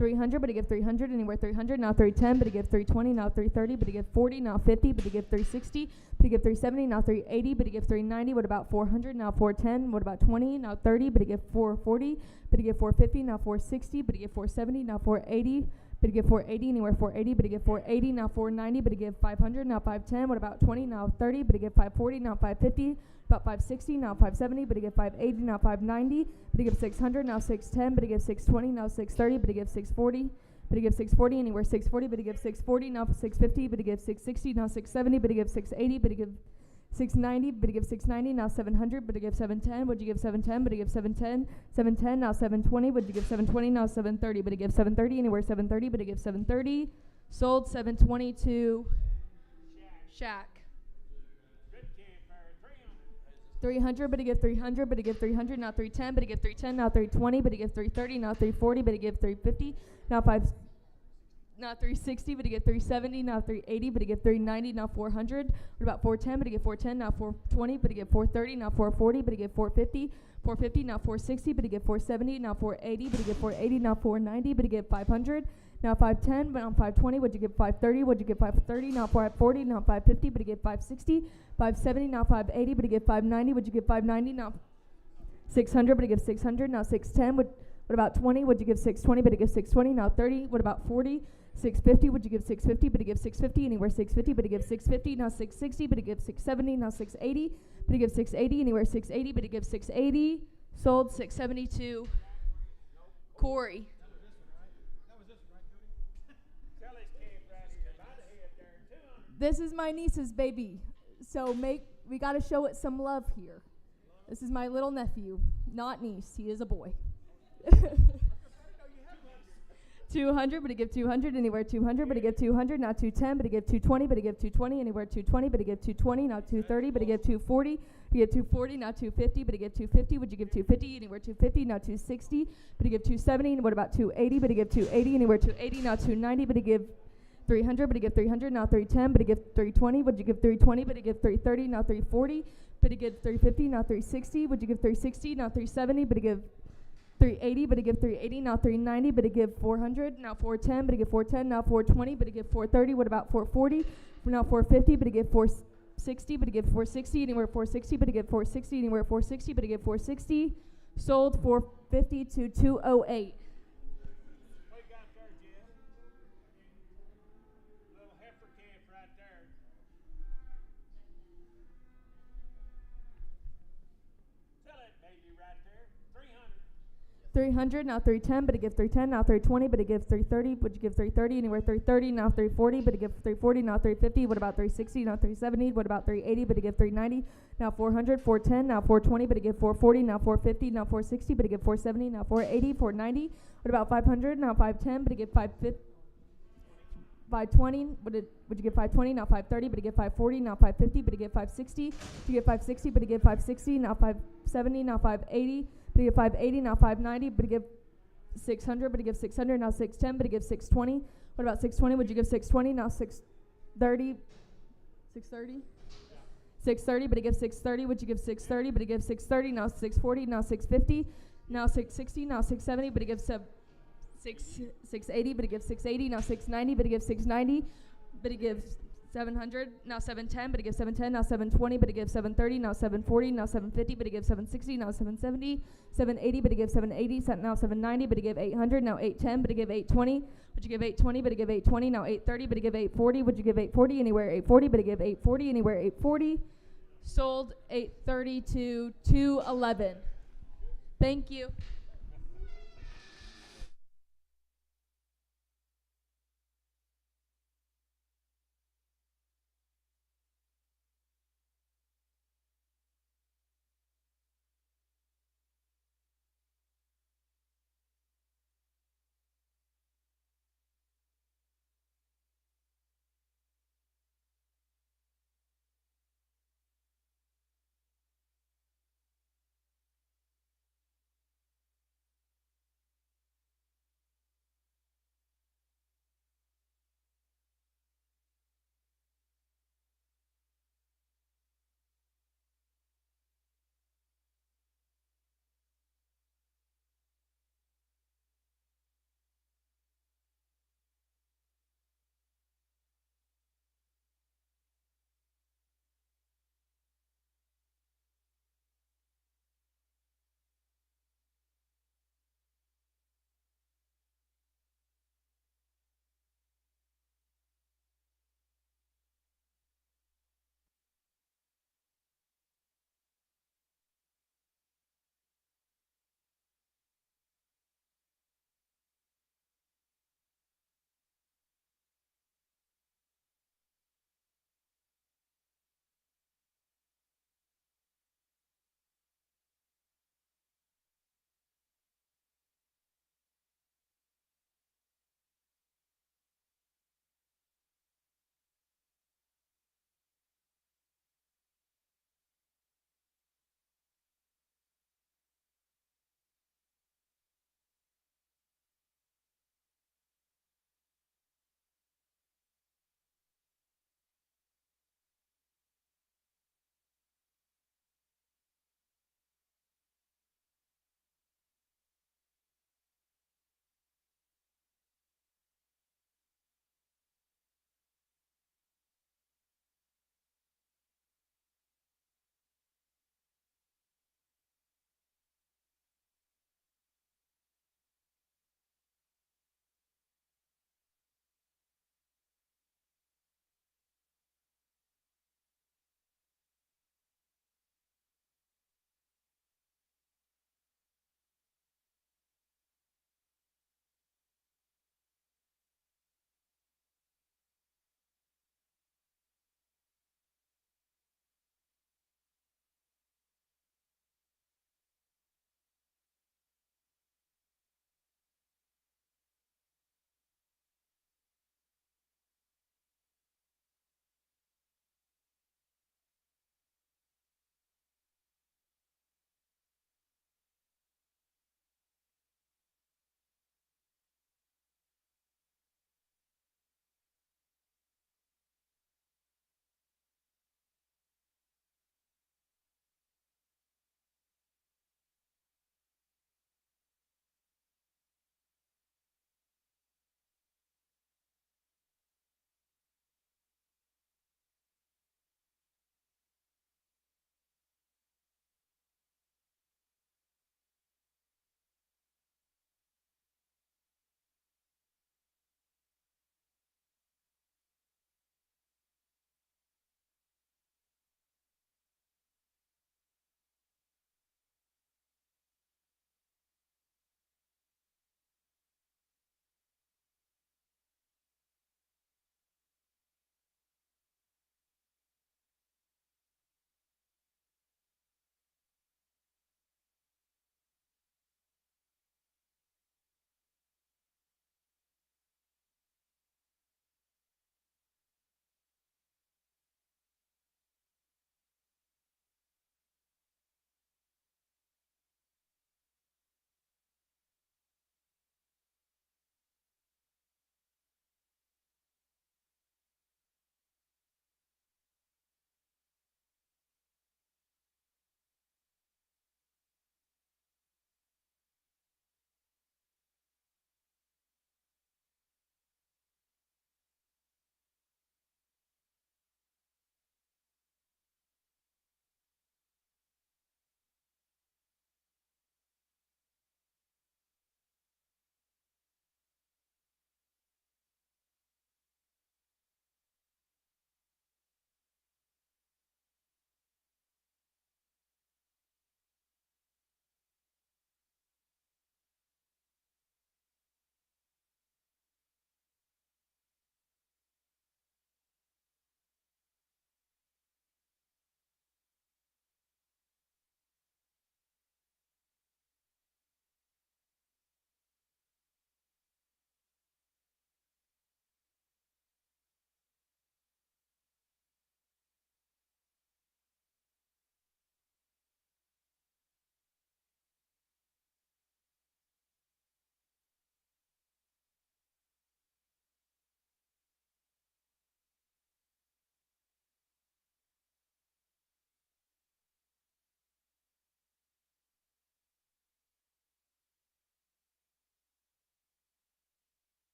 $300, but he give $300 anywhere. $300 now. $310, but he give $320 now. $330, but he give $40 now. $50, but he give $360, but he give $370 now. $380, but he give $390. What about $400 now? $410. What about $20 now? $30, but he give $440, but he give $450 now. $460, but he give $470 now. $480, but he give $480 anywhere. $480, but he give $480 now. $490, but he give $500 now. $510. What about $20 now? $30, but he give $540 now. $550. About $560 now. $570, but he give $580 now. $590, but he give $600 now. $610, but he give $620 now. $630, but he give $640, but he give $640 anywhere. $640, but he give $640 now. $650, but he give $660 now. $670, but he give $680, but he give $690, but he give $690 now. $700, but he give $710. Would you give $710, but he give $710. $710 now. $720, would you give $720 now. $730, but he give $730 anywhere. $730, but he give $730. Sold. $720 to Shack. $300, but he give $300, but he give $300 now. $310, but he give $310 now. $320, but he give $330 now. $340, but he give $350 now. now 360, but to give 370, now 380, but to give 390, now 400. What about 410, but to give 410, now 420, but to give 430, now 440, but to give 450. 450, now 460, but to give 470, now 480, but to give 480, now 490, but to give 500. Now 510, but now 520, would you give 530, would you give 530, now 540, now 550, but to give 560, 570, now 580, but to give 590, would you give 590, now 600, but to give 600, now 610, what about 20, would you give 620, but to give 620, now 30, what about 40, 650, would you give 650, but to give 650, anywhere 650, but to give 650, now 660, but to give 670, now 680, but to give 680, anywhere 680, but to give 680, sold 672, Corey. This is my niece's baby, so we gotta show it some love here. This is my little nephew, not niece, he is a boy. 200, but to give 200, anywhere 200, but to give 200, now 210, but to give 220, but to give 220, anywhere 220, but to give 220, now 230, but to give 240, but to give 240, now 250, but to give 250, would you give 250, anywhere 250, now 260, but to give 270, and what about 280, but to give 280, anywhere 280, now 290, but to give 300, but to give 300, now 310, but to give 320, would you give 320, but to give 330, now 340, but to give 350, now 360, would you give 360, now 370, but to give 380, but to give 380, now 390, but to give 400, now 410, but to give 410, now 420, but to give 430, what about 440, now 450, but to give 460, but to give 460, anywhere 460, but to give 460, anywhere 460, but to give 460, sold 450 to 208. $300, now 310, but to give 310, now 320, but to give 330, would you give 330, anywhere 330, now 340, but to give 340, now 350, what about 360, now 370, what about 380, but to give 390, now 400, 410, now 420, but to give 440, now 450, now 460, but to give 470, now 480, 490, what about 500, now 510, but to give 520, would you give 520, now 530, but to give 540, now 550, but to give 560, to give 560, but to give 560, now 570, now 580, but to give 580, now 590, but to give 600, but to give 600, now 610, but to give 620. What about 620? Would you give 620, now 630? 630? 630, but to give 630, would you give 630, but to give 630, now 640, now 650, now 660, now 670, but to give 680, but to give 680, now 690, but to give 690, but to give 700, now 710, but to give 710, now 720, but to give 730, now 740, now 750, but to give 760, now 770, 780, but to give 780, now 790, but to give 800, now 810, but to give 820, would you give 820, but to give 820, now 830, but to give 840, would you give 840, anywhere 840, but to give 840, anywhere 840, sold 830 to 211. Thank you.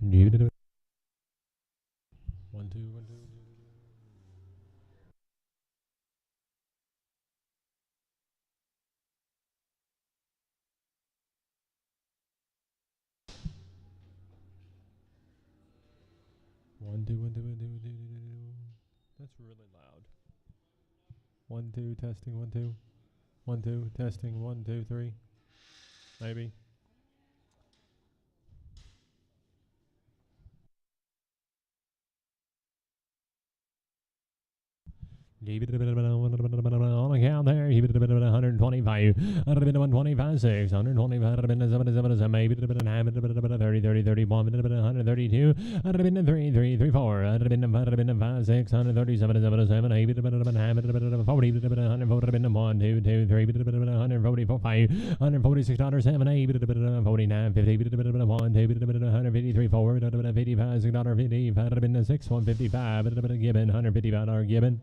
One, two, one, two. One, two, one, two, one, two, one, two, one, two. That's really loud. 1, 2, testing, 1, 2. 1, 2, testing, 1, 2, 3. Maybe. On account there, 125, 125, 6, 125, 30, 30, 31, 132, 3, 3, 4, 5, 6, 137, 7, 8, 40, 1 2 2 3, 144, 5, $146, 7, 8, 49, 50, 1 2, 153, 4, 55, $6, 6, 155, given, $155 given.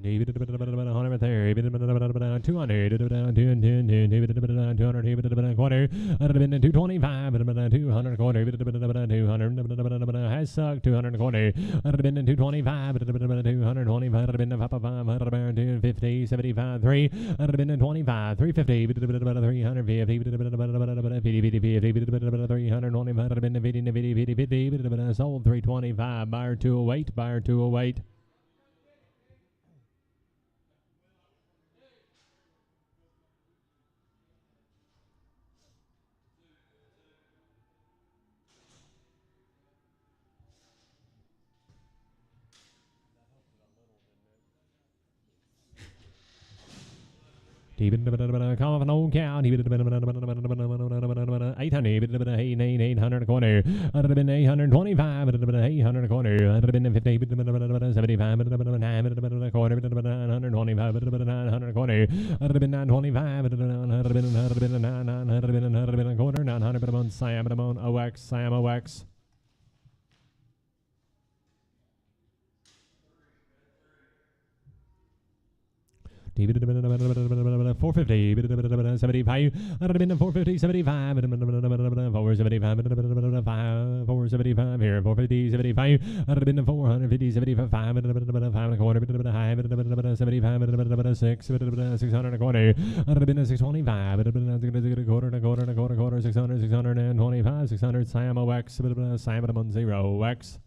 David 100 there, 200, 200, quarter, 225, 200 quarter, 200 has sucked, 200 quarter, 225, 225, 250, 75, 3, 25, 350, 325, sold 325, buyer 208, buyer 208. Come off an old count. 800, 800 corner. I'd have been 825, 800 corner. I'd have been 50, 75, 900 corner, 925, 900 corner. I'd have been 925, I'd have been 900 corner, 900 on Sam, on OX, Sam OX. $450, 75. I'd have been 450, 75, 475, 475 here, 450, 75. I'd have been 450, 75, 5 and a quarter, 75, 6, 600 a quarter. I'd have been 625, a quarter, 600, 625, 600, Sam OX, Sam on 0 X.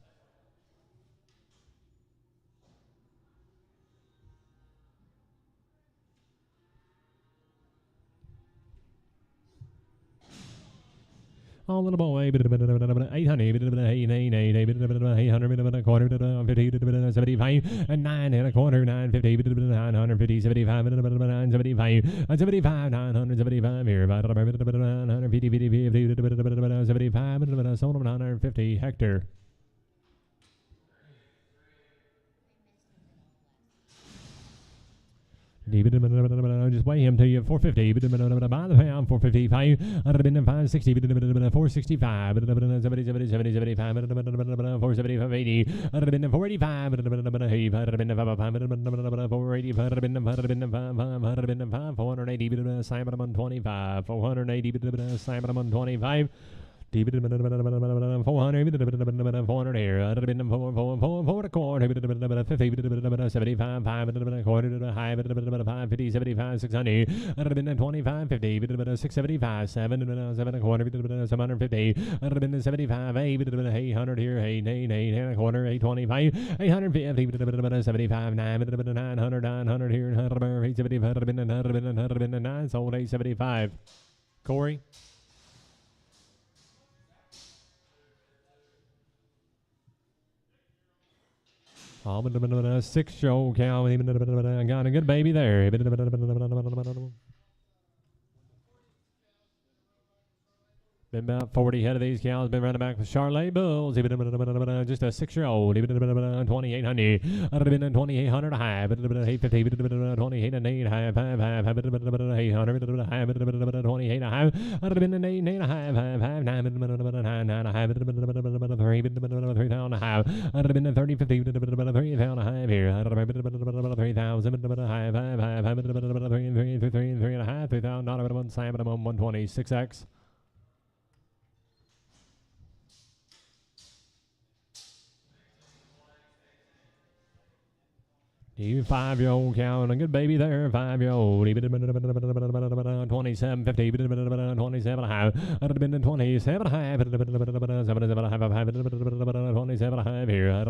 All in a boy, 800, 800, 75, and 9 and a quarter, 950, 950, 75, 975, 75, 975 here, 950, 75, sold them 950 hectare. Just weigh him to you 450, by the pound 455, I'd have been 560, 465, 70, 70, 70, 75, 475, 80, I'd have been 485, I'd have been 580, I'd have been 480, Simon on 25, 480, Simon on 25. 400 here. I'd have been 4 quarter, 50, 75, 5, quarter, high, 550, 75, 600. I'd have been 25, 50, 675, 7, 7 quarter, 750. I'd have been 75, 800 here, 8, 8 quarter, 825, 850, 75, 900, 900 here, 9, sold 875. Corey? Oh, 6 show cow. I got a good baby there. Been about 40 head of these cows. Been running back with Charlotte Bulls. Just a 6-year-old. 2,800. Been 2,800 high. 850. 28 and 8 high. 5 800. 28 high. Been an 8 high. 5 9 high. 3,000 high. Been 30 50. 3,000 high here. 3,000 high. 5 3 and a half. 3,000 126x. You 5-year-old cow and a good baby there, 5-year-old. 27, 50, 27 high. 27 high. 27 high here.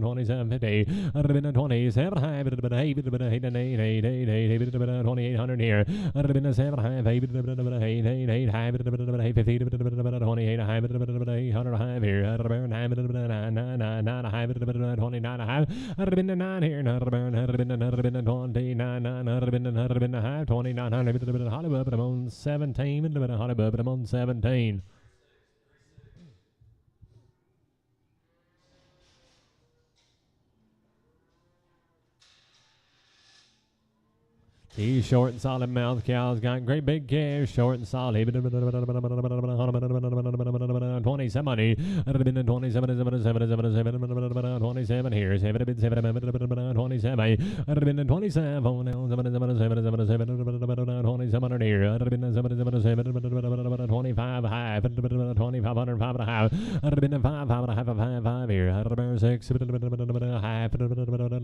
27, 50. 27 high. 2,800 here. 7 high. 8 high. 50, 28 high. 800 high here. 9 high. 29 high. 9 here. Had been 2,900 Hollywood, but I'm on 17. Hollywood, but I'm on 17. These short and solid mouth cows got great big calves, short and solid. 27 money. 27 here. 27. 27. 27 here. 25 high. 2,500 5 and a half. 5 here. 6 high.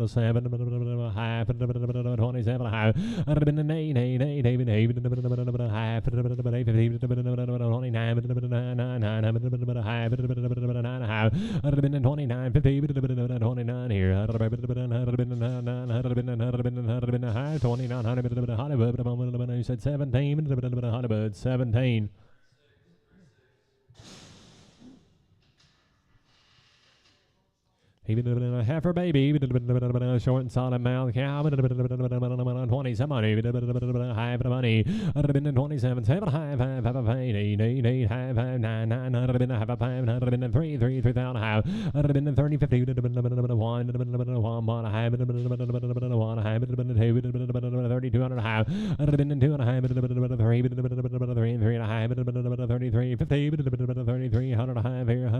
7 high. 27 high. I'd have been an 8 high, 29 I'd have been 29 50 29 here. I'd have been high 2,900 Hollywood, but you said 17 Hollywood 17. Heifer baby, short and solid mouth cow, 27 money, high for the money. I'd have been 27, 7 high, 5 8 high, 5 9 I'd have been 5 I'd have been 3,000 high. I'd have been 30 50, 1 1 high, 1 high, 3,200 high. I'd have been 2 and a high, 3 and a high, 33 50, 3,300 high, 3 and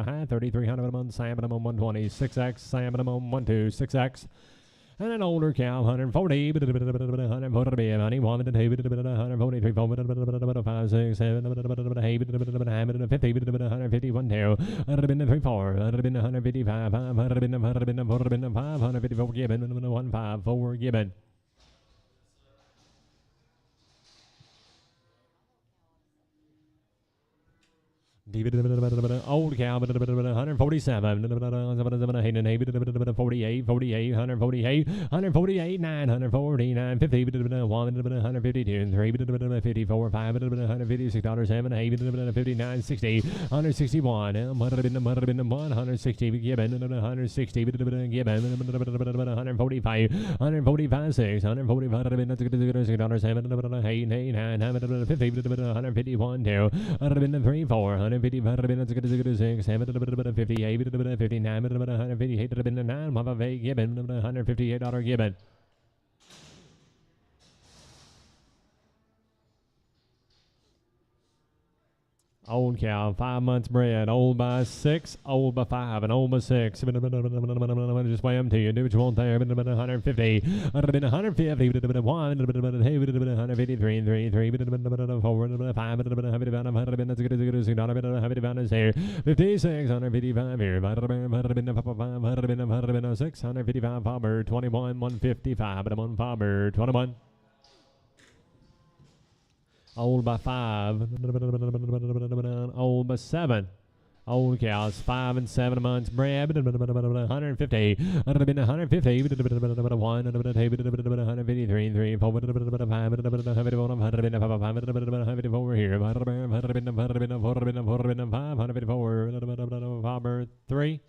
a high. 3,300 on salmon, 120, 6x, salmon, 126x. And an older cow, 140, 140, honey, 143, 5, 6, 7, 50, 151, 2, 154, 155, 154 gibbon, 154 gibbon. Old cow, 147, 48, 148, 949, 50, 152, 3, 54, 5, 156, 7, 8, 59, 60, 161, 160, gibbon, 160, gibbon, 145, 145, 6, 145, 7, 8, 9, 50, 151, 2, 3, 4, 150, 6, 7, 58, 59, 158, 9, gibbon, $158 gibbon. Old cow, 5 months bred, old by 6, old by 5, and old by 6. Just weigh them to you. Do what you want there. 150. 150. 153, 3, 4, 5, 56, 155 here. 655 Faber, 21, 155, but I'm on Faber, 21. Old by 5, old by 7. Old cows, 5 and 7 months bred, 150, 150, 153, 3, 4, 5, 154 here, 154, 3.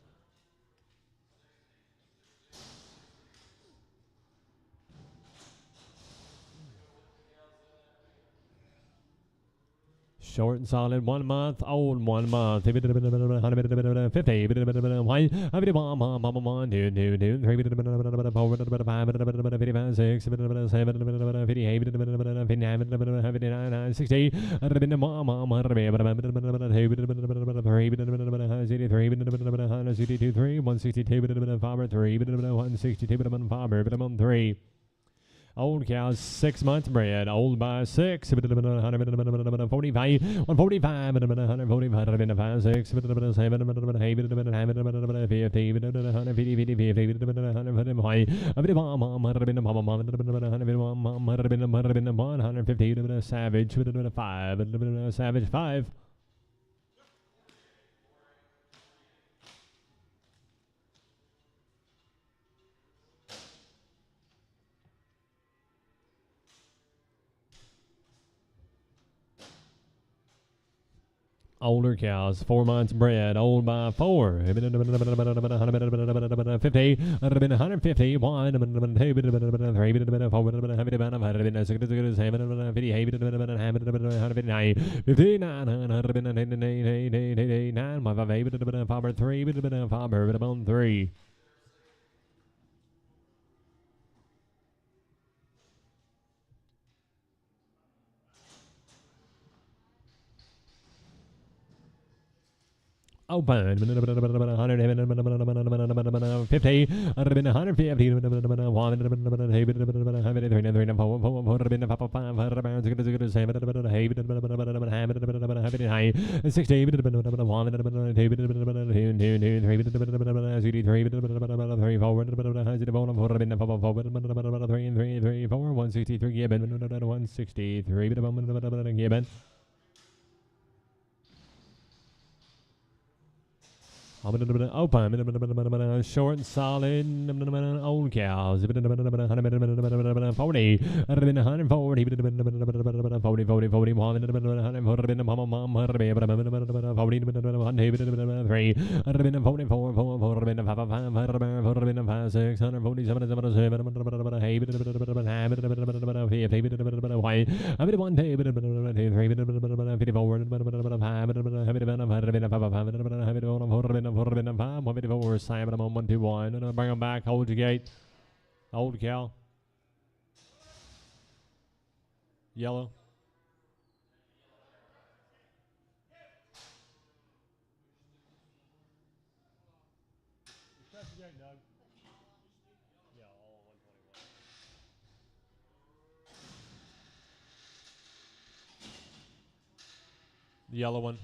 Short and solid, 1 month, old 1 month. 50, 1, 2, 2, 3, 4, 5, 6, 7, Old cows, 6 months bred, old by 6, 145, 145, 145, 6, 7, 50, savage 5. Older cows, 4 months bred, old by 4. 50, 150, 1, 2, 3. Open 50, 163 Gibbon, 163 Gibbon. Open, short and solid, old cows, 40, 140, 40, 154, Simon, 121. Bring them back. Hold your gate. Old cow. Yellow. The yellow one.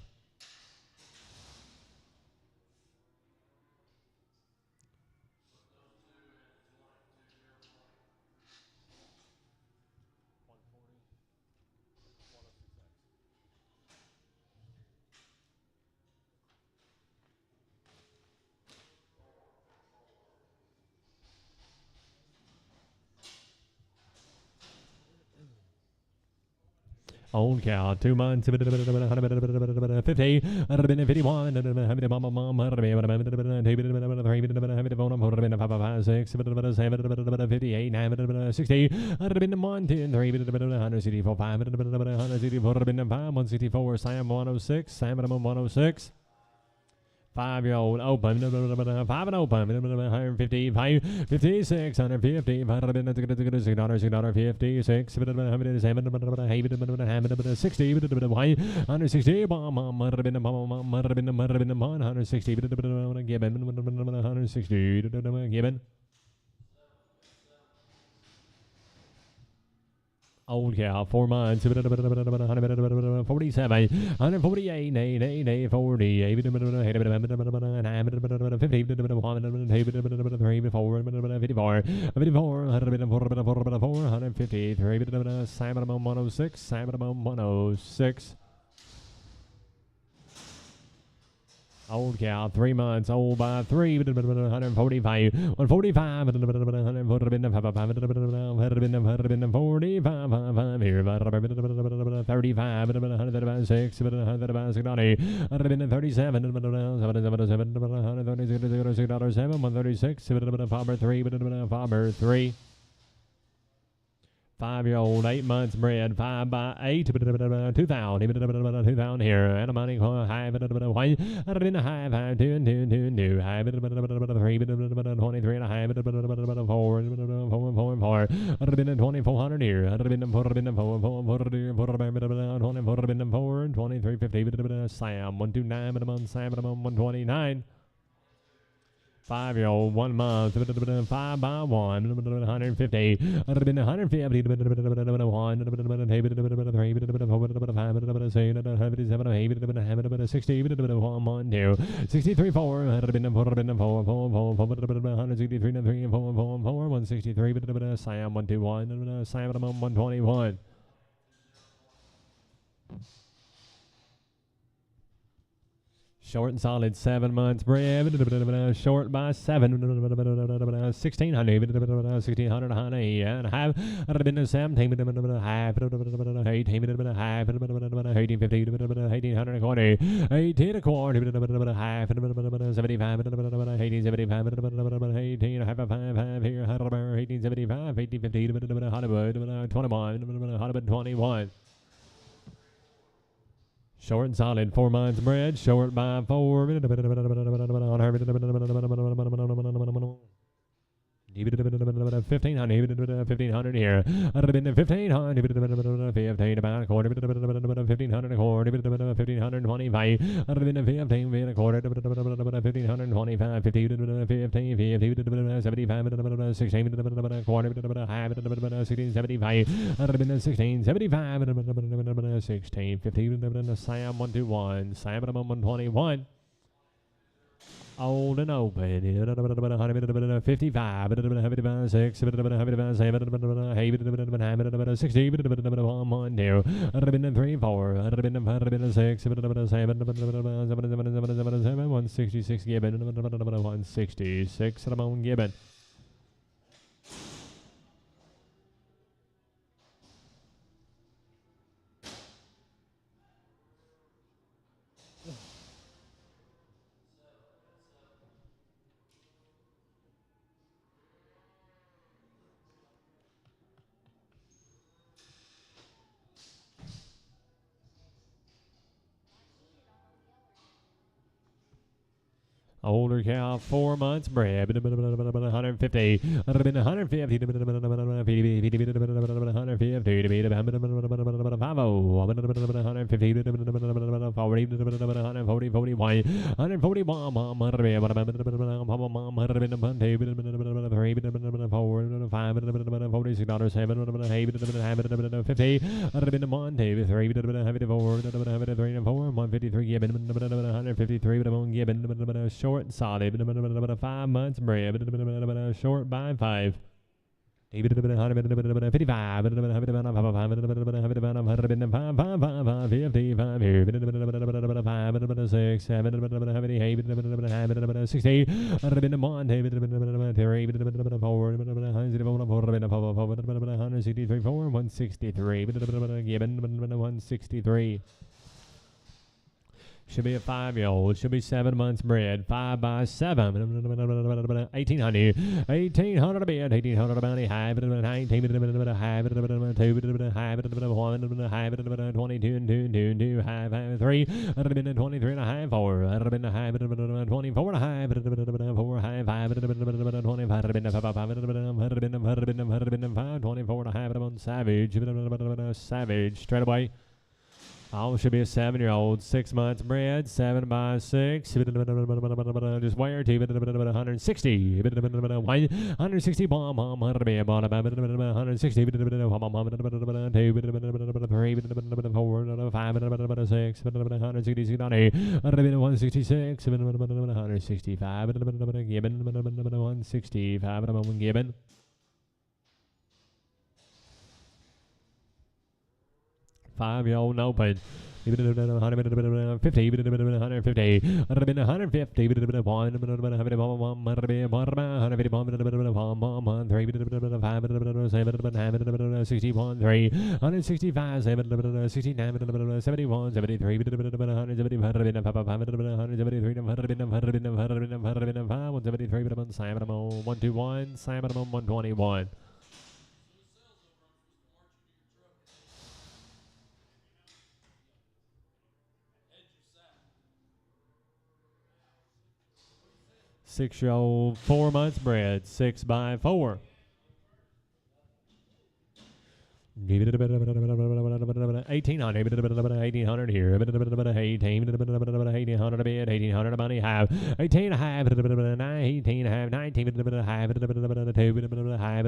Old cow, 2 months, 50, 51, 164, Sam 106, Sam 106. 5-year-old open, 5 and open, 150, 56, 150, 56, 60, 160, 160, Gibbon. Old cow, 4 months, 147, 148, 8, 40, 50, 54, 150, Simon 106, Simon 106. Old cow, 3 months, old by 3, 145, 145, 35, 136, 137, 136, 3. 5-year-old, 8 months bred, 5 by 8, 2,000, 2,000 here, and a money high, white, I've been a high, 5, 2, and 2, and 2, and 2, high, 3, 23, and a high, 4, 4, 4, I've been a 2,400 here, I've been a 4, 2350, Sam, 129, Sam, 129. 5-year-old, 1 month, 5 by 1, 150, 63, 4, 163, Sam, 121, Sam, 121. Short and solid, 7 months bred, short by 7, 1,600, 1,600, honey, and a half, I'd have been 17, half, 18, half, 1850, 1,820, 18 a quarter, half, 75, 1875, 18, half, 5 here, 1875, 1850, Hollywood, 21, Hollywood 21. Short and solid, 4 months bred, short by 4. 1,500 here. I'd have been 1,500, 15 about a quarter, 1,500 a quarter, 1,525. I'd have been 15 and a quarter, 1,525, 15, 75, 16 a quarter, half, 1675. I'd have been 1675, 16, 15, Sam 121, Sam 121. Old and open, 55, 56, 7, 60, 1, 2, 3, 4, 6, 7, 166 Gibbon, 166 Ramon Gibbon. Older cow, 4 months bred, 150, 150, 150, short and solid, 5 months bred, short by 5. 55, 55 here, 6, 7, 8, 60, 163, 4, 163, given 163. Should be a 5-year-old. Should be 7 months bred. 5 by 7. 1,800. 1,800 a bit. 1,800 about a high. 19. High. 2. High. 1. 22 and 2 and 2 and 2. High. 3. I'd have been 23 and a high. 4. I'd have been a high. 24 and a high. 4 high. 5. 25. I'd have been 5. 24 and a half. Savage. Savage. Straight away. Oh, should be a 7-year-old, 6 months bred, 7 by 6. Just wire to 160. 160 bomb, 160, 3, 6, 166, 166, 165, Gibbon, 165, Gibbon. 5-year-old open. 150, 150, 150, 61, 3, 165, 69, 71, 73, 173, 121, 121. 6-year-old, 4 months bred, 6 by 4. 1800 here, 1800 a bit, 1800 money have, 18 a half, 18 a half, 19 a half, 2 a half,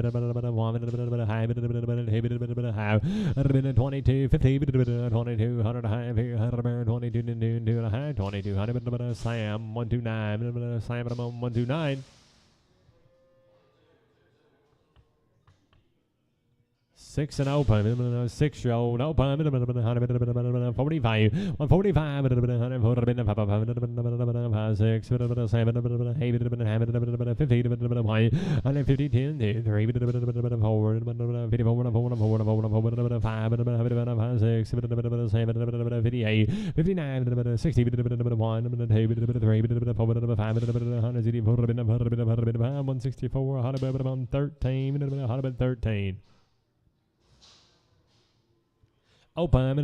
22, 50, 2200 a half here, 22 and a half, 2200 Sam, 129, Sam 129. 6 and open, 6-year-old open, 45, 145, 145, 6, 7, 8, 50, 150, 10, 3, 4, 5, 6, 7, 58, 59, 60, 1, 2, 3, 4, 164, 113, open,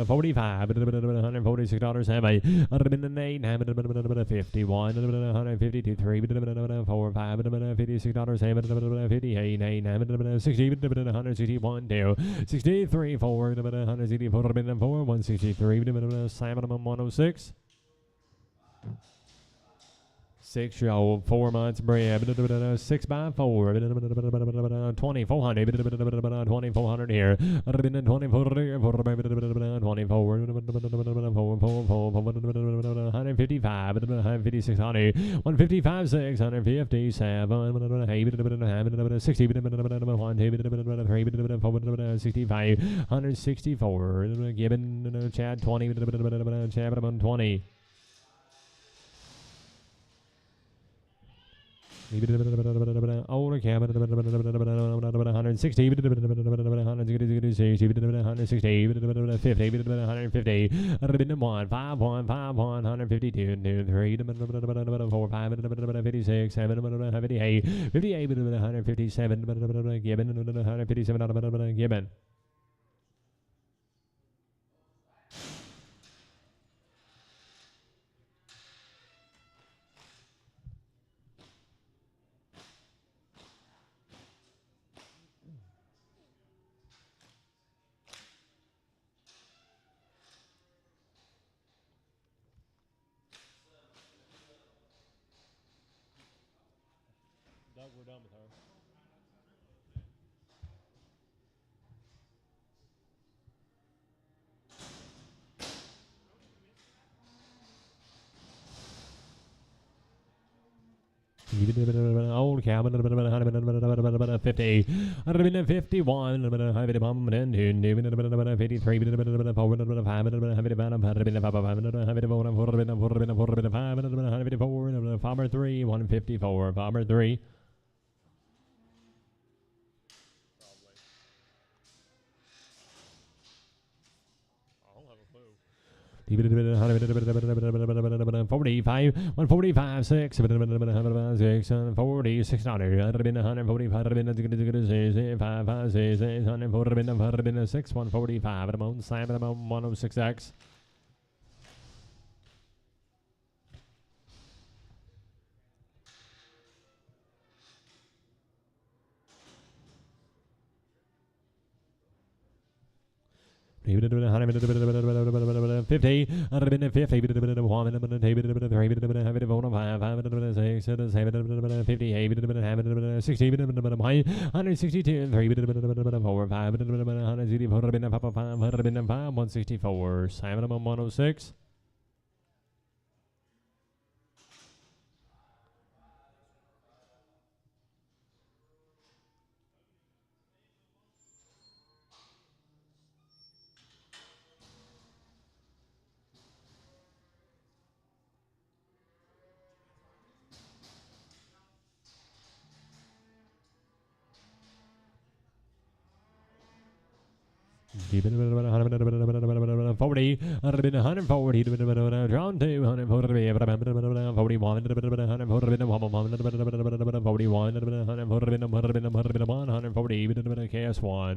45, $146, heavy, 108, 51, 152, 3, 4, 5, $56, 58, 8, 60, 161, 2, 63, 4, 164, 163, 7, 106. 6-year-old, 4 months bred, 6 by 4, 2400, 2400 here, 24, 155, 156, 155, 6, 157, 60, 65, 164, given Chad 20, Chad 20. Older cabin, 160, 160, 50, 1, 5, 1, 5, 1, 152, 2, 3, 4, 5, 56, 7, 58, 58, 157, given, 157, given. We're done with her. Old cabin, 50, 51, 53, 54, 154, 3. $45, 145, 6, 6, 40, 600, 145, 5, 6, 6, 145, 106X. $50, 150, 164, 106. Keep it 140, 140, drawn to 140, 41, 140, KS1.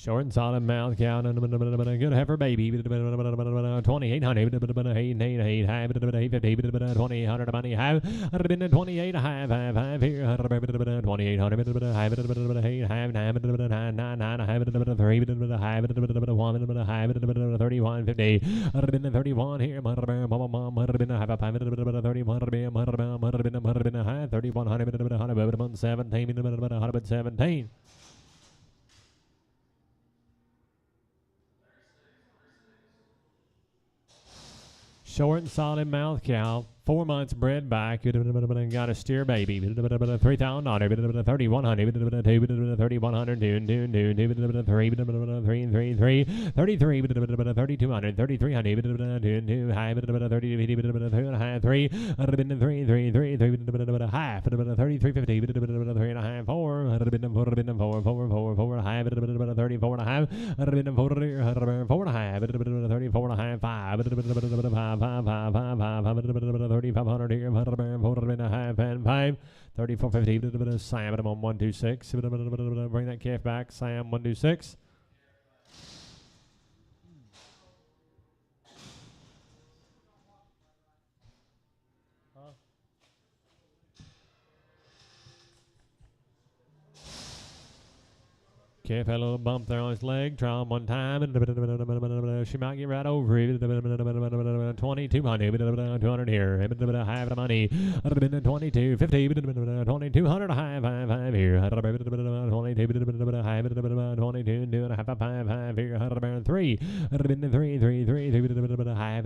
Short and solid mouth cow, good heifer baby, 2,800, 8 high, 850, 2,800 money high, 28 high, 5 here, 2,800 high, 8 high, 9 high, 3 high, 1 high, 3150, 31 here, 3117. Short and solid mouth cow, 4 months bred back, got a steer baby, 3,000, 3,100, 3,100, 3, 3,200, 3,300, high, 3, 3,350, 3 and a half, 4, high, 34 and a half, 4 and a half, 34 and a half, 5, 3,500 here, 4 and a half, and 5, 3450, Sam, I'm on 126, bring that calf back, Sam, 126. Calf had a little bump there on his leg. Try him one time. She might get right over it. 2,200, 200 here. High the money. 22, 50, 2,200 high, 5 here. 22, high, 22, 2 and a half, 5 here. 3, 3, high,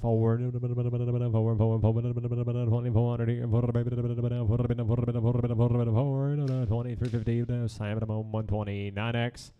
4, 2,400 here. 2350, Simon, I'm on 129X.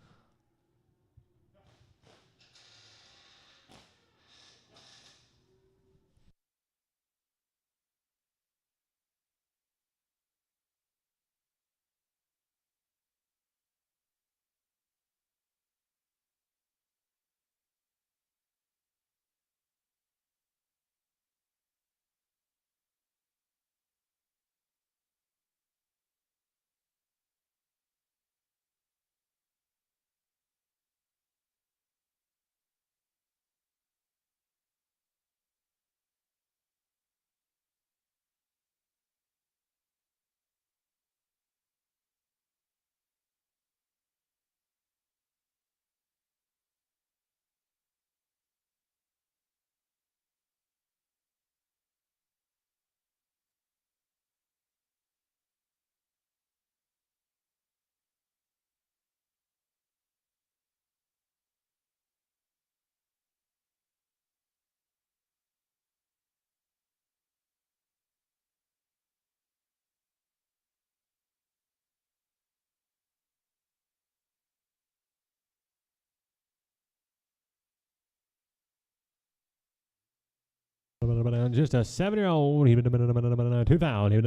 Just a 7-year-old, 2,000, 2,000,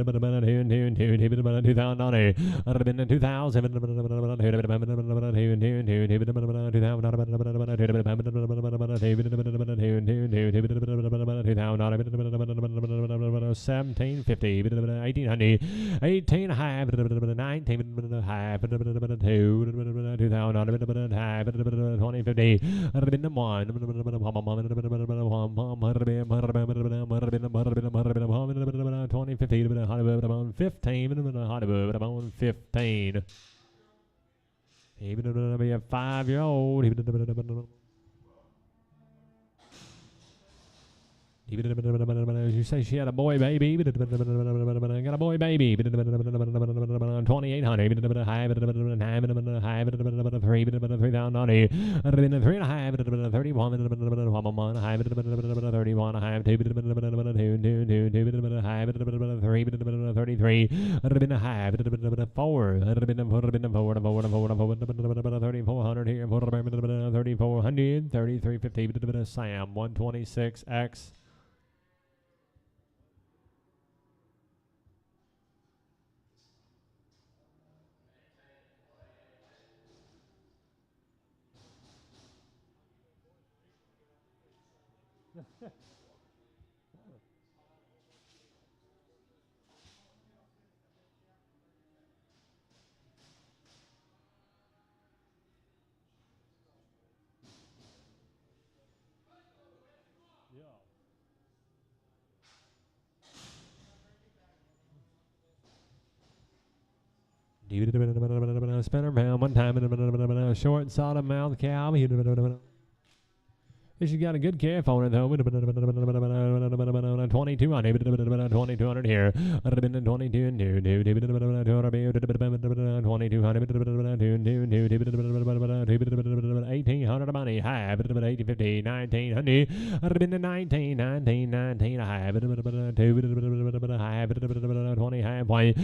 2,000, 1,750, 1,800, 18 high, 19 high, 2,000 high, 2050, 2050, 15, even to be a 5-year-old. You say she had a boy baby. Got a boy baby. 2,800. High. 3,000. 3 and a half. 31. High. 31. High. 2. 2. 3. 33. High. 4. 3,400 here. 3,400. 3,350. Sam 126X. Spinner pound one time. Short, solid mouth cow. She's got a good calf on it though. 2200 2200 here. 22 and 2 1800 money high 80 50 1900 19 19 19 high 20 high point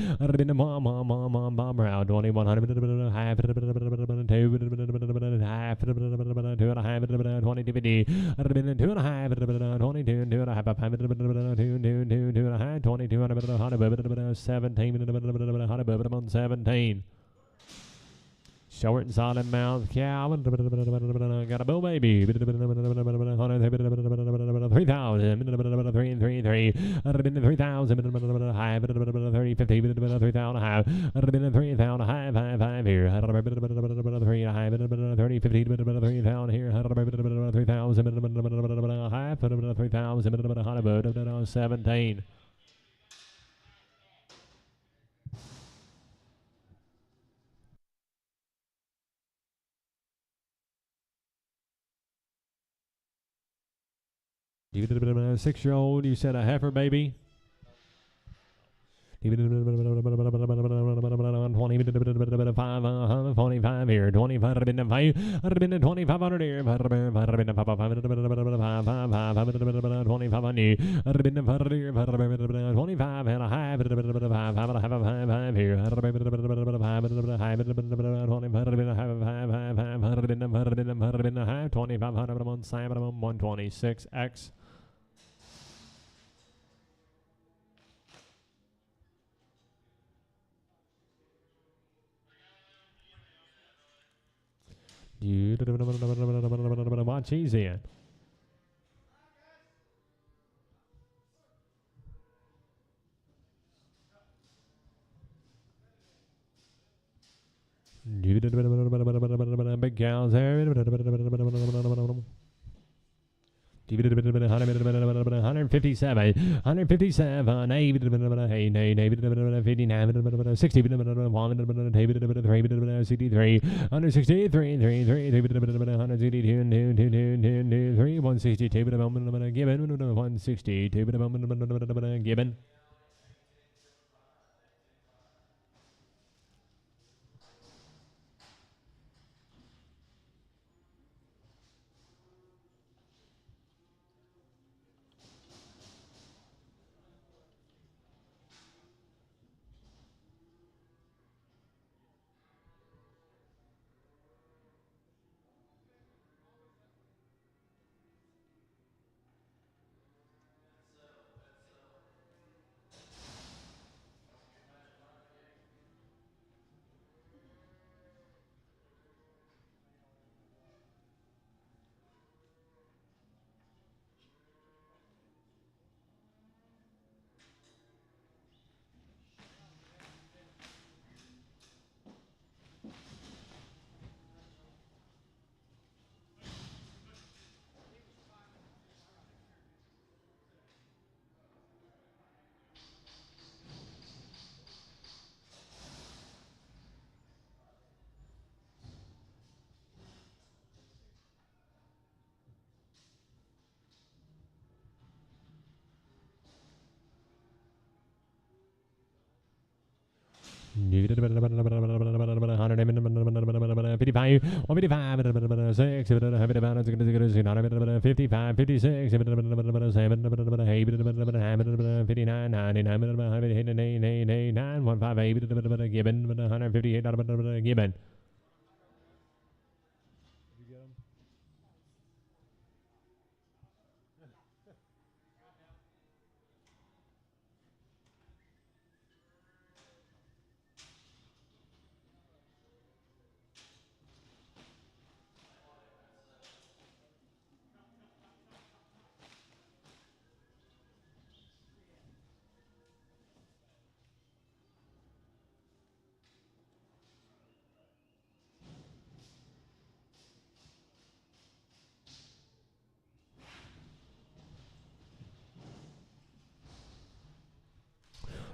mom brown 2100 high 2 high 2250 2 and a half 22 2 and a half 2 and a half 22 and a 17 17 short and solid mouth cow got a bull baby 3000 3 and 3 3 3000 high 30 50 3000 high 3000 high 5 here 3 high 30 50 3000 here 3000 high 3000 17 6-year-old, you said a heifer baby. 25 here, 25 2500 here, 25 and a half here, 2500 on Simon 126X. Watch easy in. Big cows there. 157, 157, 59, 60, 63, 163, 162, 162, given, 162, given. Given.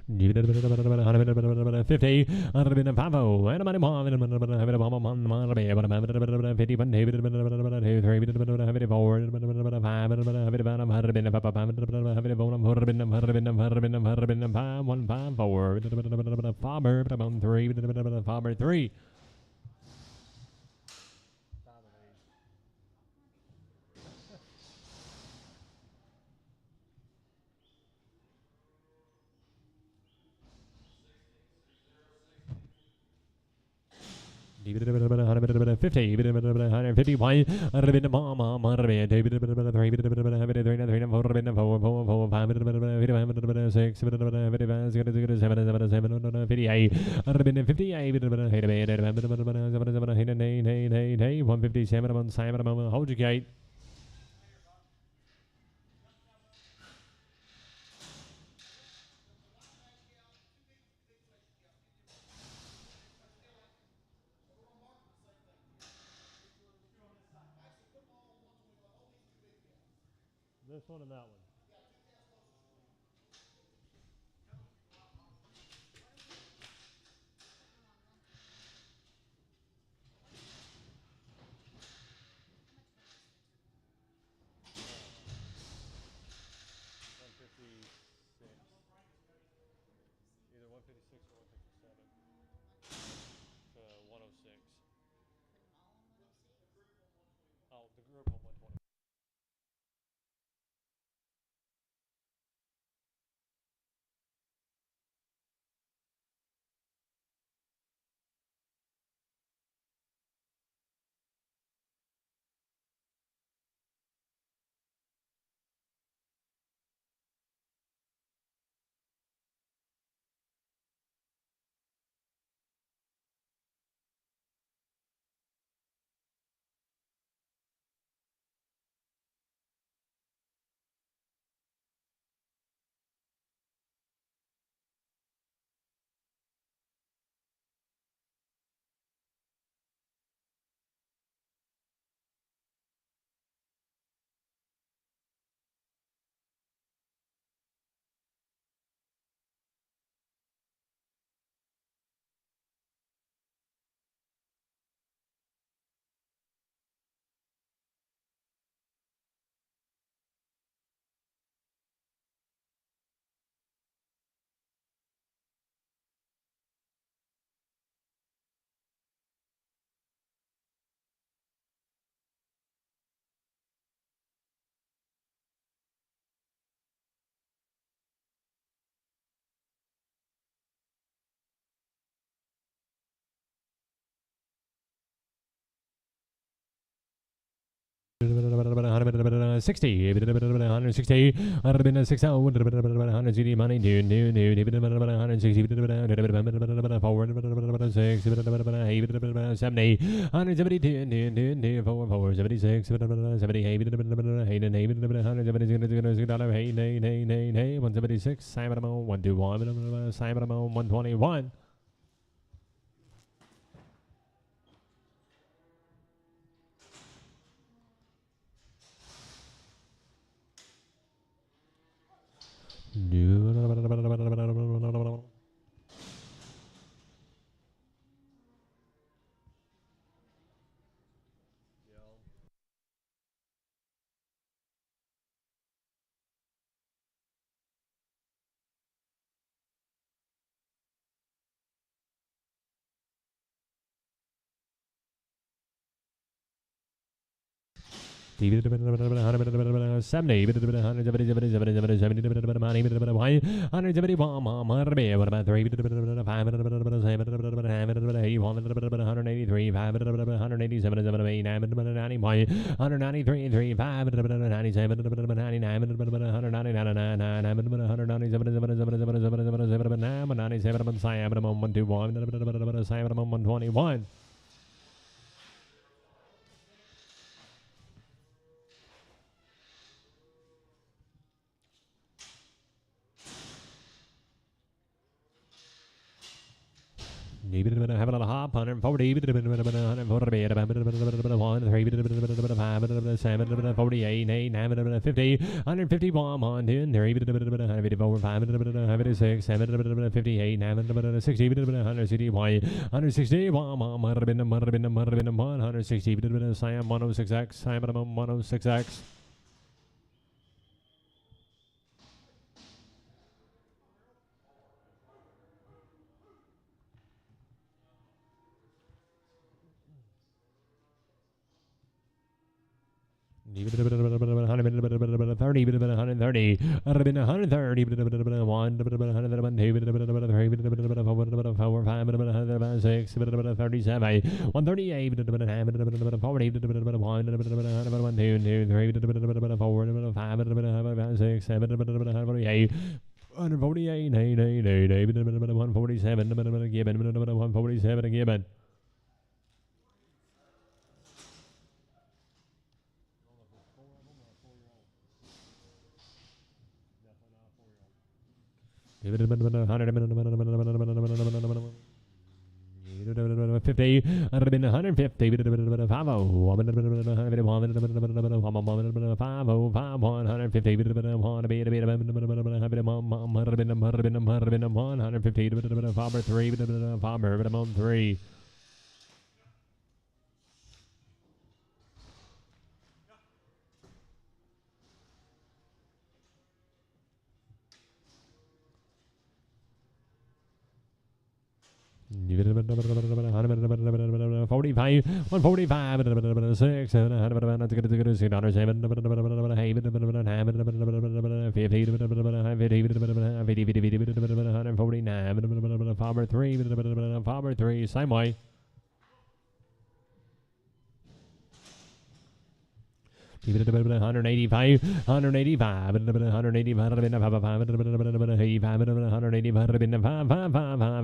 50, and a bit of Pavo, and a money mom, and a bit of Mama, 50, 1, 2, 3, 4, 5, 3. Fifty, 151, hold your gate. This one and that one. Either 156 or 157 to 106. Oh, the group on 120. $60, 160, 160, 100 money, $160, forward, 6, 70, 170, 4, 76, 78, 176, 121, 121. $70, 170, 171, 3, what about 3, 5, 183, 5, 187, 91, 193, 3, 5, 97, 99, 121. Have a little hop. 140, 140, 1, 3, 5, 7, 48, 8, 9, 50, 151, 1, 2, 3, 154, 5, 156, 7, 58, 9, 60, 160, 160, 160, Sam 106X, Sam 106X. Leave it a bit of 130, 130, 130, 1, 4, 5, 6, 37, 138, 40, 1, 2, 3, 4, 5, 6, 7, 48. 148, 8, 8, 8, 8, 147, given, 147, given. Give it a bit of 100, 50, 150, 50, 5, 3. Give it a bit of 45, 145, 6, 7, 3, same way. Keep it 185, 185, 185,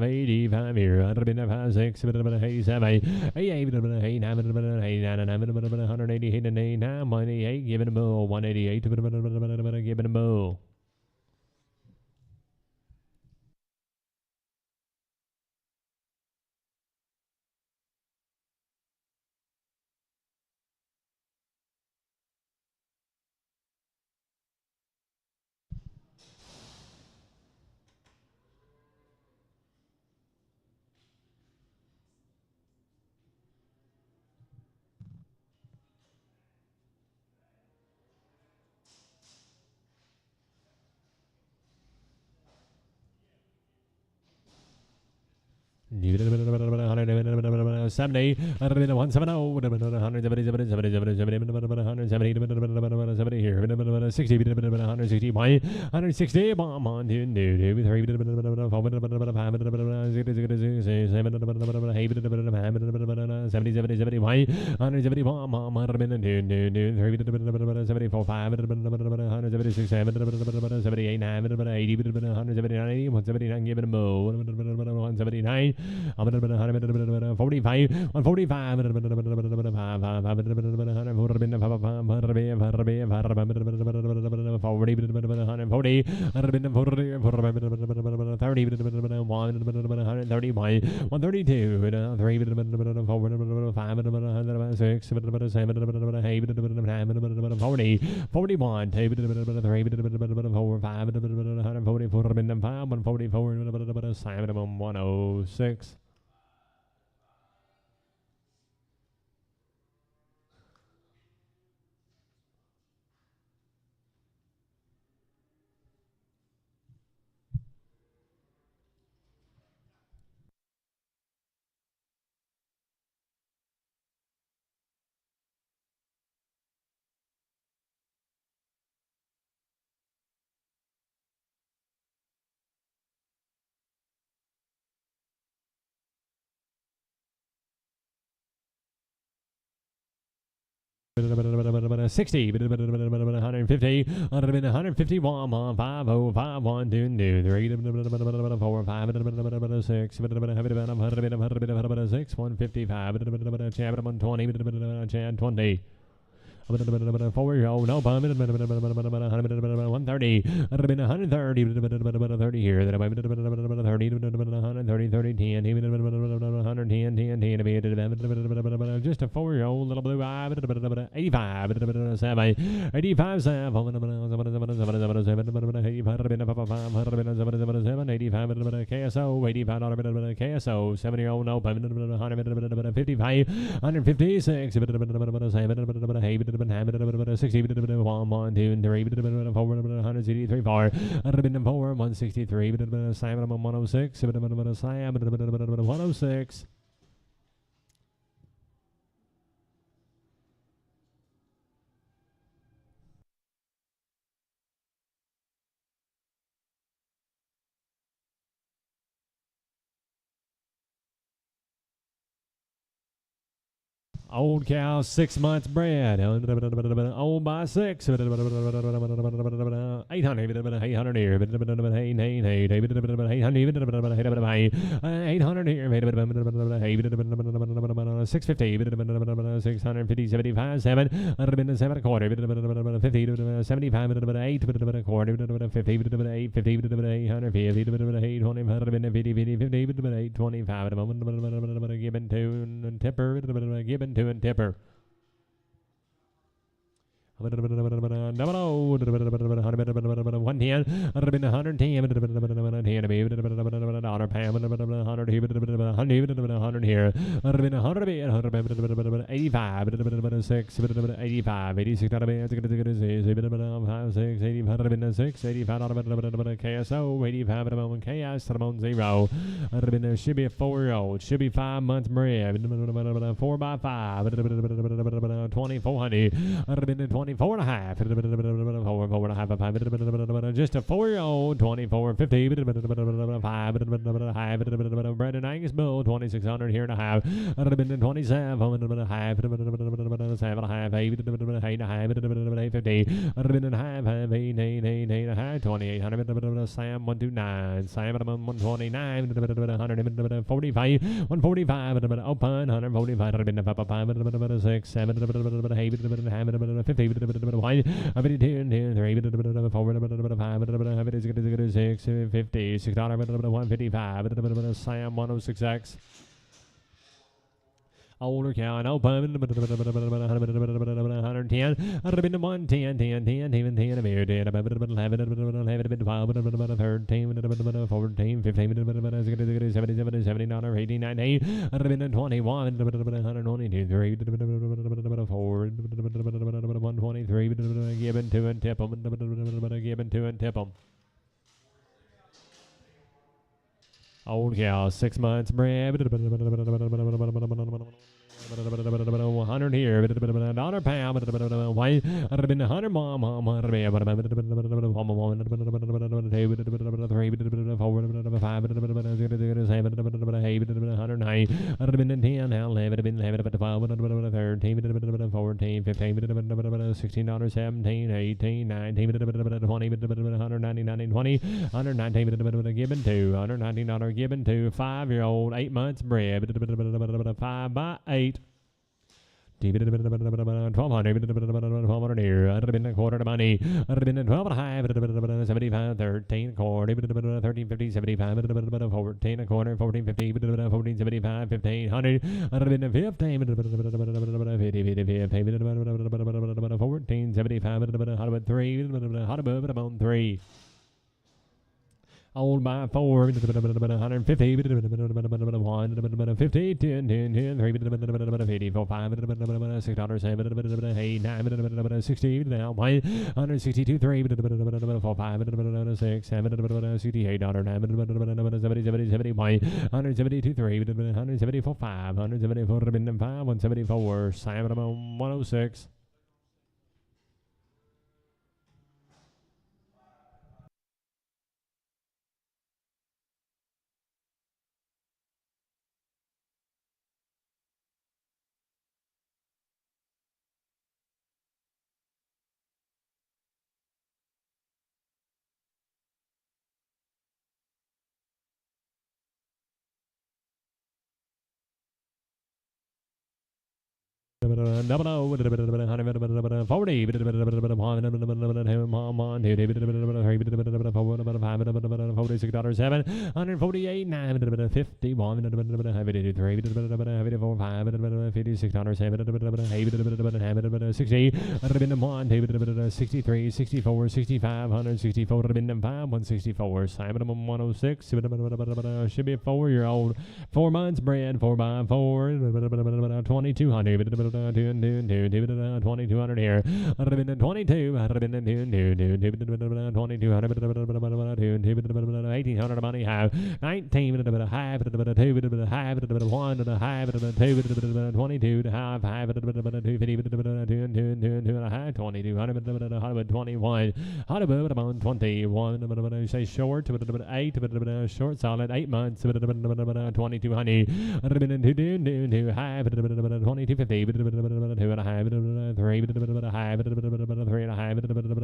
85 here, 6, 87, 88, 188, give it a move, 188, give it a move. Give it a 70, 170, 170 here, 60, 160, 160, bomb on 2, 3, 70, 70, 170, bomb on 74, 5, 176, 7, 78, 9, 80, 179, 179, give it a move, 179. 45, 145, 106. $60, 150, 151, 50, 51, 2, 3, 4, 5, 6, 155, Chad 120, Chad 20. 4-year-old, no bum, 130, 130 here, 110, just a 4-year-old little blue eye, 85, 7, 85, KSO, 7-year-old, no, 55, 156, 60, 1, 2, 3, 163, 4, 163, 106, 106. Old cow, 6 months bred. Old by 6. 800 here. 800 here. 650. 650, 75, 7. 7 a quarter. 50, 75, 8 a quarter. 50, 8, 50, 800, 50, 8, 25 at a moment. Given to Tipper. Given to and Tipper. 110, 110, 100 here, 85, 6, 85, 86, 6, 85, KSO, 85 at a moment, KS, 0. Should be a 4-year-old, should be 5 months bred, 4 by 5, 2400, 24 and a half, 4 and a half, 5, just a 4-year-old, 2450, 5, Brandon Angus Bull, 2600 here and a half, 27, 1.5, 7.5, 8.5, 8.50, 2800, Sam 129, Sam 129, 145, 145, open, 145, 6, 7, 50, 1, 52, 3, 4, 5, 6, 50, $6, 155, Sam 106X. Older cow and open 110, 110, 10, 10, 10, even 10, 11, 12, 13, 14, 15, 17, 17, 18, 19, 21, 122, 3, 4, 123, given to and tip them, given to and tip them. Old cow, 6 months bred, 100 here, $1 pound, 100 mom, 100 given to 5-year-old, 8 months bred, 5 by 8. 1200, 1200 here, a quarter of money, 12 and a half, 75, 13 quarter, 1350, 75, 14 a quarter, 1450, 1475, 1500, 15, 1475, hot 3, hot above 3. Old by 4, 150, 150, 10, 10, 10, 3, 84, 5, $6, 7, 8, 9, 60, now 162, 3, 4, 5, 6, 7, $68, 9, 70, 70, 172, 3, 174, 5, 174, 5, 174, 7, 106. double O, 40, $46.7, 148, 9, 51, 52, 3, 54, 5, $56.7, 60, 63, 64, 65, 164, 164, Simon 106, should be a 4-year-old, 4 months bred, 4x4, 2200, 2200 here, 22, 1800 money have 19 half 2 half 1 half 2 22 half 250 22 21 say short 8 short solid 8 months 22 honey 2 half 2250 2 and a half 3 half 3 and a half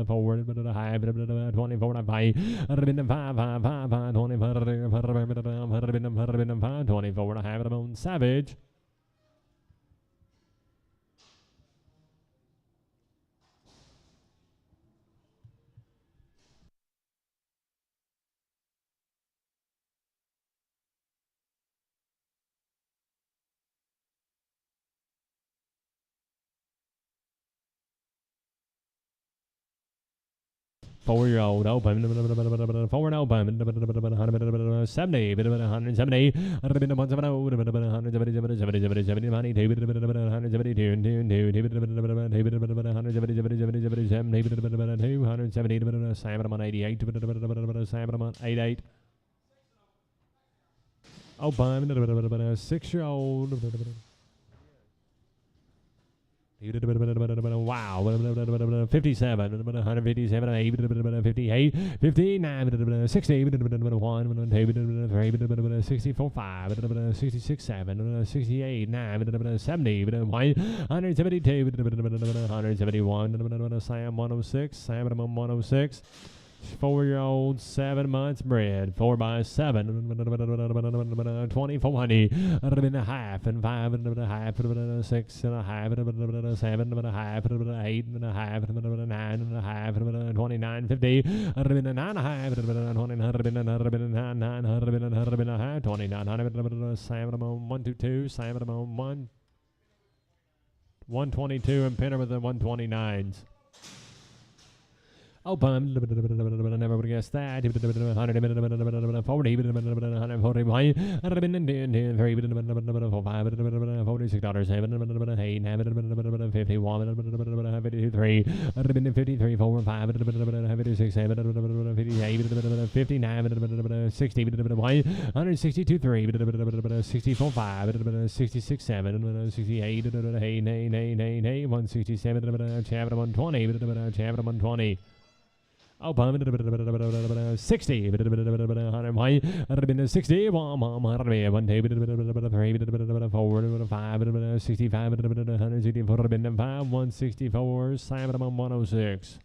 4 half 24 5 5 24 and a half savage. Four-year-old open, forward open, 70, 170, 170, money, 270, Simon on 88, Simon on 88. Open, 6-year-old. Wow, 57, 157, 58, 59, 60, 1, 2, 64, 5, 66, 7, 68, 9, 70, 172, 171, Sam 106, Sam 106. 4-year-old, 7 months bred, 4x7, 2400, and a half, and 5 and a half, 6 and a half, 7 and a half, 8 and a half, 9 and a half, 2950, and a 9 and a half, 2900, Simon 122, Simon 122, and Pinner with the 129s. Open, never would guess that. 140, 140, Oh, 60, 60, 1, 2, 4, 5, 65, 164, 164, Simon 106.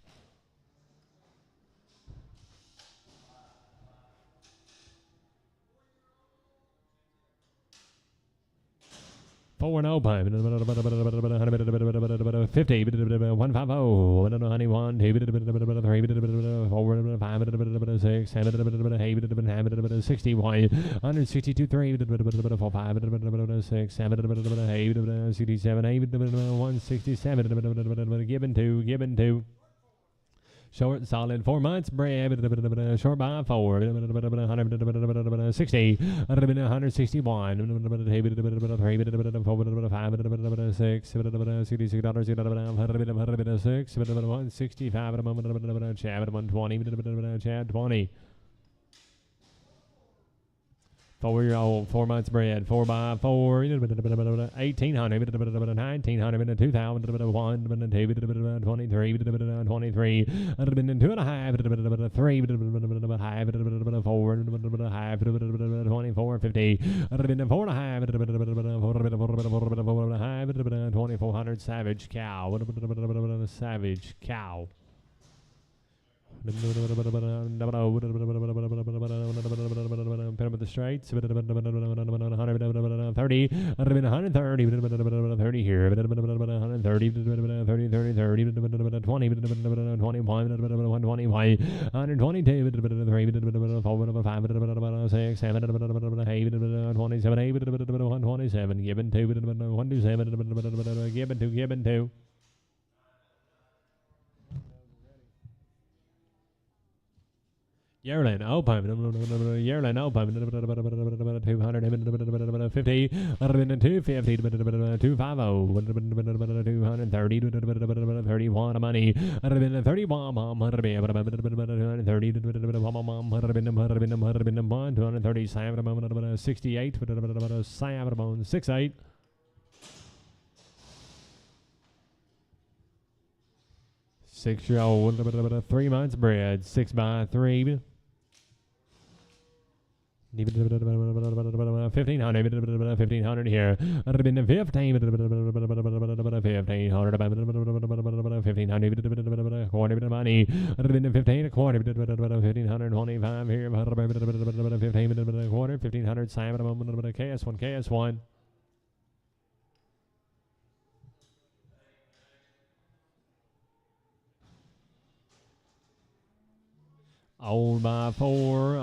Forward open, 50, 150, 191, 2, 3, 4, 5, 6, 7, 8, 60, 162, 3, 4, 5, 6, 7, 8, 67, 8, 167, given to. Short, solid, 4 months, bred, short by 4, 160, 161, 6, $165, 120. 4-year-old, 4 months bred, 4x4, 1800, 1900, 2000, 1, 2, 23, 23, 2.5, 3, 4, 24, 50, 4.5, 2400, savage cow, savage cow. Put him with the straights. 30. 130 here. 130. 30. 20. 21. 120. 122. 3. 5. 6. 7. 27. 127. Given 2. 127. Given 2. Given 2. Yearling open, yearling open, 250, 250, 250, 230, 31 money, 31, 237, 68, 68. 6-year-old, 3 months bred, 6 by 3. 1500, 1500 here. 1500, 1500, quarter bit of money. 15, a quarter, 1525 here. 15, quarter, 1500, KS1, KS1. Old by 4,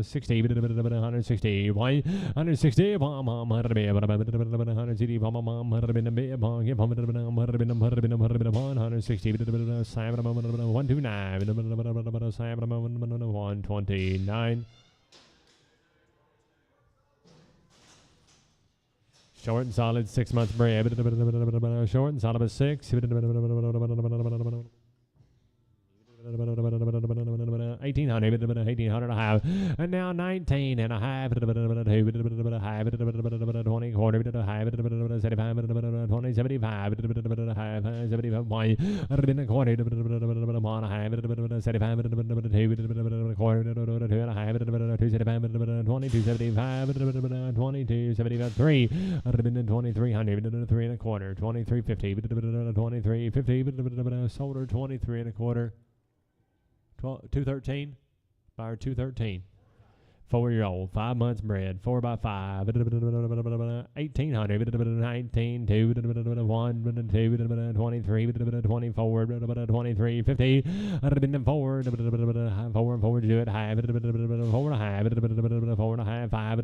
60, 160, 160, 129. Short and solid, 6 months bred. Short and solid, 6. 1800, 1800 and a half, and now 19 and a half, 20 quarter, 75, 20, 75, 75, 23, 2300, 3 and a quarter, 2350, 2350, sold her 23 and a quarter. 213, buyer 213. 4-year-old, 5 months bred, 4 by 5, 1800, 19, 2, 1, 2, 23, 24, 23, 50, 4, 4, 4 to do it, half, 4 and a half, 4 and a half, 5,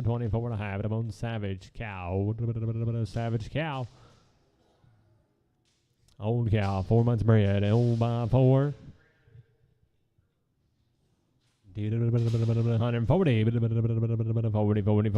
24 and a half, I'm on Savage Cow, Savage Cow. Old cow, 4 months bred, old by 4. 140, 141,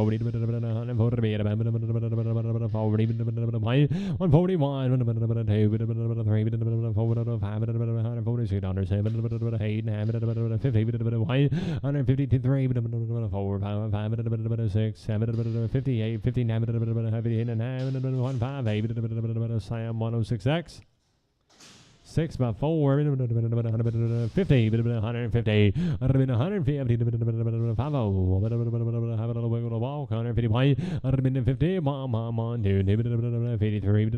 106X. 6 by 4, 150, 150, 150, 50, have a little wiggle to walk, 150, 150, 1, 2, 53,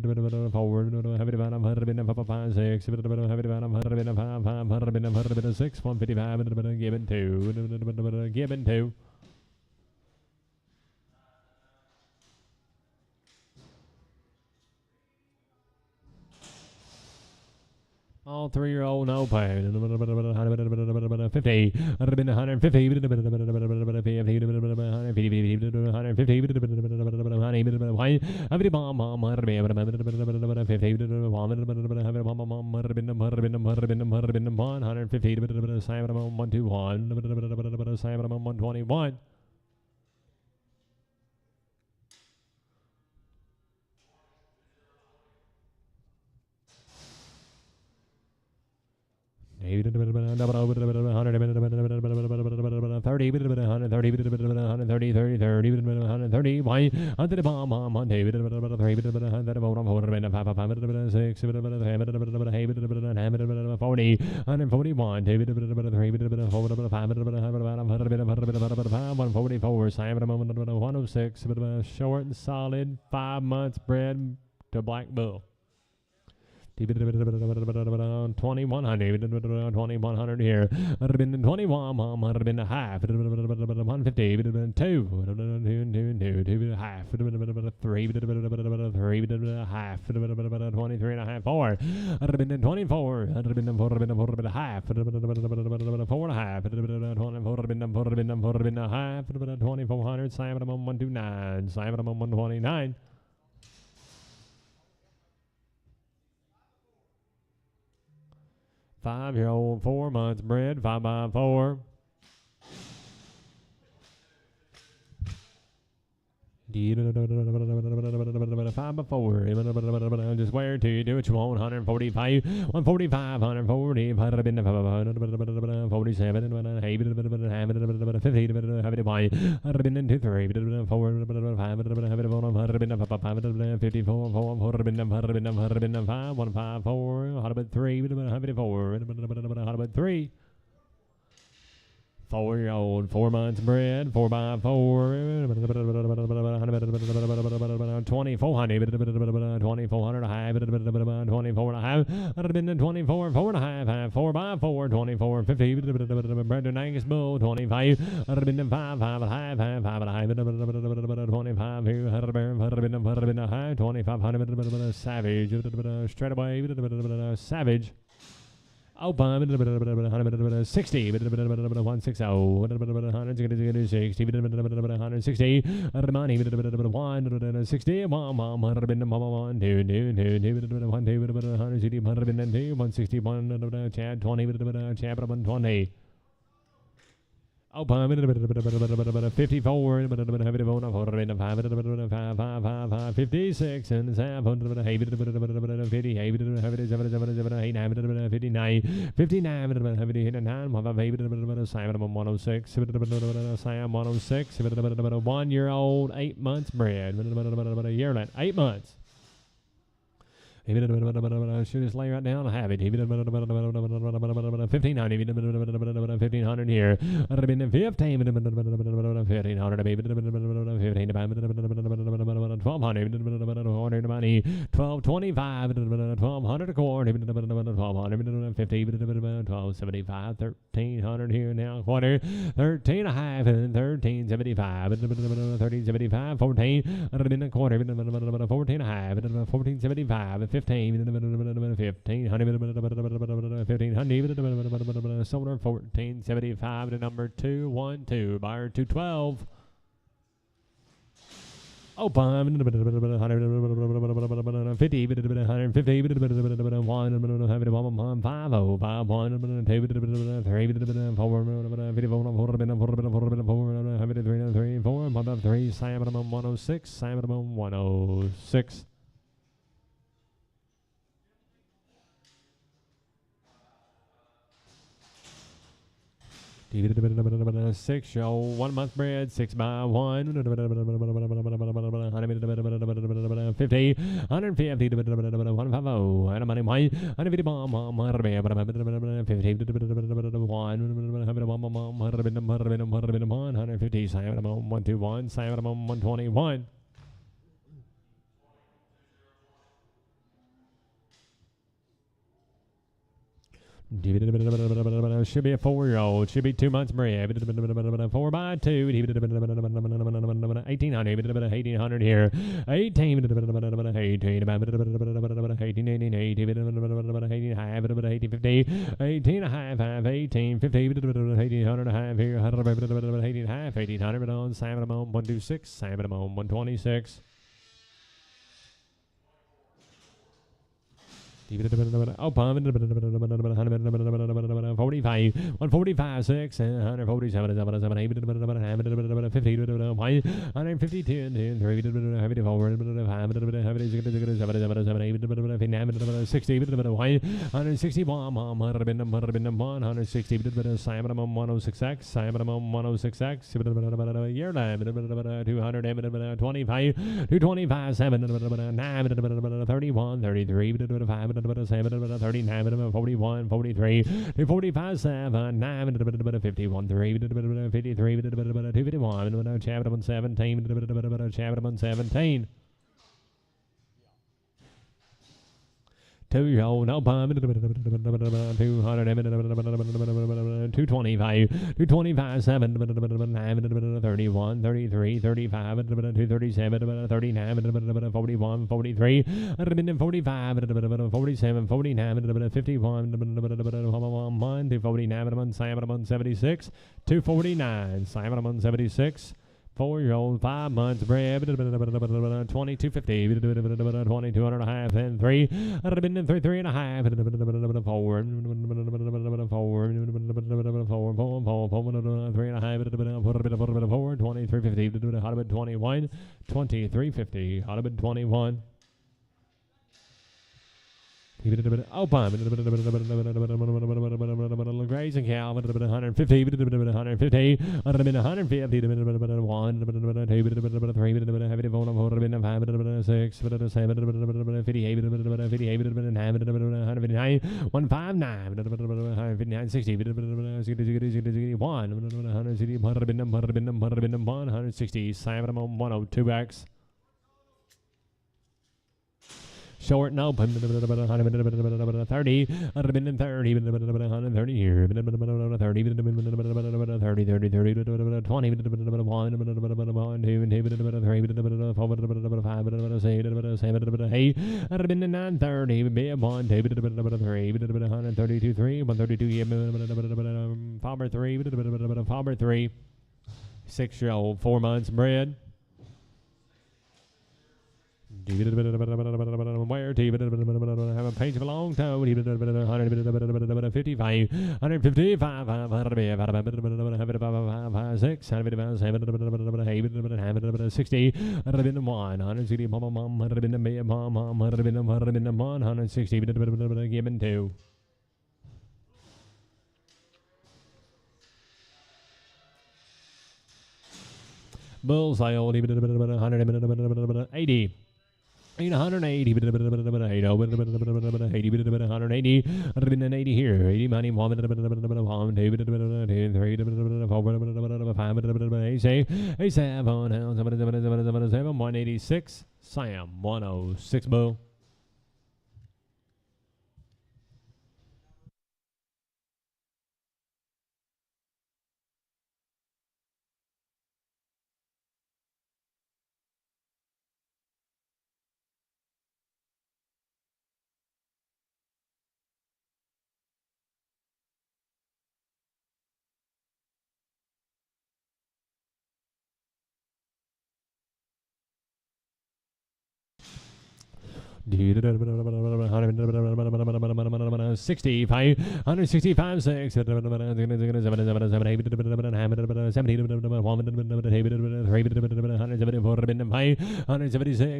4, have it about 105, 6, have it about 106, 155, given 2, given 2. All 3-year-old no pay. 50. 150. 121. 40, 130, 130, 30, 30, 130, 100 bomb, 1, 2, 3, 100 4, 6, 7, 8, 40, 141, 2, 3, 4, 5, 144, 106, short and solid, 5 months bred to Black Bull. 2100, 2100 here. 21, 100 been a half. 150, 2, 2, half. 3, 3, half. 23 and a half, 4. 124, 104, half. 4 and a half. 24 half. 2400, 129, 129. 5-year-old, 4 months bred, 5x4. Five before, just where to do what you want. 145, 145, 140, 147, 50, 4-year-old, 4 months bred, 4x4, 2400, 2400 high, 24 and a half, 24, 4 and a half, 4x4, 24, 50, bred to Angus Bull, 25, 5, 5 and a half, 5 and a half, 25, 2500, Savage, straight away, Savage. Oh, 60, 160, 160, 160, 160, 161, Chad 20, Chad 120. Oh, 54, 56, and 7, 59, 59, 106, 1 year old, 8 months bred, a yearling, 8 months. Shoot this lay right down, I have it. 1500, 1500 here. 15, 1500, 1200 money, 1225, 1200 a quart, 1250, 1275, 1300 here now, quarter, 13 and a half, 1375, 1375, 14, a quarter, 14 and a half, 1475, 15, 1500, sold her 1475 to number 212, buyer 212. Oh, 50, 106. 6-year-old, 1 month bred, 6x1, 50, 150, 150, and a money white, 150 bomb, 150, 150, 121, 121. Should be a 4-year-old. Should be 2 months bred. 4x2. 1800. 1800 here. 18. 18. 18 and a half. 18. 50. 1800 and a half here. 18 and a half. 1800 on. Salmon 126. Salmon 126. Open 45, 145, 6, 147, 7, 8, 50, 152, 3, 60, 161, 160, 106x, 106x, year 225, 225, 7, 9, 31, 33, 5, 39, 41, 43, 245, 7, 9, 51, 3, 53, 251, chapter 17, chapter 17. 2-year-old, no pump, 200, 225, 225, 7, 9, 31, 33, 35, 237, 39, 41, 43, 45, 47, 49, 51, 1, 249, 76, 249, 76. 4-year-old, 5 months, bread, 2250, 2200 and a half, and 3, 3 and a half, 4, 4, 3 and a half, 4, 2350, hot bit 21, 2350, hot bit 21. Open. Grazing cow. 150. 150. 150. 1, 2, 3, 6, 7, 58, 159, 159, 159, 60, 1, 160, 102x. Short and open, 30, 130, 130 here, 30, 30, 30, 20, 1, 2, 3, 4, 5, 6, 7, 8, 930, 1, 2, 3, 132, 3, 132, Farmer 3, Farmer 3, 6-year-old, 4 months, bread. Where have a page of a long toe. 155, 155, 6, 60, 160, given 2. Bullseye, 180. 880, 180 here, 80 money, 1, 2, 3, 186, Sam, 106, Bull. $65, 165, 6, 176,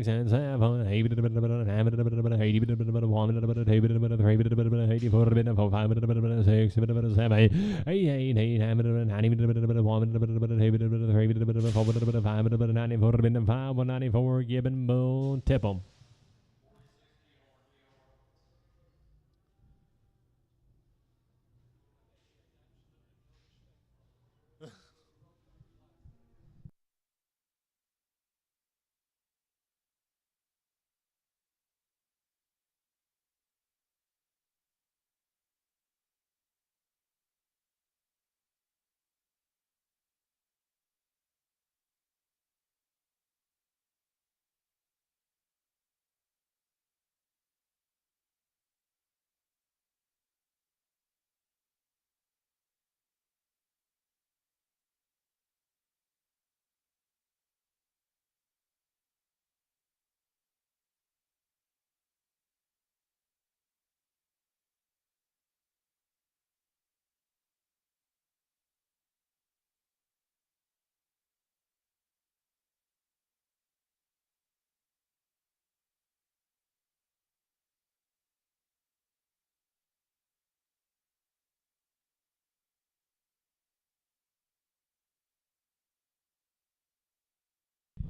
and 7, 194, Gibbon, Bull, tip 'em.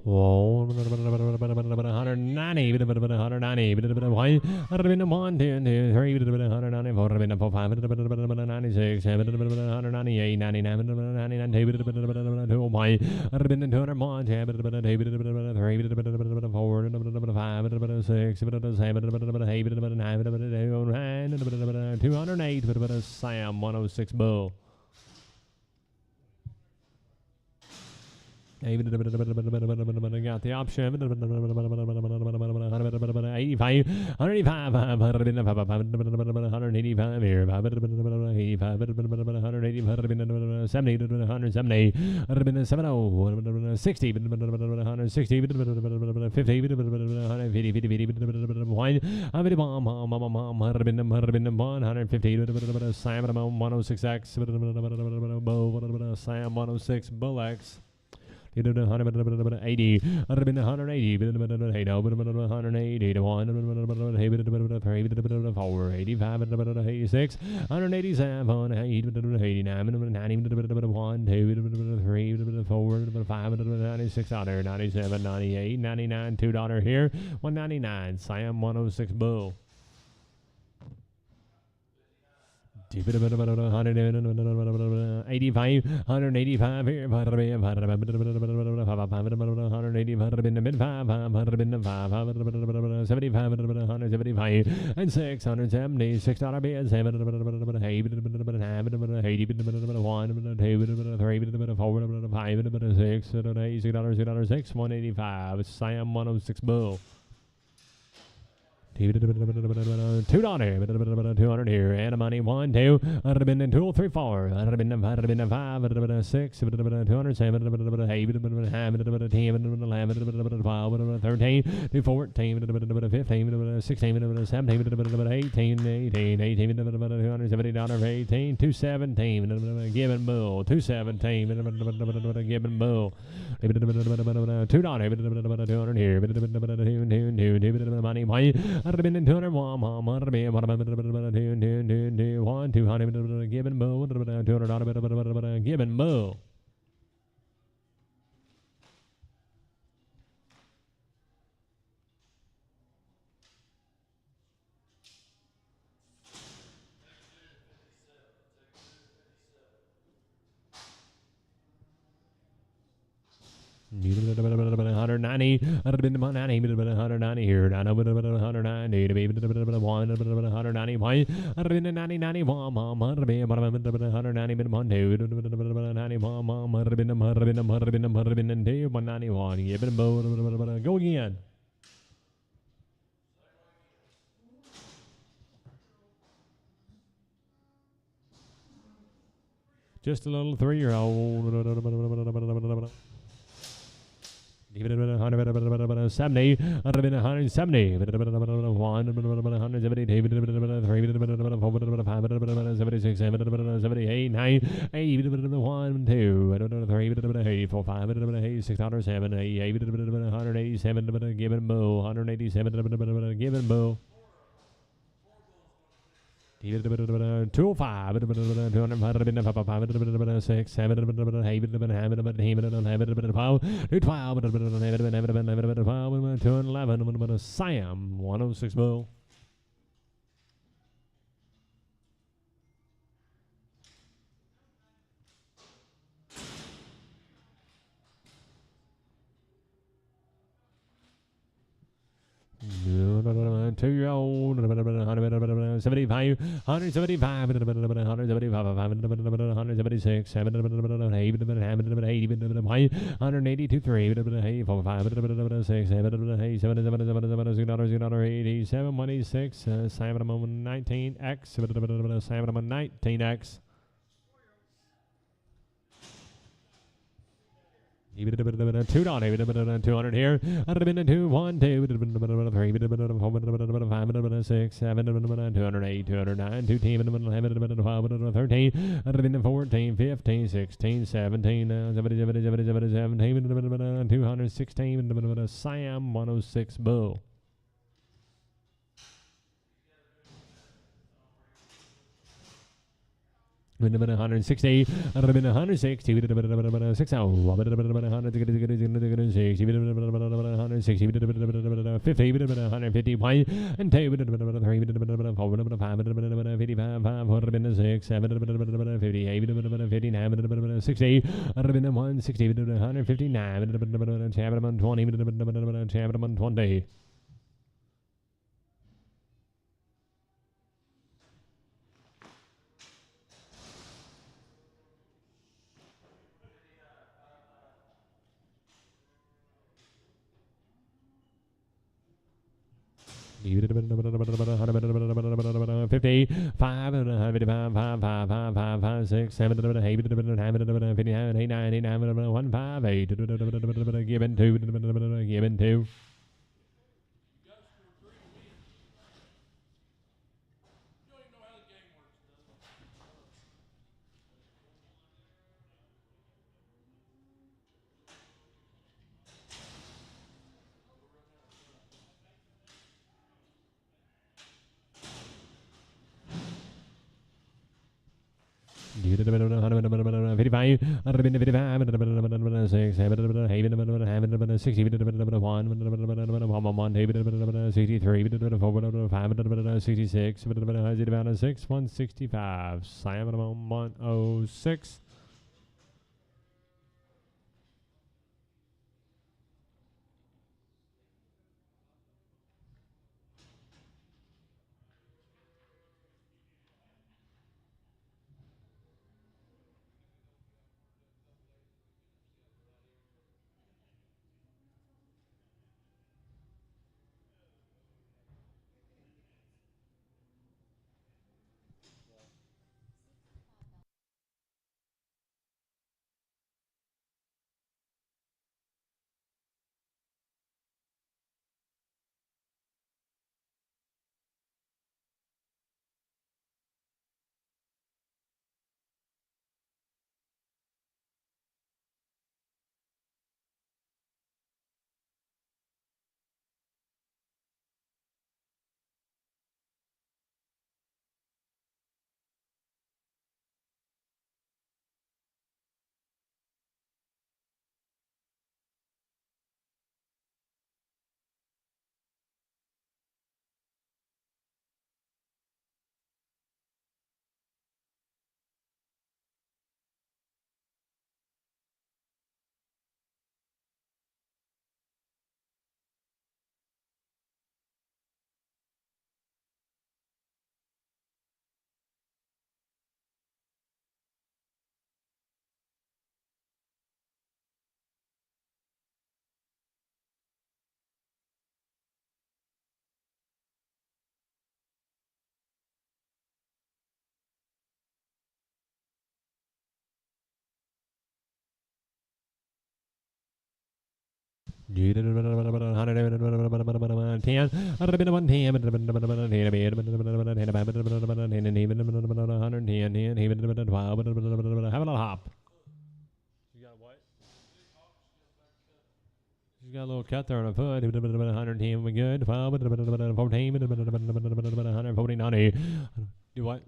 Whoa, 190, 190, 1, 2, 3, 194, 195, 196, 198, 99, 99, 201, 201, 3, 4, 5, 6, 7, 8, 208, Sam 106 bull. Got the option. 85, 185, 185 here. 85, 180, 70, 170, 70, 60, 160, 50, 150, Sam 106X, Sam 106 Bull X. 180, 180, 180, 85, 86, 187, 89, 90, 1, 2, 3, 4, 5, 96, 97, 98, 99, $2 here, 199, Sam 106 Bull. 85, 185 here, 180, 75, 175, and $670, $6 bids, 7, 8, 1, 2, 3, 4, 5, 6, $6, 185, Sam 106 Bull. $2, 200 here, and money 1, 2, 2, 3, 4, 5, 6, 207, 8, 10, 11, 12, 13, 14, 15, 16, 17, 18, 18, $270, 18, 217, Gibbon Bull, 217, Gibbon Bull, $2, 200 here, money, I'd have been 201, I'd have been 1, 200, Gibbon Bull, $200, Gibbon Bull. $190, I'd have been 190 here, 190 to be 190, I'd have been 90, 91, I'd have been 190, 1, 2, 91, I'd have been 2, 191, give it a bow, go again. Just a little 3-year-old. 170, 170, 176, 78, 9, 80, 1, 2, 3, 4, 5, 6, 7, 8, 187, Gibbon Bull, 187, Gibbon Bull. 205, 205, 6, 7, 8, 211, Sam 106 Bull. Two-year-old, 75, 175, 176, 7, 8, 182, 3, 4, 5, 6, 7, 8, 7, 87, 186, 719X, 719X. $2, 200 here. I'd have been 2, 1, 2, 3, 4, 5, 6, 7, 208, 209, 210, 11, 12, 13. I'd have been 14, 15, 16, 17, 17, 216, Sam 106 Bull. 160, 160, 60, 150, point, and 2, 3, 4, 5, 55, 6, 7, 58, 59, 60, 160, 159, chapter 120, chapter 120. $50, 5, 6, 7, 8, 59, 89, 158, given 2, given 2. $55, 55, 6, 7, 8, 60, 1, 63, 4, 5, 66, 6, 165, 106. She's got a little cut there on her foot. 110, we good. 12, 14, 140, 90. Do what?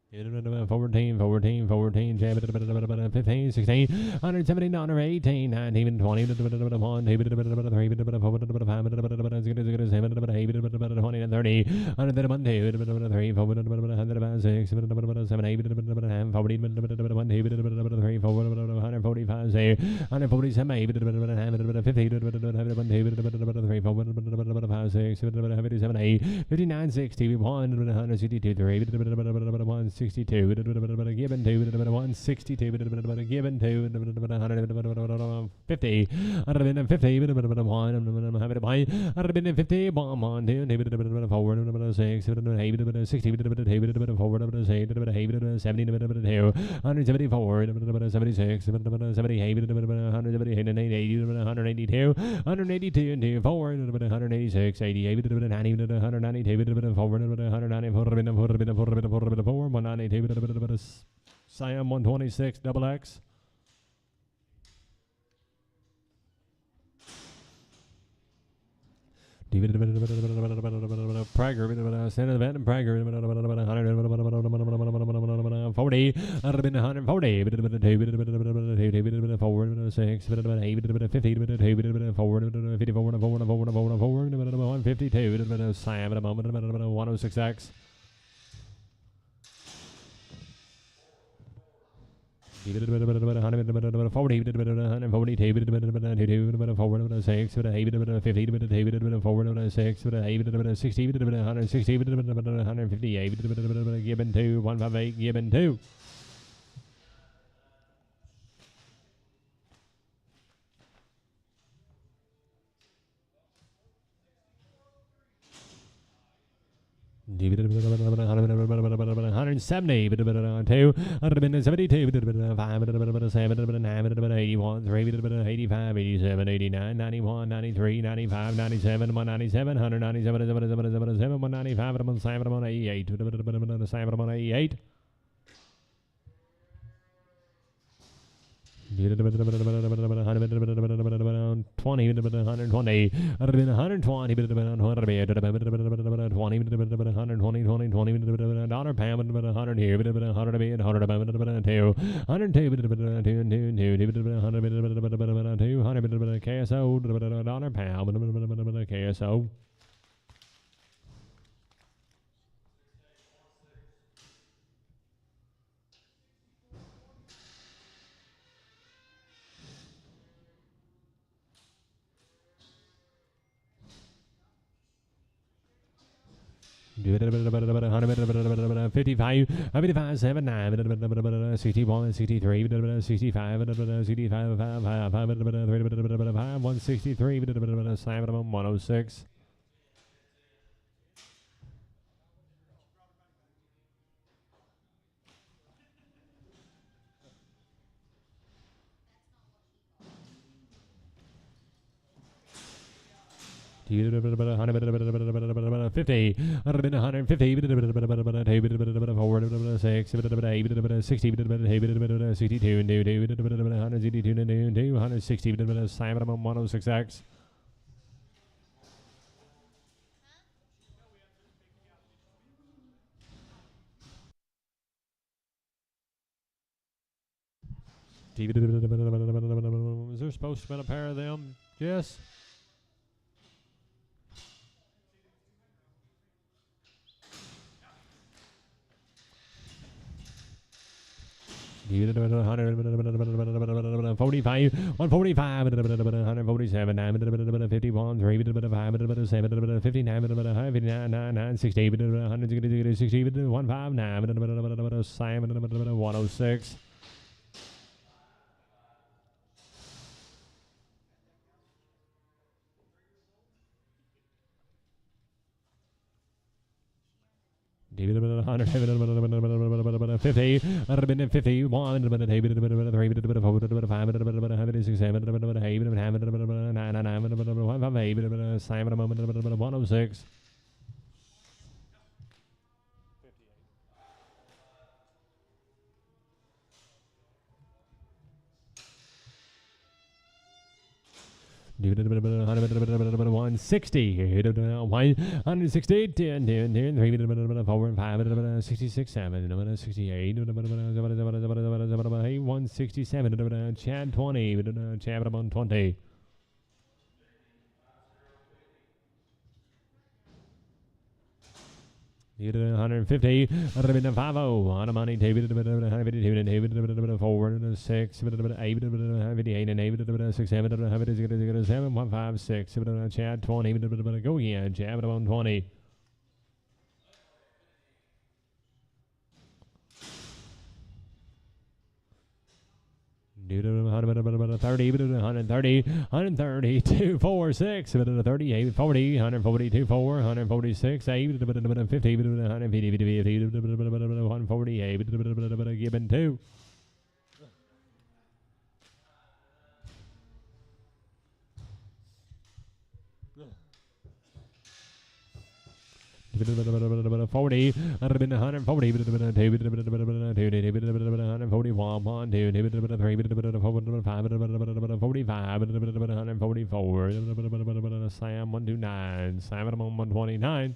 14, 14, 14, 15, 16, 170, 18, 19, 20, 1, 2, 3, 4, 5, 6, 7, 8, 20, 30, 131, 2, 3, 4, 106, 7, 8, 40, 1, 2, 3, 4, 145, 147, 8, 50, 3, 4, 5, 6, 7, 8, 59, 60, 1, 162, 3, 162, given 2, 162, given 2, 50, 150, 150, bomb on 2, 4, 6, 8, 60, 4, 8, 70, 2, 174, 76, 78, 178, 182, 182, 4, 186, 88, 90, 192, 4, 194, 192, Sam 126, double X. Prager, center of the Benton, Prager, 40, 140, 4, 6, 50, 152, Sam at a moment, 106X. 40, 142, 6, 50, 60, 160, 158, given 2, 158, given 2. $170, 2, 172, 5, 7, 81, 3, 85, 87, 89, 91, 93, 95, 97, 197, 197, 195, 188, 188. 20, 120, dollar pound, 100 here, 100 a bit, 100 about 2, 102, 200 KSO, dollar pound, KSO. Do it 55, 55, 79, 61, 63, 65, 65, 163, 106. $50, 150, 6, 60, 62, 160, 106X. Is there supposed to be a pair of them? Yes. $145, 145, 147, 51, 3, 5, 7, 59, 59, 60, 160, 159, 106. $50, 51, 106. $160, 160, 10, 10, 10, 3, 4, 5, 66, 7, 68, 167, Chad 20, Chad 20. You did 150, 150, on a money, David, 152, 4, 6, 8, 58, 6, 7, 7, 1, 5, 6, Chad 20, go again, Chad 20. Do 130, 130, 130, 2, 4, 6, 38, 40, 142, 4, 146, 8, 50, 148, given 2. 40, 140, 141, 1, 2, 3, 45, 144, Sam 129, Sam 129.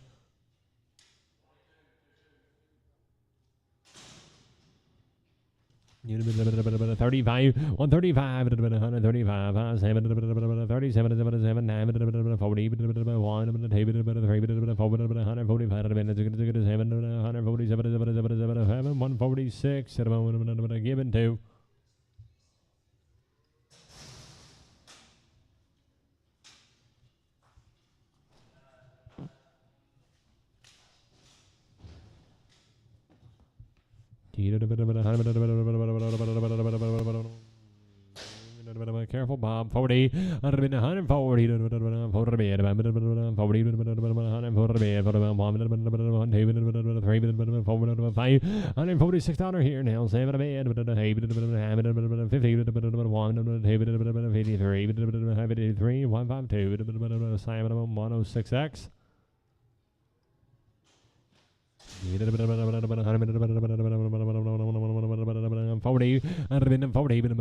35, 135, 135, 37, 37, 9, 40, 1, 146, given to. Careful, Bob. 40, 140, $146 here now. 7 bed, 50, 152, 106X. 40, 40,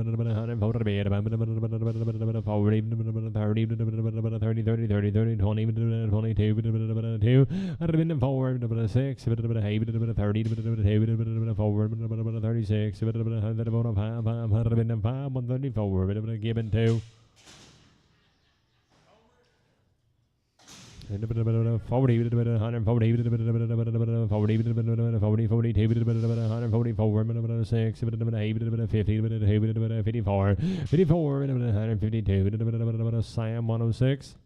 152, Sam 106.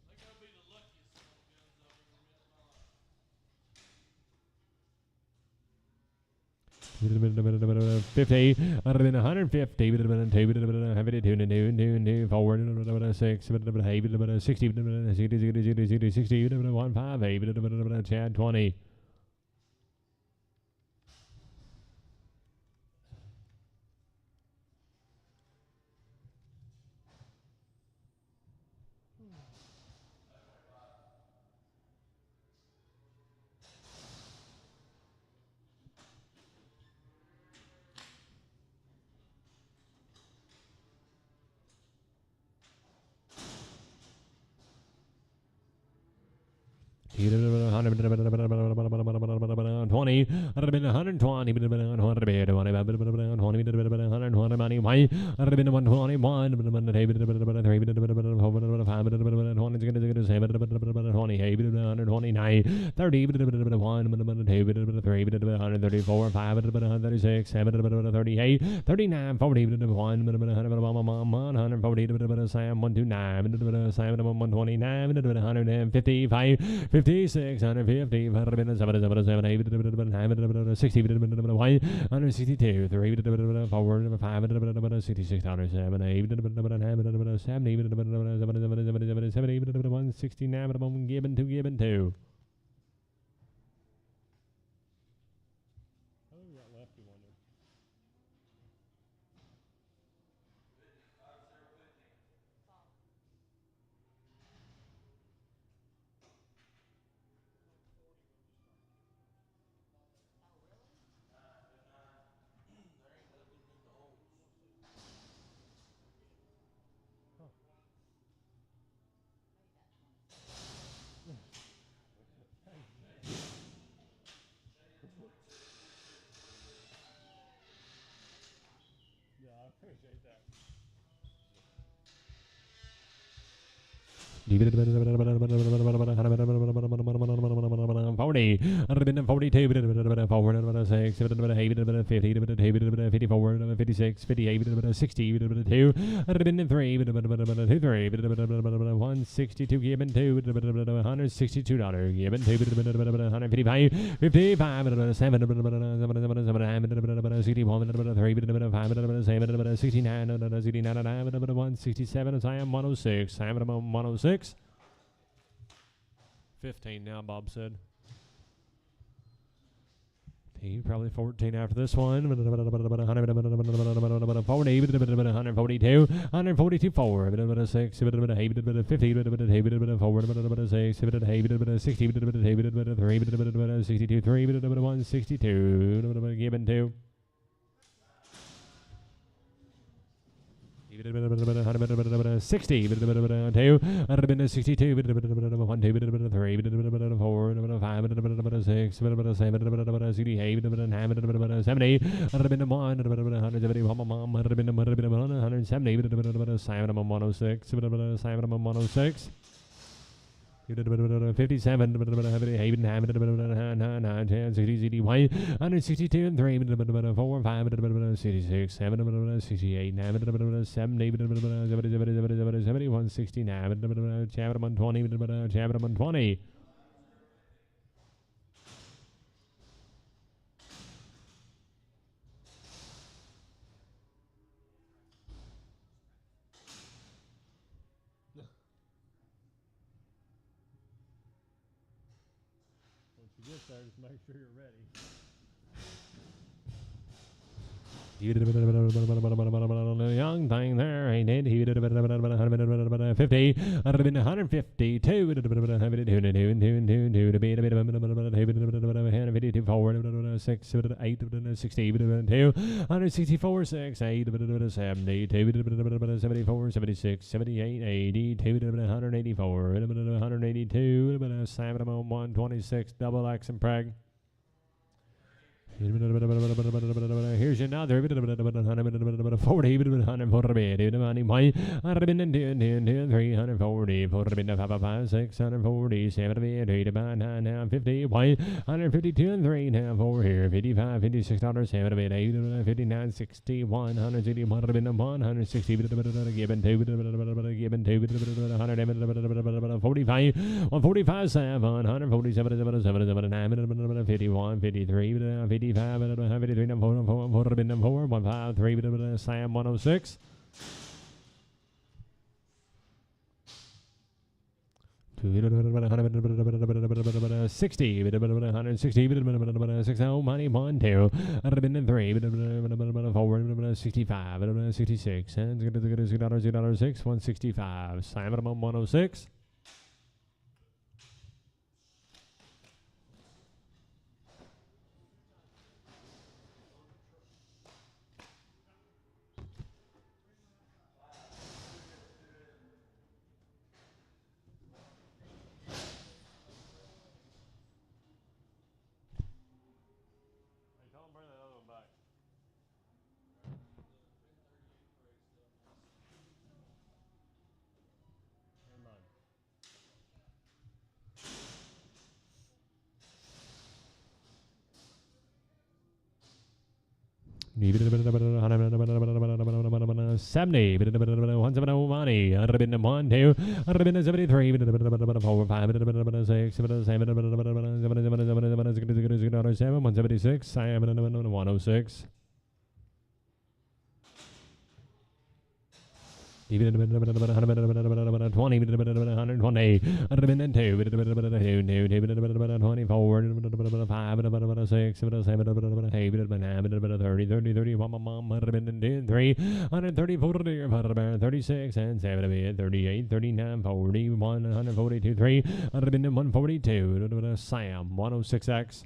50, 150, 2, forward, 6, 60, 60, 158, Chad 20. $20, 56, 150, 60, 162, 3, forward, 5, $66, 7, 8, 70, 169, given to. $40, 42, 46, 50, 54, 56, 58, 60, 2, 3, 162, given to, $162, given to, 155, 55, 7, 61, 3, 5, 69, 167, Sam 106, Sam 106. 15 now, Bob said. Probably 14 after this one. 140, 142, 142 4, 6, 50, 4, 6, 60, 3, 62, 3, 162, given 2. 60, 2, 62, 1, 2, 3, 4, 5, 6, 7, 68, 70, 106, 106. 57, 162 and 3, 4, 5, 66, 7, 68, 9, 70, 169, chapter 120, chapter 120. Get there, just make sure you're ready. Young thing there, ain't it? 50, 152, 6, 8, 60, 164, 6, 8, 70, 74, 76, 78, 80, 184, 182, 126, double X and preg. Here's another 40, 140, 340, 640, 70, 50, 152 and 3 now 4 here, 55, 56 dollars, 7, 59, 60, 160, 160, given 2, 145, 145, 7, 147, 51, 53, 55, 53, 4, 153, Sam 106. 60, 160, 60, money, 1, 2, 3, 4, 65, 66, and $6, 165, Simon 106. 70, 170 money, 1, 2, 73, 4, 5, 6, 7, 176, 106. 20, 120, 24, 5, 6, 7, 8, 30, 30, 3, 134, 36, and 7, 38, 39, 40, 142, 3, 142, Sam, 106X.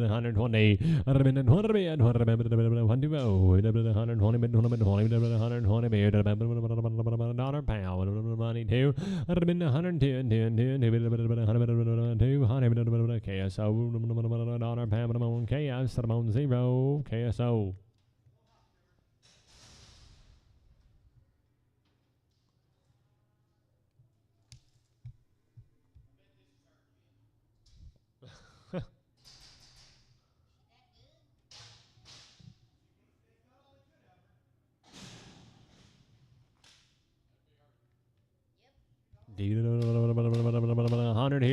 120, 120, 120, money two, 110, KSO, dollar pound, KS, 0, KSO.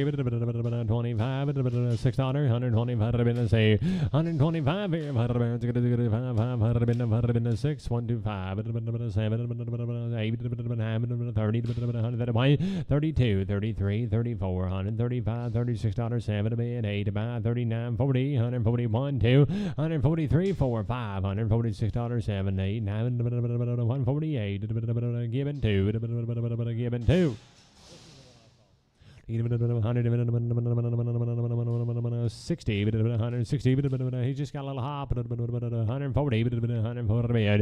25, $6, 125, say 125 here, 6, 125, 7, 8, 30, 32, 33, 34, 135, $36, 7, 8, 39, 40, 141, 2, 143, 4, 5, $146, 7, 8, 9, 148, given 2, given 2. 160, 160, he just got a little hop, 140, 140,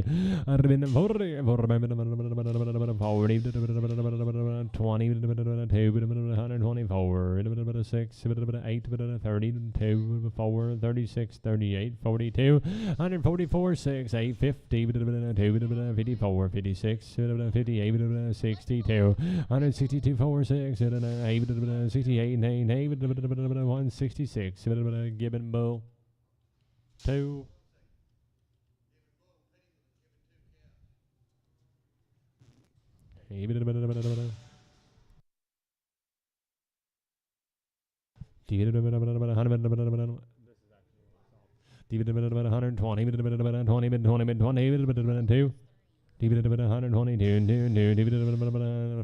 20, 124, 6, 8, 32, 4, 36, 38, 42, 144, 6, 8, 50, 54, 56, 58, 62, 162, 4, 6, 8, 68, 9, 8, 166, Gibbon Bull 2. Divided by 122,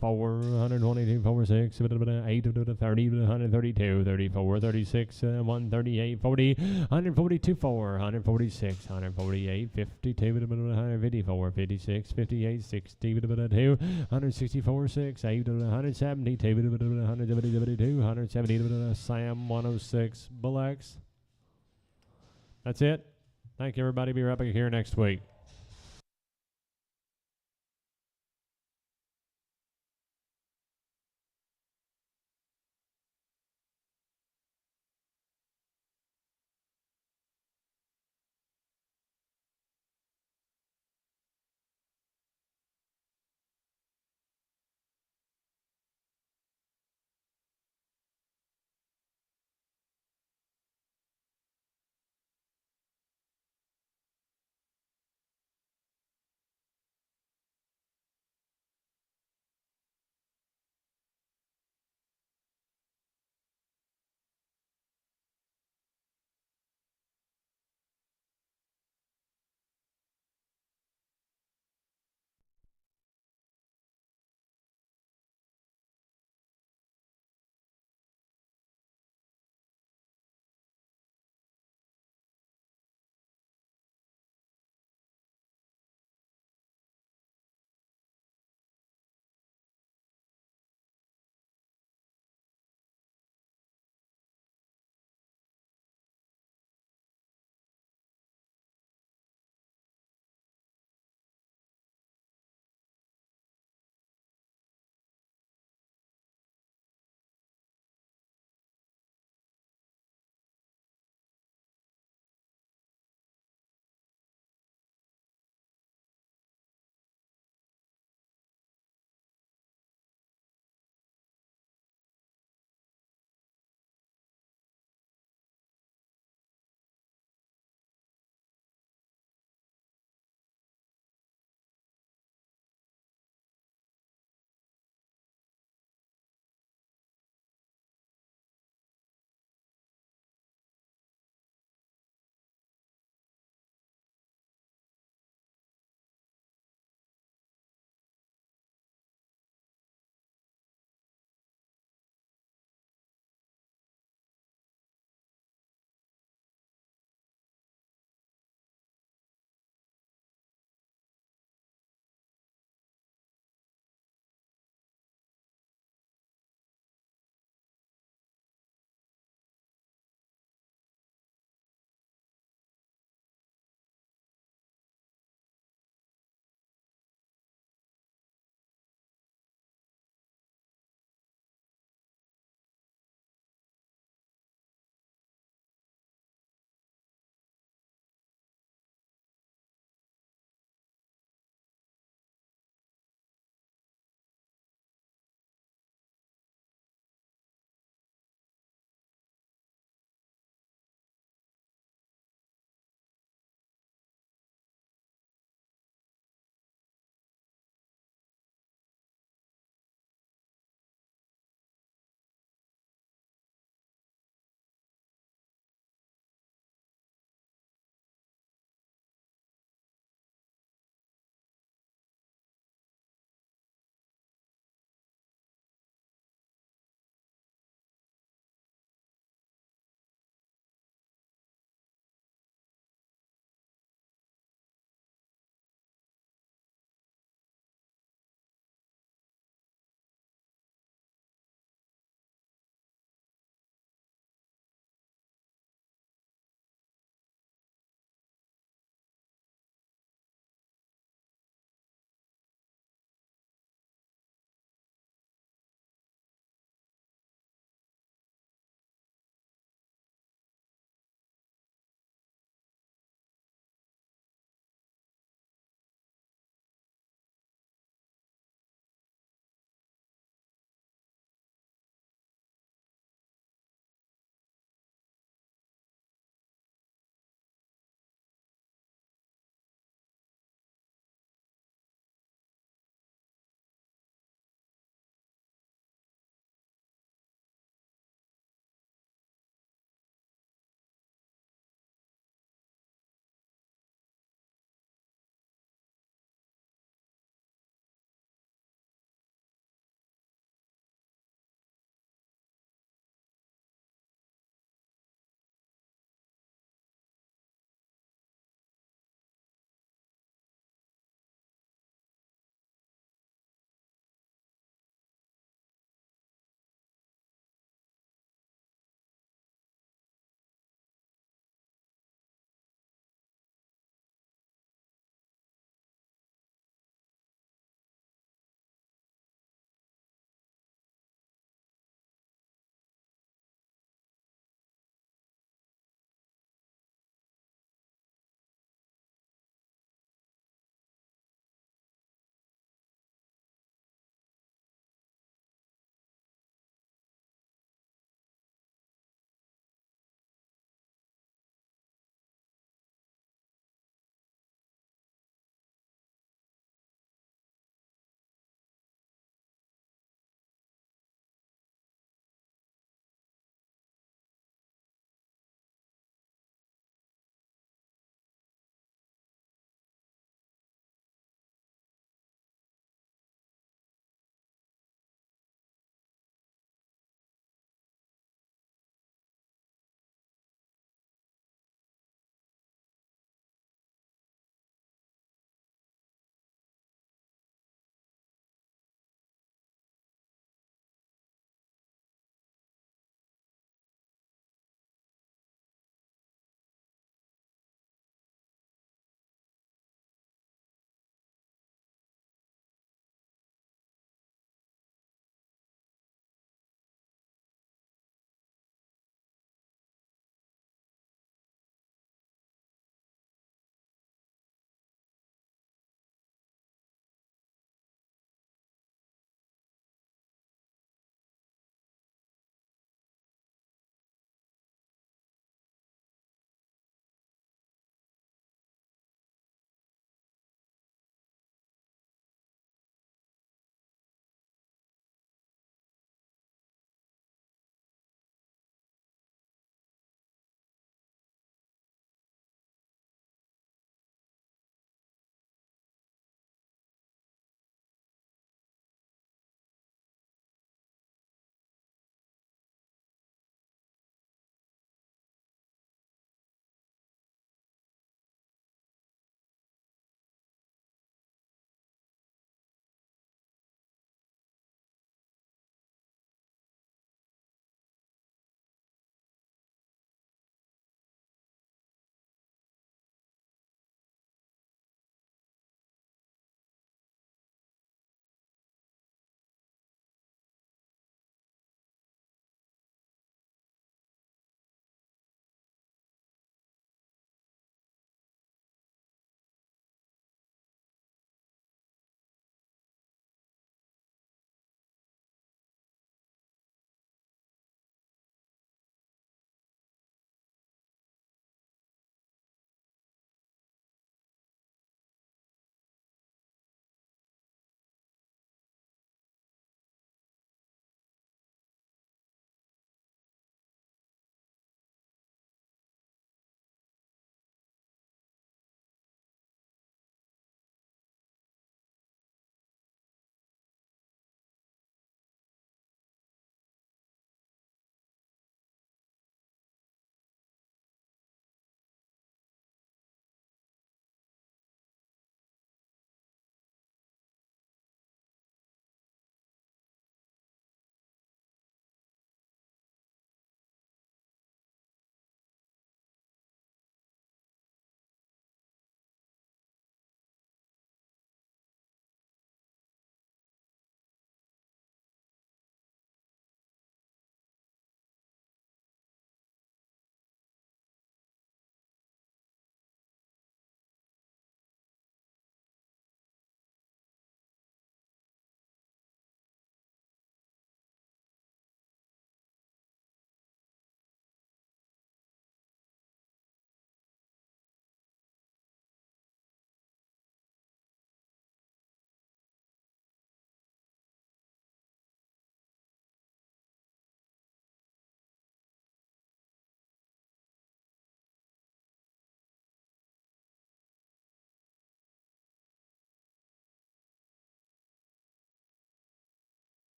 4, 122, 4, 6, 8, 30, 132, 34, 36, 138, 40, 142, 4, 146, 148, 52, 154, 56, 58, 60, 2, 164, 6, 8, 172, 172, 170, Sam 106, Bull X. That's it. Thank you, everybody. Be right back here next week.